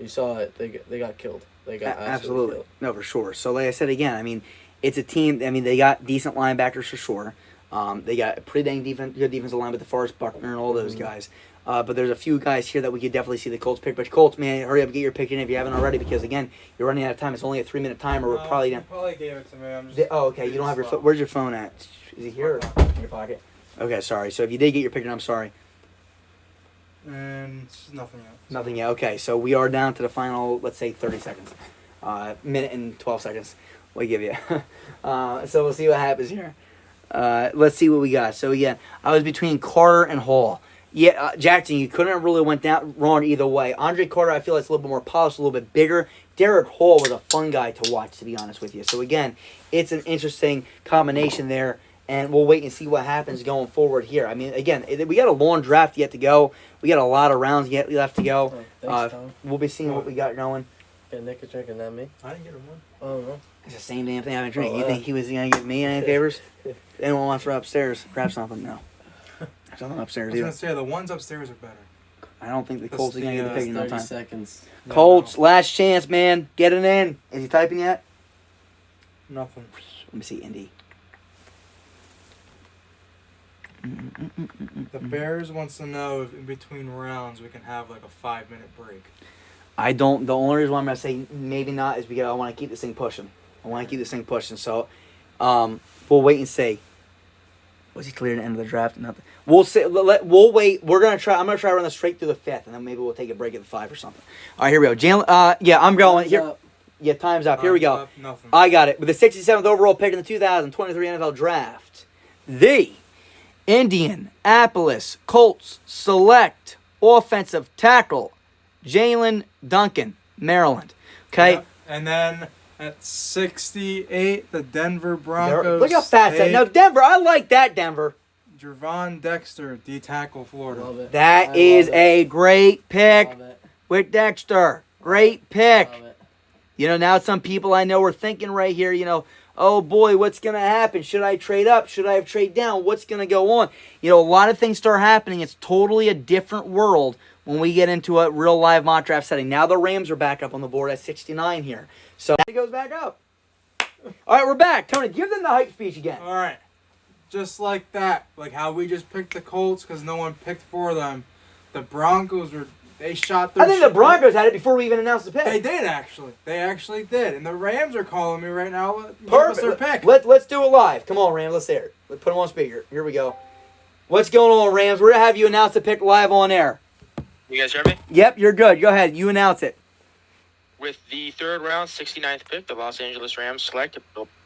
you saw it. They got killed. They got absolutely killed. No, for sure. So, like I said again, I mean, it's a team. I mean, they got decent linebackers for sure. They got a pretty dang good defensive line with DeForest Buckner and all those guys. But there's a few guys here that we could definitely see the Colts pick. But Colts, man, hurry up, get your pick in if you haven't already, because again, you're running out of time. It's only a 3-minute timer. We're probably You done. probably gave it to me. I'm just Okay. You don't have your phone. Where's your phone at? Is it here or in your pocket? Okay, sorry. So if you did get your pick in, I'm sorry. And nothing else. Nothing yet. Okay, so we are down to the final, let's say, 30 seconds. Minute and 12 seconds. We give you. So we'll see what happens here. Let's see what we got. So again, I was between Carter and Hall. Yeah, Jackson, you couldn't have really went down wrong either way. Andre Carter, I feel like it's a little bit more polished, a little bit bigger. Derek Hall was a fun guy to watch, to be honest with you. So again, it's an interesting combination there, and we'll wait and see what happens going forward here. I mean, again, we got a long draft yet to go. We got a lot of rounds yet left to go. Oh, thanks, Tom. We'll be seeing what we got going. Get Nick a drink and not me. I didn't get a one. Oh no. It's the same damn thing I've been drinking. Oh, You think he was going to give me any favors? Anyone wants for upstairs? Grab something? No. There's nothing I upstairs was either. going to say, the ones upstairs are better. I don't think the That's Colts are going to the, get the pick in no 30 time. seconds. Colts, last chance, man. Get it in. Is he typing yet? Nothing. Let me see, Indy. The Bears wants to know if in between rounds we can have like a 5-minute break. I don't. The only reason why I'm going to say maybe not is because I want to keep this thing pushing. So, we'll wait and see. Was he clear at the end of the draft? Nothing. We'll see. We'll wait. We're gonna try. I'm gonna try to run this straight through the 5th, and then maybe we'll take a break at the 5 or something. All right, here we go. Jalen. Yeah, I'm going here. Yeah, time's up. Here we go. Nothing. I got it. With the 67th overall pick in the 2023 NFL Draft, the Indianapolis Colts select offensive tackle Jalen Duncan, Maryland. Okay. Yep. And then at 68, the Denver Broncos. Look how fast that. Now Denver, I like that Denver. Jervon Dexter, D-tackle, Florida. Love it. That is a great pick Love it. with Dexter. Great pick. Love it. You know, now some people I know are thinking right here, you know, oh boy, what's going to happen? Should I trade up? Should I have trade down? What's going to go on? You know, a lot of things start happening. It's totally a different world when we get into a real live mock draft setting. Now the Rams are back up on the board at 69 here. So it goes back up. All right, we're back. Tony, give them the hype speech again. All right. Just like that. Like how we just picked the Colts because no one picked for them. The Broncos were They shot their I think the shit. Broncos had it before we even announced the pick. They did actually. They actually did. And the Rams are calling me right now. Give us Perfect. their pick. Let's do it live. Come on, Rams. Let's hear it. Let's put them on speaker. Here we go. What's going on, Rams? We're going to have you announce the pick live on air. You guys hear me? Yep, you're good. Go ahead. You announce it. With the third round, 69th pick, the Los Angeles Rams select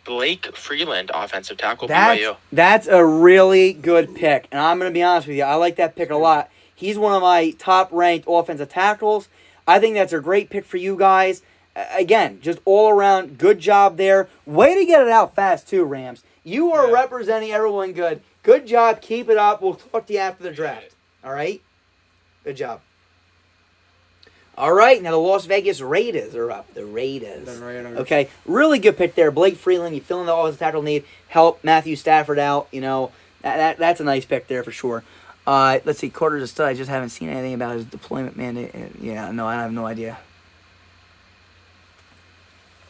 Blake Freeland, offensive tackle, BYU. That's a really good pick. And I'm going to be honest with you. I like that pick a lot. He's one of my top-ranked offensive tackles. I think that's a great pick for you guys. Again, just all around, good job there. Way to get it out fast, too, Rams. You are representing everyone good. Good job. Keep it up. We'll talk to you after the draft. All right? Good job. All right, now the Las Vegas Raiders are up. The Raiders. Okay, really good pick there. Blake Freeland, you fill in the offensive tackle need. Help Matthew Stafford out. You know, that's a nice pick there for sure. Let's see, Carter's a stud. I just haven't seen anything about his deployment mandate. Yeah, no, I have no idea.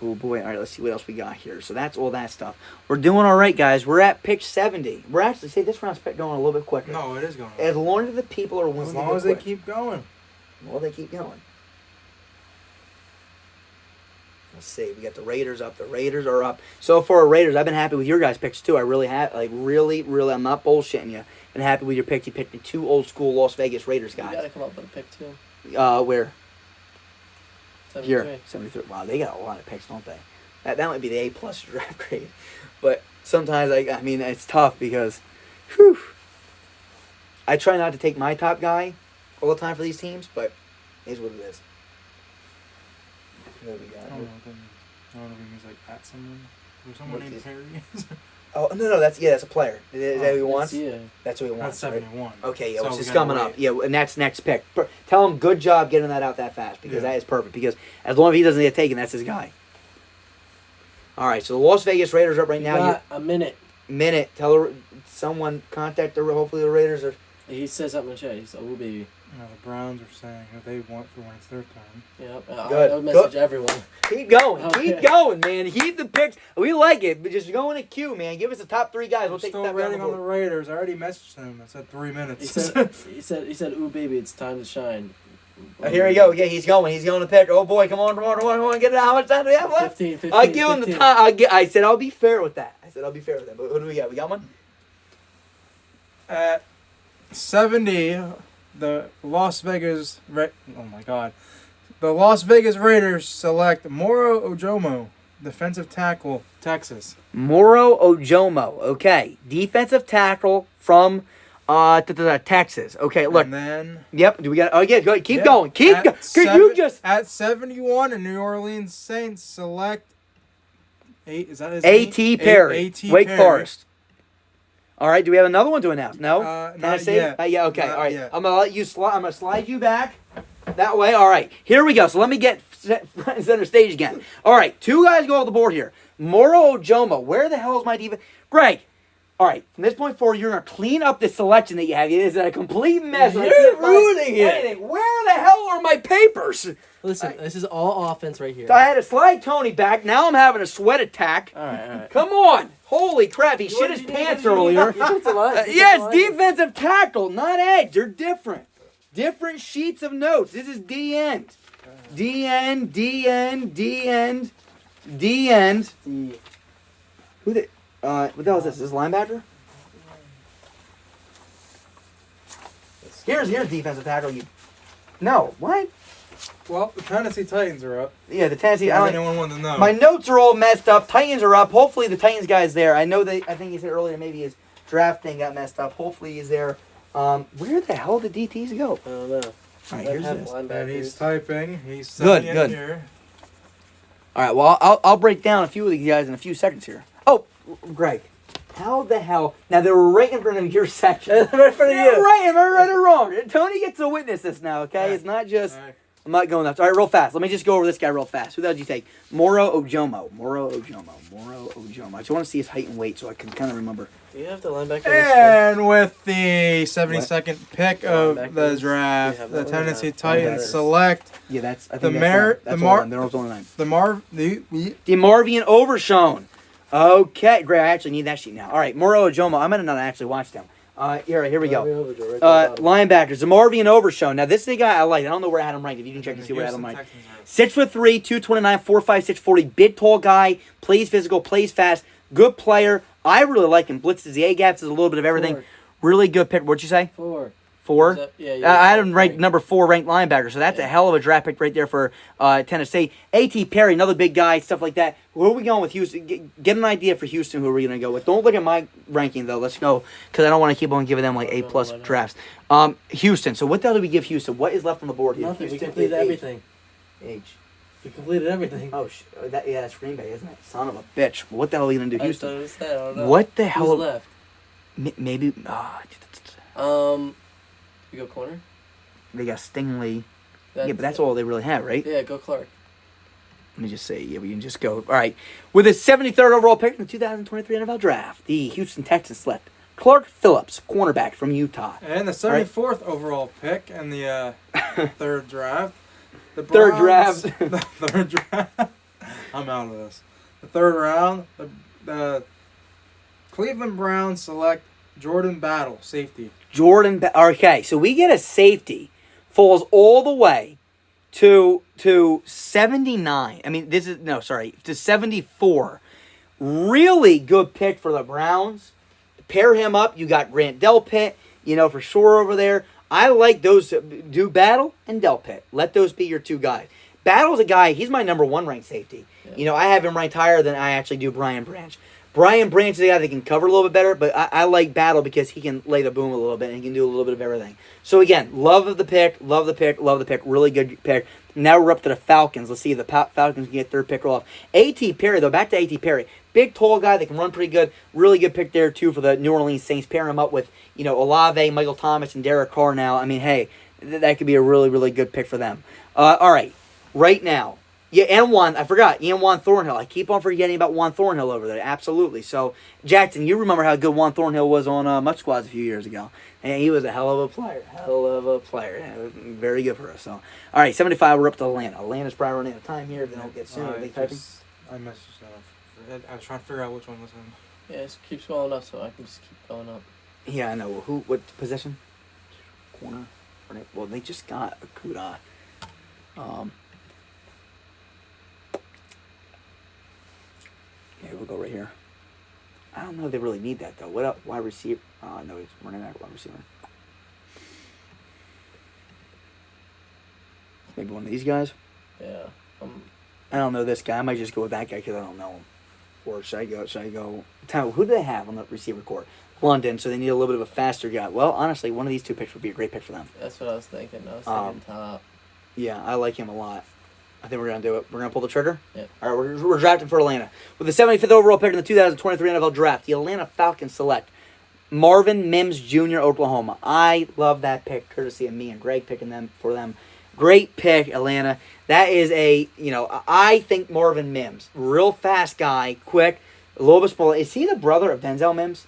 Oh, boy. All right, let's see what else we got here. So that's all that stuff. We're doing all right, guys. We're at pick 70. We're actually, see, this round's going a little bit quicker. No, it is going. As long as the people are willing as to long go as they quick. keep going. Well, they keep going. Let's see. We got the Raiders up. The Raiders are up. So far, Raiders, I've been happy with your guys' picks, too. I really have. Like, really, I'm not bullshitting you. Been happy with your picks. You picked the two old-school Las Vegas Raiders guys. You got to come up with a pick, too. Where? 73. Here. 73. Wow, they got a lot of picks, don't they? That might be the A-plus draft grade. But sometimes, I mean, it's tough because, whew. I try not to take my top guy all the time for these teams, but it is what it is. What do we got? I don't know if it means like at someone. Or someone named Perry. Oh, no, that's a player. Is that who he wants? Yeah. That's who he That's wants. Right? 71. Okay, yeah, So which we is gotta coming wait. up. Yeah, and that's next pick. Tell him good job getting that out that fast because that is perfect. Because as long as he doesn't get taken, that's his guy. All right, so the Las Vegas Raiders are up right now. Got a minute. Tell someone contact hopefully the Raiders are. He says something in the chat. He said, "Oh, baby." The Browns are saying who they want for when it's their turn. Yep. Good. I'll message everyone. Keep going. Okay. Keep going, man. Keep the picks. We like it. But just go in a queue, man. Give us the top three guys. We'll I'm take still the top guy on waiting the on the board. Raiders. I already messaged him. I said 3 minutes. He said, "Ooh, baby, it's time to shine." Here we go. Yeah, he's going. He's going to pick. Oh boy, come on. Get it out. How much time do we have left? 15, I'll give him the 15. time. I said I'll be fair with that. But who do we got? We got one. At 70, the Las Vegas the Las Vegas Raiders select Moro Ojomo, defensive tackle, Texas. Moro Ojomo. Okay, defensive tackle from Texas. Okay, look. And then Yep. Do we got? Oh yeah. Go. Keep yeah, going. Keep at going. seven- You just at 71, the New Orleans Saints select is that his A.T. name? Perry, A.T. Wake Perry. Forest. All right. Do we have another one to announce? No. Not Tennessee? yet. Yeah. Okay. Not All right. yet. I'm gonna let you slide. I'm gonna slide you back that way. All right. Here we go. So let me get front and center stage again. All right. Two guys go off the board here. Moro Ojomo. Where the hell is my defense? Greg. All right, from this point forward, you're going to clean up the selection that you have. It is a complete mess. I You're can't find ruining it. anything. Where the hell are my papers? Listen, this is all offense right here. I had to slide Tony back. Now I'm having a sweat attack. All right. Come on. Holy crap. He shit his pants earlier. Yes, defensive tackle, not edge. They're different. Different sheets of notes. This is D-end. D-end, D-end, D-end, D-end. Who the... what the hell is this? Is this linebacker? Here's defensive tackle. No, what? Well, the Tennessee Titans are up. Yeah, the Tennessee. If anyone wanted to know. My notes are all messed up. Titans are up. Hopefully the Titans guy's there. I know I think he said earlier maybe his draft thing got messed up. Hopefully he's there. Where the hell did DTs go? I don't know. All right, here's this. And he's typing. He's Good, sending good. it here. All right, well I'll break down a few of these guys in a few seconds here. Oh, Greg. How the hell? Now, they were right in front of your section. Right in front of Yeah, you. right. Am I right or wrong? Tony gets to witness this now, okay? Right. It's not just... Right. I'm not going nuts. All right, real fast. Let me just go over this guy real fast. Who the hell did you take? Moro Ojomo. I just want to see his height and weight so I can kind of remember. Do you have the linebacker? And with the 72nd pick of the Linebackers, we draft, have the that Tennessee one. Titans Linebackers. select Yeah, that's... I The think Mar- that's the all Mar- them. There was only 9. DeMarvian Overshone. Okay, great. I actually need that sheet now. All right, Moro Ojomo. I might not actually watch them. Here we go. Right there. Linebackers, the Marvian Overshown. Now, this is a guy I like. I don't know where I had him ranked. If you can check to see where I had him ranked. 6'3", 229, 4.56 40. Big, tall guy. Plays physical, plays fast. Good player. I really like him. Blitzes the A-gaps, does a little bit of everything. 4. Really good pick. What'd you say? 4. 4? Yeah. I had him ranked number 4 ranked linebacker, so that's a hell of a draft pick right there for Tennessee. A.T. Perry, another big guy, stuff like that. Who are we going with Houston? Get an idea for Houston who are we going to go with. Don't look at my ranking, though. Let's go, because I don't want to keep on giving them like A-plus drafts. Houston. So what the hell do we give Houston? What is left on the board here? Nothing. Houston, We completed everything. H. We completed everything. Oh, that's Green Bay, isn't it? Son of a bitch. What the hell are we going to do, Houston? I don't know. What the hell? Who's left? Maybe. We go corner. They got Stingley. Yeah, but that's all they really have, right? Yeah, go Clark. Let me just say, yeah, we can just go. All right. With his 73rd overall pick in the 2023 NFL Draft, the Houston Texans select Clark Phillips, cornerback from Utah. And the 74th overall pick in the third draft. The Third Browns- draft. The third draft. I'm out of this. The third round, the Cleveland Browns select Jordan Battle, safety. Okay, so we get a safety. Falls all the way to 79. I mean, to 74. Really good pick for the Browns. Pair him up. You got Grant Delpit, for sure over there. I like those. Do Battle and Delpit. Let those be your two guys. Battle's a guy, he's my number 1 ranked safety. Yeah. I have him ranked higher than I actually do Brian Branch. Brian Branch is a guy that can cover a little bit better, but I like Battle because he can lay the boom a little bit and he can do a little bit of everything. So again, love the pick. Really good pick. Now we're up to the Falcons. Let's see if the Falcons can get 3rd pick off. A.T. Perry, though, back to A.T. Perry. Big, tall guy that can run pretty good. Really good pick there, too, for the New Orleans Saints. Pair him up with, Olave, Michael Thomas, and Derek Carr now. I mean, hey, that could be a really, really good pick for them. All right, right now. Yeah, and I forgot, Juan Thornhill. I keep on forgetting about Juan Thornhill over there. Absolutely. So, Jackson, you remember how good Juan Thornhill was on Much Squads a few years ago. And he was a hell of a player. Yeah, very good for us. So, all right, 75, we're up to Atlanta. Atlanta's probably running out of time here. If they don't get soon. Are they typing? I messaged that up. I was trying to figure out which one was him. Yeah, just keep scrolling up so I can just keep going up. Yeah, I know. What position? Corner? Well, they just got Akuda. Yeah, we'll go right here. I don't know if they really need that, though. What up? Wide receiver? No, he's running back, wide receiver. Maybe one of these guys? Yeah. I don't know this guy. I might just go with that guy because I don't know him. Or should I go? Who do they have on the receiver court? London, so they need a little bit of a faster guy. Well, honestly, one of these two picks would be a great pick for them. That's what I was thinking. I was thinking top. Yeah, I like him a lot. I think we're going to do it. We're going to pull the trigger? Yeah. All right, we're drafting for Atlanta. With the 75th overall pick in the 2023 NFL Draft, the Atlanta Falcons select Marvin Mims Jr., Oklahoma. I love that pick, courtesy of me and Greg picking them for them. Great pick, Atlanta. That is I think Marvin Mims, real fast guy, quick, a little bit smaller. Is he the brother of Denzel Mims?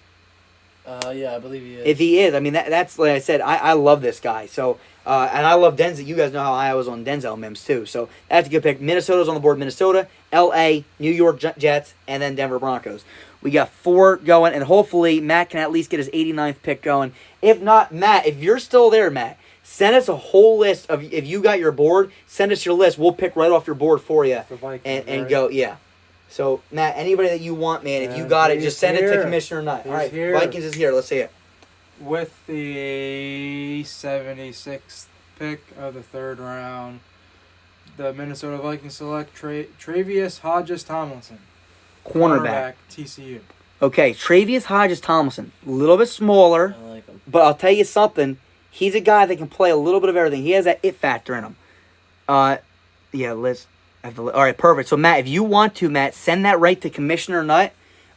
Yeah, I believe he is. If he is, I mean, that's like I said, I love this guy. So, and I love Denzel. You guys know how I was on Denzel Mims, too. So, that's a good pick. Minnesota's on the board. Minnesota, L.A., New York Jets, and then Denver Broncos. We got 4 going, and hopefully Matt can at least get his 89th pick going. If not, Matt, if you're still there, Matt, send us a whole list of, if you got your board, send us your list. We'll pick right off your board for you and go, yeah. So, Matt, anybody that you want, man, if you got it, just send it to Commissioner Nutt. All right, here. Vikings is here. Let's see it. With the 76th pick of the 3rd round, the Minnesota Vikings select Travius Hodges Tomlinson, Cornerback. TCU. Okay, Travius Hodges Tomlinson, a little bit smaller, I like him. but I'll tell you something. He's a guy that can play a little bit of everything. He has that it factor in him. Yeah, let's. All right, perfect. So, Matt, if you want to, Matt, send that right to Commissioner Nutt.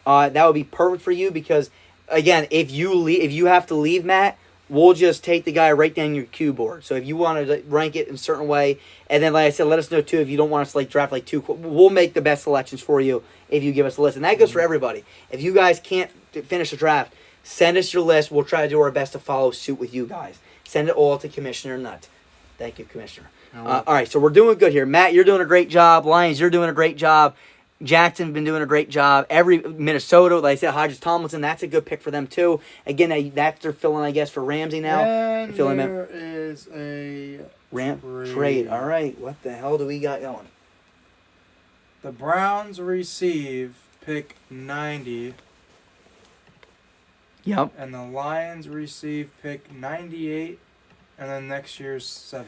That would be perfect for you because, again, if you have to leave, Matt, we'll just take the guy right down your cue board. So if you want to rank it in a certain way, and then, like I said, let us know, too, if you don't want us to draft 2. We'll make the best selections for you if you give us a list. And that goes for everybody. If you guys can't finish the draft, send us your list. We'll try to do our best to follow suit with you guys. Send it all to Commissioner Nutt. Thank you, Commissioner. All right, so we're doing good here. Matt, you're doing a great job. Lions, you're doing a great job. Jackson's been doing a great job. Minnesota, like I said, Hodges Tomlinson, that's a good pick for them too. Again, that's their filling, I guess, for Ramsey now. And Filling there is a trade. All right, what the hell do we got going? The Browns receive pick 90. Yep. And the Lions receive pick 98. And then next year's 7th.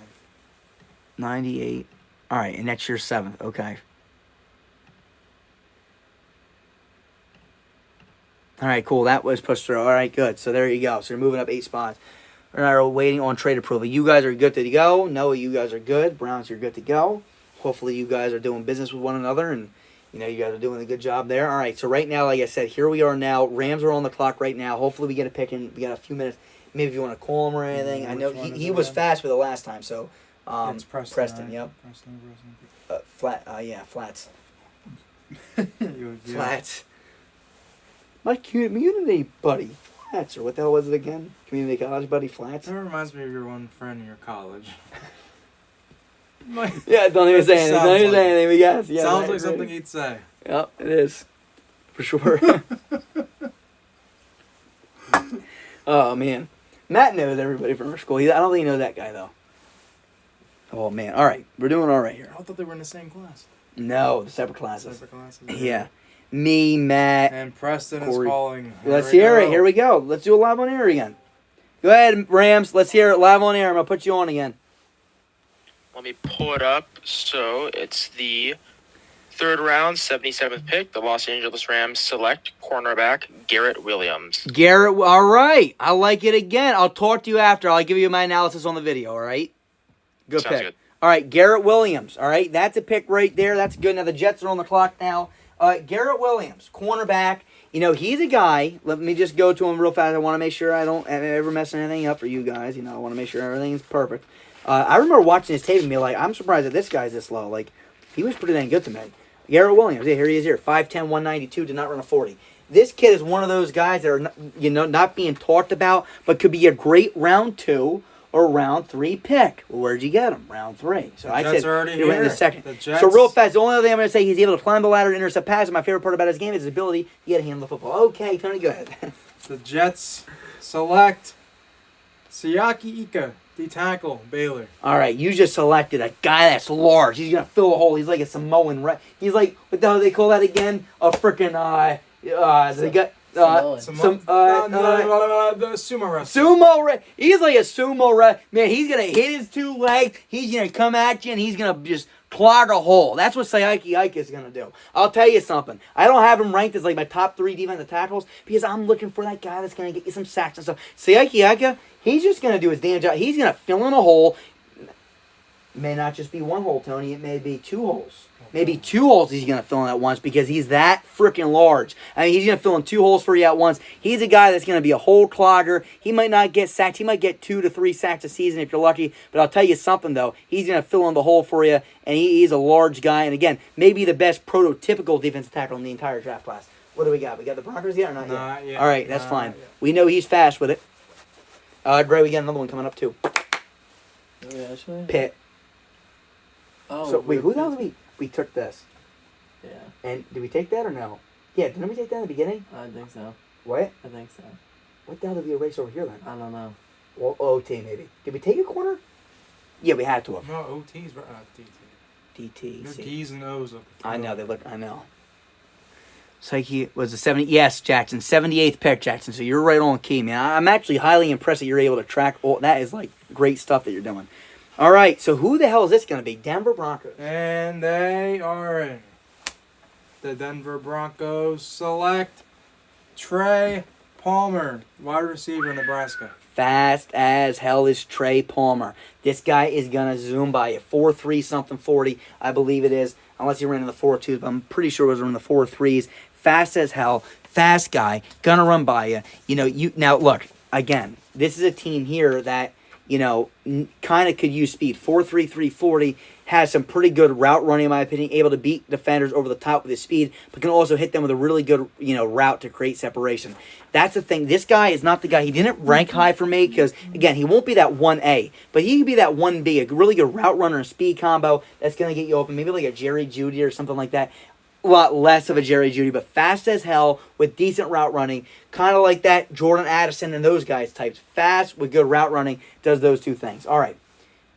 98. All right, and next year's 7th. Okay. All right, cool. That was pushed through. All right, good. So there you go. So you're moving up 8 spots. All right, we're waiting on trade approval. You guys are good to go. Noah, you guys are good. Browns, you're good to go. Hopefully you guys are doing business with one another, and you guys are doing a good job there. All right, so right now, like I said, here we are now. Rams are on the clock right now. Hopefully we get a pick in. We got a few minutes. Maybe if you want to call him or anything. I know he was fast with it last time, so It's Preston, right? yep. Preston. Yeah, Flats. Yeah. Flats. My community buddy, Flats, or what the hell was it again? Community college buddy, Flats? That reminds me of your one friend in your college. Yeah, don't even say anything. Don't even say anything. We guess. Yeah, Sounds like something he'd say. Yep, it is. For sure. Oh, man. Matt knows everybody from our school. I don't think he knows that guy, though. Oh, man. All right. We're doing all right here. I thought they were in the same class. No, the separate classes. Separate classes. Yeah. Me, Matt. And Preston Corey. is calling. Let's hear it. Here we go. Let's do it live on air again. Go ahead, Rams. Let's hear it live on air. I'm going to put you on again. Let me pull it up. So it's the 3rd round, 77th pick. The Los Angeles Rams select cornerback Garrett Williams. Garrett, all right. I like it again. I'll talk to you after. I'll give you my analysis on the video, all right? Good Sounds pick. good. All right, Garrett Williams. All right, that's a pick right there. That's good. Now, the Jets are on the clock now. Garrett Williams, cornerback. He's a guy. Let me just go to him real fast. I want to make sure I don't ever mess anything up for you guys. I want to make sure everything's perfect. I remember watching his tape and being like, I'm surprised that this guy's this low. Like, he was pretty dang good to me. Garrett Williams, yeah, here he is here. 5'10", 192, did not run a 40. This kid is one of those guys that are, not being talked about, but could be a great round 2 or round 3 pick. Well, where'd you get him? Round 3. So I said, already he went in the here. second. The Jets. So real fast, the only other thing I'm going to say, he's able to climb the ladder and intercept passes. My favorite part about his game is his ability to get a hand on the football. Okay, Tony, go ahead. The Jets select Siaki Ika, the tackle, Baylor. All right, you just selected a guy that's large. He's going to fill a hole. He's like a Samoan, right? He's like, what the hell do they call that again? A freaking, they got... Samoan. The sumo wrestler. He's like a sumo wrestler. Man, he's going to hit his 2 legs. He's going to come at you, and he's going to just clog a hole. That's what Siaki Ika is going to do. I'll tell you something. I don't have him ranked as like my top 3 defensive tackles because I'm looking for that guy that's going to get you some sacks and stuff. Siaki Ika, he's just going to do his damn job. He's going to fill in a hole. It may not just be 1 hole, Tony. It may be 2 holes. Maybe 2 holes he's going to fill in at once because he's that freaking large. I mean, he's going to fill in 2 holes for you at once. He's a guy that's going to be a hole clogger. He might not get sacked. He might get 2 to 3 sacks a season if you're lucky. But I'll tell you something, though. He's going to fill in the hole for you, and he's a large guy. And, again, maybe the best prototypical defensive tackle in the entire draft class. What do we got? We got the Broncos yet or not yet? Not yet. All right, that's fine. Not yet. We know he's fast with it. Gray, we got another one coming up, too. Oh, yeah, actually? Pitt. Oh, So, wait, who the hell did we took this? Yeah, And did we take that or no? Yeah, didn't we take that in the beginning? I think so. What? I think so. What the hell did we erase over here then? I don't know. Well, OT maybe. Did we take a corner? Yeah, we had to have. No, OT's right. DT. DT. Their see. D's and O's. I know, they look, I know. Psyche was a 70, yes, Jackson, 78th pick, Jackson. So you're right on key, man. I'm actually highly impressed that you're able to track all, that is like great stuff that you're doing. All right, so who the hell is this going to be? Denver Broncos. And they are in. The Denver Broncos select Trey Palmer, wide receiver, Nebraska. Fast as hell is Trey Palmer. This guy is going to zoom by you. 4.3 something 40, I believe it is. Unless he ran in the 4.2s, but I'm pretty sure it was in the 4.3s. Fast as hell. Fast guy. Going to run by you. Now, look, again, this is a team here that, kind of could use speed. 4.3, 3.40. Has some pretty good route running, in my opinion, able to beat defenders over the top with his speed, but can also hit them with a really good, route to create separation. That's the thing. This guy is not the guy. He didn't rank high for me because, again, he won't be that 1A, but he could be that 1B, a really good route runner and speed combo that's going to get you open, maybe like a Jerry Jeudy or something like that. lot less of a Jerry Jeudy, but fast as hell with decent route running. Kind of like that Jordan Addison and those guys types. Fast with good route running. Does those two things. All right.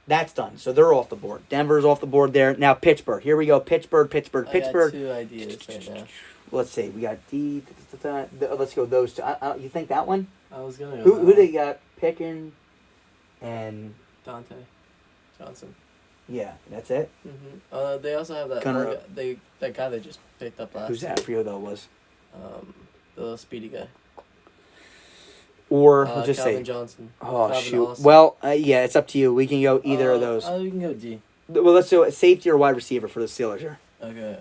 That's done. So they're off the board. Denver's off the board there. Now Pittsburgh. Here we go. Pittsburgh. I got 2 ideas right now. Let's see. We got D. Let's go those two. You think that one? I was gonna go. Who they got? Pickin and Dante Johnson. Yeah, that's it. They also have that Gunnar- that guy they just picked up last. Who's that for you though? Was the little speedy guy. or we'll just Calvin say. Johnson. Oh Calvin shoot. Austin. Well, yeah, it's up to you. We can go either of those. We can go D. Well, let's do a safety or wide receiver for the Steelers here. Okay.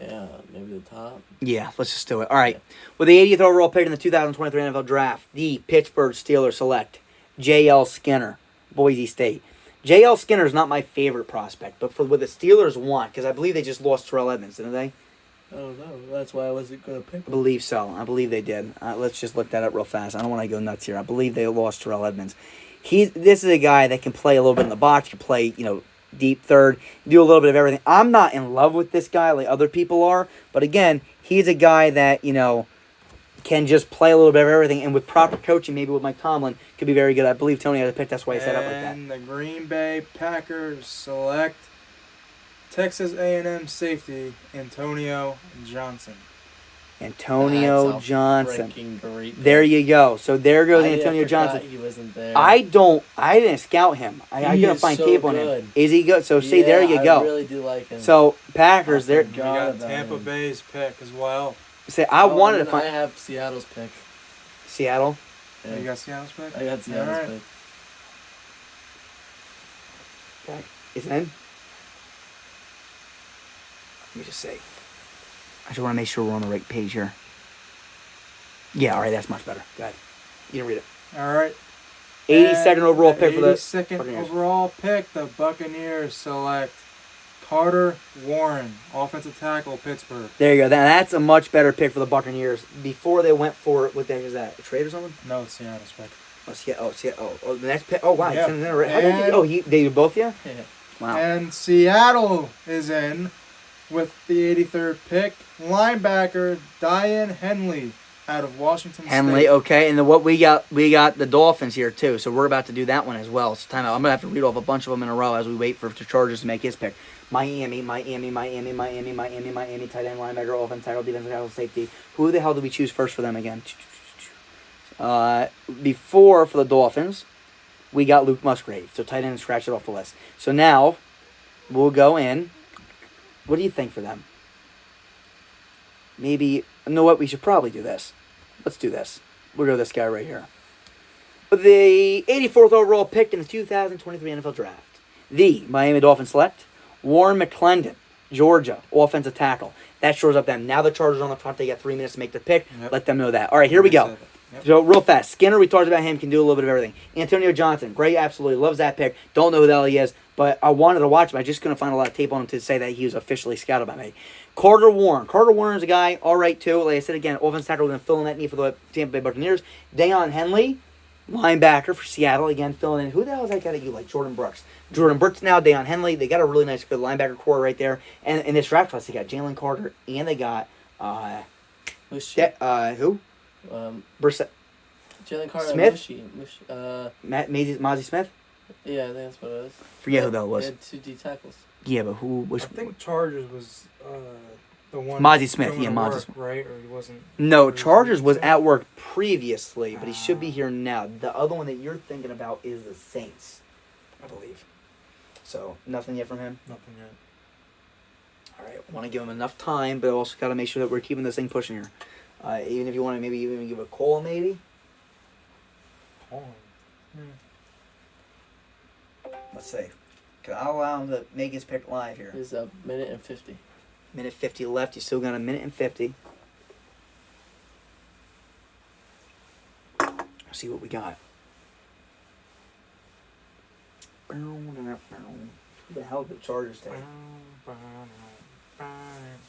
Yeah, maybe the top. Yeah, let's just do it. All right. With the 80th overall pick in the 2023 NFL Draft, the Pittsburgh Steelers select J.L. Skinner, Boise State. J.L. Skinner is not my favorite prospect, but for what the Steelers want, because I believe they just lost Terrell Edmonds, didn't they? I don't know. That's why I wasn't going to pick I him. believe so. I believe they did. Let's just look that up real fast. I don't want to go nuts here. I believe they lost Terrell Edmonds. This is a guy that can play a little bit in the box, can play, deep third, do a little bit of everything. I'm not in love with this guy like other people are, but again, he's a guy that, can just play a little bit of everything, and with proper coaching, maybe with Mike Tomlin, could be very good. I believe Tony had a pick. That's why he set up like that. And the Green Bay Packers select Texas A&M safety Antonio Johnson. Antonio That's a Johnson. freaking great pick. There you go. So there goes I Antonio forgot Johnson. He wasn't there. I didn't scout him. I He gotta is find so tape on good. him. Is he good? So see, there you go. I really do like him. So Packers, I there. We forgot got about Tampa him. Bay's pick as well. Say I wanted to and then find I have Seattle's pick. Seattle. You got Seattle's pick? I got Seattle's Alright. pick. Okay. Is in. Let me just say. I just want to make sure we're on the right page here. Yeah, all right, that's much better. Go ahead. You can read it. All right. 82nd overall pick for the 82nd Buccaneers. overall pick, the Buccaneers select Carter Warren, offensive tackle, Pittsburgh. There you go. That's a much better pick for the Buccaneers. Before they went for what the heck is that? A trade or something? No, it's Seattle's pick. The next pick. Oh wow, Yeah. it's in there. How did they did both? Yeah. Yeah. Wow. And Seattle is in with the 83rd pick, linebacker Diane Henley out of Washington Henley, State. okay, and then what we got the Dolphins here too, so we're about to do that one as well. So time out. I'm gonna have to read off a bunch of them in a row as we wait for the Chargers to make his pick. Miami, tight end, linebacker, offense tackle, defensive tackle, safety. Who the hell did we choose first for them again? Before for the Dolphins, we got Luke Musgrave. So tight end, scratch it off the list. So now we'll go in. What do you think for them? Maybe, you know what, we should probably do this. Let's do this. We'll go this guy right here. With the 84th overall pick in the 2023 NFL Draft, the Miami Dolphins select Warren McClendon, Georgia, offensive tackle. That shores up them. Now the Chargers on the front. They got 3 minutes to make the pick. Yep. Let them know that. All right, here we go. Yep. So real fast. Skinner, we talked about him, can do a little bit of everything. Antonio Johnson, great, absolutely. Loves that pick. Don't know who the hell he is, but I wanted to watch him. I just couldn't find a lot of tape on him to say that he was officially scouted by me. Carter Warren. Carter Warren is a guy, all right, too. Like I said, again, offensive tackle, going to fill in that need for the Tampa Bay Buccaneers. Deion Henley, linebacker for Seattle, again, filling in. Who the hell is that guy that you like? Jordan Brooks. Jordan Brooks now, Deion Henley. They got a really nice, good linebacker core right there. And in this draft class, they got Jalen Carter, and they got, Who? Brissett. Jalen Carter. Smith? Mushy. Mozzie Smith? Yeah, I think that's what it was. Forget who that was. They had 2 D tackles. Yeah, but who was? I think Chargers was the one. Mozzie Smith, doing yeah, the Mozzie work, Smith. right? Or he wasn't. No, or he Chargers was wasn't? at work previously, but he should be here now. The other one that you're thinking about is the Saints, I believe. So nothing yet from him. Nothing yet. All right, want to give him enough time, but also got to make sure that we're keeping this thing pushing here. Even if you want to maybe even give a call, maybe. Hold on. Let's see. I'll allow him to make his pick live here. It's a minute and 50. Minute 50 left. You still got a minute and 50. Let's see what we got. Who the hell did the Chargers take?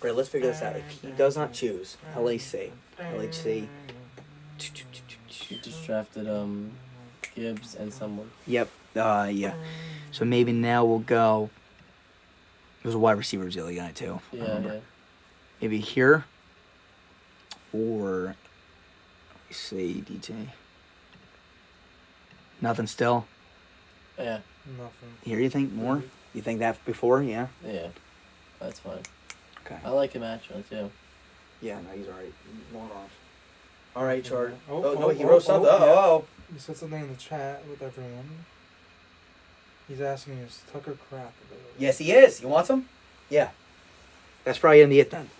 Right, let's figure this out. If he does not choose LAC. You just drafted Gibbs and someone. Yep. Yeah. So maybe now we'll go. There's a wide receiver was the other guy too. Yeah. Maybe here. Or let me see, DT. Nothing still. Yeah. Nothing. Here, you think more? You think that before? Yeah. Yeah. That's fine. Okay. I like him actually too. Yeah, no, he's alright. Long arms. All right, Chard. Oh, no, oh, he oh, wrote something. oh, Oh. He said something in the chat with everyone. He's asking is Tucker Kraft available? Yes, he is. You want some? Yeah. That's probably gonna be it then.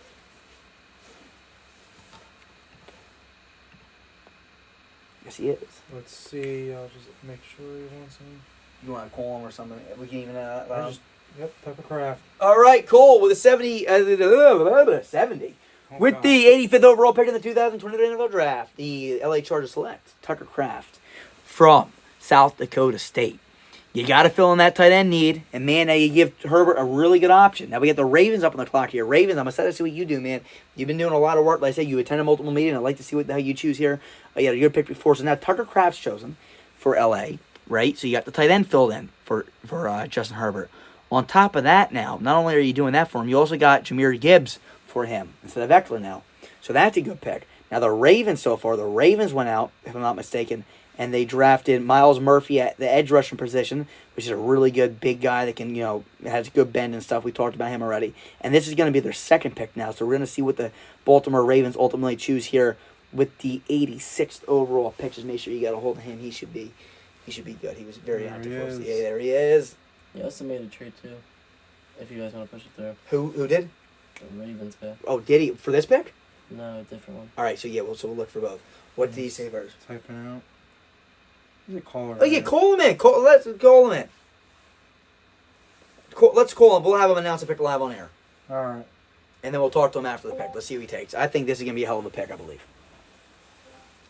Yes, he is. Let's see. I'll just make sure he wants him. You want to call him or something? We can even. Yep, Tucker Kraft. All right, cool. With a 70. Oh, With God. the 85th overall pick in the 2023 NFL Draft, the LA Chargers select Tucker Kraft from South Dakota State. You got to fill in that tight end need, and man, now you give Herbert a really good option. Now we got the Ravens up on the clock here. Ravens, I'm excited to see what you do, man. You've been doing a lot of work. Like I said, you attended multiple meetings. I'd like to see what the hell you choose here. You had a good pick before, so now Tucker Kraft's chosen for LA, right? So you got the tight end filled in for Justin Herbert. On top of that, now not only are you doing that for him, you also got Jahmyr Gibbs for him instead of Eckler now. So that's a good pick. Now the Ravens so far, the Ravens went out, if I'm not mistaken, and they drafted Myles Murphy at the edge rushing position, which is a really good big guy that can, has good bend and stuff. We talked about him already. And this is going to be their second pick now. So we're going to see what the Baltimore Ravens ultimately choose here with the 86th overall pick. Just make sure you got a hold of him. He should be good. He was very active for us. Yeah, there he is. He also made a trade too. If you guys want to push it through. Who did? The Ravens guy. Oh, did he for this pick? No, a different one. All right, so we'll look for both. What did he say first? Typing out. He's a caller. Oh yeah, call him in. Let's call him in. Let's call him. We'll have him announce the pick live on air, All right. and then we'll talk to him after the pick. Let's see who he takes. I think this is gonna be a hell of a pick. I believe.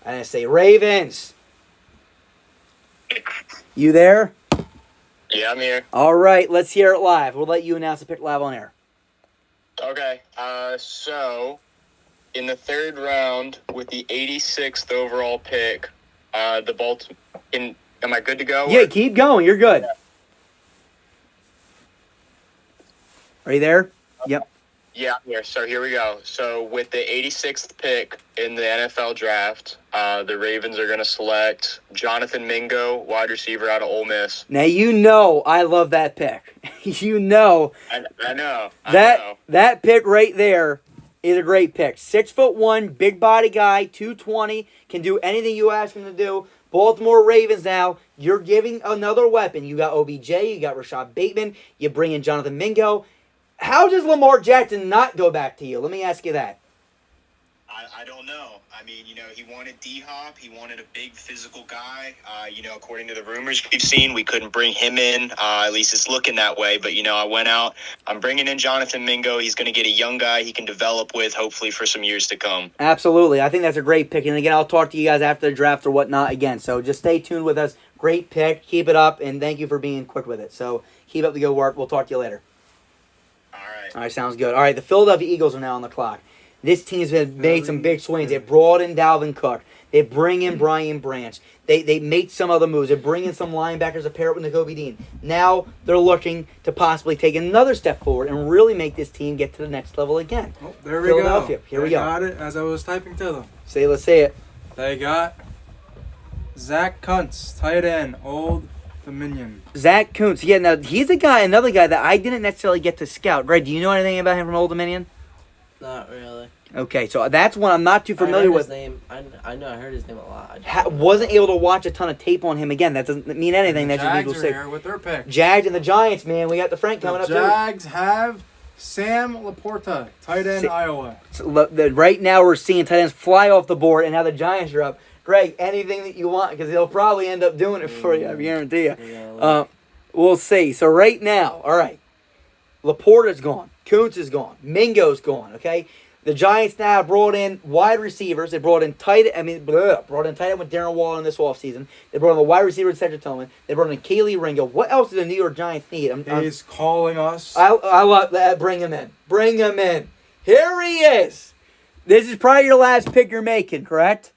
I'm gonna say Ravens. You there? Yeah, I'm here. All right, let's hear it live. We'll let you announce the pick live on air. Okay. So in the third round with the 86th overall pick, the Baltimore. Am I good to go? Yeah, keep going. You're good. Are you there? Yep. Yeah, I'm here. So here we go. So with the 86th pick in the NFL draft, the Ravens are going to select Jonathan Mingo, wide receiver out of Ole Miss. Now I love that pick. I know. That pick right there is a great pick. 6'1", big body guy, 220, can do anything you ask him to do. Baltimore Ravens now, you're giving another weapon. You got OBJ, you got Rashad Bateman, you bring in Jonathan Mingo. How does Lamar Jackson not go back to you? Let me ask you that. I don't know. I mean, he wanted D-Hop. He wanted a big physical guy. According to the rumors we've seen, we couldn't bring him in. At least it's looking that way. But, I went out. I'm bringing in Jonathan Mingo. He's going to get a young guy he can develop with, hopefully, for some years to come. Absolutely. I think that's a great pick. And, again, I'll talk to you guys after the draft or whatnot again. So just stay tuned with us. Great pick. Keep it up. And thank you for being quick with it. So keep up the good work. We'll talk to you later. All right, sounds good. All right, the Philadelphia Eagles are now on the clock. This team's made some big swings. They brought in Dalvin Cook. They bring in Brian Branch. They make some other moves. They bring in some linebackers to pair up with Nakobe Dean. Now they're looking to possibly take another step forward and really make this team get to the next level again. Oh, there we Philadelphia. go. Here we go. Got it as I was typing to them. Let's say it. They got Zach Kuntz, tight end, Old Dominion. Zach Kuntz. Yeah, now he's another guy that I didn't necessarily get to scout. Greg, do you know anything about him from Old Dominion? Not really. Okay, so that's one I'm not too familiar with. His name. I know I heard his name a lot. Wasn't able to watch a ton of tape on him again. That doesn't mean anything. The That just means Jags we'll are say here with their pick. Jags and the Giants, man. We got the Frank coming The up too. Jags have Sam Laporta, tight end, Iowa. So, right now we're seeing tight ends fly off the board, and now the Giants are up. Greg, anything that you want, because they'll probably end up doing it for you, I guarantee you. We'll see. So right now, all right, Laporta's gone. Kuntz is gone. Mingo's gone, okay? The Giants now brought in wide receivers. They brought in tight end with Darren Waller in this offseason. They brought in the wide receiver in Cedric Tillman. They brought in Kaylee Ringo. What else do the New York Giants need? He's calling us. I love that. Bring him in. Bring him in. Here he is. This is probably your last pick you're making, correct?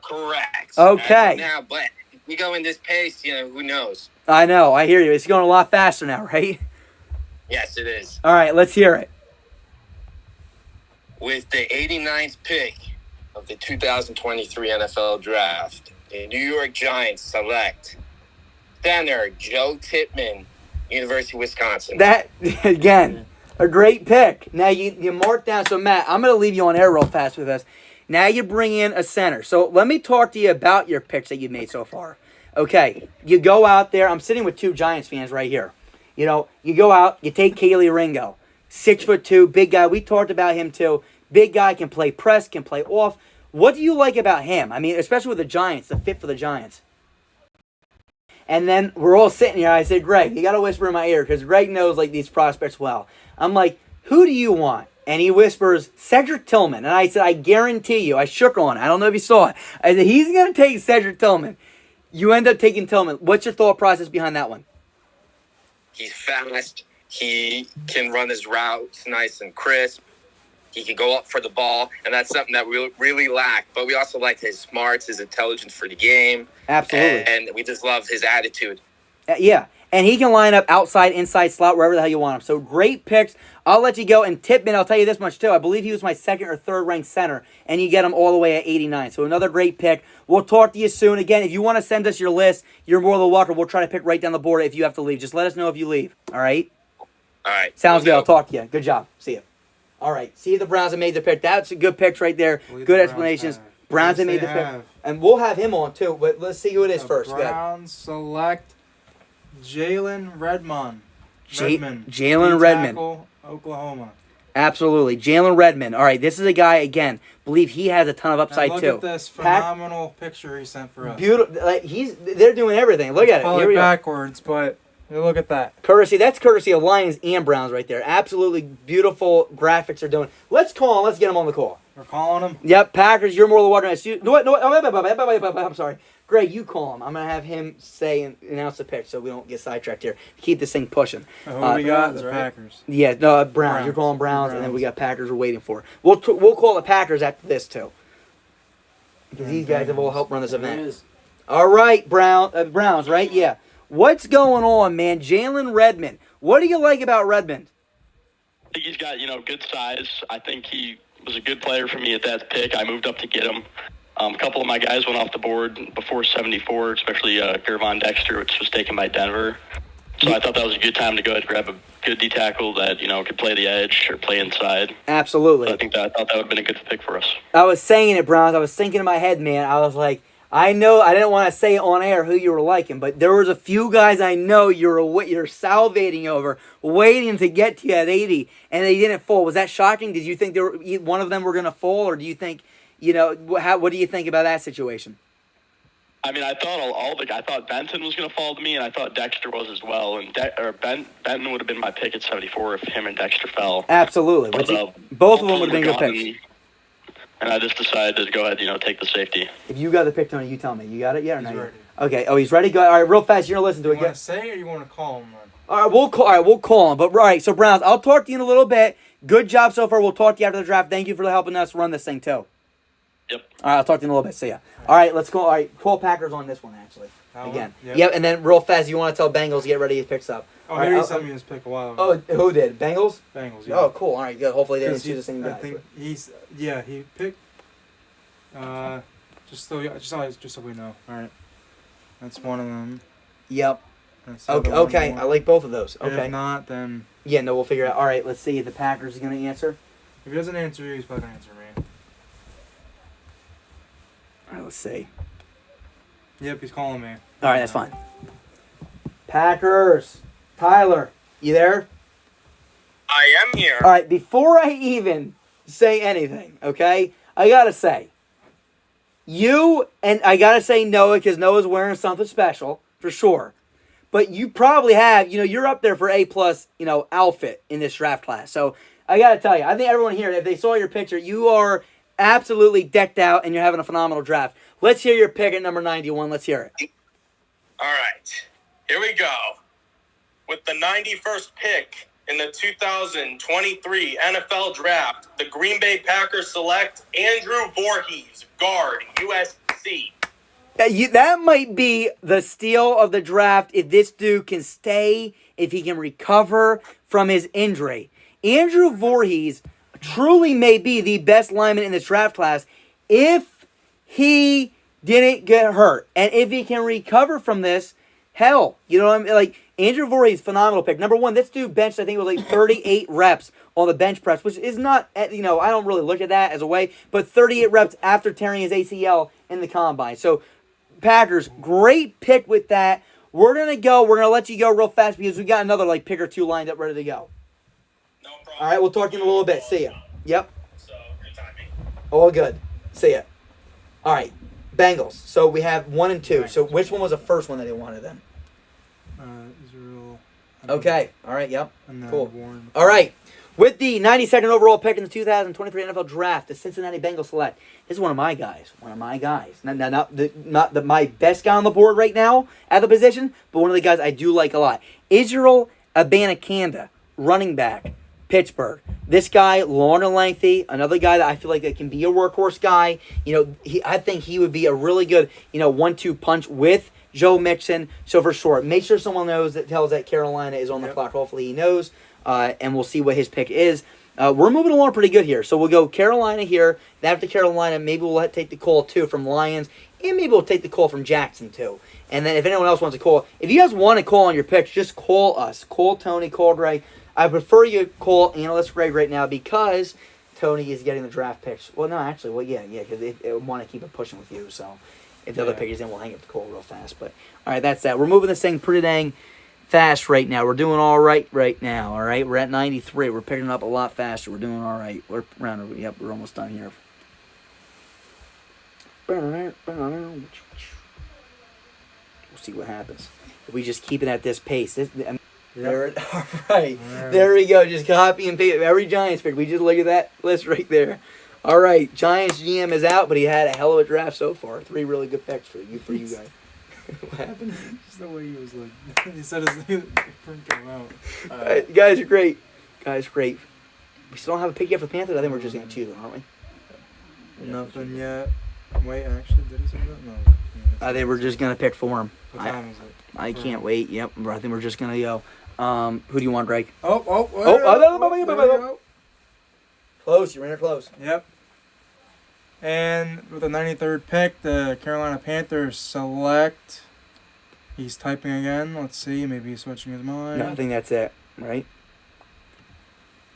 Correct. Okay. Now, but if we go in this pace, who knows? I know. I hear you. It's going a lot faster now, right? Yes, it is. All right, let's hear it. With the 89th pick of the 2023 NFL Draft, the New York Giants select center Joe Tippmann, University of Wisconsin. That, again, a great pick. Now, you mark down. So, Matt, I'm going to leave you on air real fast with us. Now you bring in a center. So let me talk to you about your picks that you've made so far. Okay, you go out there. I'm sitting with two Giants fans right here. You go out, you take Kaylee Ringo. 6'2", big guy. We talked about him too. Big guy, can play press, can play off. What do you like about him? I mean, especially with the Giants, the fit for the Giants. And then we're all sitting here. I said, Greg, you got to whisper in my ear because Greg knows these prospects well. I'm like, who do you want? And he whispers, Cedric Tillman. And I said, I guarantee you. I shook on it. I don't know if you saw it. I said, he's going to take Cedric Tillman. You end up taking Tillman. What's your thought process behind that one? He's fast. He can run his routes nice and crisp. He can go up for the ball, and that's something that we really lack. But we also like his smarts, his intelligence for the game. Absolutely. And we just love his attitude. Yeah. And he can line up outside, inside, slot, wherever the hell you want him. So great picks. I'll let you go. And Tippmann, I'll tell you this much too. I believe he was my second or third ranked center, and you get him all the way at 89. So another great pick. We'll talk to you soon. Again, if you want to send us your list, you're more than welcome. We'll try to pick right down the board if you have to leave. Just let us know if you leave. All right? All right. Sounds good. I'll talk to you. Good job. See you. All right. See the Browns have made the pick. That's a good picks right there. Good explanations. Browns have made the pick. And we'll have him on too, but let's see who it is first. Browns select Jalen Redmond. Jalen Redmond. Tackle, Oklahoma. Absolutely. Jalen Redmond. All right, this is a guy, again, believe he has a ton of upside and too. Look at this phenomenal picture he sent for us. Beautiful. They're doing everything. Look at it. Here we backwards, but look at that. That's courtesy of Lions and Browns right there. Absolutely beautiful graphics they're doing. Let's call him. Let's get him on the call. We're calling him? Yep, Packers, you're more the water. I'm sorry. Greg, you call him. I'm going to have him say and announce the pick so we don't get sidetracked here. Keep this thing pushing. Who we got? The Packers. Yeah, no, Browns. You're calling Browns, and then we got Packers we're waiting for. We'll call the Packers after this, too. Because these guys have all helped run this event. All right, Browns, right? Yeah. What's going on, man? Jalen Redmond. What do you like about Redmond? I think he's got, good size. I think he was a good player for me at that pick. I moved up to get him. A couple of my guys went off the board before 74, especially Gervon Dexter, which was taken by Denver. So I thought that was a good time to go ahead and grab a good D tackle that, could play the edge or play inside. Absolutely. So I thought that would have been a good pick for us. I was saying it, Browns. I was thinking in my head, man. I was like, I know I didn't want to say on air who you were liking, but there was a few guys I know you're salivating over, waiting to get to you at 80, and they didn't fall. Was that shocking? Did you think one of them were going to fall, or do you think, what do you think about that situation? I mean, I thought I thought Benton was going to fall to me, and I thought Dexter was as well. And Benton would have been my pick at 74 if him and Dexter fell. Absolutely, both of them would have been good picks. And I just decided to go ahead, take the safety. If you got the pick, Tony, you tell me. You got it yet or not? He's ready. Okay. Oh, he's ready. Go. All right, real fast. You're gonna listen to it. You want to say or you want to call him? Then? All right, we'll call him. But right, so Browns, I'll talk to you in a little bit. Good job so far. We'll talk to you after the draft. Thank you for helping us run this thing too. Yep. All right, I'll talk to you in a little bit. See ya. All right, let's go. All right, call Packers on this one actually. Again. Yep. And then real fast, you want to tell Bengals get ready. He picks up. Oh, right, he sent me his pick a while ago. Oh, who did? Bengals? Bengals. Yeah. Oh, cool. All right, good. Hopefully they didn't choose the same guy. I think he picked. Just so we know. All right, that's one of them. Yep. Okay. I like both of those. And okay. if not, then no, we'll figure it out. All right, let's see if the Packers are going to answer. If he doesn't answer you, he's probably going to answer me. All right, let's see. Yep, he's calling me. All right, that's fine. Packers, Tyler, you there? I am here. All right, before I even say anything, okay, I gotta say. I gotta say Noah, because Noah's wearing something special, for sure. But you probably have, you're up there for A+, outfit in this draft class. So, I gotta tell you, I think everyone here, if they saw your picture, you are absolutely decked out and you're having a phenomenal draft. Let's hear your pick at number 91. Let's hear it. All right. Here we go. With the 91st pick in the 2023 NFL Draft, the Green Bay Packers select Andrew Voorhees, guard, USC. That might be the steal of the draft if this dude can stay, if he can recover from his injury. Andrew Voorhees truly may be the best lineman in this draft class if he didn't get hurt. And if he can recover from this, hell, you know what I mean? Like, Andrew Voorhees, phenomenal pick. Number one, this dude benched, I think it was like 38 reps on the bench press, which is not, you know, I don't really look at that as a way, but 38 reps after tearing his ACL in the combine. So, Packers, great pick with that. We're going to let you go real fast because we got another like pick or two lined up ready to go. No problem. All right, we'll talk to you in a little bit. See ya. Yep. So, good timing. All good. See ya. All right, Bengals. So we have 1 and 2. So which one was the first one that they wanted then? Israel. Okay. All right, yep. And then Cool. Warren. All right. With the 92nd overall pick in the 2023 NFL Draft, the Cincinnati Bengals select. This is one of my guys. Not my best guy on the board right now at the position, but one of the guys I do like a lot. Israel Abanikanda, running back, Pittsburgh. This guy, long and lengthy, another guy that I feel like that can be a workhorse guy. You know, I think he would be a really good, 1-2 punch with Joe Mixon. So for sure, make sure someone tells that Carolina is on the clock. Hopefully he knows. And we'll see what his pick is. We're moving along pretty good here. So we'll go Carolina here. Then after Carolina, maybe we'll take the call, too, from Lions. And maybe we'll take the call from Jackson, too. And then if anyone else wants to call, if you guys want to call on your picks, just call us. Call Tony, call Greg. I prefer you call Analyst Greg right now because Tony is getting the draft picks. Well, no, actually, because they want to keep it pushing with you. So if the other pick is in, we'll hang up the call real fast. But, all right, that's that. We're moving this thing pretty dang fast right now. We're doing all right now, all right? We're at 93. We're picking up a lot faster. We're doing all right. We're we're almost done here. We'll see what happens. If we just keep it at this pace. All right. There we go. Just copy and paste every Giants pick. We just look at that list right there. All right. Giants GM is out, but he had a hell of a draft so far. 3 really good picks for you guys. What happened? Just the way he was like, he said his print came out. Guys are great. We still don't have a pick yet for Panthers. I think we're just going to choose them, aren't we? Nothing yet. Wait, actually, did he say that? No. I think we're just going to pick for him. What time is it? I can't wait. Yep. I think we're just going to go. Who do you want, Greg? Close. You're in there close. Yep. And with the 93rd pick, the Carolina Panthers select. He's typing again. Let's see. Maybe he's switching his mind. No, I think that's it, right?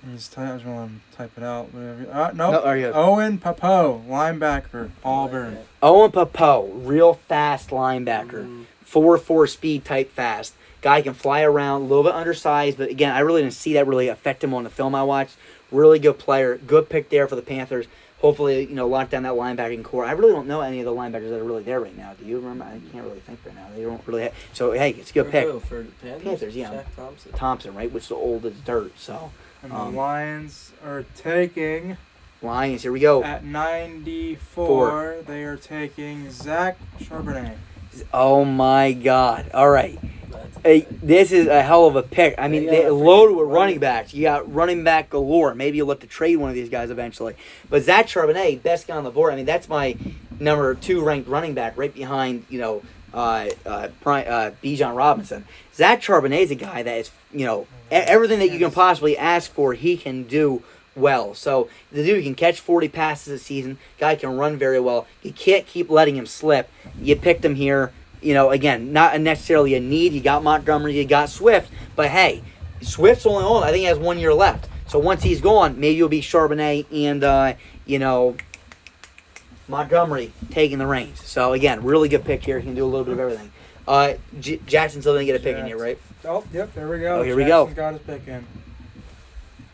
He's I just want to type it out. Whatever. Nope. No, are you? Owen Pappoe, linebacker, Auburn. Owen Pappoe, real fast linebacker. 4.4 speed type fast. Guy can fly around, a little bit undersized, but again, I really didn't see that really affect him on the film I watched. Really good player. Good pick there for the Panthers. Hopefully, lock down that linebacking core. I really don't know any of the linebackers that are really there right now. Do you remember? I can't really think right now. They don't really have. So, hey, it's a good pick. For the Panthers, yeah. Jack Thompson, right? Which is old as dirt, so. And the Lions are taking... Lions, here we go. At 94, they are taking Zach Charbonnet. Oh, my God. All right. Hey, this is a hell of a pick. I mean, they loaded with running backs. You got running back galore. Maybe you'll look to trade one of these guys eventually. But Zach Charbonnet, best guy on the board. I mean, that's my number 2 ranked running back right behind, Bijan Robinson. Zach Charbonnet is a guy that is, everything that you can possibly ask for, he can do well. So the dude can catch 40 passes a season. Guy can run very well. You can't keep letting him slip. You picked him here. Again, not necessarily a need. You got Montgomery, you got Swift. But, hey, Swift's only on. I think he has 1 year left. So once he's gone, maybe you'll be Charbonnet and, Montgomery taking the reins. So, again, really good pick here. He can do a little bit of everything. Jackson still didn't get a pick in here, right? Oh, yep, there we go. Oh, here we go. Jackson's got his pick in.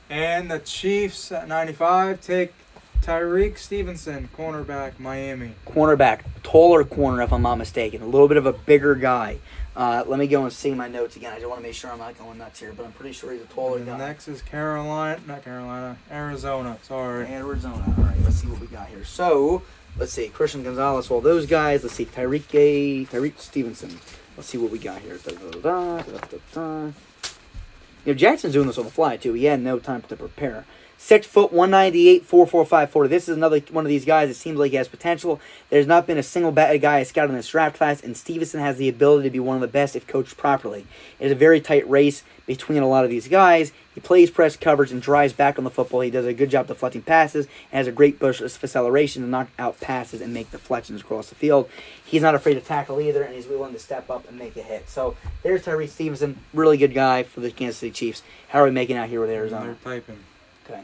And the Chiefs at 95 take Tyreek Stevenson, cornerback, Miami. Cornerback, taller corner if I'm not mistaken. A little bit of a bigger guy. Let me go and see my notes again. I just want to make sure I'm not going nuts here, but I'm pretty sure he's a taller guy. Next is Arizona. Sorry. Arizona. All right, let's see what we got here. So, let's see. Christian Gonzalez, all those guys. Let's see. Tyreek Stevenson. Let's see what we got here. Jackson's doing this on the fly, too. He had no time to prepare. 6 foot, 198, 4.45 40. This is another one of these guys that seems like he has potential. There's not been a single guy scouted in this draft class, and Stevenson has the ability to be one of the best if coached properly. It's a very tight race between a lot of these guys. He plays press coverage and drives back on the football. He does a good job deflecting passes and has a great burst of acceleration to knock out passes and make deflections across the field. He's not afraid to tackle either, and he's willing to step up and make a hit. So there's Tyree Stevenson, really good guy for the Kansas City Chiefs. How are we making out here with Arizona? They're typing. Okay.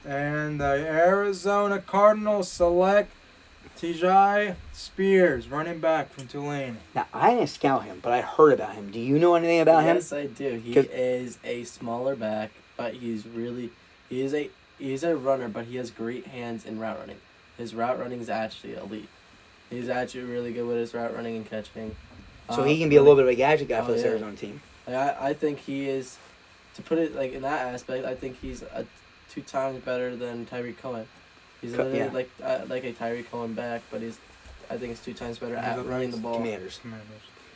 And the Arizona Cardinals select Tajay Spears, running back from Tulane. Now, I didn't scout him, but I heard about him. Do you know anything about him? Yes, I do. He is a smaller back, but he's a runner, but he has great hands in route running. His route running is actually elite. He's actually really good with his route running and catching. So he can be a little bit of a gadget guy for this Arizona team. I think he is, to put it like in that aspect, I think he's 2 times better than Tyreek Cohen. He's literally like a Tyreek Cohen back, but I think it's 2 times better at running the ball. Commanders.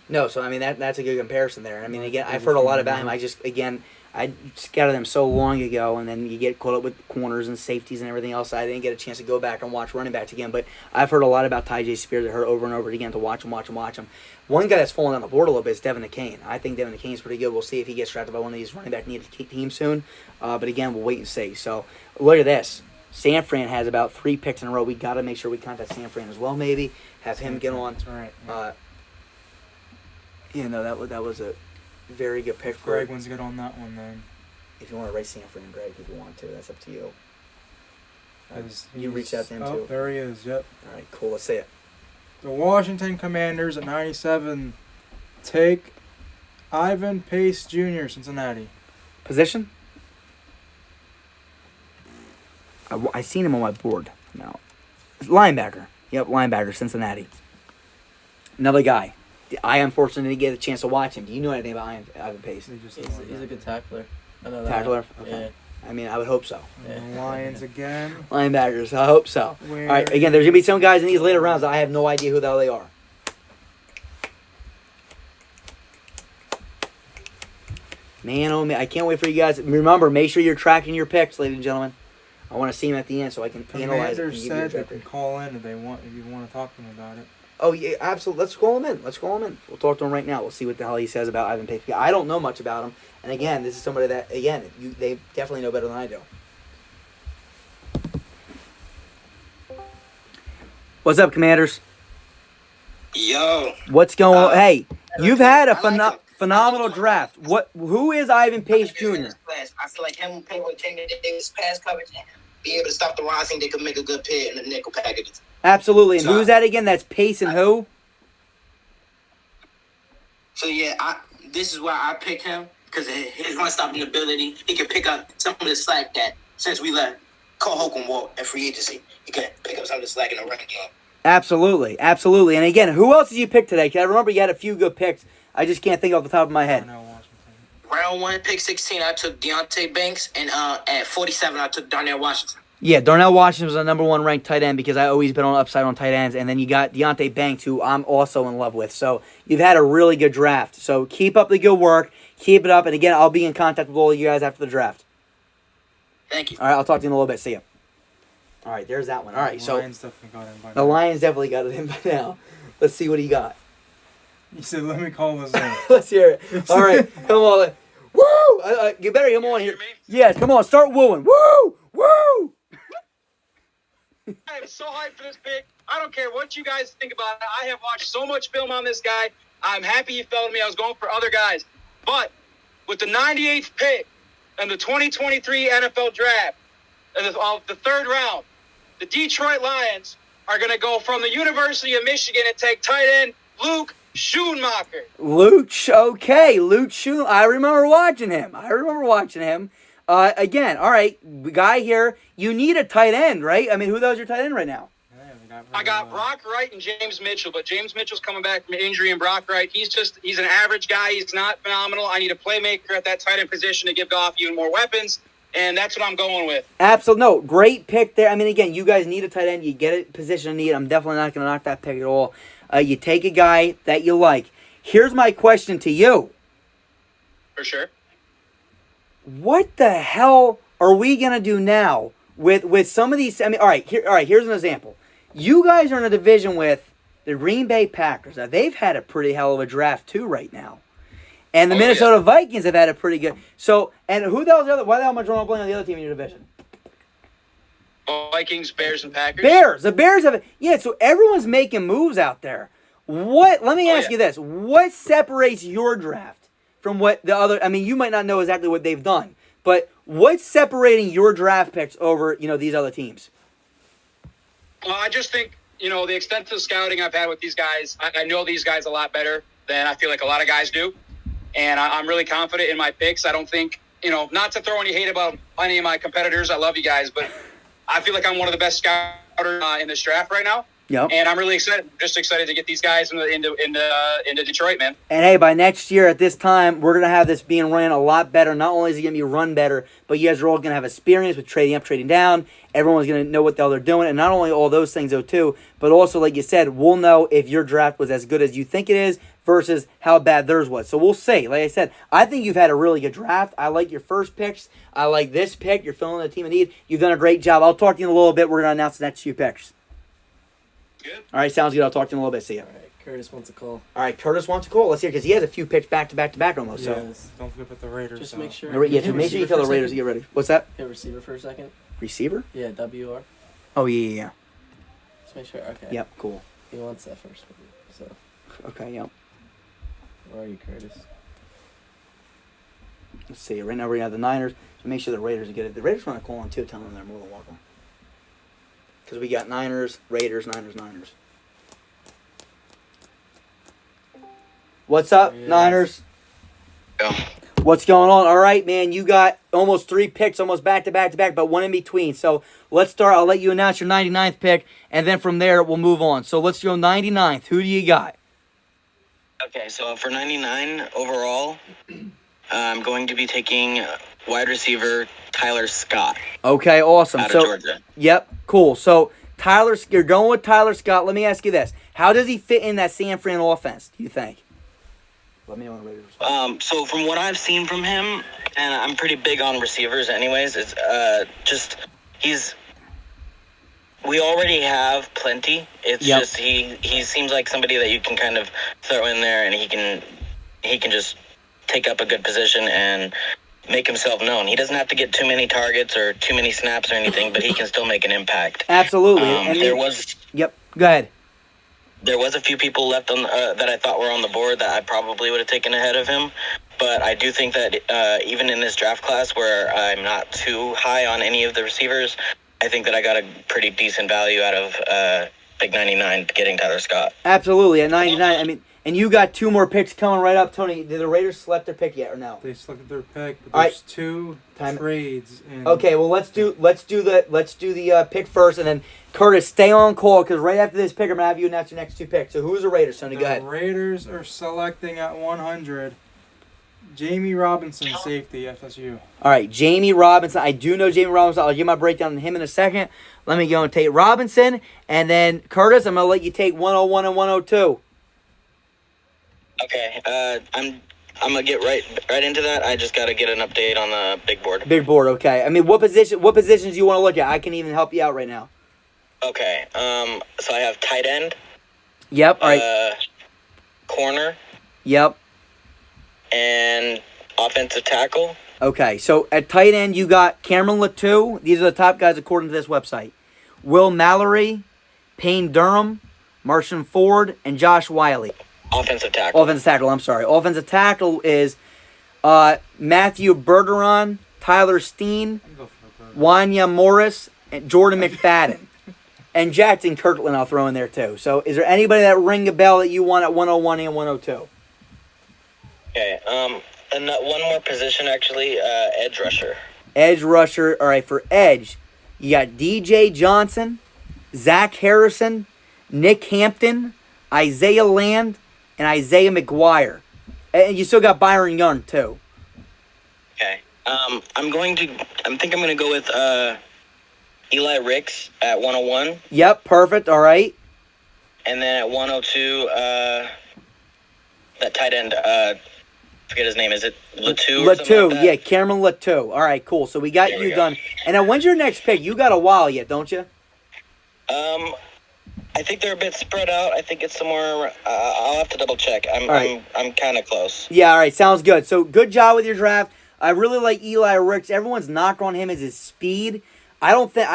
No, so I mean that's a good comparison there. I mean, again, I've heard a lot about him. I scouted him so long ago, and then you get caught up with corners and safeties and everything else. I didn't get a chance to go back and watch running backs again, but I've heard a lot about Tajay Spears. I heard over and over again to watch him. One guy that's fallen down the board a little bit is Devin McCain. I think Devin McCain's pretty good. We'll see if he gets drafted by one of these running back needed teams soon. But again, we'll wait and see. So look at this. San Fran has about 3 picks in a row. We got to make sure we contact San Fran as well. Maybe have him get on. That's right. That was a very good pick. Greg wants to get on that one then. If you want to race San Fran, Greg, if you want to, that's up to you. You reached out to him too. There he is. Yep. All right, cool. Let's see it. The Washington Commanders at 97 take Ivan Pace Jr., Cincinnati. Position? I seen him on my board. No, linebacker. Yep, linebacker, Cincinnati. Another guy. I unfortunately didn't get a chance to watch him. Do you know anything about Ivan Pace? He's a good tackler. I know that. Tackler? Okay. Yeah. I mean, I would hope so. The Lions again. Linebackers, I hope so. All right, again, there's going to be some guys in these later rounds that I have no idea who the hell they are. Man, oh man, I can't wait for you guys. Remember, make sure you're tracking your picks, ladies and gentlemen. I want to see them at the end so I can analyze it. Commanders said they can call in if you want to talk to them about it. Oh, yeah, absolutely. Let's call him in. We'll talk to him right now. We'll see what the hell he says about Ivan Pace. I don't know much about him. And again, this is somebody that, they definitely know better than I do. What's up, Commanders? Yo. What's going on? Hey, you've had a phenomenal draft. Who is Ivan Pace Jr.? I feel like him playing with Jamie Davis pass coverage and be able to stop the run. I think they could make a good pair in the nickel packages. Absolutely. And who's that again? That's Pace and who? So, this is why I picked him, because his run-stopping ability, he can pick up some of the slack that, since we let Cole Holcomb walk at free agency, he can pick up some of the slack in the running game. Absolutely. And again, who else did you pick today? Because I remember you had a few good picks. I just can't think off the top of my head. Round 1, pick 16, I took Deontay Banks, and at 47, I took Darnell Washington. Yeah, Darnell Washington was the number 1 ranked tight end because I always been on upside on tight ends. And then you got Deontay Banks, who I'm also in love with. So you've had a really good draft. So keep up the good work. Keep it up. And again, I'll be in contact with all of you guys after the draft. Thank you. All right, I'll talk to you in a little bit. See ya. All right, there's that one. All right, so the Lions definitely got it in by now. Let's see what he got. He said, let me call this in. Let's hear it. All right, come on. Woo! You better come on here. Yes, come on. Start wooing. Woo! Woo! I am so hyped for this pick. I don't care what you guys think about it. I have watched so much film on this guy. I'm happy he fell to me. I was going for other guys. But with the 98th pick and the 2023 NFL Draft and the 3rd round, the Detroit Lions are going to go from the University of Michigan and take tight end Luke Schoonmaker. Luke Schoonmaker. I remember watching him. Again, all right, guy here, you need a tight end, right? I mean, who the hell's your tight end right now? I got Brock Wright and James Mitchell, but James Mitchell's coming back from injury, and Brock Wright, he's an average guy. He's not phenomenal. I need a playmaker at that tight end position to give Goff even more weapons, and that's what I'm going with. Absolutely. No, great pick there. I mean, again, you guys need a tight end. You get a position of need. I'm definitely not going to knock that pick at all. You take a guy that you like. Here's my question to you. for sure. What the hell are we gonna do now with some of these? I mean, all right, here's an example. You guys are in a division with the Green Bay Packers. Now they've had a pretty hell of a draft too right now, and the Minnesota Vikings have had a pretty good. So, and who the hell's the other? Why the hell am I drawing a blank on the other team in your division? Vikings, Bears, and Packers. Bears. The Bears have. Yeah. So everyone's making moves out there. What? Let me ask you this: what separates your draft from what the other? I mean, you might not know exactly what they've done, but what's separating your draft picks over these other teams? Well, I just think, the extensive scouting I've had with these guys, I know these guys a lot better than I feel like a lot of guys do. And I'm really confident in my picks. I don't think, not to throw any hate about any of my competitors. I love you guys, but I feel like I'm one of the best scouters in this draft right now. Yep. And I'm really excited. Just excited to get these guys into Detroit, man. And hey, by next year at this time, we're gonna have this being run a lot better. Not only is it gonna be run better, but you guys are all gonna have experience with trading up, trading down. Everyone's gonna know what the hell they're doing, and not only all those things though too, but also like you said, we'll know if your draft was as good as you think it is versus how bad theirs was. So we'll see. Like I said, I think you've had a really good draft. I like your first picks. I like this pick. You're filling the team in need. You've done a great job. I'll talk to you in a little bit. We're gonna announce the next few picks. Good. All right, sounds good. I'll talk to you in a little bit. See ya. All right, Curtis wants a call. All right, Curtis wants a call. Let's hear because he has a few picks back to back almost. Yes. Don't forget about the Raiders. Just so. make sure. So yeah, Hit make sure you receiver tell the for a Raiders to second. get ready. What's that? Hit receiver for a second. Receiver? Yeah, WR. Oh yeah. Just make sure. Okay. Yep. Cool. He wants that first. So, Okay. Yep. where are you, Curtis? Let's see. Right now we're gonna have the Niners. So make sure the Raiders get it. The Raiders want to call on too. Tell them they're more than welcome. Because we got Niners, Raiders, Niners. What's up, Yes. Niners? Yeah. What's going on? All right, man. You got almost 3 picks, almost back to back, but one in between. So let's start. I'll let you announce your 99th pick, and then from there we'll move on. So let's go 99th. Who do you got? Okay, so for 99 overall, I'm going to be taking wide receiver Tyler Scott Okay, awesome. out So, of Georgia. yep, cool. So you're going with Tyler Scott. Let me ask you this: how does he fit in that San Fran offense? Do you think? Let me know when the Raiders. So from what I've seen from him, and I'm pretty big on receivers anyways, it's we already have plenty. It's Yep. just he seems like somebody that you can kind of throw in there and he can just take up a good position and make himself known. He doesn't have to get too many targets or too many snaps or anything, but he can still make an impact. Absolutely. Yep. Go ahead. There was a few people left on that I thought were on the board that I probably would have taken ahead of him, but I do think that even in this draft class where I'm not too high on any of the receivers, I think that I got a pretty decent value out of pick 99 getting Tyler Scott. Absolutely. At 99, I mean, and you got 2 more picks coming right up. Tony, did the Raiders select their pick yet or no? They selected their pick, but All there's right. 2 Time. trades. In Okay, well let's do the pick first, and then Curtis, stay on call because right after this pick, I'm gonna have you announce your next 2 picks. So who's the Raiders, Tony? The Go ahead. Raiders are selecting at 100 Jamie Robinson, safety, FSU. All right, Jamie Robinson. I do know Jamie Robinson. I'll give my breakdown on him in a second. Let me go and take Robinson, and then Curtis, I'm gonna let you take 101 and 102. Okay, I'm gonna get right into that. I just got to get an update on the big board. Big board, okay. I mean, what positions do you want to look at? I can even help you out right now. Okay, so I have tight end, Yep. All right. corner, Yep. and offensive tackle. Okay, so at tight end, you got Cameron Latou. These are the top guys according to this website. Will Mallory, Payne Durham, Martian Ford, and Josh Wiley. Offensive tackle. Offensive tackle, I'm sorry. Offensive tackle is Matthew Bergeron, Tyler Steen, Wanya Morris, and Jordan McFadden. And Jackson Kirkland I'll throw in there too. So is there anybody that ring a bell that you want at 101 and 102? Okay, and one more position actually, edge rusher. Edge rusher. All right, for edge, you got DJ Johnson, Zach Harrison, Nick Hampton, Isaiah Land, and Isaiah McGuire. And you still got Byron Young too. Okay, I think I'm gonna go with Eli Ricks at 101, Yep, perfect. All right. and then at 102, that tight end forget his name. Is it Latu? or something Latu, like that? yeah, Cameron Latu. All right, cool. So we got There you we go. done. And now, when's your next pick? You got a while yet, don't you? I think they're a bit spread out. I think it's somewhere. I'll have to double check. right. I'm kind of close. Yeah, all right, sounds good. So good job with your draft. I really like Eli Ricks. Everyone's knock on him is his speed. I don't think,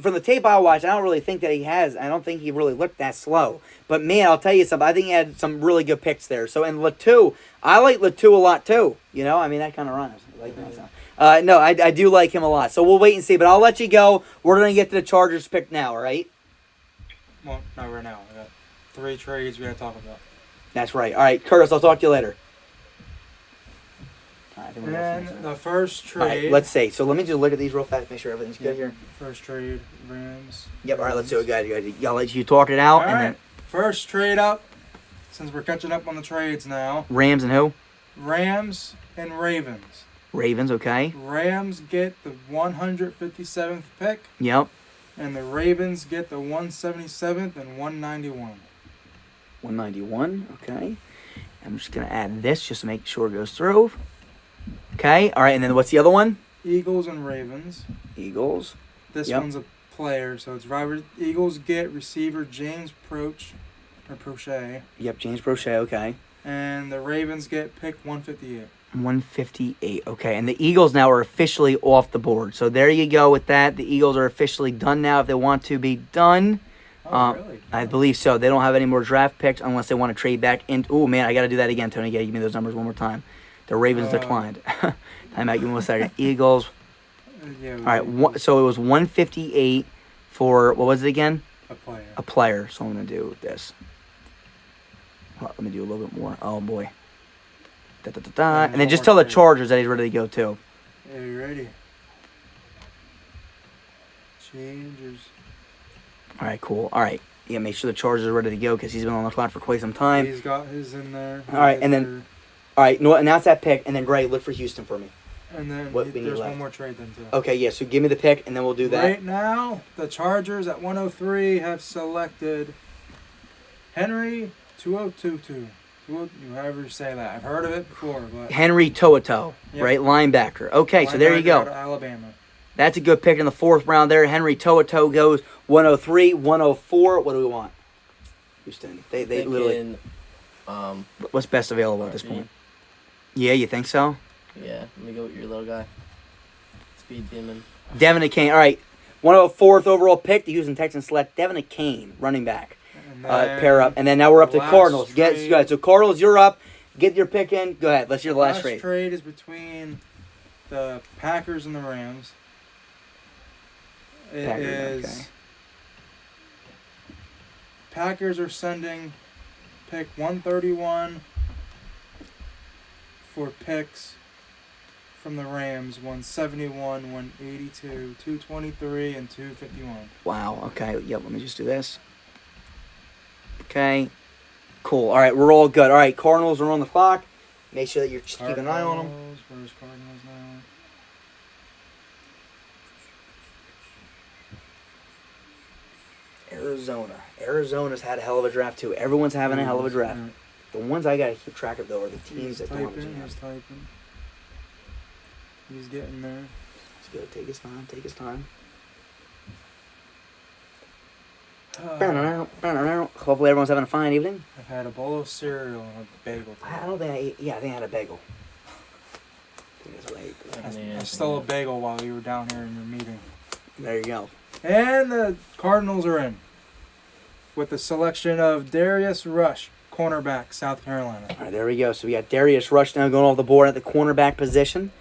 from the tape I watched, I don't really think that he has. I don't think he really looked that slow. But man, I'll tell you something. I think he had some really good picks there. So, and Latu, I like Latu a lot too. You know, I mean, that kind of rhymes. I like that sound. No, I do like him a lot. So we'll wait and see. But I'll let you go. We're going to get to the Chargers pick now, all right? Well, not right now. We got 3 trades we got to talk about. That's right. All right, Curtis, I'll talk to you later. All right, I think we're And gonna the first all right, trade. let's see. So let me just look at these real fast, make sure everything's good here. First trade, Rams. Yep, all right, let's do it. Good. I'll let you talk it out. All and right. then First trade up, since we're catching up on the trades now. Rams and who? Rams and Ravens. Ravens, okay. Rams get the 157th pick, Yep. and the Ravens get the 177th and 191. 191, okay. I'm just going to add this just to make sure it goes through. Okay, all right, and then what's the other one? Eagles and Ravens. Eagles. This Yep. one's a player, so it's Robert. Eagles get receiver James Prochet, Yep, James Brochet, okay. and the Ravens get pick 158. 158, okay. And the Eagles now are officially off the board. So there you go with that. The Eagles are officially done now if they want to be done. Oh, really? I believe so. They don't have any more draft picks unless they want to trade back in. Oh, man, I got to do that again, Tony. You got to give me those numbers one more time. The Ravens declined. Time out. Give me 1 second. Eagles. Yeah. All right. So it was 158 for, what was it again? A player. A player. So I'm going to do this. Hold on, let me do a little bit more. Oh, boy. And then just tell the Chargers that he's ready to go, too. Yeah, you ready? Changers. All right, cool. All right. Yeah, make sure the Chargers are ready to go because he's been on the clock for quite some time. He's got his in there. All right, and then, all right, announce that pick, and then, Gray, look for Houston for me. And then what we need there's left. one more trade then, too. Okay, yeah, so give me the pick, and then we'll do that. Right now, the Chargers at 103 have selected Henry 2022. However you say that. I've heard of it before, but Henry To'oto, Yep. right, linebacker. Okay, so there you linebacker out go. of Alabama. That's a good pick in the 4th round there. Henry To'oto goes 103, 104. What do we want? Houston. They literally. What's best available at this point? Yeah, you think so? Yeah, let me go with your little guy. Speed demon. Devin Akane. All right, 104th overall pick. The Houston Texans select Devin Akane, running back. Pair up, and then now we're up to last Cardinals. trade- Go ahead. So Cardinals, you're up. Get your pick in. Go ahead. Let's hear the last trade. trade is between the Packers and the Rams. It Packers, is. okay. Packers are sending pick 131 for picks from the Rams 171, 182, 223, and 251. Wow. Okay. Yep. Let me just do this. Okay. Cool. All right. We're all good. All right. Cardinals are on the clock. Make sure that you're just keep an eye on them. Where's Cardinals now? Arizona's had a hell of a draft too. Everyone's having a hell of a draft. Alright. The ones I gotta keep track of though are the teams He's that don't. typing. He's typing. He's getting there. Let's go. Take his time. Take his time. Hopefully everyone's having a fine evening. I've had a bowl of cereal and a bagel. I don't think I ate. Yeah, I think I had a bagel. I think that's what I ate. I stole a bagel while you were down here in your meeting. There you go. And the Cardinals are in with the selection of Darius Rush, cornerback, South Carolina. All right, there we go. So we got Darius Rush now going off the board at the cornerback position.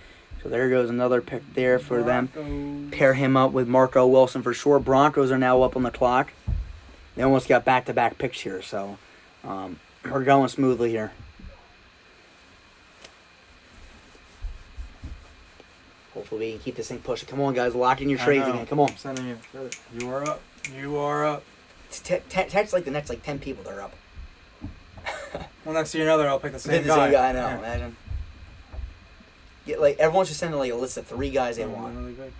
So there goes another pick there for them. Broncos. Pair him up with Marco Wilson for sure. Broncos are now up on the clock. They almost got back-to-back picks here, so we're going smoothly here. Hopefully we can keep this thing pushing. Come on, guys. Lock in your trades again. Come on. I'm sending you. You are up. You are up. Text like the next 10 people that are up. Well, next to another, I'll pick the same guy. I know. Yeah. Imagine. Get everyone should send a list of 3 guys they want. Really good.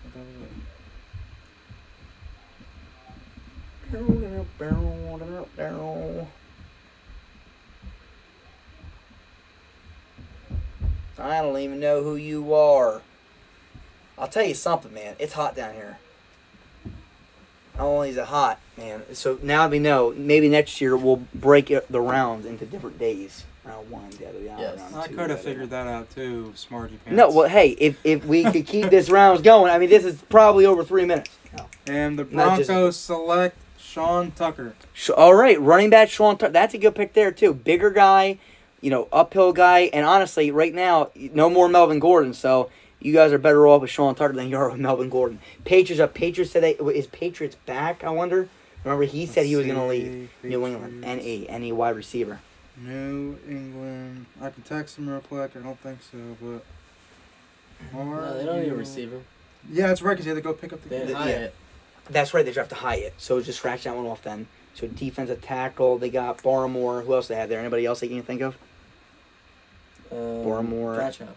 I don't even know who you are. I'll tell you something, man. It's hot down here. Not only is it hot, man. So now we know. Maybe next year we'll break the rounds into different days. Round 1, the other Yes. round I 2, could have the figured that out too, smarty pants. No, well, hey, if we could keep this rounds going, I mean, this is probably over 3 minutes. And the Not just- Broncos select Sean Tucker. All right, running back Sean Tucker. That's a good pick there, too. Bigger guy, uphill guy. And honestly, right now, no more Melvin Gordon. So you guys are better off with Sean Tucker than you are with Melvin Gordon. Patriots up. Patriots said is Patriots back, I wonder? Remember, he said he was going to leave New England. Any wide receiver. New England. I can text him real quick. I don't think so, but. No, they don't need a receiver. Yeah, that's right, because they had to go pick up the They kid. Hyatt. That's right, they drafted Hyatt. So just scratch that one off then. So defensive tackle, they got Barmore. Who else they have there? Anybody else that you can think of? Barmore. Gotcha.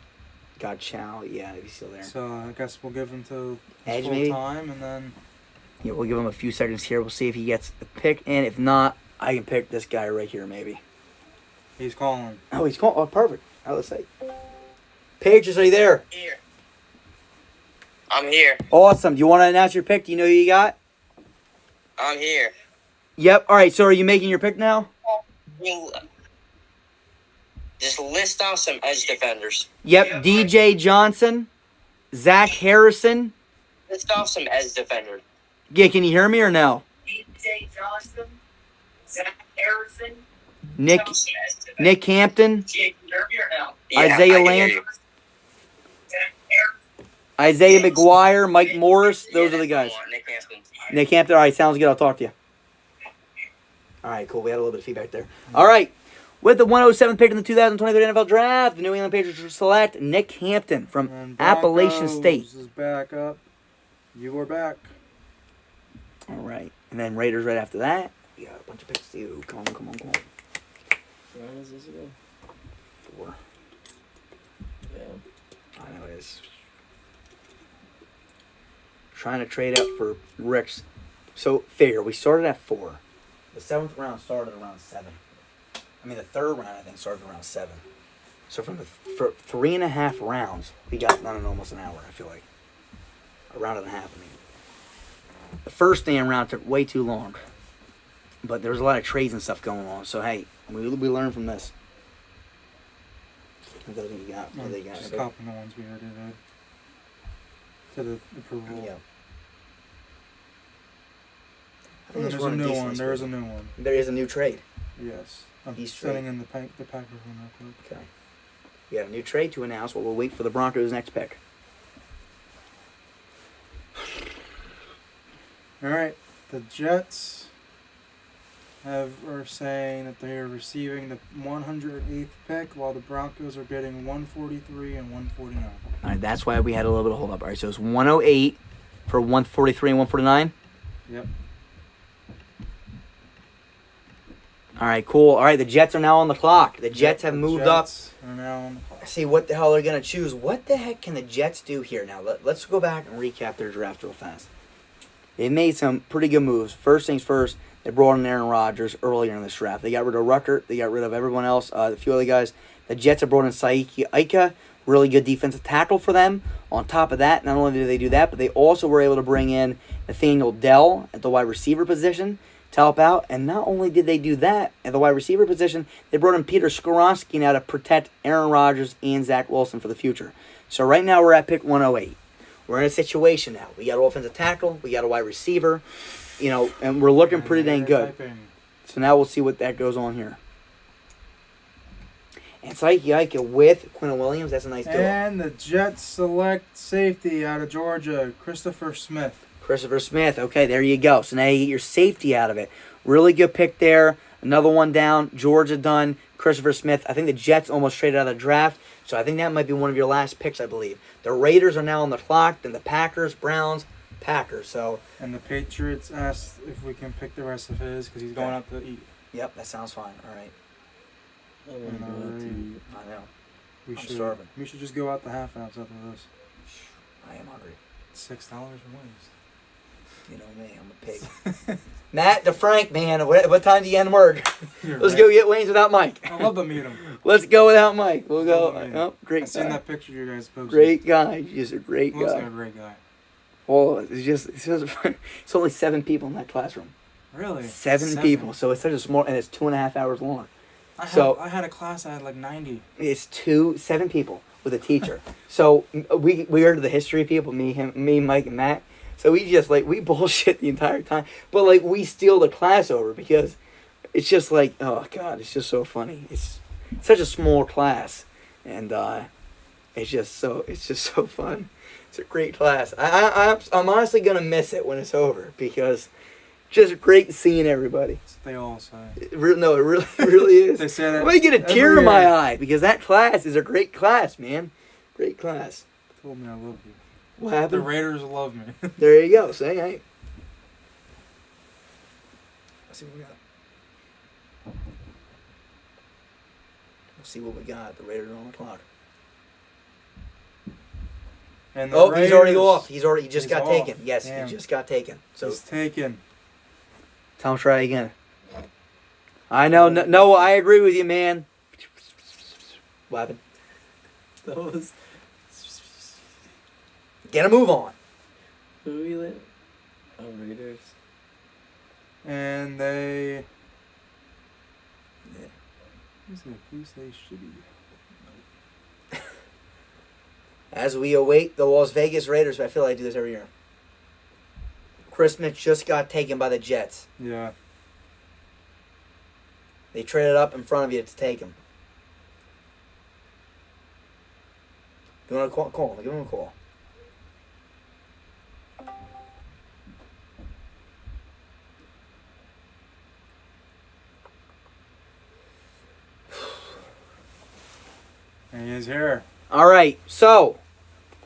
Got Chow. Yeah, he's still there. So I guess we'll give him to Edge, full maybe? time, and then Yeah, we'll give him a few seconds here. We'll see if he gets a pick. And if not, I can pick this guy right here, maybe. he's calling. Oh, he's calling. Oh, perfect. Let's say. Patriots, are you there? Here. I'm here. Awesome. Do you want to announce your pick? Do you know who you got? I'm here. Yep. All right. So are you making your pick now? Well, just list off some edge defenders. Yep. DJ Johnson, Zach Harrison. List off some edge defenders. Yeah, can you hear me or no? DJ Johnson, Zach Harrison, Nick Hampton, Jake Derby or no? Isaiah I can hear Land, you. Zach Harrison. Isaiah McGuire, Mike Morris. Those are the guys. Nick Hampton. Nick Hampton. All right, sounds good. I'll talk to you. All right, cool. We had a little bit of feedback there. All right. With the 107th pick in the 2023 NFL Draft, the New England Patriots will select Nick Hampton from And Appalachian Broncos State. is back up. You are back. All right. And then Raiders right after that. We got a bunch of picks too. Come on. Where is this again? 4. Yeah. I know it is. Trying to trade up for Rick's. So, figure, we started at 4. The 7th round started around 7. I mean, the 3rd round, I think, started around 7. So, for 3.5 rounds, we got, almost an hour, I feel like. A round and a half, I mean. The first damn round took way too long. But there was a lot of trades and stuff going on. So, hey, we learned from this. What do you got? What do they got? Just copying the ones we already did. To the approval. Yeah. And there's a new one. There is a new one. There is a new trade. Yes. I'm He's sending in the Packers one real quick. Okay. We have a new trade to announce, but we'll wait for the Broncos' next pick. All right. The Jets are saying that they are receiving the 108th pick, while the Broncos are getting 143 and 149. All right, that's why we had a little bit of hold up. All right, so it's 108 for 143 and 149. Yep. All right, cool. All right, the Jets are now on the clock. The Jets have moved up. Are now on the clock. See what the hell they're going to choose. What the heck can the Jets do here? Now, let's go back and recap their draft real fast. They made some pretty good moves. First things first, they brought in Aaron Rodgers earlier in this draft. They got rid of Ruckert. They got rid of everyone else, a few other guys. The Jets have brought in Saiki Ika, really good defensive tackle for them. On top of that, not only did they do that, but they also were able to bring in Nathaniel Dell at the wide receiver position to help out. And not only did they do that at the wide receiver position, they brought in Peter Skoronski now to protect Aaron Rodgers and Zach Wilson for the future. So right now we're at pick 108. We're in a situation now. We got an offensive tackle. We got a wide receiver. And we're looking pretty dang good. So now we'll see what that goes on here. And Saiki Ika with Quinn Williams. That's a nice duo. And the Jets select safety out of Georgia, Christopher Smith. Christopher Smith. Okay, there you go. So now you get your safety out of it. Really good pick there. Another one down. Georgia done. Christopher Smith. I think the Jets almost traded out of the draft. So I think that might be one of your last picks, I believe. The Raiders are now on the clock. Then the Packers, Browns, Packers. So. And the Patriots asked if we can pick the rest of his because he's going out to eat. Yep, that sounds fine. All right. I know. I'm starving. We should just go out the half ounce after this. I am hungry. $6 for wings. You know me, I'm a pig. Matt DeFrank, man, what time do you end work? Let's go get wings without Mike. I love to meet him. Let's go without Mike. We'll go. Yeah. Oh, great I seen guy. that picture you guys posted. Great guy. He's a great Looks guy. like a great guy. Well, it's only 7 people in that classroom. Really? 7 people. So it's such a small, and it's 2.5 hours long. I had a class that had like 90. It's 7 people with a teacher. So we are the history people, me, Mike, and Matt. So we just we bullshit the entire time, but we steal the class over because it's just oh god, it's just so funny. It's such a small class, and it's just so fun. It's a great class. I'm honestly gonna miss it when it's over because just great seeing everybody. They all say. No, it really is. They say that. I'm gonna get a tear in my eye because that class is a great class, man. Great class. They told me I love you. What happened? The Raiders love me. There you go. Say, hey. Let's see what we got. Let's see what we got. The Raiders are on the clock. And the He's already Raiders- off. He just got off. taken. Yes, Damn. he just got taken. So He's taken. tell him try again. I know. No, I agree with you, man. What happened? Those. Get a move on. Who are you in? Oh, Raiders. And they. Who's they shitty? As we await the Las Vegas Raiders, I feel like I do this every year. Chris Mitch just got taken by the Jets. Yeah. They traded up in front of you to take him. You want to call him? Give him a call. And he is here. All right. So,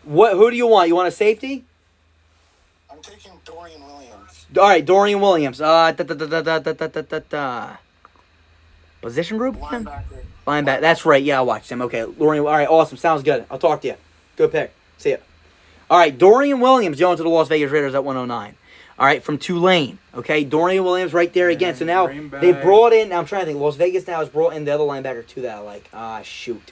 who do you want? You want a safety? I'm taking Dorian Williams. All right, Dorian Williams. Position group? Linebacker. Linebacker. That's right. Yeah, I watched him. Okay, Dorian. All right, awesome. Sounds good. I'll talk to you. Good pick. See ya. All right, Dorian Williams going to the Las Vegas Raiders at 109. All right, from Tulane. Okay, Dorian Williams right there again. So now Green Bay. they brought in. Now I'm trying to think. Las Vegas now has brought in the other linebacker too that I like. Shoot.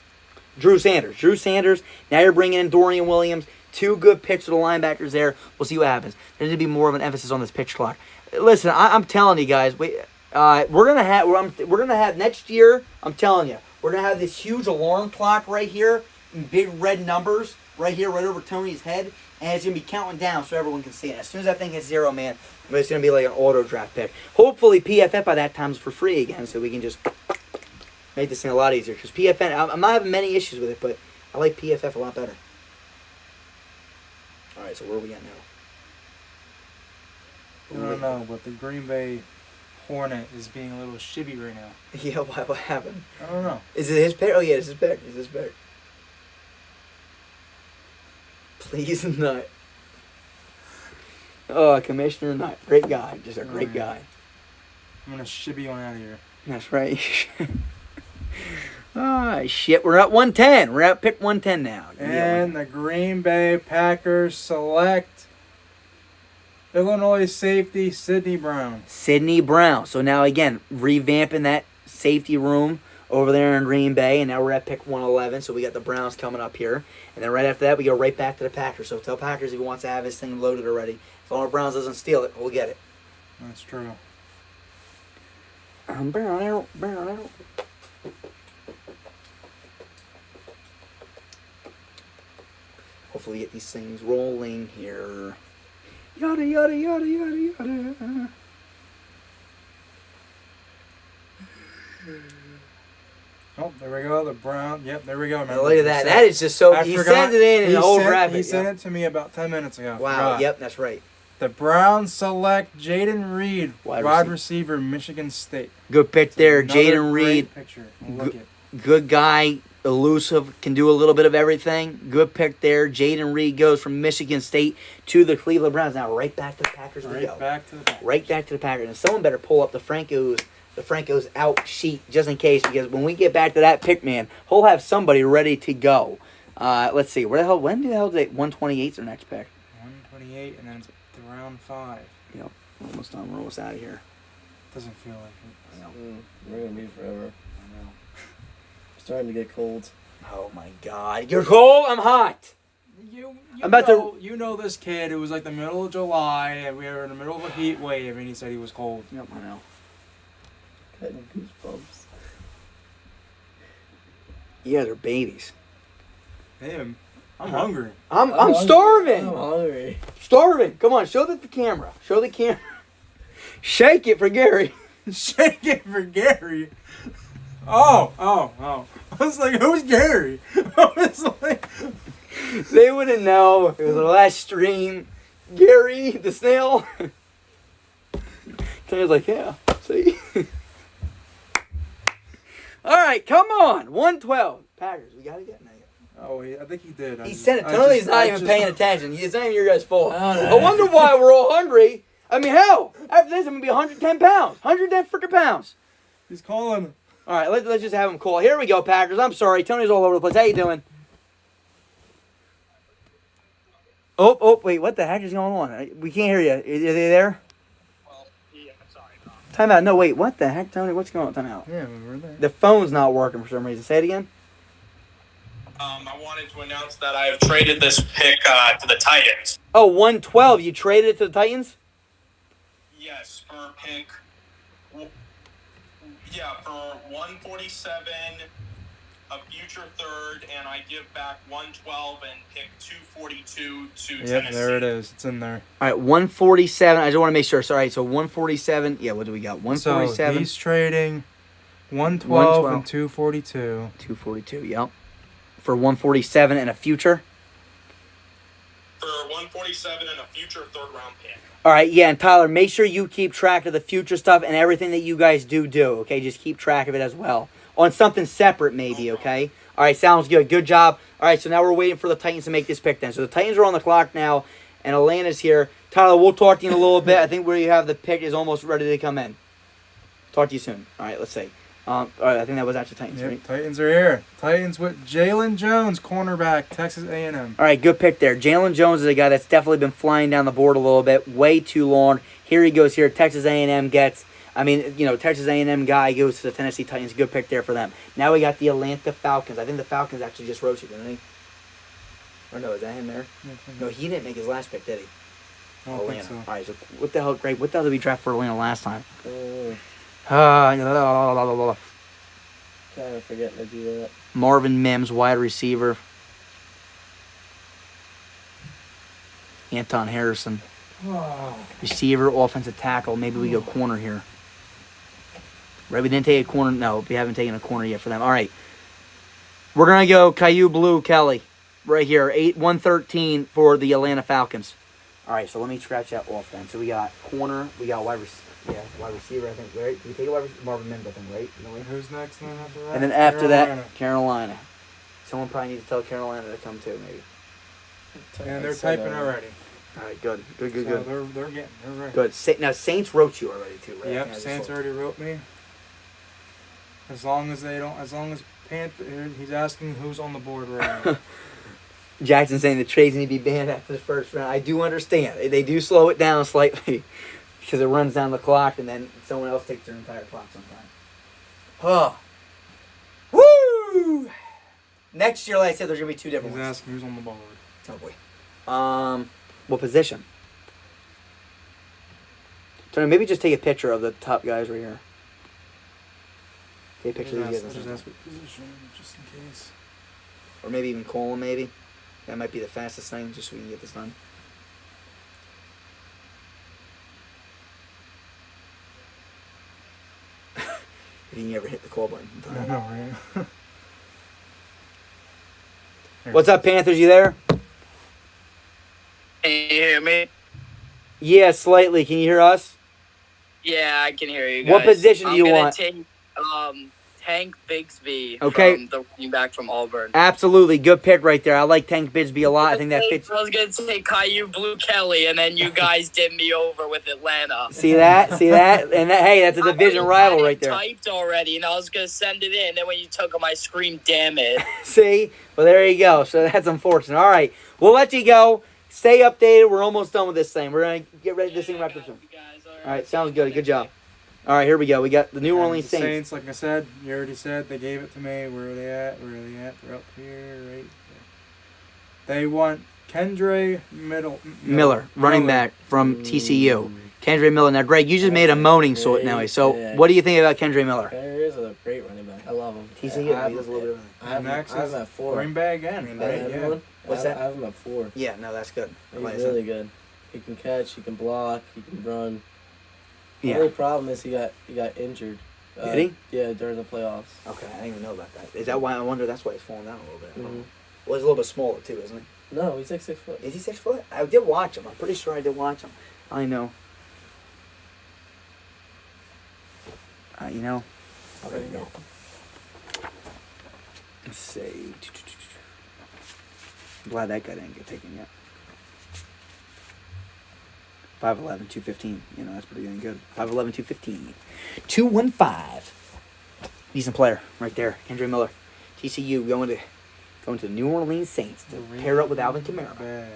Drew Sanders. Now you're bringing in Dorian Williams. 2 good picks to the linebackers there. We'll see what happens. There needs to be more of an emphasis on this pitch clock. Listen, I'm telling you guys, we're gonna have next year. I'm telling you, we're gonna have this huge alarm clock right here in big red numbers right here, right over Tony's head, and it's gonna be counting down so everyone can see it. As soon as that thing hits 0, man, it's gonna be like an auto draft pick. Hopefully, PFF by that time is for free again, so we can just make this thing a lot easier. Because PFN, I'm not having many issues with it, but I like PFF a lot better. All right, so where are we at now? I don't know, but the Green Bay Hornet is being a little shibby right now. Yeah, what happened? I don't know. Is it his pick? Oh, yeah, it's his pick. It's his pick. Please not. Oh, Commissioner Knight. Great guy. Just a great guy. I'm going to shibby on out of here. That's right. Shit. We're at 110. We're at pick 110 now. And the Green Bay Packers select Illinois safety Sidney Brown. Sidney Brown. So now, again, revamping that safety room over there in Green Bay, and now we're at pick 111, so we got the Browns coming up here. And then right after that, we go right back to the Packers. So tell Packers if he wants to have his thing loaded already. If Illinois Browns doesn't steal it, we'll get it. That's true. Hopefully we get these things rolling here. Yada, yada, yada, yada, yada. Oh, there we go. The Brown. Yep, there we go. Now, look at that. That is just so. He sent it in the whole graphic. He sent it to me about 10 minutes ago. Wow. Forgot. Yep, that's right. The Browns select Jaden Reed, Wide receiver, Michigan State. Good pick there, Another Jaden great Reed. Picture. Look it. Good guy, elusive, can do a little bit of everything. Good pick there. Jaden Reed goes from Michigan State to the Cleveland Browns. Now right back to the Packers we go. Right back to the Packers. Right back to the Packers. And someone better pull up the Franco's out sheet just in case, because when we get back to that pick, man, he'll have somebody ready to go. Let's see. When the hell did 128's their next pick? 128, and then it's round 5. Yep. Almost done. We're almost out of here. Doesn't feel like it. We're gonna be forever. I know. Starting to get cold. Oh my God! You're cold. I'm hot. I'm about to. You know this kid. It was like the middle of July, and we were in the middle of a heat wave, and he said he was cold. Yep, I know. Getting goosebumps. Yeah, they're babies. Damn, I'm hungry. I'm starving. I'm hungry. Starving. Come on, show the camera. Show the camera. Shake it for Gary. Shake it for Gary. Oh. I was like, who's Gary? I was like, They wouldn't know. It was the last stream. Gary, the snail. Tony's like, yeah, see? All right, come on. 112. Packers, we got to get now. oh, I think he did. He said it. Tony's not even paying attention. It's not even your guys' fault. I wonder why we're all hungry. I mean, hell, after this, I'm going to be 110 pounds. 110 freaking pounds. He's calling. All right, let's just have him call. Here we go, Packers. I'm sorry. Tony's all over the place. How you doing? Oh, wait. What the heck is going on? We can't hear you. Are they there? Well, yeah, sorry. Time out. No, wait. What the heck, Tony? What's going on? Time out. Yeah, we were there. The phone's not working for some reason. Say it again. I wanted to announce that I have traded this pick to the Titans. Oh, 112. You traded it to the Titans? Yes, for pick. Yeah, for 147, a future third, and I give back 112 and pick 242 to Yep, Tennessee. there it is. It's in there. All right, 147. I just want to make sure. Sorry, so 147. Yeah, what do we got? 147. So he's trading 112 and 242. 242, yep. For 147 and a future? For 147 and a future third-round pick. All right, yeah, and Tyler, make sure you keep track of the future stuff and everything that you guys do, okay? Just keep track of it as well. On something separate, maybe, okay? All right, sounds good. Good job. All right, so now we're waiting for the Titans to make this pick then. So the Titans are on the clock now, and Atlanta's here. Tyler, we'll talk to you in a little bit. I think where you have the pick is almost ready to come in. Talk to you soon. All right, let's see. All right, I think that was actually Titans, Yep, right? Titans are here. Titans with Jalen Jones, cornerback, Texas A&M. All right, good pick there. Jalen Jones is a guy that's definitely been flying down the board a little bit, way too long. Here he goes here. Texas A&M gets, Texas A&M guy goes to the Tennessee Titans. Good pick there for them. Now we got the Atlanta Falcons. I think the Falcons actually just rotated, didn't he? Or no, is that him there? No, he didn't make his last pick, did he? I don't think so. All right, so what the hell, Greg? What the hell did we draft for Atlanta last time? Kind of forgetting to do that. Marvin Mims, wide receiver. Anton Harrison. Receiver, offensive tackle. Maybe we go corner here. Right, we didn't take a corner. No, we haven't taken a corner yet for them. All right. We're going to go Caillou Blue Kelly right here. 113 for the Atlanta Falcons. All right, so let me scratch that off then. So we got corner. We got wide receiver, I think, right? Did we take a wide receiver? Marvin Mims, I think, right? Who's next then after that? And then after that, Carolina. Someone probably needs to tell Carolina to come too, maybe. And they're typing already. All right, good. So they're ready. Good. Now, Saints wrote you already, too, right? Yep, Saints already wrote me. As long as Panther, he's asking who's on the board right now. Jackson saying the trades need to be banned after the first round. I do understand. They do slow it down slightly because it runs down the clock and then someone else takes their entire clock sometime. Woo! Next year, like I said, there's going to be two different He's ones. asking who's on the board. Oh, boy. What position? Tony, maybe just take a picture of the top guys right here. Take a picture of these guys. Just ask what position, just in case. Or maybe even call them, maybe. That might be the fastest thing, just so we can get this done. If you never hit the call button. I know, right? What's up, Panthers? You there? Can you hear me? Yeah, slightly. Can you hear us? Yeah, I can hear you guys. What position do you want? I'm going to take Tank Bigsby Okay. from the running back from Auburn. Absolutely. Good pick right there. I like Tank Bigsby a lot. I think that fits. I was going to take Caillou Blue Kelly, and then you guys did me over with Atlanta. See that? And hey, that's a division rival right there. I typed already, and I was going to send it in. Then when you took them, I screamed, damn it. See? Well, there you go. So that's unfortunate. All right. We'll let you go. Stay updated. We're almost done with this thing. We're going to get ready to this thing wrapped up soon. All right. Sounds good. Good job. All right, here we go. We got the New And Orleans the Saints. Like I said, you already said they gave it to me. Where are they at? They're up here, right there. They want Kendre Miller, running back from TCU. Kendre Miller. Now, Greg, you just made a moaning sort now. So, Yeah. what do you think about Kendre Miller? Kendre is a great running back. I love him. TCU. I have, He does a little bit of I have, Next I have is him at 4. Green Bay again. Green I Bay. have Yeah. him. What's that? I have him at 4. Yeah, no, that's good. I He's like really that. good. He can catch. He can block. He can run. The Yeah. only problem is he got injured. Did he? Yeah, during the playoffs. Okay, I didn't even know about that. Is that why? I wonder that's why he's falling down a little bit. Mhm. Well, he's a little bit smaller too, isn't he? No, he's like 6 foot. Is he 6 foot? I did watch him. I'm pretty sure I did watch him. I know. You know. There you go. Let's see. I'm glad that guy didn't get taken yet. 5'11", 215. You know, that's pretty dang good. 5'11", 215. 215. Decent player right there. Kendre Miller. TCU going to the New Orleans Saints to pair up with Alvin Kamara.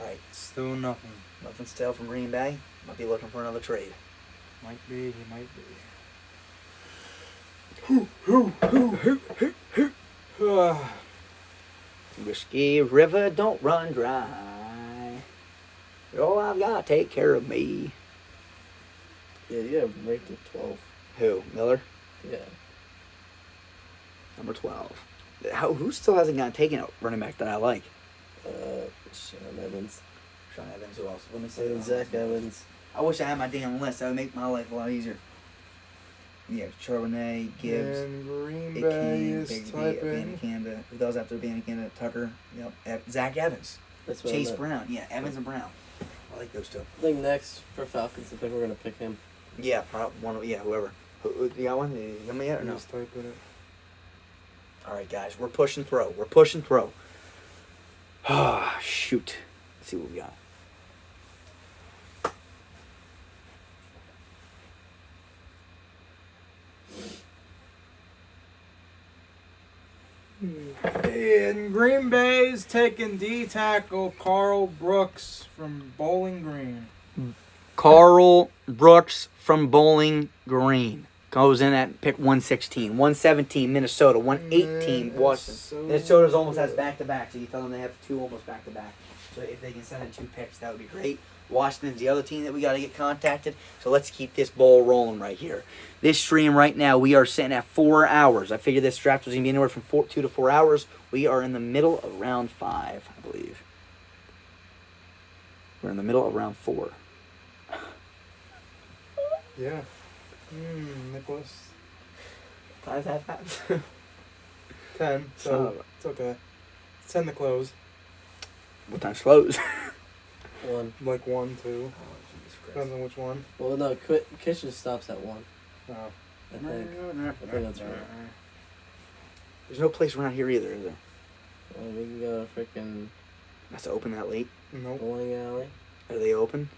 Right. Still nothing. Nothing still from Green Bay. Might be looking for another trade. Might be. He might be. Whiskey River, don't run dry. You're all I've got, take care of me. Yeah, you have ranked at 12. Who? Miller? Yeah. Number 12. Who still hasn't gotten taken a running back that I like? Sean Evans. Sean Evans, who else? Let me see. And Zach Evans. I wish I had my damn list. That would make my life a lot easier. Yeah, Charbonnet, Gibbs, And Green Big Bay King, is Big typing. Canada. Who does after Canada? Tucker. Yep. Zach Evans. That's what Chase I meant. Brown. Yeah, Evans and Brown. I like those two. I think next for Falcons, I think we're going to pick him. Yeah, whoever. You got one? You got me yet or no? He's typing it. All right, guys, we're pushing throw. We're pushing throw. Ah, shoot. Let's see what we got. And Green Bay's taking D tackle Carl Brooks from Bowling Green. Carl Brooks from Bowling Green goes in at pick 116. 117, Minnesota. 118, Washington. Minnesota's almost has back-to-back, so you tell them they have 2 almost back-to-back. So if they can send in 2 picks, that would be great. Washington's the other team that we got to get contacted. So let's keep this ball rolling right here. This stream right now, we are sitting at 4 hours. I figured this draft was going to be anywhere from 2 to 4 hours. We are in the middle of round 5, I believe. We're in the middle of round 4. Yeah. Nicholas. Times that fast. 10. So it's okay. It's 10 to close. What time's close? 1. Like 1, 2. Jesus Depends on which one. Well, no, Kitchen stops at 1. Oh. I think that's right. There's no place around here either, is there? Well, we can go to freaking That's open that late. Nope. bowling alley, Are they open?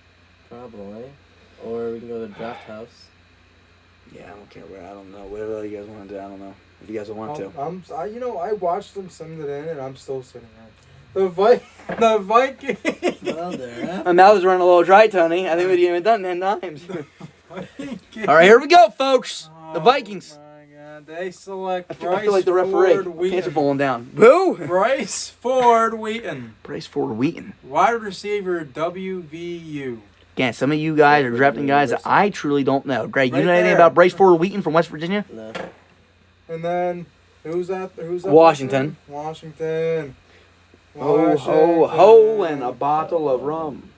probably. Or we can go to the draft house. Yeah, I don't care where. I don't know. Whatever you guys want to do, I don't know. If you guys want to. I watched them send it in, and I'm still sitting there. The Vikings. Well, there. My mouth is running a little dry, Tony. I think we haven't done 10 times. All right, here we go, folks. The Vikings. Oh my God, they select I Bryce feel like the referee. Ford My pants are Wheaton. falling down. Who? Bryce Ford Wheaton, Bryce Ford Wheaton. wide receiver, WVU. Again, some of you guys are drafting guys that I truly don't know. Greg, you Right know anything there. about Bryce Ford Wheaton from West Virginia? No. And then who's that? Washington. Washington. Ho, ho, ho, and a bottle of rum.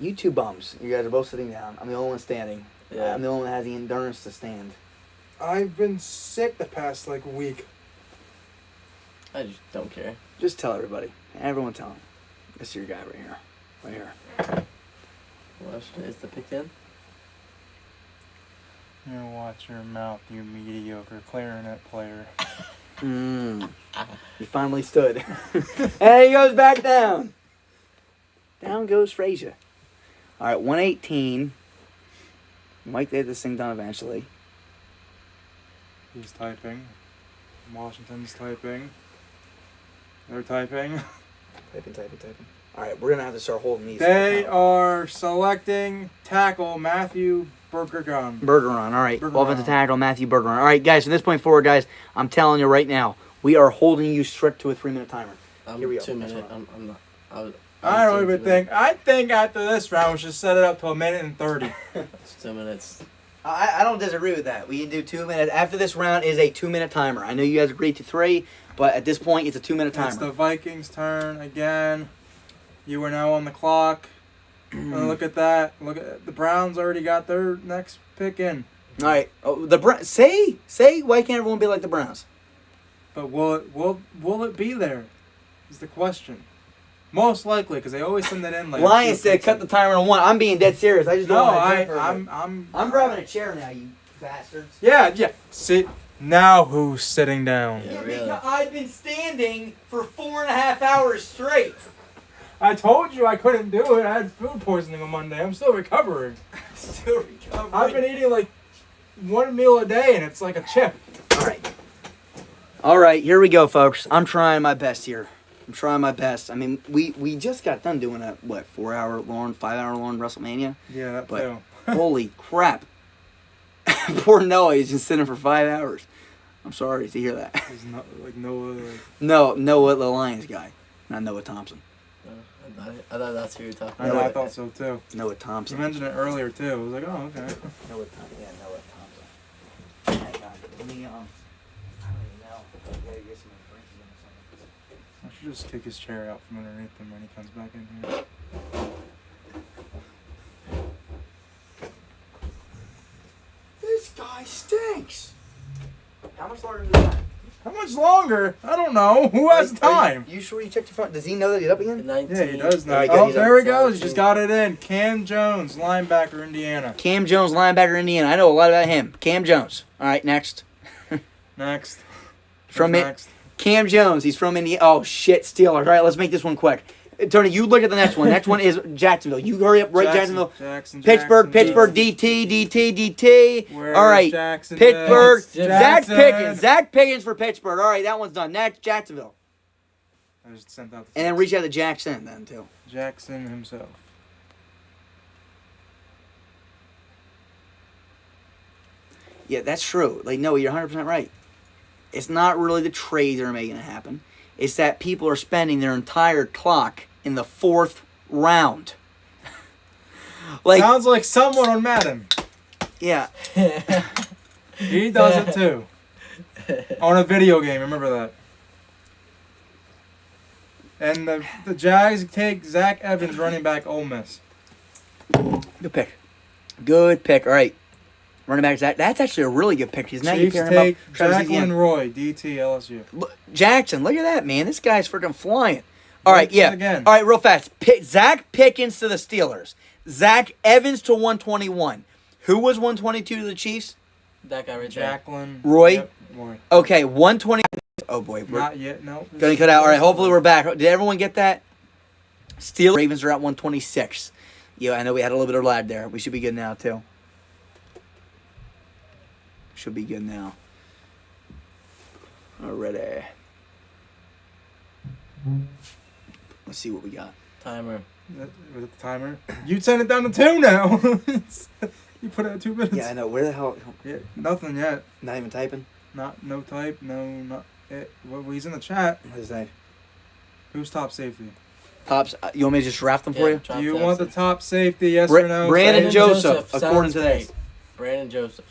You two bums. You guys are both sitting down. I'm the only one standing. Yeah. I'm the only one that has the endurance to stand. I've been sick the past week. I just don't care. Just tell everybody. Everyone tell them. This is your guy right here. Right here. Washington is the pick 10. You watch your mouth, you mediocre clarinet player. He finally stood. And he goes back down. Down goes Frazier. All right, 118. Might get this thing done eventually. He's typing. Washington's typing. They're typing. Typing. All right, we're gonna have to start holding these. They are selecting tackle Matthew Bergeron. Bergeron. All right, Bergeron. offensive tackle Matthew Bergeron. All right, guys. From this point forward, guys, I'm telling you right now, we are holding you strict to a 3-minute timer. Here we go. 2 minutes. I'm not. I don't even think. I think after this round, we should set it up to 1:30. It's 2 minutes. I don't disagree with that. We can do 2 minutes. After this round is a 2-minute timer. I know you guys agreed to 3, but at this point, it's a 2-minute timer. It's the Vikings' turn again. You are now on the clock. Look at that. Look at the Browns already got their next pick in. All right. Oh, say why can't everyone be like the Browns? But will it be there? Is the question. Most likely, because they always send it in like. Lions said cut the timer on 1. I'm being dead serious. I just don't No, want to. I'm grabbing a chair now, you bastards. Yeah. Sit now. Who's sitting down? Yeah, really. I've been standing for 4.5 hours straight. I told you I couldn't do it. I had food poisoning on Monday. I'm still recovering. I've been eating like 1 meal a day, and it's like a chip. All right, here we go, folks. I'm trying my best here. I'm trying my best. I mean, we just got done doing a 4-hour long, 5-hour long WrestleMania. Yeah, that But too. holy crap! Poor Noah, he's been sitting for 5 hours. I'm sorry to hear that. There's no other. No, Noah, the Lions guy, not Noah Thompson. I thought that's who you were talking I about. know. I thought so too. Noah You Thompson. mentioned it earlier too. I was like, oh, okay. Noah Thompson. Yeah, Noah Thompson. Hang on. Let me, I don't even know. I gotta get some drinks in or something. I should just kick his chair out from underneath him when he comes back in here. This guy stinks. How much longer is that? How much longer? I don't know. Who has time? You sure you checked your phone? Does he know that he's up again? 19. Yeah, he does now. All right, good, Oh, he's there up. he goes. He just got it in. Cam Jones, linebacker, Indiana. Cam Jones, linebacker, Indiana. I know a lot about him. Cam Jones. All right, next. Next. From Who's it. next? Cam Jones. He's from Indiana. Oh, shit, Steelers. All right, let's make this one quick. Tony, you look at the next one. Next one is Jacksonville. You hurry up, right? Jacksonville. Pittsburgh, DT. Where's All right, Jacksonville? Pittsburgh. Zach Jackson. Pickens. Zach Pickens for Pittsburgh. All right, that one's done. Next, Jacksonville. I just sent out the And then reach out to Jackson then, too. Jackson himself. Yeah, that's true. Like, no, you're 100% right. It's not really the trades that are making it happen. It's that people are spending their entire clock in the 4th round. Like, Sounds like someone on Madden. yeah. He does it too. On a video game, remember that. And the Jags take Zach Evans, running back, Ole Miss. Good pick. Good pick. All right. Running back Zach. That's actually a really good pick. Because now you Chiefs pair him take up. Travis Jacqueline Etienne. Roy, DT, LSU. Jackson, look at that, man. This guy's freaking flying. All right, yeah. Again. All right, real fast. Zach Pickens to the Steelers. Zach Evans to 121. Who was 122 to the Chiefs? That guy right there. Jacqueline. Roy? Yep, Roy. Okay, 120. Oh, boy. We're Not yet, no. going to cut out. All right, hopefully we're back. Did everyone get that? Steelers. Ravens are at 126. Yeah, I know we had a little bit of lag there. We should be good now, too. Should be good now. Alrighty. Let's see what we got. Timer. With the timer. You'd send it down to 2 now. You put it at 2 minutes. Yeah, I know. Where the hell? Yeah, nothing yet. Not even typing? No type. No, not it. Well, he's in the chat. What is that? Who's top safety? Tops. You want me to just draft them for you? Do you want the top safety? Yes or no? Brandon Say- Joseph, according sounds to this. great. Brandon Joseph.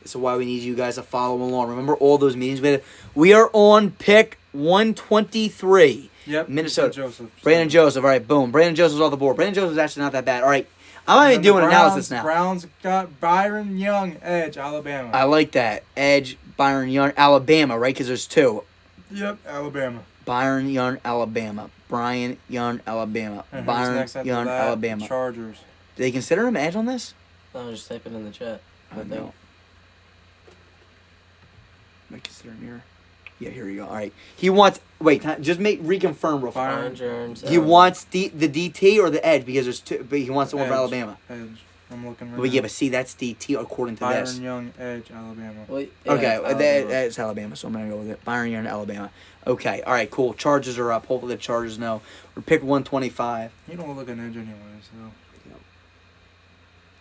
This is why we need you guys to follow along. Remember all those meetings we had? We are on pick 123. Yep. Minnesota. Joseph. Brandon Joseph. All right, boom. Brandon Joseph's off the board. Brandon Joseph's actually not that bad. All right. I'm not even And the doing analysis now. Browns got Byron Young, edge, Alabama. I like that. Edge, Byron Young, Alabama, right? Because there's two. Yep, Alabama. Byron Young, Alabama. Brian Young, Alabama. And who's Byron next after Young, that? Alabama. Chargers. Do they consider him edge on this? No, just type it in the chat. I don't know. I consider him here. Yeah, here you go. All right. He wants. Wait, just reconfirm real fast. Byron Jones. He wants the DT or the edge because there's two. But he wants the one for Edge. Alabama. Edge. I'm looking right Well, yeah, now. but see, that's DT according to this. Byron Young, edge, Alabama. Well, yeah, Okay, it's Alabama. that's Alabama, so I'm going to go with it. Byron Young, Alabama. Okay, all right, cool. Chargers are up. Hopefully the Chargers know. We're pick 125. You don't look an edge anyway, so.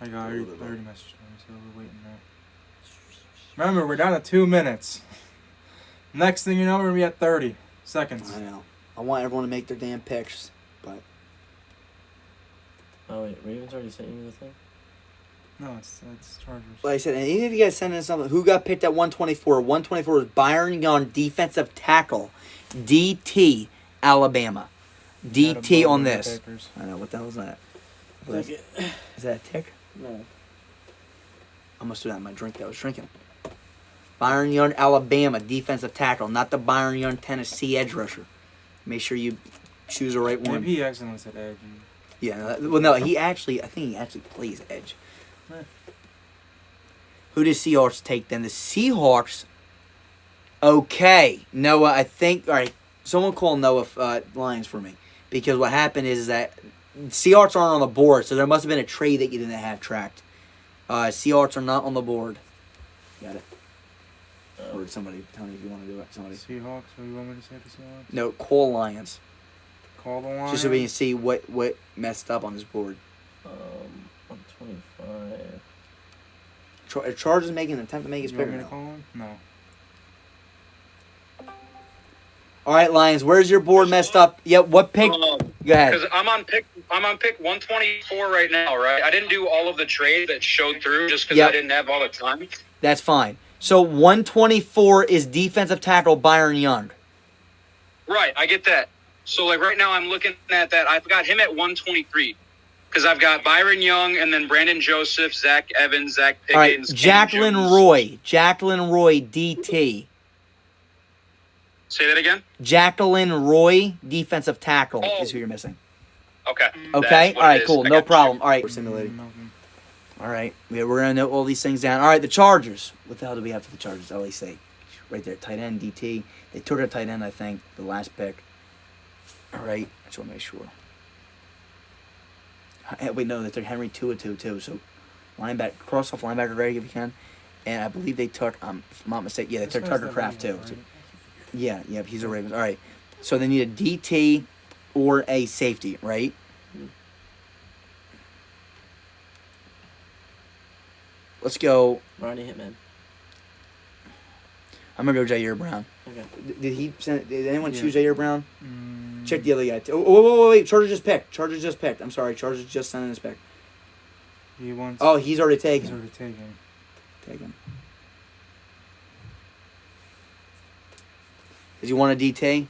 Yep. I already messaged him, so we're waiting there. Remember, we're down to 2 minutes. Next thing you know, we're going to be at 30 seconds. I know. I want everyone to make their damn picks, but Oh wait, Ravens already sent you the thing. No, it's Chargers. like I said, and even if you guys send in something, who got picked at 124? 124 was Byron Young, defensive tackle, DT, Alabama. DT on this. I know, what the hell is that? What is that a tick? No. I must have that in my drink that I was drinking. Byron Young, Alabama, defensive tackle, not the Byron Young, Tennessee edge rusher. Make sure you choose the right one. Maybe he accidentally said edge. Yeah, well, no, I think he actually plays edge. Eh. Who does Seahawks take then? The Seahawks. Okay, Noah. I think. All right, someone call Noah Lions for me, because what happened is that Seahawks aren't on the board, so there must have been a trade that you didn't have tracked. Seahawks are not on the board. Got it. Or somebody tell me if you want to do it. Somebody. Seahawks. What do you want me to say to Seahawks? No, call Lions. Call the Lions. Just so we can see what messed up on this board. 125. Chargers making an attempt to make his You pick. want me to call him? No. All right, Lions. Where's your board messed up? Yeah, what pick? Go ahead. Because I'm on pick 124 right now, right? I didn't do all of the trades that showed through just because Yep. I didn't have all the time. That's fine. So 124 is defensive tackle Byron Young. Right, I get that. So like right now I'm looking at that. I've got him at 123 because I've got Byron Young and then Brandon Joseph, Zach Evans, Zach All right, Pickens, Jacqueline Jones. Roy, DT. Say that again. Jacqueline Roy, defensive tackle Oh. is who you're missing. Okay. Okay, That's what all it right, is. cool, I no got problem. you. All right, we're simulating. Nothing. All right, we're gonna note all these things down. All right, the Chargers. What the hell do we have for the Chargers? LAC, right there, tight end DT. They took a tight end, I think, the last pick. All right, I just want to make sure. Wait, no, they took Henry 2 too. So, linebacker, cross off linebacker, Greg, if you can. And I believe they took, if I'm not mistaken, yeah, they took Tucker Kraft too. So, yeah, he's a Ravens. All right, so they need a DT or a safety, right? Let's go. Ronnie Hitman. I'm gonna go Jair Brown. Okay. Did anyone Yeah. choose Jair Brown? Check the other guy. Oh, wait. Chargers just picked. I'm sorry. Chargers just sent in his pick. He wants. Oh, he's already He's taken. already taken. Taken. Does he want a DT?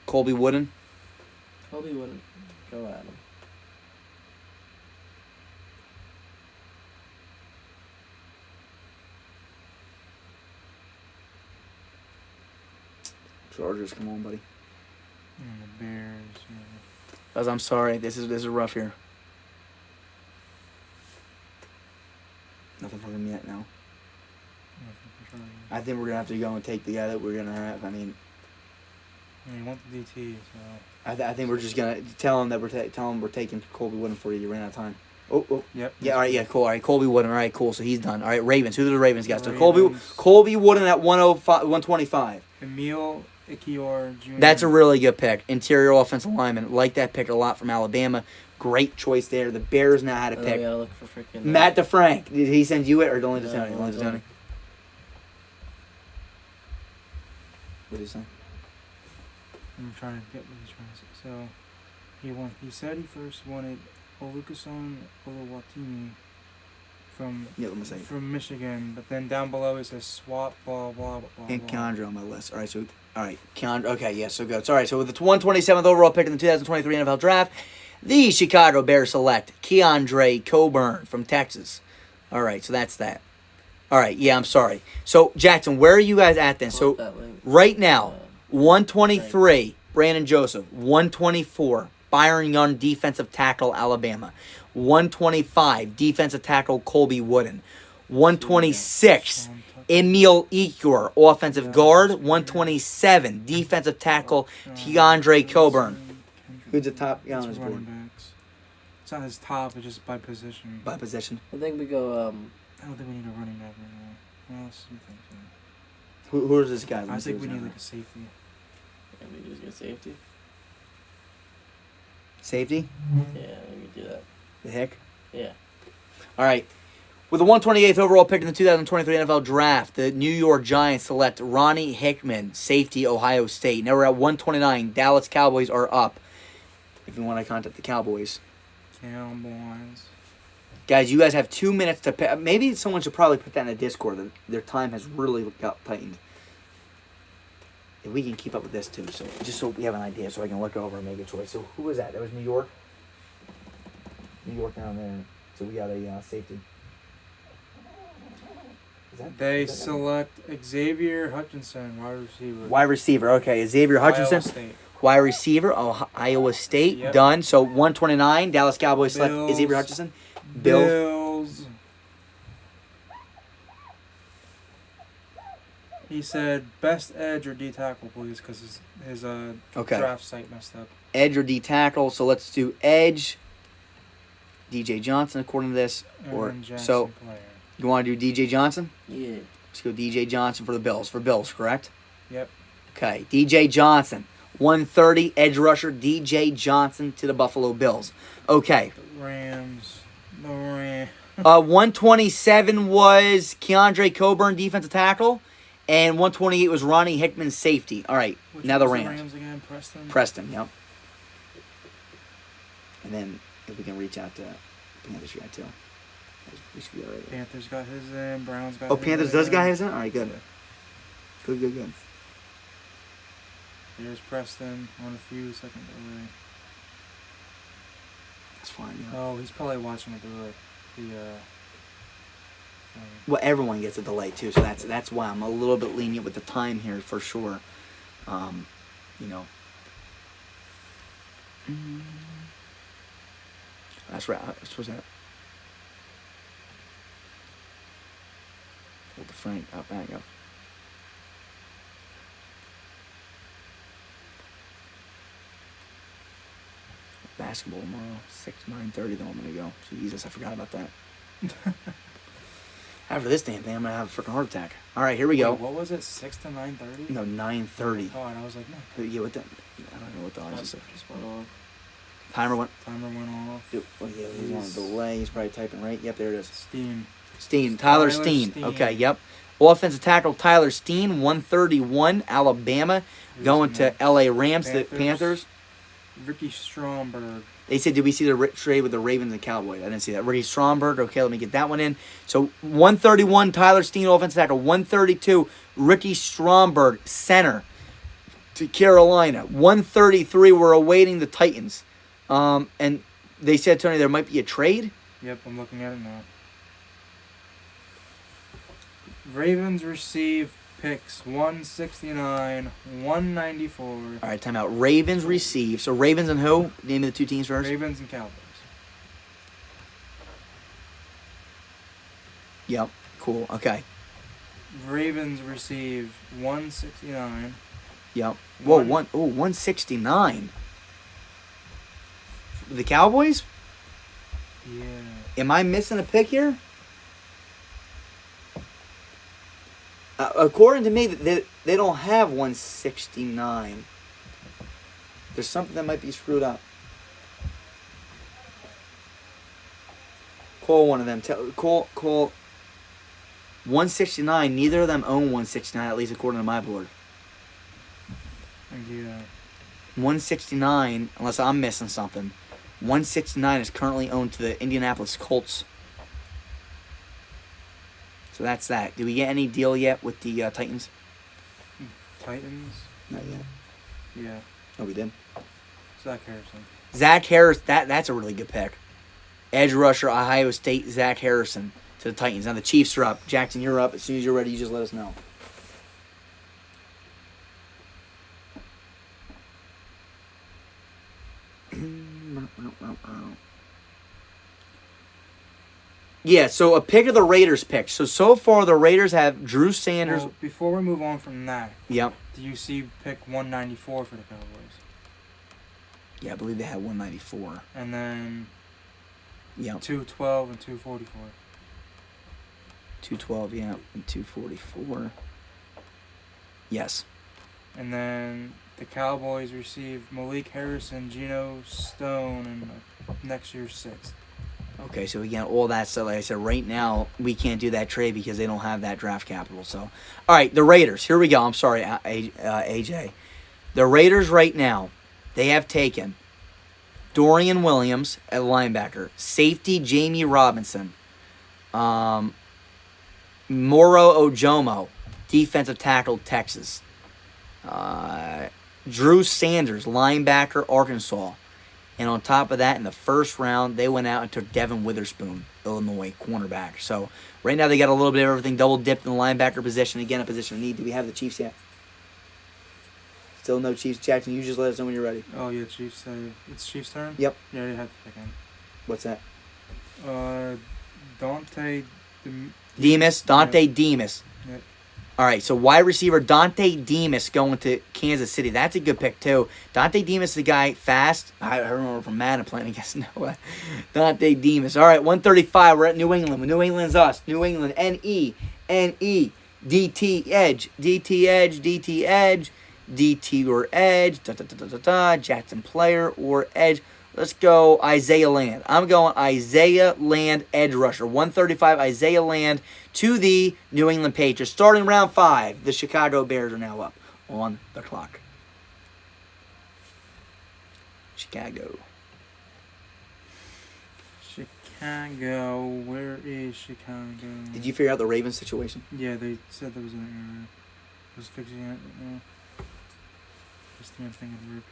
Colby Wooden? Colby wouldn't go at him. Chargers, come on, buddy. And the Bears. Guys, I'm sorry. This is rough here. Nothing from him yet, no. I think we're gonna have to go and take the guy that we're gonna have. I mean, You want the DT, so. I think we're just gonna tell him that we're taking Colby Wooden for you. You ran out of time. Oh. Yep. Yeah, all right, yeah, cool. All right, Colby Wooden. All right, cool. So he's done. All right, Ravens. Who are the Ravens guys? So Ravens. Colby Wooden at 125. Emil Ikior Jr. That's a really good pick. Interior offensive lineman. Like that pick a lot from Alabama. Great choice there. The Bears know how to Oh, pick. yeah, look for freaking Matt DeFrank. Did he send you it or only to No, Tony? Only to only Tony. What did he say? I'm trying to get what he's trying to say. So, he said he first wanted Olukason Oluwatimi from Yeah, let me say. from Michigan, but then down below it says swap blah blah blah. And blah. Keandre on my list. All right, Keandre. Okay, yeah, so good. So, all right, so with the 127th overall pick in the 2023 NFL Draft, the Chicago Bears select Keandre Coburn from Texas. All right, so that's that. All right, yeah, I'm sorry. So, Jackson, where are you guys at then? So, that link. right now, 123, Brandon Joseph. 124, Byron Young, defensive tackle, Alabama. 125, defensive tackle, Colby Wooden. 126, Emil Ikior, offensive guard. 127, defensive tackle, Keandre Coburn. Who's the top guy on It's this board? running backs. It's not his top. It's just by position. by position. I think we go. I don't think we need a running back right now. What else do you think? Who's this guy? I think we need like a safety. Can we just get safety? Safety? Yeah, let me do that. The heck? Yeah. All right. With the 128th overall pick in the 2023 NFL Draft, the New York Giants select Ronnie Hickman, safety, Ohio State. Now we're at 129. Dallas Cowboys are up. If you want to contact the Cowboys. Cowboys. Guys, you guys have 2 minutes to pick. Maybe someone should probably put that in the Discord. That their time has really got tightened. If we can keep up with this too, so just so we have an idea, so I can look over and make a choice. So who was that? That was New York. New York down there. So we got a safety. They select Xavier Hutchinson, wide receiver. Wide receiver. Okay, Xavier Hutchinson. Iowa State. Wide receiver. Oh, Iowa State. Yep. Done. So 129. Dallas Cowboys select Bills. Xavier Hutchinson. Bills. Bills. He said best edge or D tackle, please, because his Okay. draft site messed up. Edge or D tackle. So let's do edge. DJ Johnson, according to this, or Aaron Jackson so player. you want to do DJ Johnson? Yeah. Let's go DJ Johnson for the Bills. For Bills, correct? Yep. Okay, DJ Johnson, 130 edge rusher. DJ Johnson to the Buffalo Bills. Okay. The Rams. The Rams. 127 was Keandre Coburn, defensive tackle, and 128 was Ronnie Hickman, safety. All right, Which now the was Rams. again, Preston. Preston, yep. And then if we can reach out to Panthers guy too, we should be all right. Panthers got his in. Browns got Oh, his Panthers in. does got his in? All right, good. Good. Here's Preston on a few seconds away. That's fine, yeah. Oh, he's probably watching it the Well, everyone gets a delay too, so that's why I'm a little bit lenient with the time here for sure. You know. That's right. What's that? Hold the Frank up, back up. Basketball tomorrow, 9:30. Though I'm gonna go. Jesus, I forgot about that. After this damn thing, I'm gonna have a freaking heart attack. All right, here we go. Wait, what was it? 6 to 9:30? No, 9:30. Oh, and I was like, no. Yeah, what the? I don't know what the odds is. Just went off. Timer went. Timer went off. Dude, oh, yeah, he's on a delay. He's probably typing right. Yep, there it is. Steen. Tyler Tyler Steen. Steen. Okay, yep. Offensive tackle Tyler Steen, 131, Alabama, going to LA Rams, the Panthers. Ricky Stromberg. They said, did we see the trade with the Ravens and Cowboys? I didn't see that. Ricky Stromberg. Okay, let me get that one in. So 131, Tyler Steen, offensive tackle. 132, Ricky Stromberg, center to Carolina. 133, we're awaiting the Titans. And they said, Tony, there might be a trade. Yep, I'm looking at it now. Ravens receive picks 169, 194. All right, timeout. Ravens receive. So Ravens and who? Name of the two teams first. Ravens and Cowboys. Yep. Cool. Okay. Ravens receive 169. Yep. Whoa, 169. The Cowboys? Yeah. Am I missing a pick here? According to me, they don't have 169. There's something that might be screwed up. Call one of them. Call 169. Neither of them own 169, at least according to my board. Yeah. 169, unless I'm missing something. 169 is currently owned to the Indianapolis Colts. So that's that. Did we get any deal yet with the Titans? Titans? Not yet. Yeah. Oh, we did. Zach Harrison. Zach Harris, that's a really good pick. Edge rusher, Ohio State, Zach Harrison to the Titans. Now the Chiefs are up. Jackson, you're up. As soon as you're ready, you just let us know. Yeah, so a pick of the Raiders pick. So far the Raiders have Drew Sanders. Well, before we move on from that, Yep. do you see pick 194 for the Cowboys? Yeah, I believe they had 194. And then Yep. 212 and 244. 212, yeah, and 244. Yes. And then the Cowboys received Malik Harrison, Geno Stone, and next year's sixth. Okay, so again, all that stuff, like I said, right now, we can't do that trade because they don't have that draft capital. So, all right, the Raiders. Here we go. I'm sorry, AJ. The Raiders right now, they have taken Dorian Williams at linebacker, safety Jamie Robinson, Moro Ojomo, defensive tackle Texas, Drew Sanders, linebacker Arkansas. And on top of that, in the first round, they went out and took Devin Witherspoon, Illinois, cornerback. So right now they got a little bit of everything double dipped in the linebacker position. Again, a position of need. Do we have the Chiefs yet? Still no Chiefs. Jackson, you just let us know when you're ready. Oh, yeah, Chiefs. It's Chiefs' turn? Yep. Yeah, you have to pick him. What's that? Dante Demas. Demas. Yep. All right, so wide receiver Dante Demas going to Kansas City. That's a good pick, too. Dante Demas, the guy, fast. I remember from Madden playing against Noah. Dante Demas. All right, 135. We're at New England. New England's us. New England, N-E, D-T, edge, D-T, edge, D-T, edge, D-T or edge, Jackson player or edge. Let's go Isaiah Land. I'm going Isaiah Land, edge rusher. 135, Isaiah Land to the New England Patriots. Starting round 5, the Chicago Bears are now up on the clock. Chicago. Where is Chicago? Did you figure out the Ravens situation? Yeah, they said there was an error. I was fixing it right now. This damn thing would work.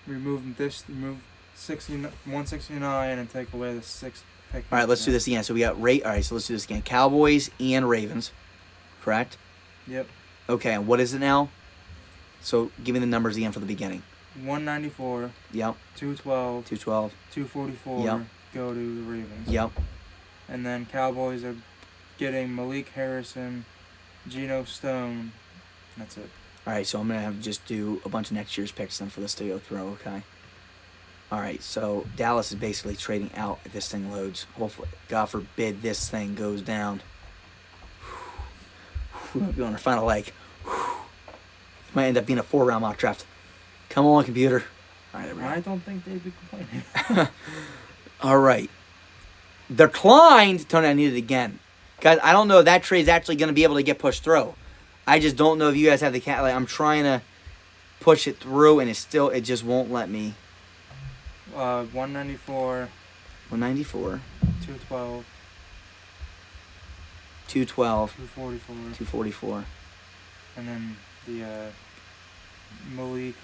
Remove 169 and take away the 6th pick. All right, let's do this again. So we got All right, so let's do this again. Cowboys and Ravens, correct? Yep. Okay, and what is it now? So give me the numbers again for the beginning. 194. Yep. 212. 212. 244. Yep. Go to the Ravens. Yep. And then Cowboys are getting Malik Harrison, Geno Stone. That's it. All right, so I'm going to have to just do a bunch of next year's picks then for this to go through, okay? All right, so Dallas is basically trading out if this thing loads. Hopefully, God forbid this thing goes down. We're going to be on our final leg. It might end up being a 4-round mock draft. Come on, computer. All right, there we go. I don't think they'd be complaining. All right. Declined. Tony, I need it again. Guys, I don't know if that trade's actually going to be able to get pushed through. I just don't know if you guys have the cat. Like, I'm trying to push it through, and it just won't let me. 194. 194. 212. 212. 244. 244. And then the Malik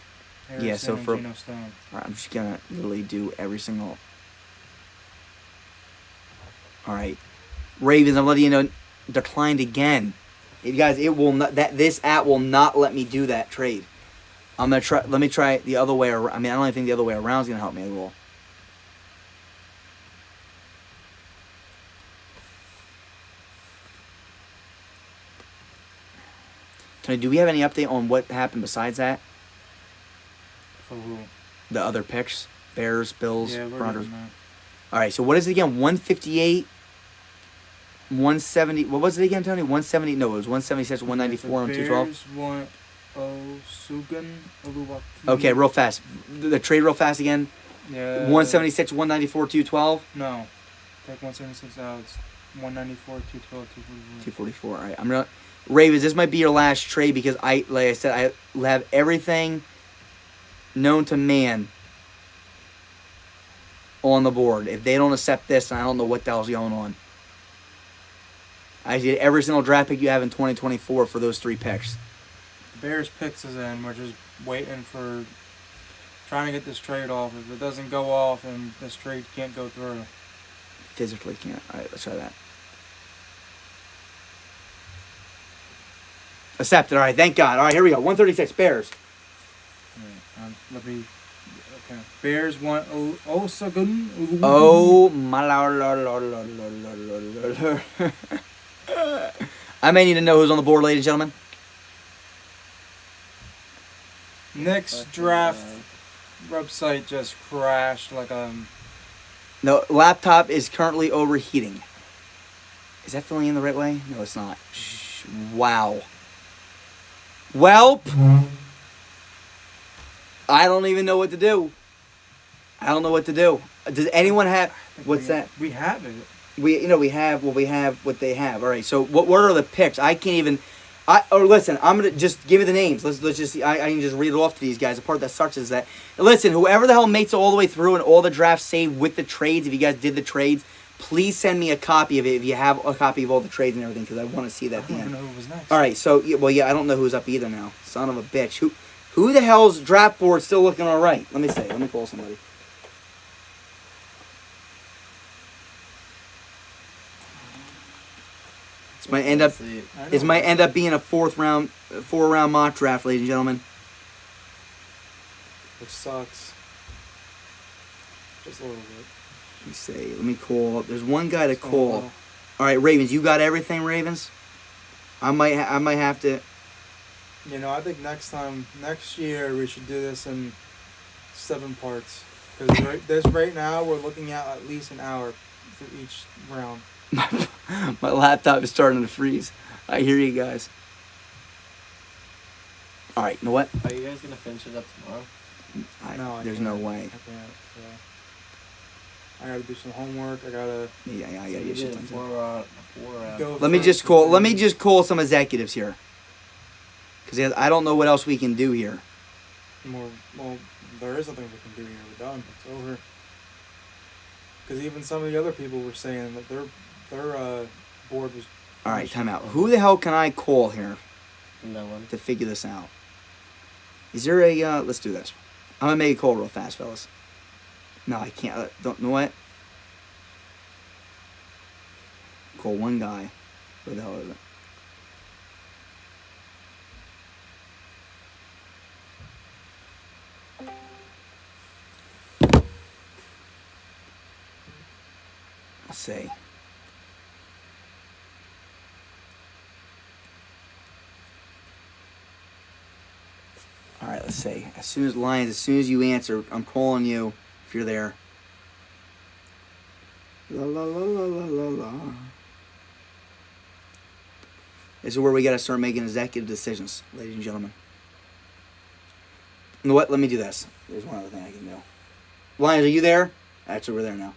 Harrison Yeah, so and for. Geno Stone. All right, I'm just going to literally do every single. All right. Ravens, I'm letting you know, declined again. You guys, it will not. This app will not let me do that trade. I'm gonna try. Let me try the other way around. I mean, I don't even think the other way around is gonna help me at all. Tony, do we have any update on what happened besides that? For who? The other picks, Bears, Bills, Yeah, we're Broncos. getting that. All right. So what is it again? 158. 170. What was it again, Tony? 170. No, it was 176, 194, and 212. Bears want Osugun Oluwatu. Okay, real fast. The trade real fast again. Yeah. 176, 194, 212. No. Take 176 out. It's 194, 212, 244. 244. All right. I'm gonna. Ravens, this might be your last trade because like I said, I have everything known to man on the board. If they don't accept this, then I don't know what the hell's going on. I did every single draft pick you have in 2024 for those 3 picks. The Bears picks is in. We're just waiting for trying to get this trade off. If it doesn't go off, then this trade can't go through. Physically can't. All right, let's try that. Accepted. All right, thank God. All right, here we go. 136, Bears. Let me. Okay. Bears want Osugun Oluwatu. Oh, my lord. I may need to know who's on the board, ladies and gentlemen. Next draft website just crashed like No, laptop is currently overheating. Is that filling in the right way? No, it's not. Wow. Welp. I don't even know what to do. I don't know what to do. Does anyone have... What's that? We have it. We have what they have. All right. So what are the picks? I can't even. Listen. I'm gonna just give me the names. Let's just. I can just read it off to these guys. The part that sucks is that listen. Whoever the hell makes it all the way through and all the drafts saved with the trades. If you guys did the trades, please send me a copy of it. If you have a copy of all the trades and everything, because I want to see that. I don't even know who was next. All right. So I don't know who's up either now. Son of a bitch. Who the hell's draft board still looking all right? Let me see. Let me call somebody. This might end up being a four round mock draft, ladies and gentlemen. Which sucks. Just a little bit. Let me see. Let me call. There's one guy to call. All right, Ravens. You got everything, Ravens. I might have to. I think next year we should do this in 7 parts. Because right now we're looking at least an hour for each round. My laptop is starting to freeze. I hear you guys. All right, you know what? Are you guys gonna finish it up tomorrow? No, there's no way. I gotta do some homework. I gotta. Yeah, I gotta get shit done. Let me just call some executives here. Because I don't know what else we can do here. Well, there is nothing we can do here. We're done. It's over. Because even some of the other people were saying that their board was... All right, time out. Who the hell can I call here? No one. To figure this out. Is there a... let's do this. I'm going to make a call real fast, fellas. No, I can't. Don't know what? Call one guy. Where the hell is it? Let's see. All right, let's see. As soon as you answer, I'm calling you if you're there. La la la la la la la. This is where we got to start making executive decisions, ladies and gentlemen. You know what? Let me do this. There's one other thing I can do. Lions, are you there? Actually, we're there now.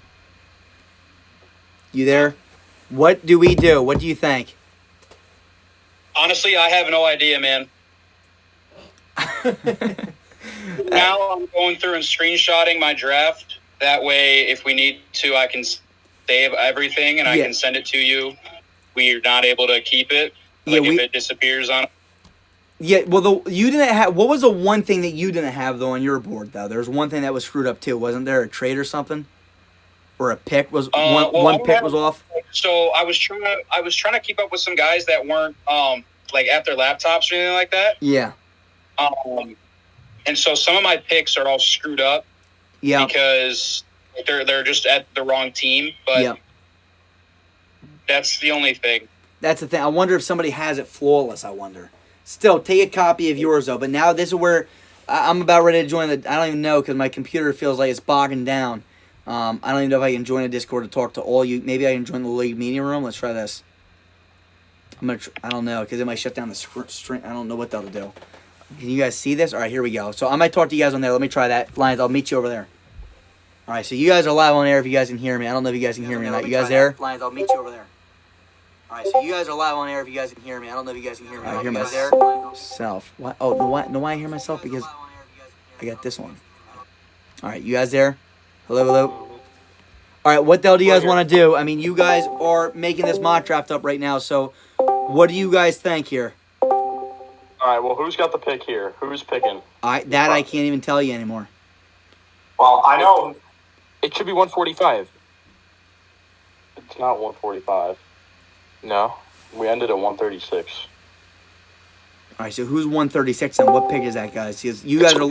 You there? What do we do? What do you think? Honestly, I have no idea, man. Now I'm going through and screenshotting my draft. That way, if we need to, I can save everything and I can send it to you. We're not able to keep it. Like if it disappears on. Yeah, well, you didn't have. What was the one thing that you didn't have though on your board though? There was one thing that was screwed up too, wasn't there? A trade or something, or a pick was one pick was off. So I was trying to keep up with some guys that weren't like at their laptops or anything like that. Yeah. And so some of my picks are all screwed up. Yeah. Because they're just at the wrong team, but that's the only thing. That's the thing. I wonder if somebody has it flawless. I wonder. Still, take a copy of yours though. But now this is where I'm about ready to join the. I don't even know because my computer feels like it's bogging down. I don't even know if I can join a Discord to talk to all you. Maybe I can join the league meeting room. Let's try this. I don't know because it might shut down the string. I don't know what that'll do. Can you guys see this? All right, here we go. So I might talk to you guys on there. Let me try that. Lions, I'll meet you over there. All right, so you guys are live on air if you guys can hear me. I don't know if you guys can hear me or not. You guys there? Lions, I'll meet you over there. All right, so you guys are live on air if you guys can hear me. I don't know if you guys can hear me. I hear myself. What? Oh, know why I hear myself? Because I got this one. All right, you guys there? Hello. All right, what the hell do you guys want to do? I mean, you guys are making this mock draft up right now, so what do you guys think here? All right, well, who's got the pick here? Who's picking? I can't even tell you anymore. Well, I know. It should be 145. It's not 145. No, we ended at 136. All right, so who's 136 and what pick is that, guys? Because you guys are.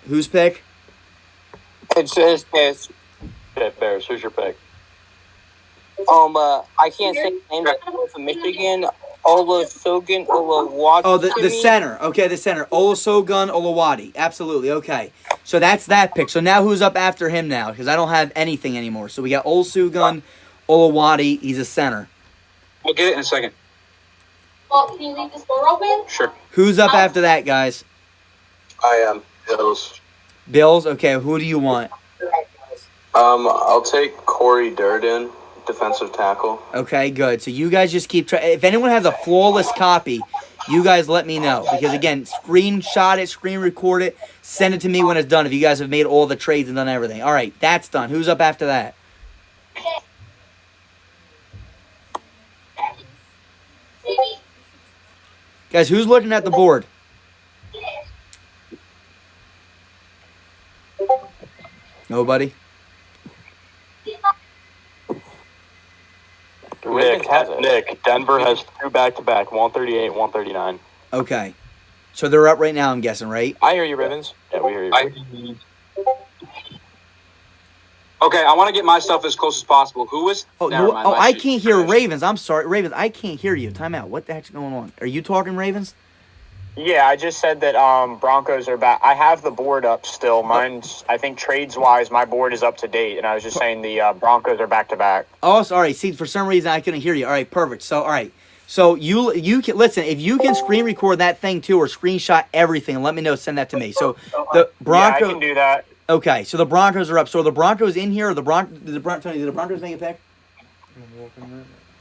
Whose pick? It's his pick. Okay, Bears, who's your pick? I can't say the name, but from Michigan. Olusogun Olawati. Oh, the center. Okay, the center. Olusogun Olawati. Absolutely. Okay. So that's that pick. So now who's up after him now? Because I don't have anything anymore. So we got Olusogun Olawati. He's a center. We'll get it in a second. Well, can you leave this door open? Sure. Who's up after that, guys? I am. Bills. Bills? Okay, who do you want? I'll take Corey Durden, defensive tackle. Okay, good. So you guys just keep trying. If anyone has a flawless copy, you guys let me know. Because, again, screenshot it, screen record it, send it to me when it's done if you guys have made all the trades and done everything. All right, that's done. Who's up after that? Guys, who's looking at the board? Nobody? Nick, Denver has 2 back-to-back, 138, 139. Okay. So they're up right now, I'm guessing, right? I hear you, Ravens. Yeah, we hear you. Okay, I want to get my stuff as close as possible. Who was? Oh, Never mind, I can't hear Ravens. I'm sorry. Ravens, I can't hear you. Time out. What the heck's going on? Are you talking Ravens? Yeah, I just said that Broncos are back. I have the board up still. Mine's, I think trades-wise, my board is up to date, and I was just saying the Broncos are back-to-back. Oh, sorry. See, for some reason I couldn't hear you. All right, perfect. So, all right. So you can listen. If you can screen record that thing too, or screenshot everything, and let me know. Send that to me. So the Broncos. Yeah, I can do that. Okay, so the Broncos are up. So are the Broncos in here, or Tony, did the Broncos make a pick?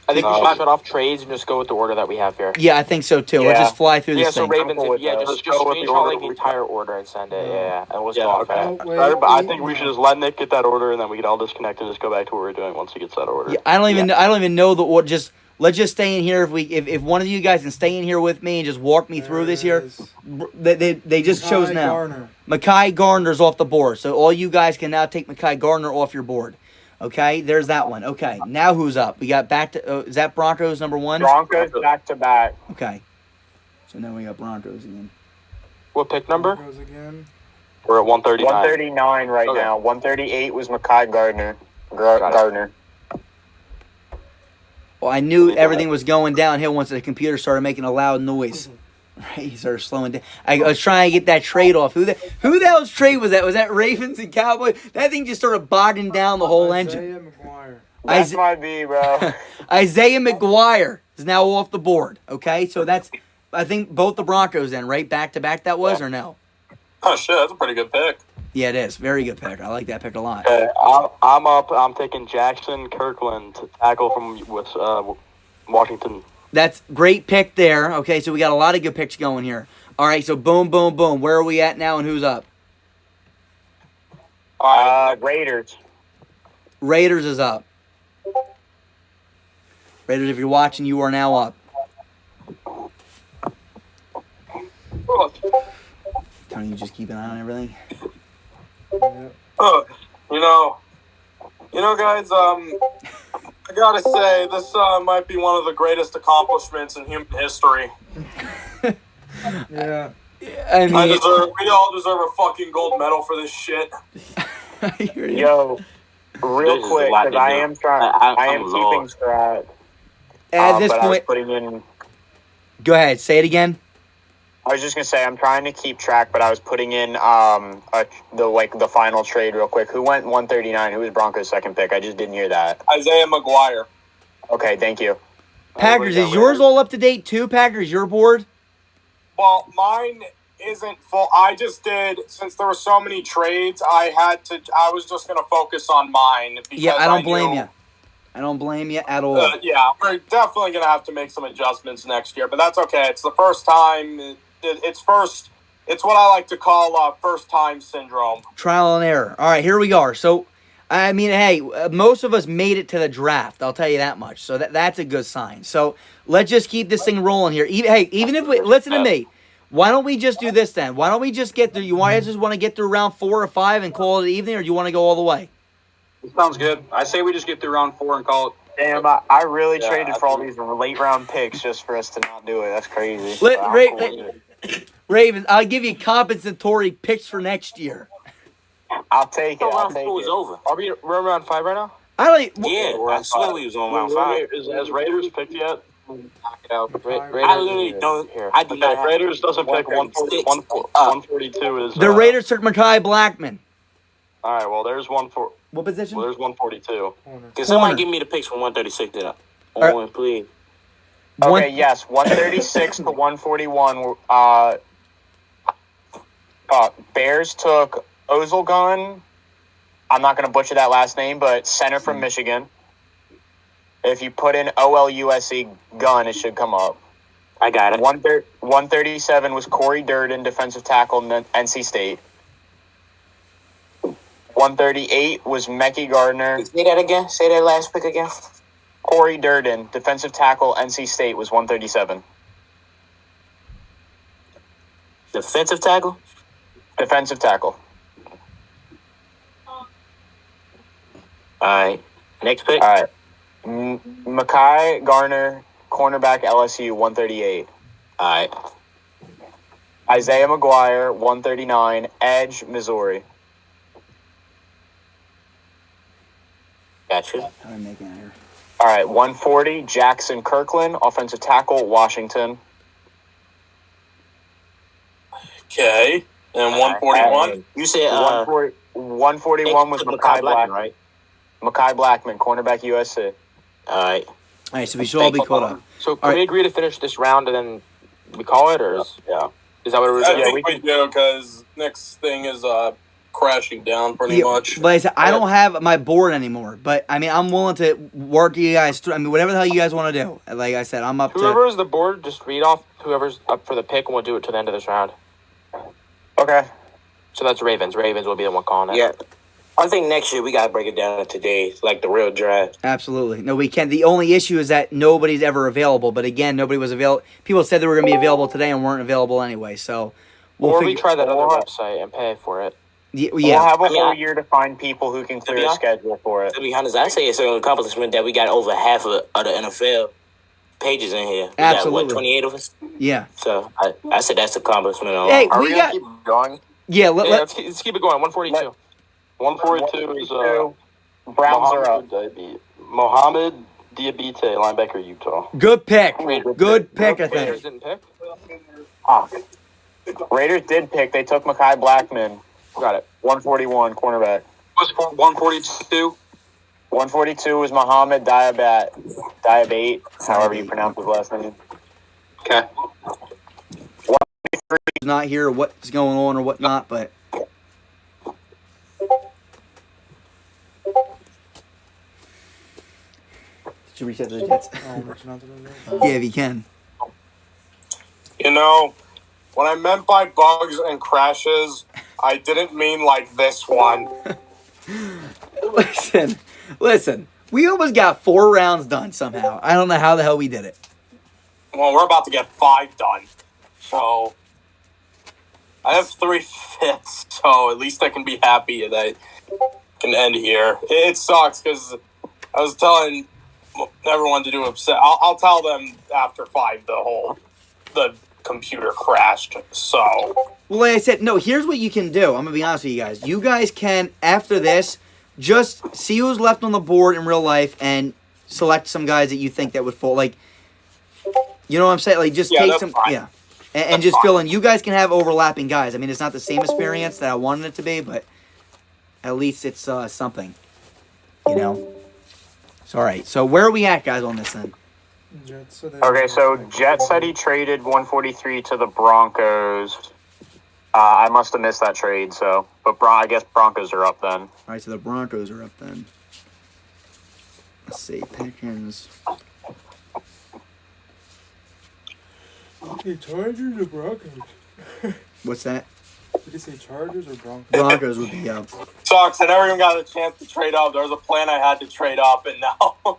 I think we should shut off trades and just go with the order that we have here. Yeah, I think so too. Let's just fly through this so thing. Ravens, just go with the screenshot order. like the entire order and send it. Yeah, and we'll Yeah, start okay. But I think we should just let Nick get that order, and then we can all disconnect and just go back to what we're doing once he gets that order. Yeah, I don't even know the order. Just let's just stay in here. If one of you guys can stay in here with me and just walk me through this here. They just chose now. Garner. Mekhi Garner's off the board, so all you guys can now take Mekhi Garner off your board. Okay, there's that one. Okay, now who's up? We got back to is that Broncos number 1? Broncos back-to-back. Okay, so now we got Broncos again. What pick number? Broncos again. We're at 139. 139 right now. 138 was Mekhi Gardner. Gardner. Well, I knew everything was going downhill once the computer started making a loud noise. Right, he started slowing down. I was trying to get that trade off. Who the hell's trade was that? Was that Ravens and Cowboys? That thing just started bogging down the whole engine. McGuire. That's my B, bro. Isaiah McGuire is now off the board. Okay, so that's, I think, both the Broncos then, right? Back to back that was, or no? Oh, shit, that's a pretty good pick. Yeah, it is. Very good pick. I like that pick a lot. Okay, I'm up. I'm taking Jackson Kirkland to tackle from Washington. That's great pick there. Okay, so we got a lot of good picks going here. All right, so boom, boom, boom. Where are we at now and who's up? Raiders. Raiders is up. Raiders, if you're watching, you are now up. Tony, you just keep an eye on everything? You know, guys, I gotta say, this might be one of the greatest accomplishments in human history. Yeah. I mean, we all deserve a fucking gold medal for this shit. Yo, real quick, because I am keeping track. At this but point, I was putting in. Go ahead, say it again. I was just gonna say I'm trying to keep track, but I was putting in the final trade real quick. Who went 139? Who was Broncos' second pick? I just didn't hear that. Isaiah McGuire. Okay, thank you. Packers, is yours all up to date too? Packers, your board? Well, mine isn't full. I just did, since there were so many trades, I was just gonna focus on mine. Yeah, I don't blame you. I don't blame you at all. Yeah, we're definitely gonna have to make some adjustments next year, but that's okay. It's the first time. It's what I like to call first-time syndrome. Trial and error. All right, here we go. So, I mean, hey, most of us made it to the draft. I'll tell you that much. So that's a good sign. So let's just keep this thing rolling here. Even if we listen to me, why don't we just do this then? Why don't we just get through? You just want to get through round 4 or 5 and call it evening, or do you want to go all the way? It sounds good. I say we just get through round 4 and call it. Damn, I really traded for all these late-round picks just for us to not do it. That's crazy. Ravens, I'll give you compensatory picks for next year. I'll take it. Round 4 is over. We're on round 5 right now? I don't. Yeah, I swear we was on round 5. Has Raiders picked yet? I literally don't. I do not. Raiders doesn't pick 142 is. The Raiders took Mekhi Blackman. All right, well, there's What position? Well, there's 142. Can somebody give me the picks from 136 then? Right. Please. Okay, yes, 136 to 141. Bears took Ozilgun. I'm not going to butcher that last name, but center from Michigan. If you put in OLUSE gun, it should come up. I got it. 137 was Corey Durden, defensive tackle, NC State. 138 was Mekhi Gardner. Say that again. Say that last pick again. Corey Durden, defensive tackle, NC State, was 137. Defensive tackle? Defensive tackle. All right. Next pick? All right. Mekhi Garner, cornerback, LSU, 138. All right. Isaiah McGuire, 139, edge, Missouri. Gotcha. How am I making it here? All right, 140, Jackson Kirkland, offensive tackle, Washington. Okay. And 141? You said 141 was Mekhi Blackman, right? Mekhi Blackman, cornerback, USC. All right. All right, so we should all be caught up. So can we agree to finish this round and then we call it, or is that what we're I think we do, because next thing is crashing down pretty much. But I said, I don't have my board anymore. But, I mean, I'm willing to work you guys through. I mean, whatever the hell you guys want to do. Like I said, I'm up to... Whoever's the board, just read off whoever's up for the pick, and we'll do it to the end of this round. Okay. So that's Ravens. Ravens will be the one calling it. Yeah. I think next year we got to break it down today, like the real draft. Absolutely. No, we can't. The only issue is that nobody's ever available. But, again, nobody was available. People said they were going to be available today and weren't available anyway. So, we try that other website and pay for it. Yeah. We'll have a whole year to find people who can clear a schedule for it. To be honest, I say it's an accomplishment that we got over half of the NFL pages in here. We Absolutely. got, what, 28 of us? Yeah. So I said that's an accomplishment. Hey, Are we going to keep going? Yeah, let's keep it going. 142. 142 is Browns are up. Mohamed Diabite, linebacker, Utah. Good pick. Good pick, I think. Raiders didn't pick? Raiders did pick. They took Mekhi Blackman. Got it. 141, cornerback. Was 142? 142 was Mohamed Diabate, however you pronounce his last name. Okay. He's not here, what's going on or whatnot, but... Should we reset the Jets? Yeah, if you can. You know, when I meant by bugs and crashes, I didn't mean like this one. Listen. We almost got 4 rounds done somehow. I don't know how the hell we did it. Well, we're about to get 5 done. So, I have 3/5, so at least I can be happy that I can end here. It sucks, because I was telling everyone to do upset. I'll tell them after 5 the computer crashed, so... Well, like I said, no, here's what you can do. I'm going to be honest with you guys. You guys can, after this, just see who's left on the board in real life and select some guys that you think that would fall. Like, you know what I'm saying? Like, just take some... Fine. Yeah. And just fill in. You guys can have overlapping guys. I mean, it's not the same experience that I wanted it to be, but at least it's something. You know? So, all right. So, where are we at, guys, on this then? Okay, so Jets said he traded 143 to the Broncos. I must have missed that trade, so... But I guess Broncos are up then. All right, so the Broncos are up then. Let's see. Pickens. Okay, Chargers or Broncos? What's that? Did you say Chargers or Broncos? Broncos would be up. Sucks, I never even got a chance to trade up. There was a plan I had to trade up, and now...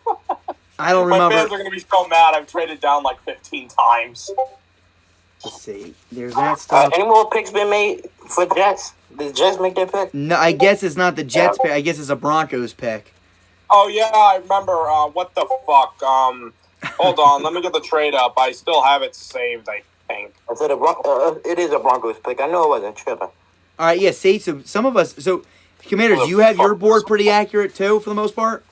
I don't My remember. fans are going to be so mad. I've traded down like 15 times. Let's see. There's that stuff. Any more picks been made for the Jets? Did the Jets make their pick? No, I guess it's not the Jets pick. I guess it's a Broncos pick. Oh, yeah, I remember. What the fuck? Hold on. Let me get the trade up. I still have it saved, I think. I said it is a Broncos pick. I know it wasn't tripping. All right, yeah, see, so some of us... So, Commanders, you have your board pretty accurate, too, for the most part?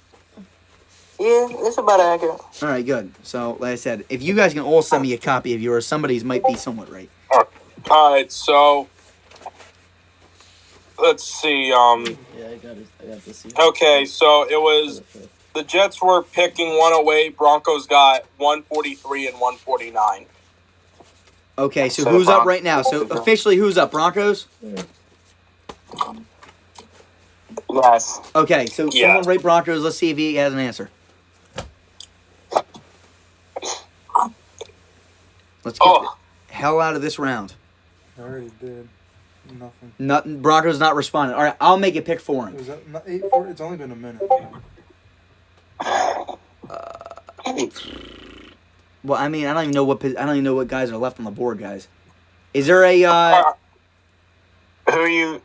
Yeah, it's about accurate. All right, good. So, like I said, if you guys can all send me a copy of yours, somebody's might be somewhat right. All right, so let's see. Yeah, I got this. Okay, so it was the Jets were picking 108. Broncos got 143 and 149. Okay, so who's up right now? So officially, who's up? Broncos? Yes. Okay, so someone rate Broncos. Let's see if he has an answer. Let's get the hell out of this round. I already did. Nothing. Nothing. Broncos not responding. All right, I'll make a pick for him. Was that not 8:40? It's only been a minute. Well, I mean, I don't even know what guys are left on the board, guys. Is there a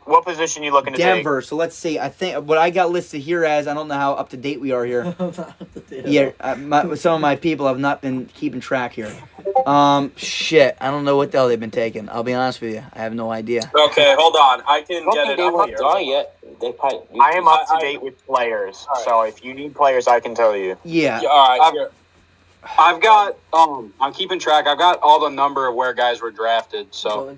What position you looking to Denver? So let's see. I think what I got listed here as, I don't know how up to date we are here. Yeah, some of my people have not been keeping track here. Shit, I don't know what the hell they've been taking. I'll be honest with you, I have no idea. Okay, hold on. I can get it up here. I am up to date with players, so if you need players, I can tell you. Yeah. All right. Here. I've got I'm keeping track. I've got all the number of where guys were drafted. So All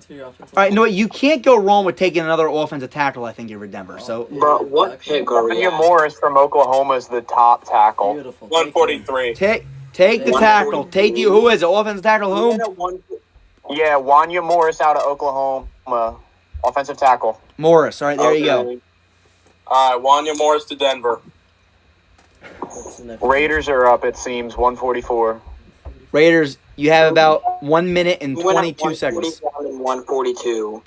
right, no, you can't go wrong with taking another offensive tackle. I think you're Denver. So, Bro, what pick are we? Morris from Oklahoma is the top tackle. 143. Take the tackle. Take you. Who is it? Offensive tackle who? Yeah, Wanya Morris out of Oklahoma, offensive tackle. Morris. All right, there you go. All right, Wanya Morris to Denver. Raiders are up, it seems, 144. Raiders, you have about 1 minute and 22 seconds. 142.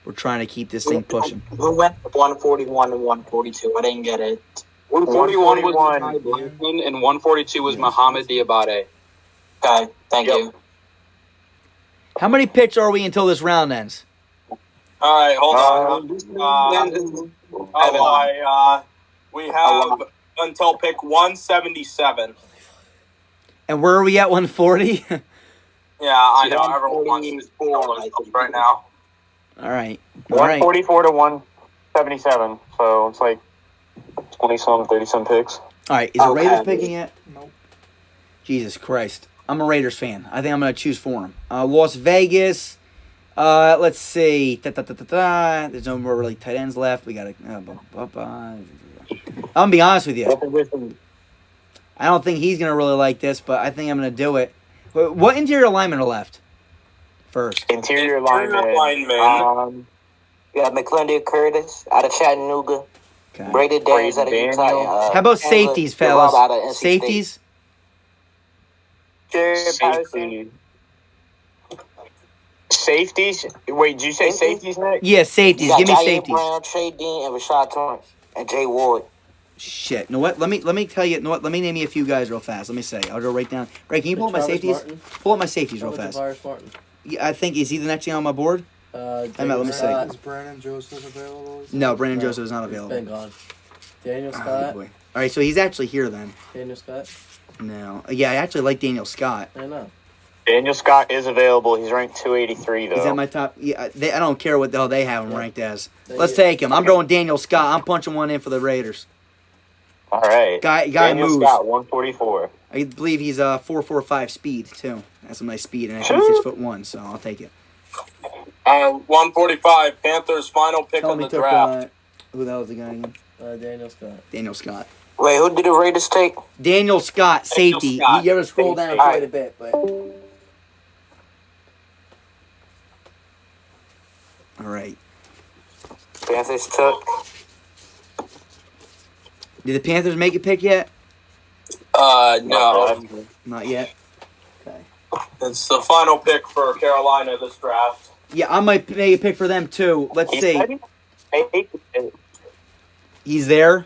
We're trying to keep this thing pushing. Who went 141 and 142? I didn't get it. 141 was Mekhi Blackman and 142 was Muhammad Diabate. Okay, thank you. How many picks are we until this round ends? All right, hold on. We have until pick 177. And where are we at, 140? Yeah, I know. Everyone wants to right now. All right. 144 to 177. So it's like 20-some, 30-some picks. All right. Is the Raiders picking yet? Nope. Jesus Christ. I'm a Raiders fan. I think I'm going to choose for them. Las Vegas. Let's see. There's no more really tight ends left. We got to. I'm gonna be honest with you. I don't think he's gonna really like this, but I think I'm gonna do it. What interior linemen are left? First. Interior linemen. We got McClendon Curtis out of Chattanooga. Okay. Brady Daniels out of Utah. How about safeties, fellas? Safeties. Safeties? Wait, did you say safeties, Nick? Yeah, safeties. Give me safeties. Brown, Trey Dean, and Rashad Torrance, and Jay Ward. Shit. Know what? Let me tell you. Know what? Let me name you a few guys real fast. Let me say. I'll go right down. Ray, can you pull up my safeties? Pull up my safeties real fast. Yeah, I think is he the next thing on my board? Let me see. Is Brandon Joseph available? No, Brandon Joseph is not available. He's been gone. Daniel Scott. Boy. All right, so he's actually here then. Daniel Scott. No, yeah, I actually like Daniel Scott. I know. Daniel Scott is available. He's ranked 283 though. He's at my top. Yeah, I don't care what the hell they have him ranked as. Let's take him. I'm going Daniel Scott. I'm punching one in for the Raiders. All right. Guy Daniel moves. Scott, 144. I believe he's 4.45 speed too. That's some nice speed, and he's 6'1", so I'll take it. 145. Panthers final pick of the draft. Who the hell is the guy again? Daniel Scott. Daniel Scott. Wait, who did the Raiders take? Daniel Scott, safety. Scott. You ever scroll down quite a bit, but. All right. Panthers took. Did the Panthers make a pick yet? No. Not yet. Okay. It's the final pick for Carolina this draft. Yeah, I might make a pick for them too. Let's see. He's there.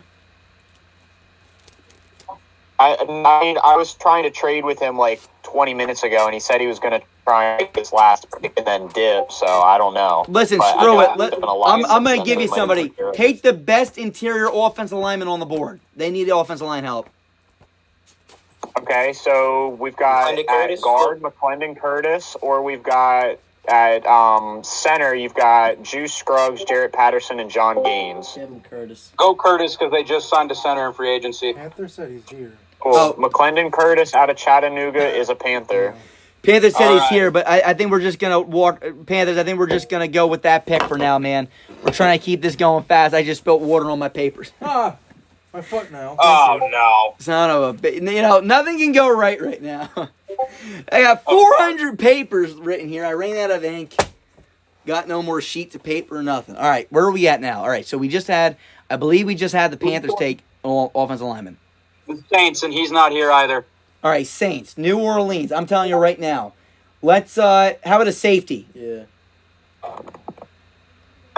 I was trying to trade with him like 20 minutes ago, and he said he was going to try and make his last pick and then dip, so I don't know. Listen, screw it. I'm going to give you somebody. Take the best interior offensive lineman on the board. They need the offensive line help. Okay, so we've got at guard McClendon Curtis, or we've got At center, you've got Juice Scruggs, Jarrett Patterson, and John Gaines. Kevin Curtis. Go Curtis because they just signed a center in free agency. Panther said he's here. Cool. McClendon Curtis out of Chattanooga is a Panther. Panthers said he's Alright. here, but I think we're just gonna walk Panthers. I think we're just gonna go with that pick for now, man. We're trying to keep this going fast. I just spilled water on my papers. Ah, my foot now. Oh, no. Son of a nothing can go right now. I got 400 papers written here. I ran out of ink. Got no more sheets of paper or nothing. All right, where are we at now? All right, so I believe we just had the Panthers take offensive lineman. The Saints, and he's not here either. All right, Saints, New Orleans. I'm telling you right now. Let's, how about a safety? Yeah.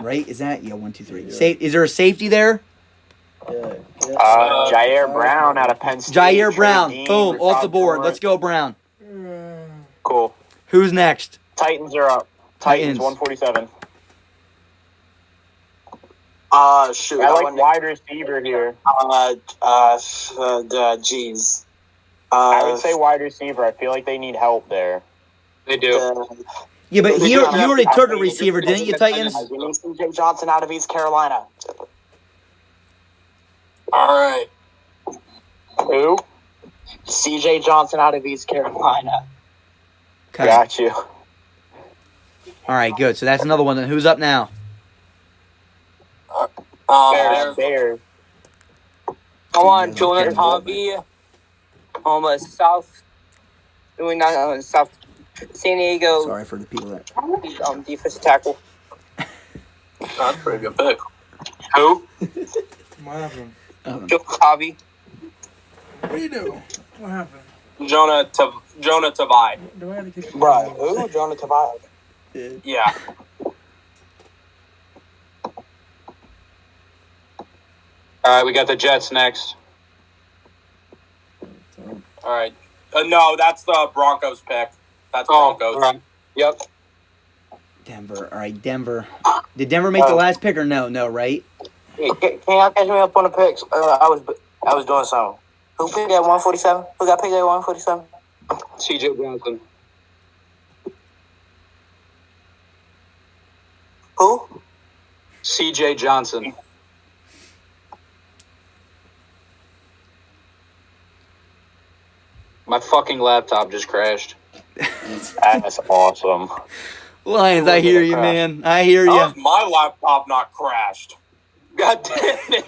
Right? Is that? Yeah, 1, 2, 3. Is there a safety there? Yeah. Jair Brown out of Penn State. Jair Brown. Dean, Boom, off the top board. four. Let's go, Brown. Cool. Who's next? Titans are up. Titans 147. Shoot. I like wide receiver here. Jeez. I would say wide receiver. I feel like they need help there. They do. Yeah, but you already took a receiver, didn't you, Titans? We need C.J. Johnson out of East Carolina. All right. Who? C.J. Johnson out of East Carolina. Okay. Got you. All right, good. So that's another one. Then who's up now? Bears. Come on, Jordan Harvey. South. Doing not South San Diego. Sorry for the people that. Defensive tackle. That's a pretty good pick. Who? What happened? Jordan Harvey. What do you do? What happened? Jonah Tavai. Do I have to kick Right. Who? Jonah Tavai. Yeah. All right, we got the Jets next. All right. No, that's the Broncos pick. That's Broncos. All right. Yep. Denver. All right, Denver. Did Denver make the last pick or no? No, right? Can y'all catch me up on the picks? I was doing something. Who picked at 147? Who got picked at 147? C.J. Johnson. Who? C.J. Johnson. My fucking laptop just crashed. That's awesome. Lions, I hear you, man. I hear How you. is my laptop not crashed? God damn it.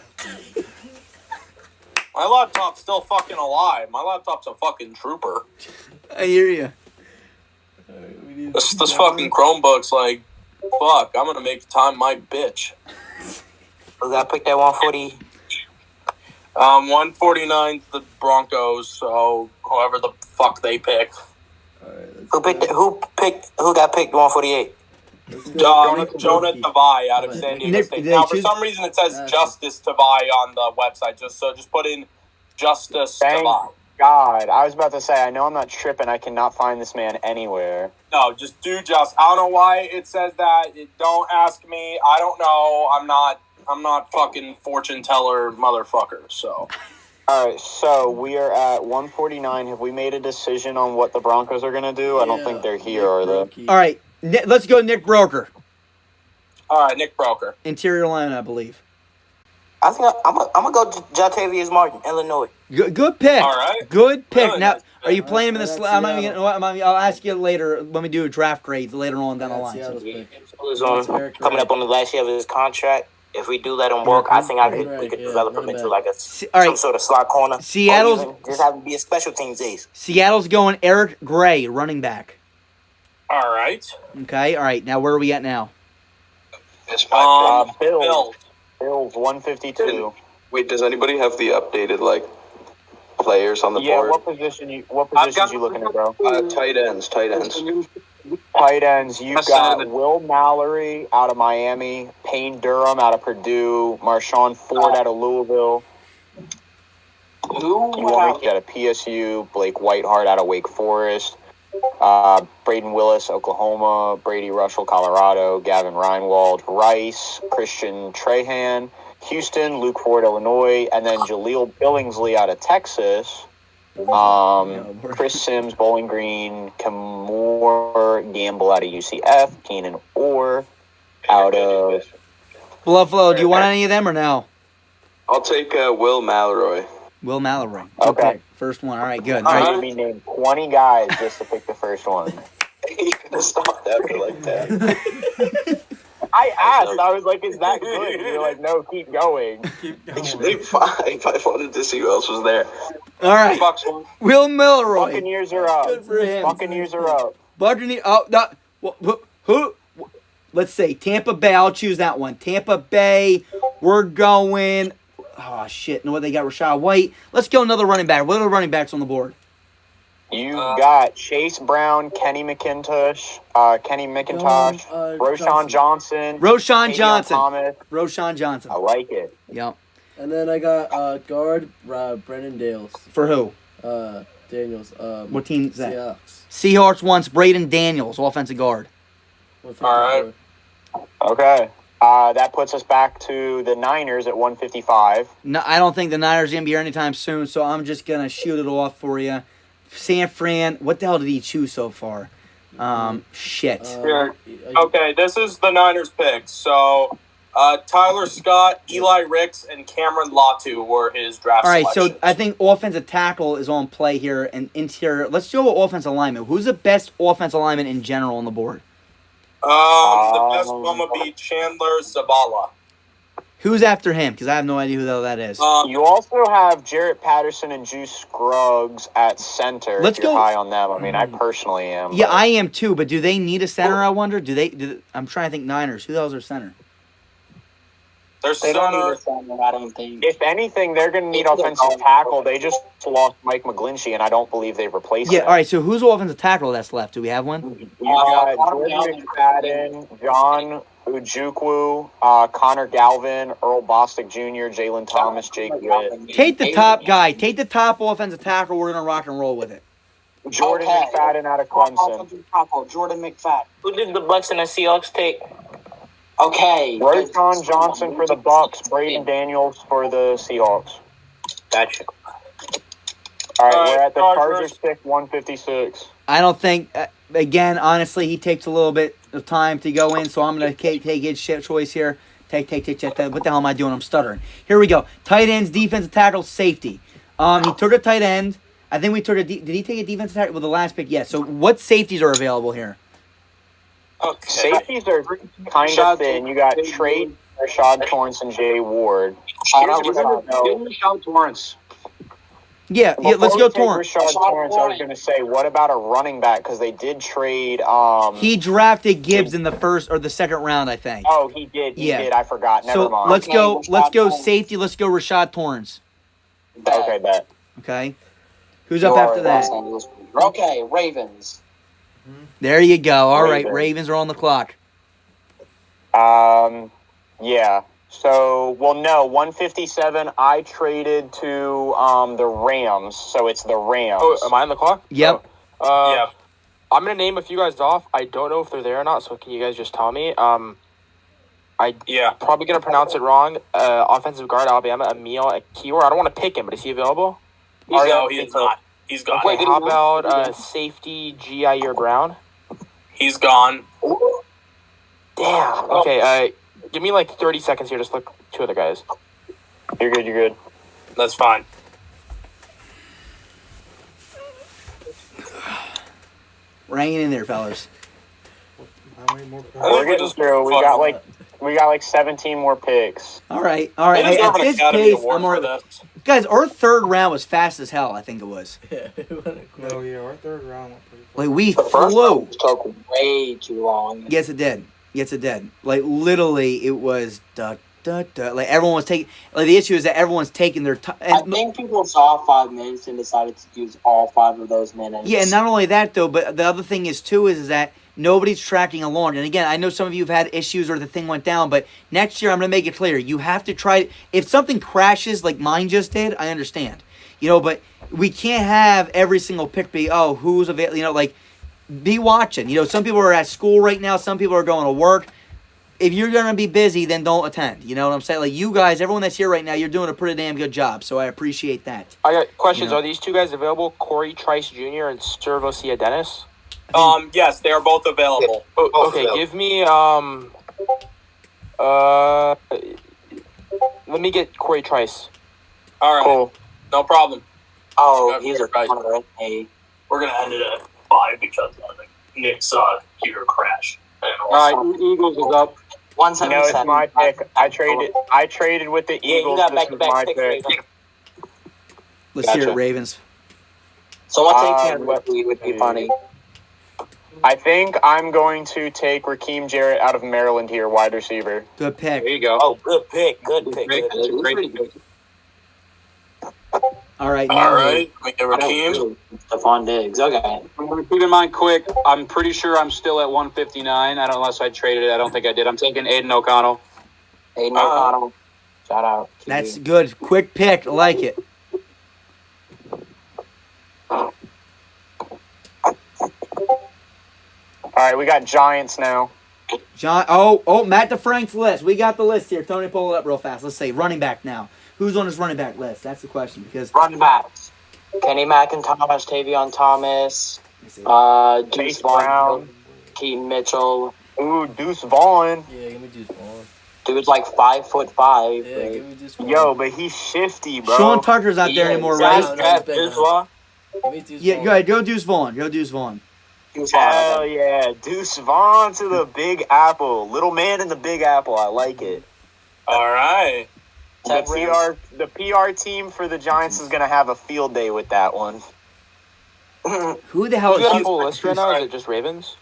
My laptop's still fucking alive. My laptop's a fucking trooper. I hear you. This fucking Chromebook's like, fuck, I'm gonna make time my bitch. Who got picked at 140? 149 the Broncos, so whoever the fuck they pick. Who got picked 148? Jonah Tavai out of San Diego State. Now, for some reason, it says Justice Tavai on the website. Just put in Justice Tavai. God, I was about to say, I know I'm not tripping. I cannot find this man anywhere. No, just do just. I don't know why it says that. Don't ask me. I don't know. I'm not fucking fortune teller motherfucker. So. All right, so we are at 149. Have we made a decision on what the Broncos are going to do? I don't think they're here, are they? All right, let's go Nick Broker. All right, Nick Broker. Interior line, I believe. I think I'm gonna go Jatavius Martin, Illinois. Good pick. All right. Good pick. Really now, nice are you playing him in the slot? I'll ask you later when we do draft grades later on down the line. Coming up on the last year of his contract. If we do let him work, I think we could develop him into like some sort of slot corner. Seattle's just have to be a special teams ace. Seattle's going Eric Gray, running back. All right. Okay. All right. Now where are we at now? It's my Bills 152. Wait, does anybody have the updated players on the board? Yeah, what positions you looking at, bro? Tight ends. Tight ends, you've got Will Mallory out of Miami, Payne Durham out of Purdue, Marshawn Ford out of Louisville. You out of PSU, Blake Whiteheart out of Wake Forest, Braden Willis, Oklahoma, Brady Russell, Colorado, Gavin Reinwald, Rice, Christian Trahan, Houston, Luke Ford, Illinois, and then Jaleel Billingsley out of Texas. Chris Sims, Bowling Green, Kamore Gamble out of UCF, Keenan Orr out of Buffalo. Do you want any of them or no? I'll take Will Mallory. Will Mallory. Okay. First one. All right, good. All All right. right. We named 20 guys just to pick the first one. You could have stopped after like that. I asked. I was like, "Is that good?" You're like, "No, keep going." Actually, five. I wanted to see who else was there. All right. Will Milroy. Buccaneers are up. Good for him. Buccaneers are up. Buccaneers. Oh, no. Who? Let's say Tampa Bay. I'll choose that one. Tampa Bay. We're going. Oh shit! No, they got Rashad White. Let's go another running back. What are the running backs on the board? You got Chase Brown, Kenny McIntosh, Roshan Johnson. Thomas. Roshan Johnson. I like it. Yep. And then I got guard Brendan Dales. For who? Daniels. What team is that? Seahawks. Seahawks wants Braden Daniels, offensive guard. All right. Okay. That puts us back to the Niners at 155. No, I don't think the Niners are going to be here anytime soon, so I'm just going to shoot it off for you. San Fran, what the hell did he choose so far? Shit. Okay, this is the Niners pick. So, Tyler Scott, Eli Ricks, and Cameron Latu were his draft All right, selections. so I think offensive tackle is on play here, and interior. Let's go offensive alignment. Who's the best offensive alignment in general on the board? The best one would be Chandler Zabala. Who's after him? Because I have no idea who the hell that is. You also have Jarrett Patterson and Juice Scruggs at center. Let's if you're go- high on them. I mean, I personally am. Yeah, but- I am too, but do they need a center, I wonder? I'm trying to think Niners. Who the hell's their center? They don't need a center, I don't think. If anything, they're going to need offensive tackle. They just lost Mike McGlinchey, and I don't believe they've replaced Yeah, him. all right, so who's the offensive tackle that's left? Do we have one? You got Jordan McFadden, John Ujukwu, Connor Galvin, Earl Bostic Jr., Jalen Thomas, Jake Witt. Take the top guy. Take the top offensive tackle. We're going to rock and roll with it. Jordan McFadden out of Clemson. Jordan McFadden. Who did the Bucks and the Seahawks take? Okay. Roshan Johnson for the Bucks, Braden Daniels for the Seahawks. Gotcha. All right, we're at the Chargers pick 156. I don't think, again, honestly, he takes a little bit of time to go in, so I'm going to take his choice here. Take. What the hell am I doing? I'm stuttering. Here we go. Tight ends, defensive tackle, safety. He took a tight end. I think we took did he take a defensive tackle with the last pick? Yes. So what safeties are available here? Okay. Safeties are kind of thin. You got Trey, Rashad Torrance, and Jay Ward. Rashad Torrance. Yeah, let's go Torrance. Rashad Torrance, I was going to say, what about a running back? Because they did trade. He drafted Gibbs in the first or the second round, I think. Oh, he did. He did. I forgot. Never mind. Let's go safety. Let's go Rashad Torrance. Okay, bet. Okay. Who's up after that? Okay, Ravens. There you go. All right, Ravens are on the clock. Yeah. So, no, 157. I traded to the Rams, so it's the Rams. Oh, am I on the clock? Yep. Yeah. I'm gonna name a few guys off. I don't know if they're there or not, so can you guys just tell me? Probably gonna pronounce it wrong. Offensive guard, Alabama, Emil Akior. I don't want to pick him, but is he available? No, he's not. He's gone. Wait, how about safety Jair Brown? He's gone. Damn. Okay. Give me like 30 seconds here. Just look two other guys. You're good. That's fine. We're hanging in there, fellas. We're getting through. We got like 17 more picks. All right. Hey, at this pace, I'm already. Guys, our third round was fast as hell. I think it was. Oh yeah, our third round went pretty. Like we flew. Took way too long. Yes, it did. Like literally, it was Like everyone was taking. Like the issue is that everyone's taking their time. I think people saw 5 minutes and decided to use all 5 of those minutes. Yeah, and not only that though, but the other thing is too is that nobody's tracking along. And again, I know some of you have had issues or the thing went down, but next year I'm going to make it clear. You have to try. If something crashes like mine just did, I understand. But we can't have every single pick be who's available. Be watching. Some people are at school right now. Some people are going to work. if you're going to be busy, then don't attend. You know what I'm saying? Like, you guys, everyone that's here right now, you're doing a pretty damn good job, so I appreciate that. I got questions. You know? Are these two guys available? Corey Trice Jr. and Servocia Dennis? Yes, they are both available. Okay, give me let me get Corey Trice. All right, Cool. no problem. Oh, he's a Right. corner. Hey. We're gonna end it at 5 because of the Knicks computer crash. All right, Eagles is up. One No, seven it's seven. my pick. I traded with the Yeah, you Eagles. got This is back-to-back my picks, pick. Raven. Let's hear Gotcha. it, Ravens. Someone take 10 would be funny. I think I'm going to take Raheem Jarrett out of Maryland here, wide receiver. Good pick. There you go. Oh, good pick. Good pick. Good That's a pick. great pick. All right. All now right, we get Raheem. Stephon Diggs. Okay. Keep in mind, quick, I'm pretty sure I'm still at 159. I don't unless I traded it. I don't think I did. I'm taking Aiden O'Connell. Aiden O'Connell. Shout out. That's good. Quick pick. I like it. All right, we got Giants now. John. Oh, Matt DeFrank's list. We got the list here. Tony, pull it up real fast. Let's say running back now. Who's on his running back list? That's the question. Because Running backs. Kenny McIntosh, Tavion Thomas, Deuce Chase Brown. Vaughn, Keaton Mitchell. Ooh, Deuce Vaughn. Yeah, give me Deuce Vaughn. Dude's like 5'5". Yeah, give me Deuce Vaughn. Yo, but he's shifty, bro. Sean Tucker's out there anymore, right? Deuce Vaughn. Give me Deuce Yeah, Vaughn. go ahead. Go Deuce Vaughn. Go Deuce Vaughn. Hell yeah, Deuce Vaughn to the Big Apple. Little man in the Big Apple. I like it. All right. The PR team for the Giants is gonna have a field day with that one. Who the hell Who's got a is full list right now? Is it just Ravens?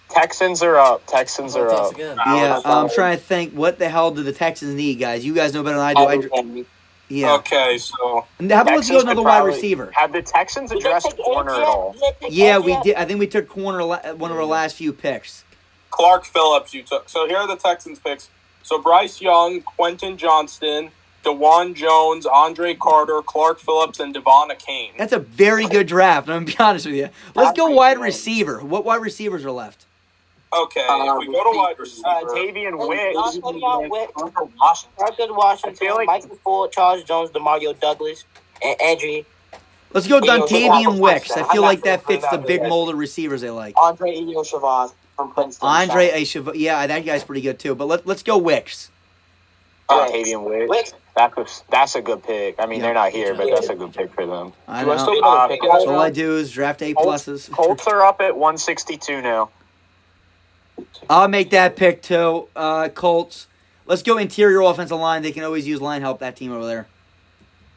Texans are up. Texans are up. Yeah, I'm trying to think. What the hell do the Texans need, guys? You guys know better than I do. Yeah. Okay, so. And how about let's go Texans another could wide probably- receiver? Have the Texans addressed corner at all? Yeah, we did. I think we took corner one of our last few picks. Clark Phillips, you took. So here are the Texans picks. So Bryce Young, Quentin Johnston, DeJuan Jones, Andre Carter, Clark Phillips, and Devon Kane. That's a very good draft. I'm gonna be honest with you. Let's go wide receiver. What wide receivers are left? Okay, if we go to wide receiver. Tavian Wicks. Washington. Washington. Michael Ford, Charles Jones, DeMario Douglas, and Andrew. Let's go Dontavian Wicks. I feel like that fits the big mold of receivers they like. Andre Ilioshavaz from Princeton. Andre Ilioshavaz. Yeah, that guy's pretty good too. But let's go Wicks. Tavian Wicks. That's a good pick. I mean, they're not here, but that's a good pick for them. I Do I know. still get another pick in this All I round? do is draft A pluses. Colts are up at 162 now. I'll make that pick too. Colts. Let's go interior offensive line. They can always use line help. That team over there.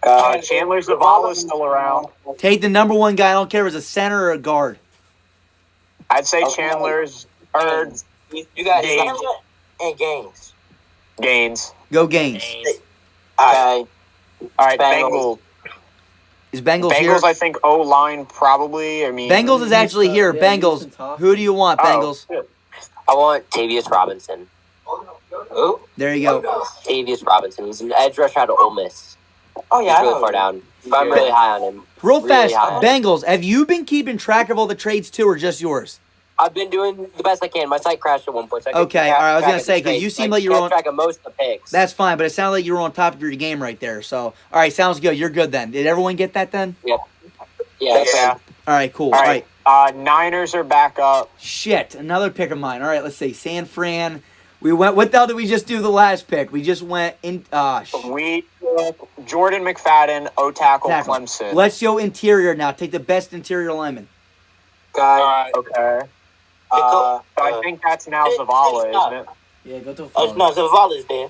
Chandler Zavala's still around. Take the number one guy. I don't care if it's a center or a guard. I'd say Chandler's or You got Gaines. Chandler and Gaines. Gaines. Go Gaines. Okay. All right, Bengals. Bengals. Is Bengals here? Bengals, I think O line probably. I mean, Bengals is actually here. Yeah, Bengals. Houston top. Who do you want, Bengals? shit. I want Tavius Robinson. Who? There you go. Tavius Robinson. He's an edge rusher out of Ole Miss. Oh yeah, He's really far down. But I'm really high on him. Real Really fast, high. Bengals. Have you been keeping track of all the trades too, or just yours? I've been doing the best I can. My site crashed at one point. So I Okay, all right, I was gonna say, 'cause you seem like you were on- track of most of the picks. That's fine, but it sounded like you were on top of your game right there. So, all right, sounds good. You're good then. Did everyone get that then? Yep. Yeah. All right, cool. All All right. right. Niners are back up. Shit, another pick of mine. All right, let's see. San Fran. We went. What the hell did we just do the last pick? We just went in. We took Jordan McFadden, O tackle Tackle. Clemson. Let's go interior now. Take the best interior lineman. All right. Okay. So I think that's now Zavala, isn't it? Yeah, go to Oh no, Zavala's there.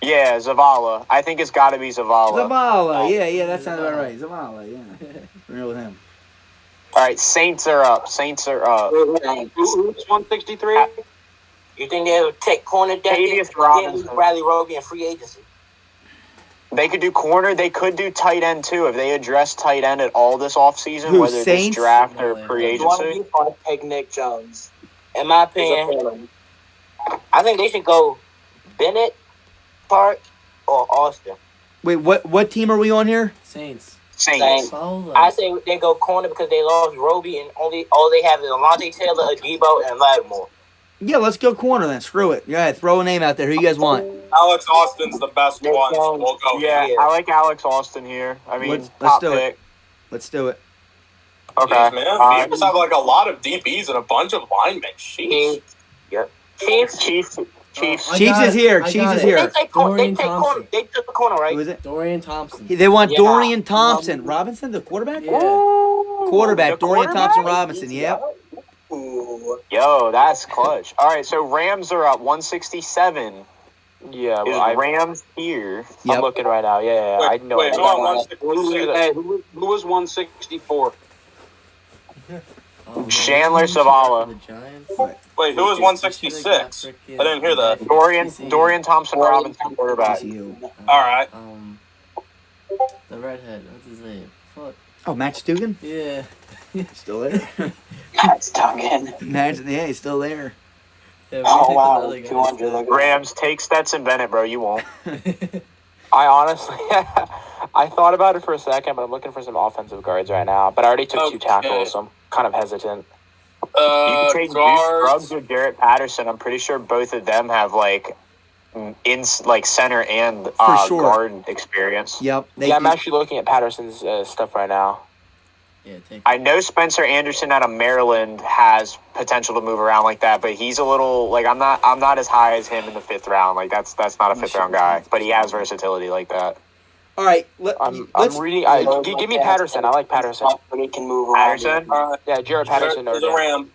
Yeah, Zavala. I think it's got to be Zavala. Zavala. Yeah, that sounds about right. Zavala. Yeah, real with him. All right, Saints are up. Saints are up. Who's 163? You think they'll take corner Tavius Robinson. Bradley Roby and free agency? They could do corner. They could do tight end too. If they address tight end at all this offseason, Who, whether Saints? this draft or free One of agency. you want to take Nick Jones? In my opinion, I think they should go Bennett, Park, or Austin. Wait, what team are we on here? Saints. Saints. I say they go corner because they lost Roby and all they have is Alontae Taylor, Adebo, and Lattimore. Yeah, let's go corner then. Screw it. Yeah, throw a name out there. Who you guys want? Alex Austin's the best one, so we'll go. Yeah, here. I like Alex Austin here. I mean, Let's top do pick. it. Let's do it. Okay. Jeez, man, we just have like a lot of DBs and a bunch of linemen. Jeez. Yep. Chiefs Chiefs is here. Chiefs is here. They took the corner, right? Who is it? Dorian Thompson. They want Yeah. Dorian Thompson. Robinson, the quarterback? Yeah. Quarterback. Dorian Thompson Robinson, yep. Yo, that's clutch. All right, so Rams are up 167. Yeah, Is well, I, Rams here? Yep. I'm looking right now. Yeah, I know. Wait, I who on know. 166? Hey, who was 164? Chandler Zavala. The Giants. Wait, who was 166? I didn't hear that. Dorian Thompson Robinson, quarterback. All right. The redhead. What's his name? Fuck. Oh, Matt Stugan? Yeah. Still there. That's talking. Imagine, yeah, he's still there. Yeah, we Oh, picked wow. another guy. 200. Rams, take Stetson Bennett, bro. You won't. I honestly, I thought about it for a second, but I'm looking for some offensive guards right now. But I already took 2 tackles, so I'm kind of hesitant. You can trade Juice guards. Scruggs or Garrett Patterson. I'm pretty sure both of them have like center and sure. guard experience. Yep. Yeah, I'm actually looking at Patterson's stuff right now. Yeah, take I know Spencer Anderson out of Maryland has potential to move around like that, but he's a little like I'm not as high as him in the 5th round. Like that's not a 5th round guy, but he has versatility like that. All right. I'm let's reading. Give me Patterson. I like Patterson. He can move around. Patterson? Yeah, Jared Patterson. There's a Ram.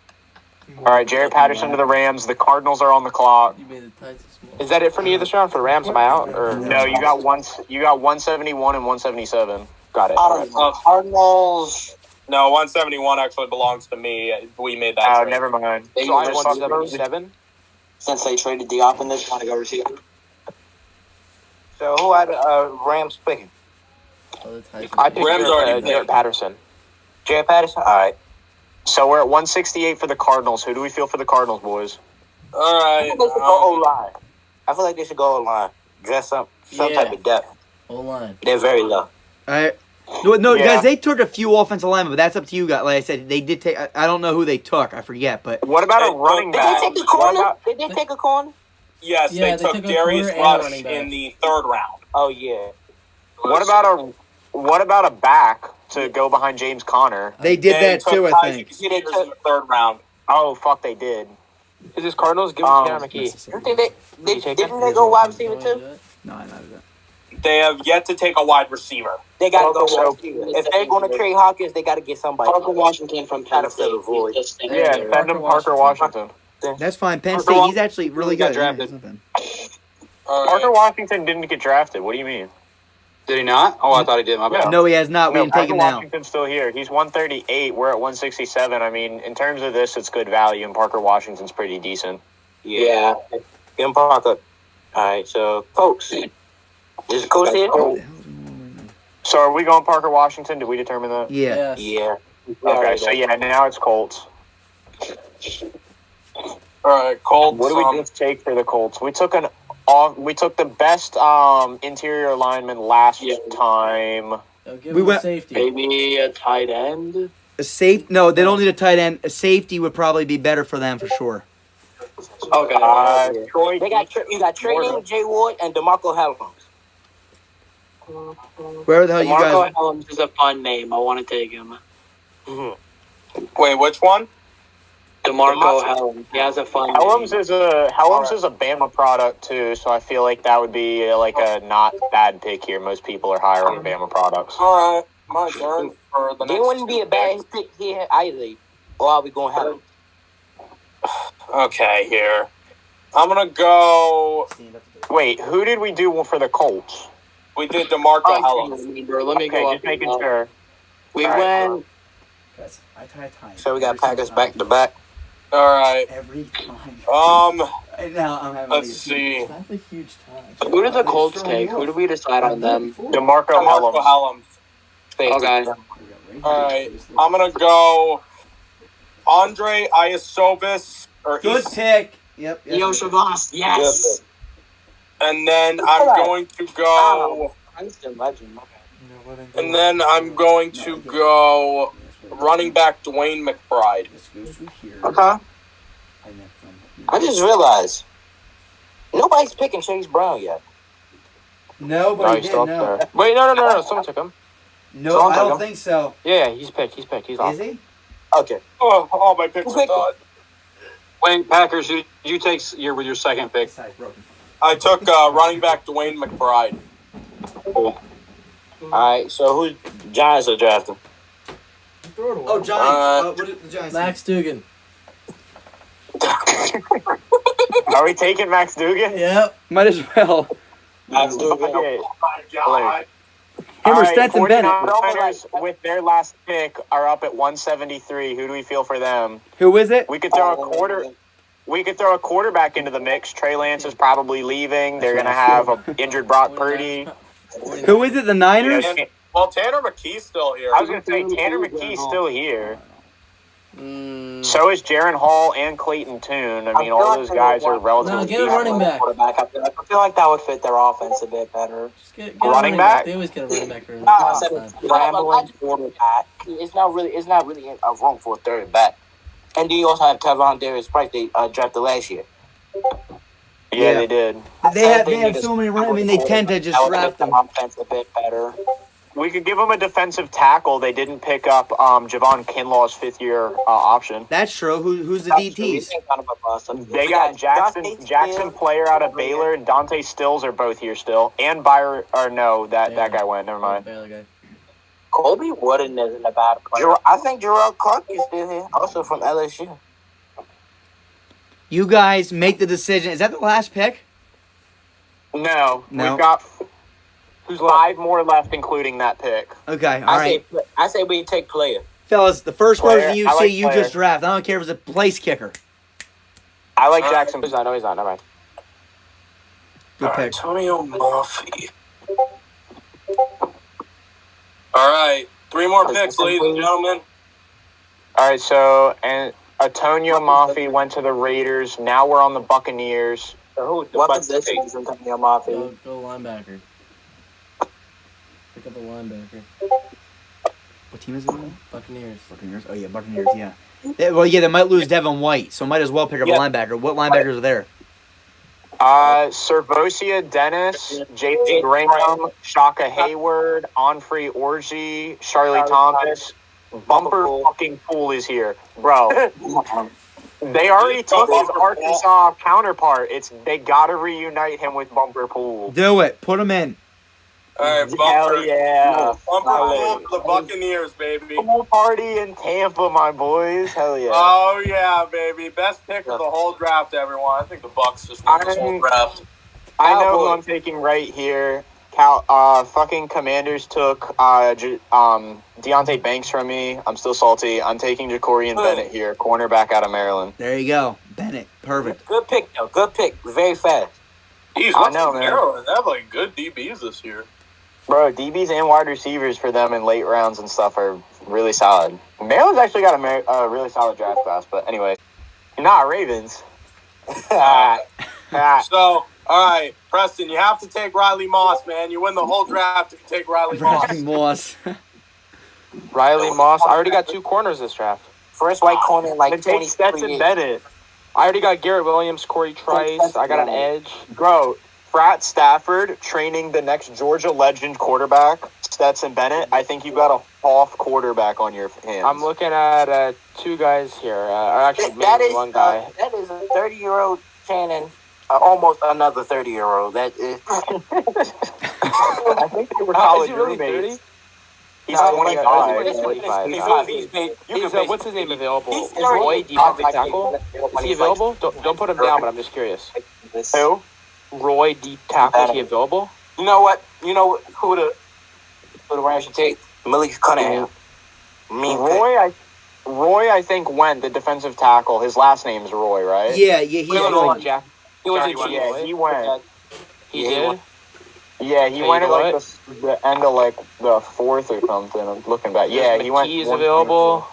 All right, Jared Patterson to the Rams. The Cardinals are on the clock. You made the Titans small. Is that it for me this round for Rams? Am I out or No, you got 171 and 177. Got it. Cardinals. No, 171 actually belongs to me. We made that. Oh, trade. never mind. So I'm 177. Since they traded Diop in this, want to go receiver. So who had Rams picking? Oh, the Titans. I picked Rams already Jared Patterson. Jared Patterson? All right. So we're at 168 for the Cardinals. Who do we feel for the Cardinals, boys? All I right. think they should go O-line. I feel like they should go O-line. Dress up some Yeah. type of depth. O-line. They're very low. All right. No, Yeah. guys, they took a few offensive linemen, but that's up to you guys. Like I said, they did take. I don't know who they took. I forget, but What about a running Did back? they take the corner? Did they take a corner? Yes, Yeah, they they took took a Darius corner and a Rush running back. in the 3rd round. Oh, yeah. What about a back to go behind James Conner? they did that took too. I Tyson think. Spears in the 3rd round. Oh fuck, they did. Is this Cardinals? Give me Tanner McKee. You think they you take didn't him? they go wide receiver too? No, not that. They have yet to take a wide receiver. They got to go So- wide receiver. If they're going to trade Hawkins, they got to get somebody. Parker Washington from Penn Gotta fill State. the void. Yeah, send him Parker Washington. That's fine. Penn Parker State. He's actually really got good. Yeah, drafted. he's not bad. All Parker right. Washington didn't get drafted. What do you mean? Did he not? Oh, I thought he did. My bad. No, he has not. We No, didn't take Parker him now. Washington's still here. He's 138. We're at 167. I mean, in terms of this, it's good value, and Parker Washington's pretty decent. Yeah. Give him Parker. All right, so, folks. Is the coach here? So are we going Parker Washington? Did we determine that? Yeah. Yes. Yeah. Okay, so yeah, now it's Colts. All right, Colts. What do we just take for the Colts? We took the best interior lineman last time. Give We him went- a safety. Maybe a tight end. A safe? No, they don't need a tight end. A safety would probably be better for them for sure. Okay. Troy, They got you got Trey Name, Jay Ward, and DeMarco Hellums. Wherever the hell you Marco guys. Helms is a fun name. I want to take him. Wait, which one? DeMarco Helms. He has a fun Helms name. is a Bama product too, so I feel like that would be like a not bad pick here. Most people are higher on Bama products. All right, my turn for the next. They wouldn't be a bad pick here either. Or are we going to have Okay, here. I'm gonna go. Wait, who did we do for the Colts? We did DeMarco Hellums. Let me Okay, go just up. making sure. We All right. went. Guys, I tie time. So we got Packers back to back. All right. Every time. Now I'm having let's see. That's a huge tie. Who did the Colts take? Who did we decide on them? DeMarco DeMarco Hellums. Hellums. Okay. All right. I'm gonna go. Andre Iasovis or Good pick. Yep. Yo, Shavas. Yes. And then I'm going to go. Princeton legend. And then I'm going to go running back Dwayne McBride. Okay. I just realized nobody's picking Chase Brown yet. Nobody he's did, still no. up there. Wait, no. Someone took him. No, I don't think so. Yeah, he's picked. He's off. Is he? Okay. Oh, my picks are done. Wait, Packers, who did you take with your second pick? I took running back Dwayne McBride. Cool. All right, so who Giants are drafting? Oh, Giants. What did the Giants? Max Dugan. Are we taking Max Dugan? Yep. Might as well. Max Dugan. Oh, my God. Him or Stetson Bennett. 49ers, with their last pick, are up at 173. Who do we feel for them? Who is it? We could throw a quarter. We could throw a quarterback into the mix. Trey Lance is probably leaving. They're going to have an injured Brock Purdy. Who is it? The Niners? Well, Tanner McKee's still here. I was going to say Tanner McKee's still here. So is Jaron Hall and Clayton Tune. I mean, all those guys are relatively. No, get a running back. I feel like that would fit their offense a bit better. Just get a running back. They always get a running back. Rambling quarterback. It's not really a room for a third back. And then you also have Tavon Darius Price. They drafted last year. Yeah, they did. They have so many running. I mean, they tend to just draft them. Offense a bit better. We could give them a defensive tackle. They didn't pick up Javon Kinlaw's fifth-year option. That's true. Who's the DTs? They got Jackson Player out of Baylor, and Dante Stills are both here still. And Byron, or no, that guy went. Never mind. Colby Wooden isn't a bad player. I think Gerald Clark is still here, also from LSU. You guys make the decision. Is that the last pick? No. We've got 5 more left, including that pick. Okay, all right. I say we take player. Fellas, the first person you I say like you player. just draft. I don't care if it's a place kicker. I like Jackson. No, he's not. Never mind. Good pick. Antonio Murphy. All right, 3 more picks, ladies and gentlemen. All right, so and Antonio Maffi went to the Raiders. Now we're on the Buccaneers. What position is Antonio Murphy? Go linebacker. Pick up a linebacker. What team is it? Buccaneers. Buccaneers. Oh yeah, Buccaneers. Yeah. They might lose Devin White, so might as well pick up a linebacker. What linebackers are there? Servosia Dennis, J.P. Graham, Shaka Hayward, Onfrey Orji, Charlie Thomas. Bumper fucking Pool is here, bro. They already took his Arkansas counterpart. They gotta reunite him with Bumper Pool. Do it. Put him in. All right, Bumper. Hell yeah. Bumper Pool for the Buccaneers, baby. Pool party in Tampa, my boys. Hell yeah. Oh yeah, baby. Best pick of the whole draft, everyone. I think the Bucs just won this whole draft. I know who I'm taking right here. Fucking Commanders took Deontay Banks from me. I'm still salty. I'm taking Jacorian Bennett here, cornerback out of Maryland. There you go. Bennett. Perfect. Good pick, though. Good pick. Very fast. I know, man. They have like good DBs this year. Bro, DBs and wide receivers for them in late rounds and stuff are really solid. Maryland's actually got a really solid draft class, but anyway. Not Ravens. So, all right, Preston, you have to take Riley Moss, man. You win the whole draft if you take Riley Moss. Riley Moss. I already got 2 corners this draft. First white corner in like 20 Stetson Bennett. I already got Garrett Williams, Corey Trice. I got an edge. Bro, Pratt Stafford training the next Georgia legend quarterback, Stetson Bennett. I think you've got a off quarterback on your hands. I'm looking at 2 guys here. Actually, maybe one guy. That is a 30-year-old Shannon. Almost another 30-year-old. That is. I think they were college roommates. He's 25. What's his name available? Is Roy defensive tackle? Is he available? Don't put him down, but I'm just curious. Who? Roy D tackle. Is he available? You know what? You know who the Rams should take? Malik Cunningham. Roy, I think went the defensive tackle. His last name's Roy, right? Yeah. He went. He went. He did. Yeah, he went at like the end of like the 4th or something. I'm looking back. Yeah, he went. McKee's available.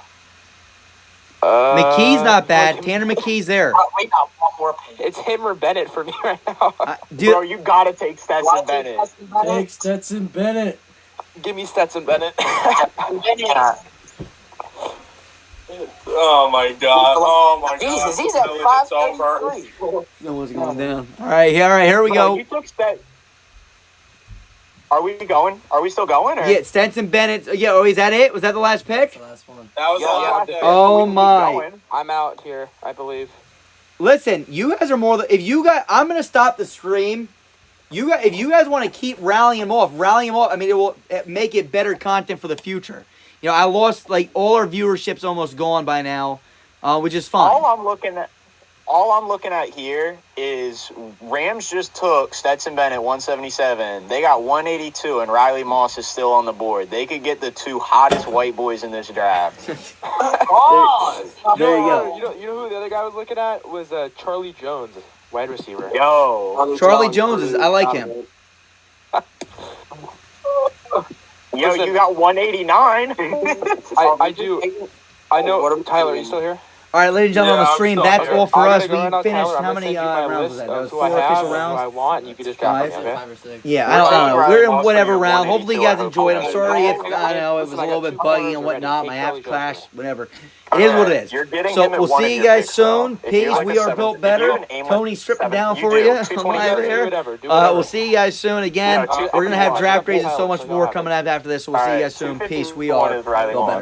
McKee's not bad. Tanner McKee's there. We got one more pick. It's him or Bennett for me right now. Bro, you gotta take Stetson Bennett. Take Stetson Bennett. Give me Stetson Bennett. Oh my god. Oh my Jesus, god. he's at It's over. 533. No one's going down. All right, here we Bro, go. You took Are we going? Are we still going? Or? Yeah, Stenson Bennett. Yeah, oh, is that it? Was that the last pick? The last one. That was the last pick. Oh We my. going. I'm out here, I believe. Listen, you guys are more than, if you guys, I'm gonna stop the stream. If you guys want to keep rallying them off. I mean, it will make it better content for the future. You know, I lost like all our viewership's almost gone by now, which is fine. All I'm looking at here is Rams just took Stetson Bennett 177. They got 182, and Riley Moss is still on the board. They could get the two hottest white boys in this draft. There you go. You know who the other guy was looking at was Charlie Jones, wide receiver. Yo, Charlie Jones I like him. Yo, Listen, you got 189. I do. I know. Tyler, are you still here? All right, ladies and gentlemen, on the stream, that's all for us. We Tyler, finished. I'm How gonna many send you my rounds was list that? That of was who 4 I have official and who rounds. I want, and you can just draft me. Okay? 5 or 6. Yeah, I don't know. We're in whatever You're round. Hopefully you guys 182. enjoyed. I'm sorry if I know it was a little bit buggy and whatnot. My app crashed. Whatever. It is what it You're is. getting So him at we'll one see of you your guys picks, soon. though. If you Peace. like We a are seven- built if better. you have an aim Tony stripping seven, down you for do. you. 220 Over here. whatever, do whatever. We'll see you guys soon again. Yeah, We're gonna have draft grades and so much Tyler, more coming up after this. So we'll see you guys soon. Peace. We are built better.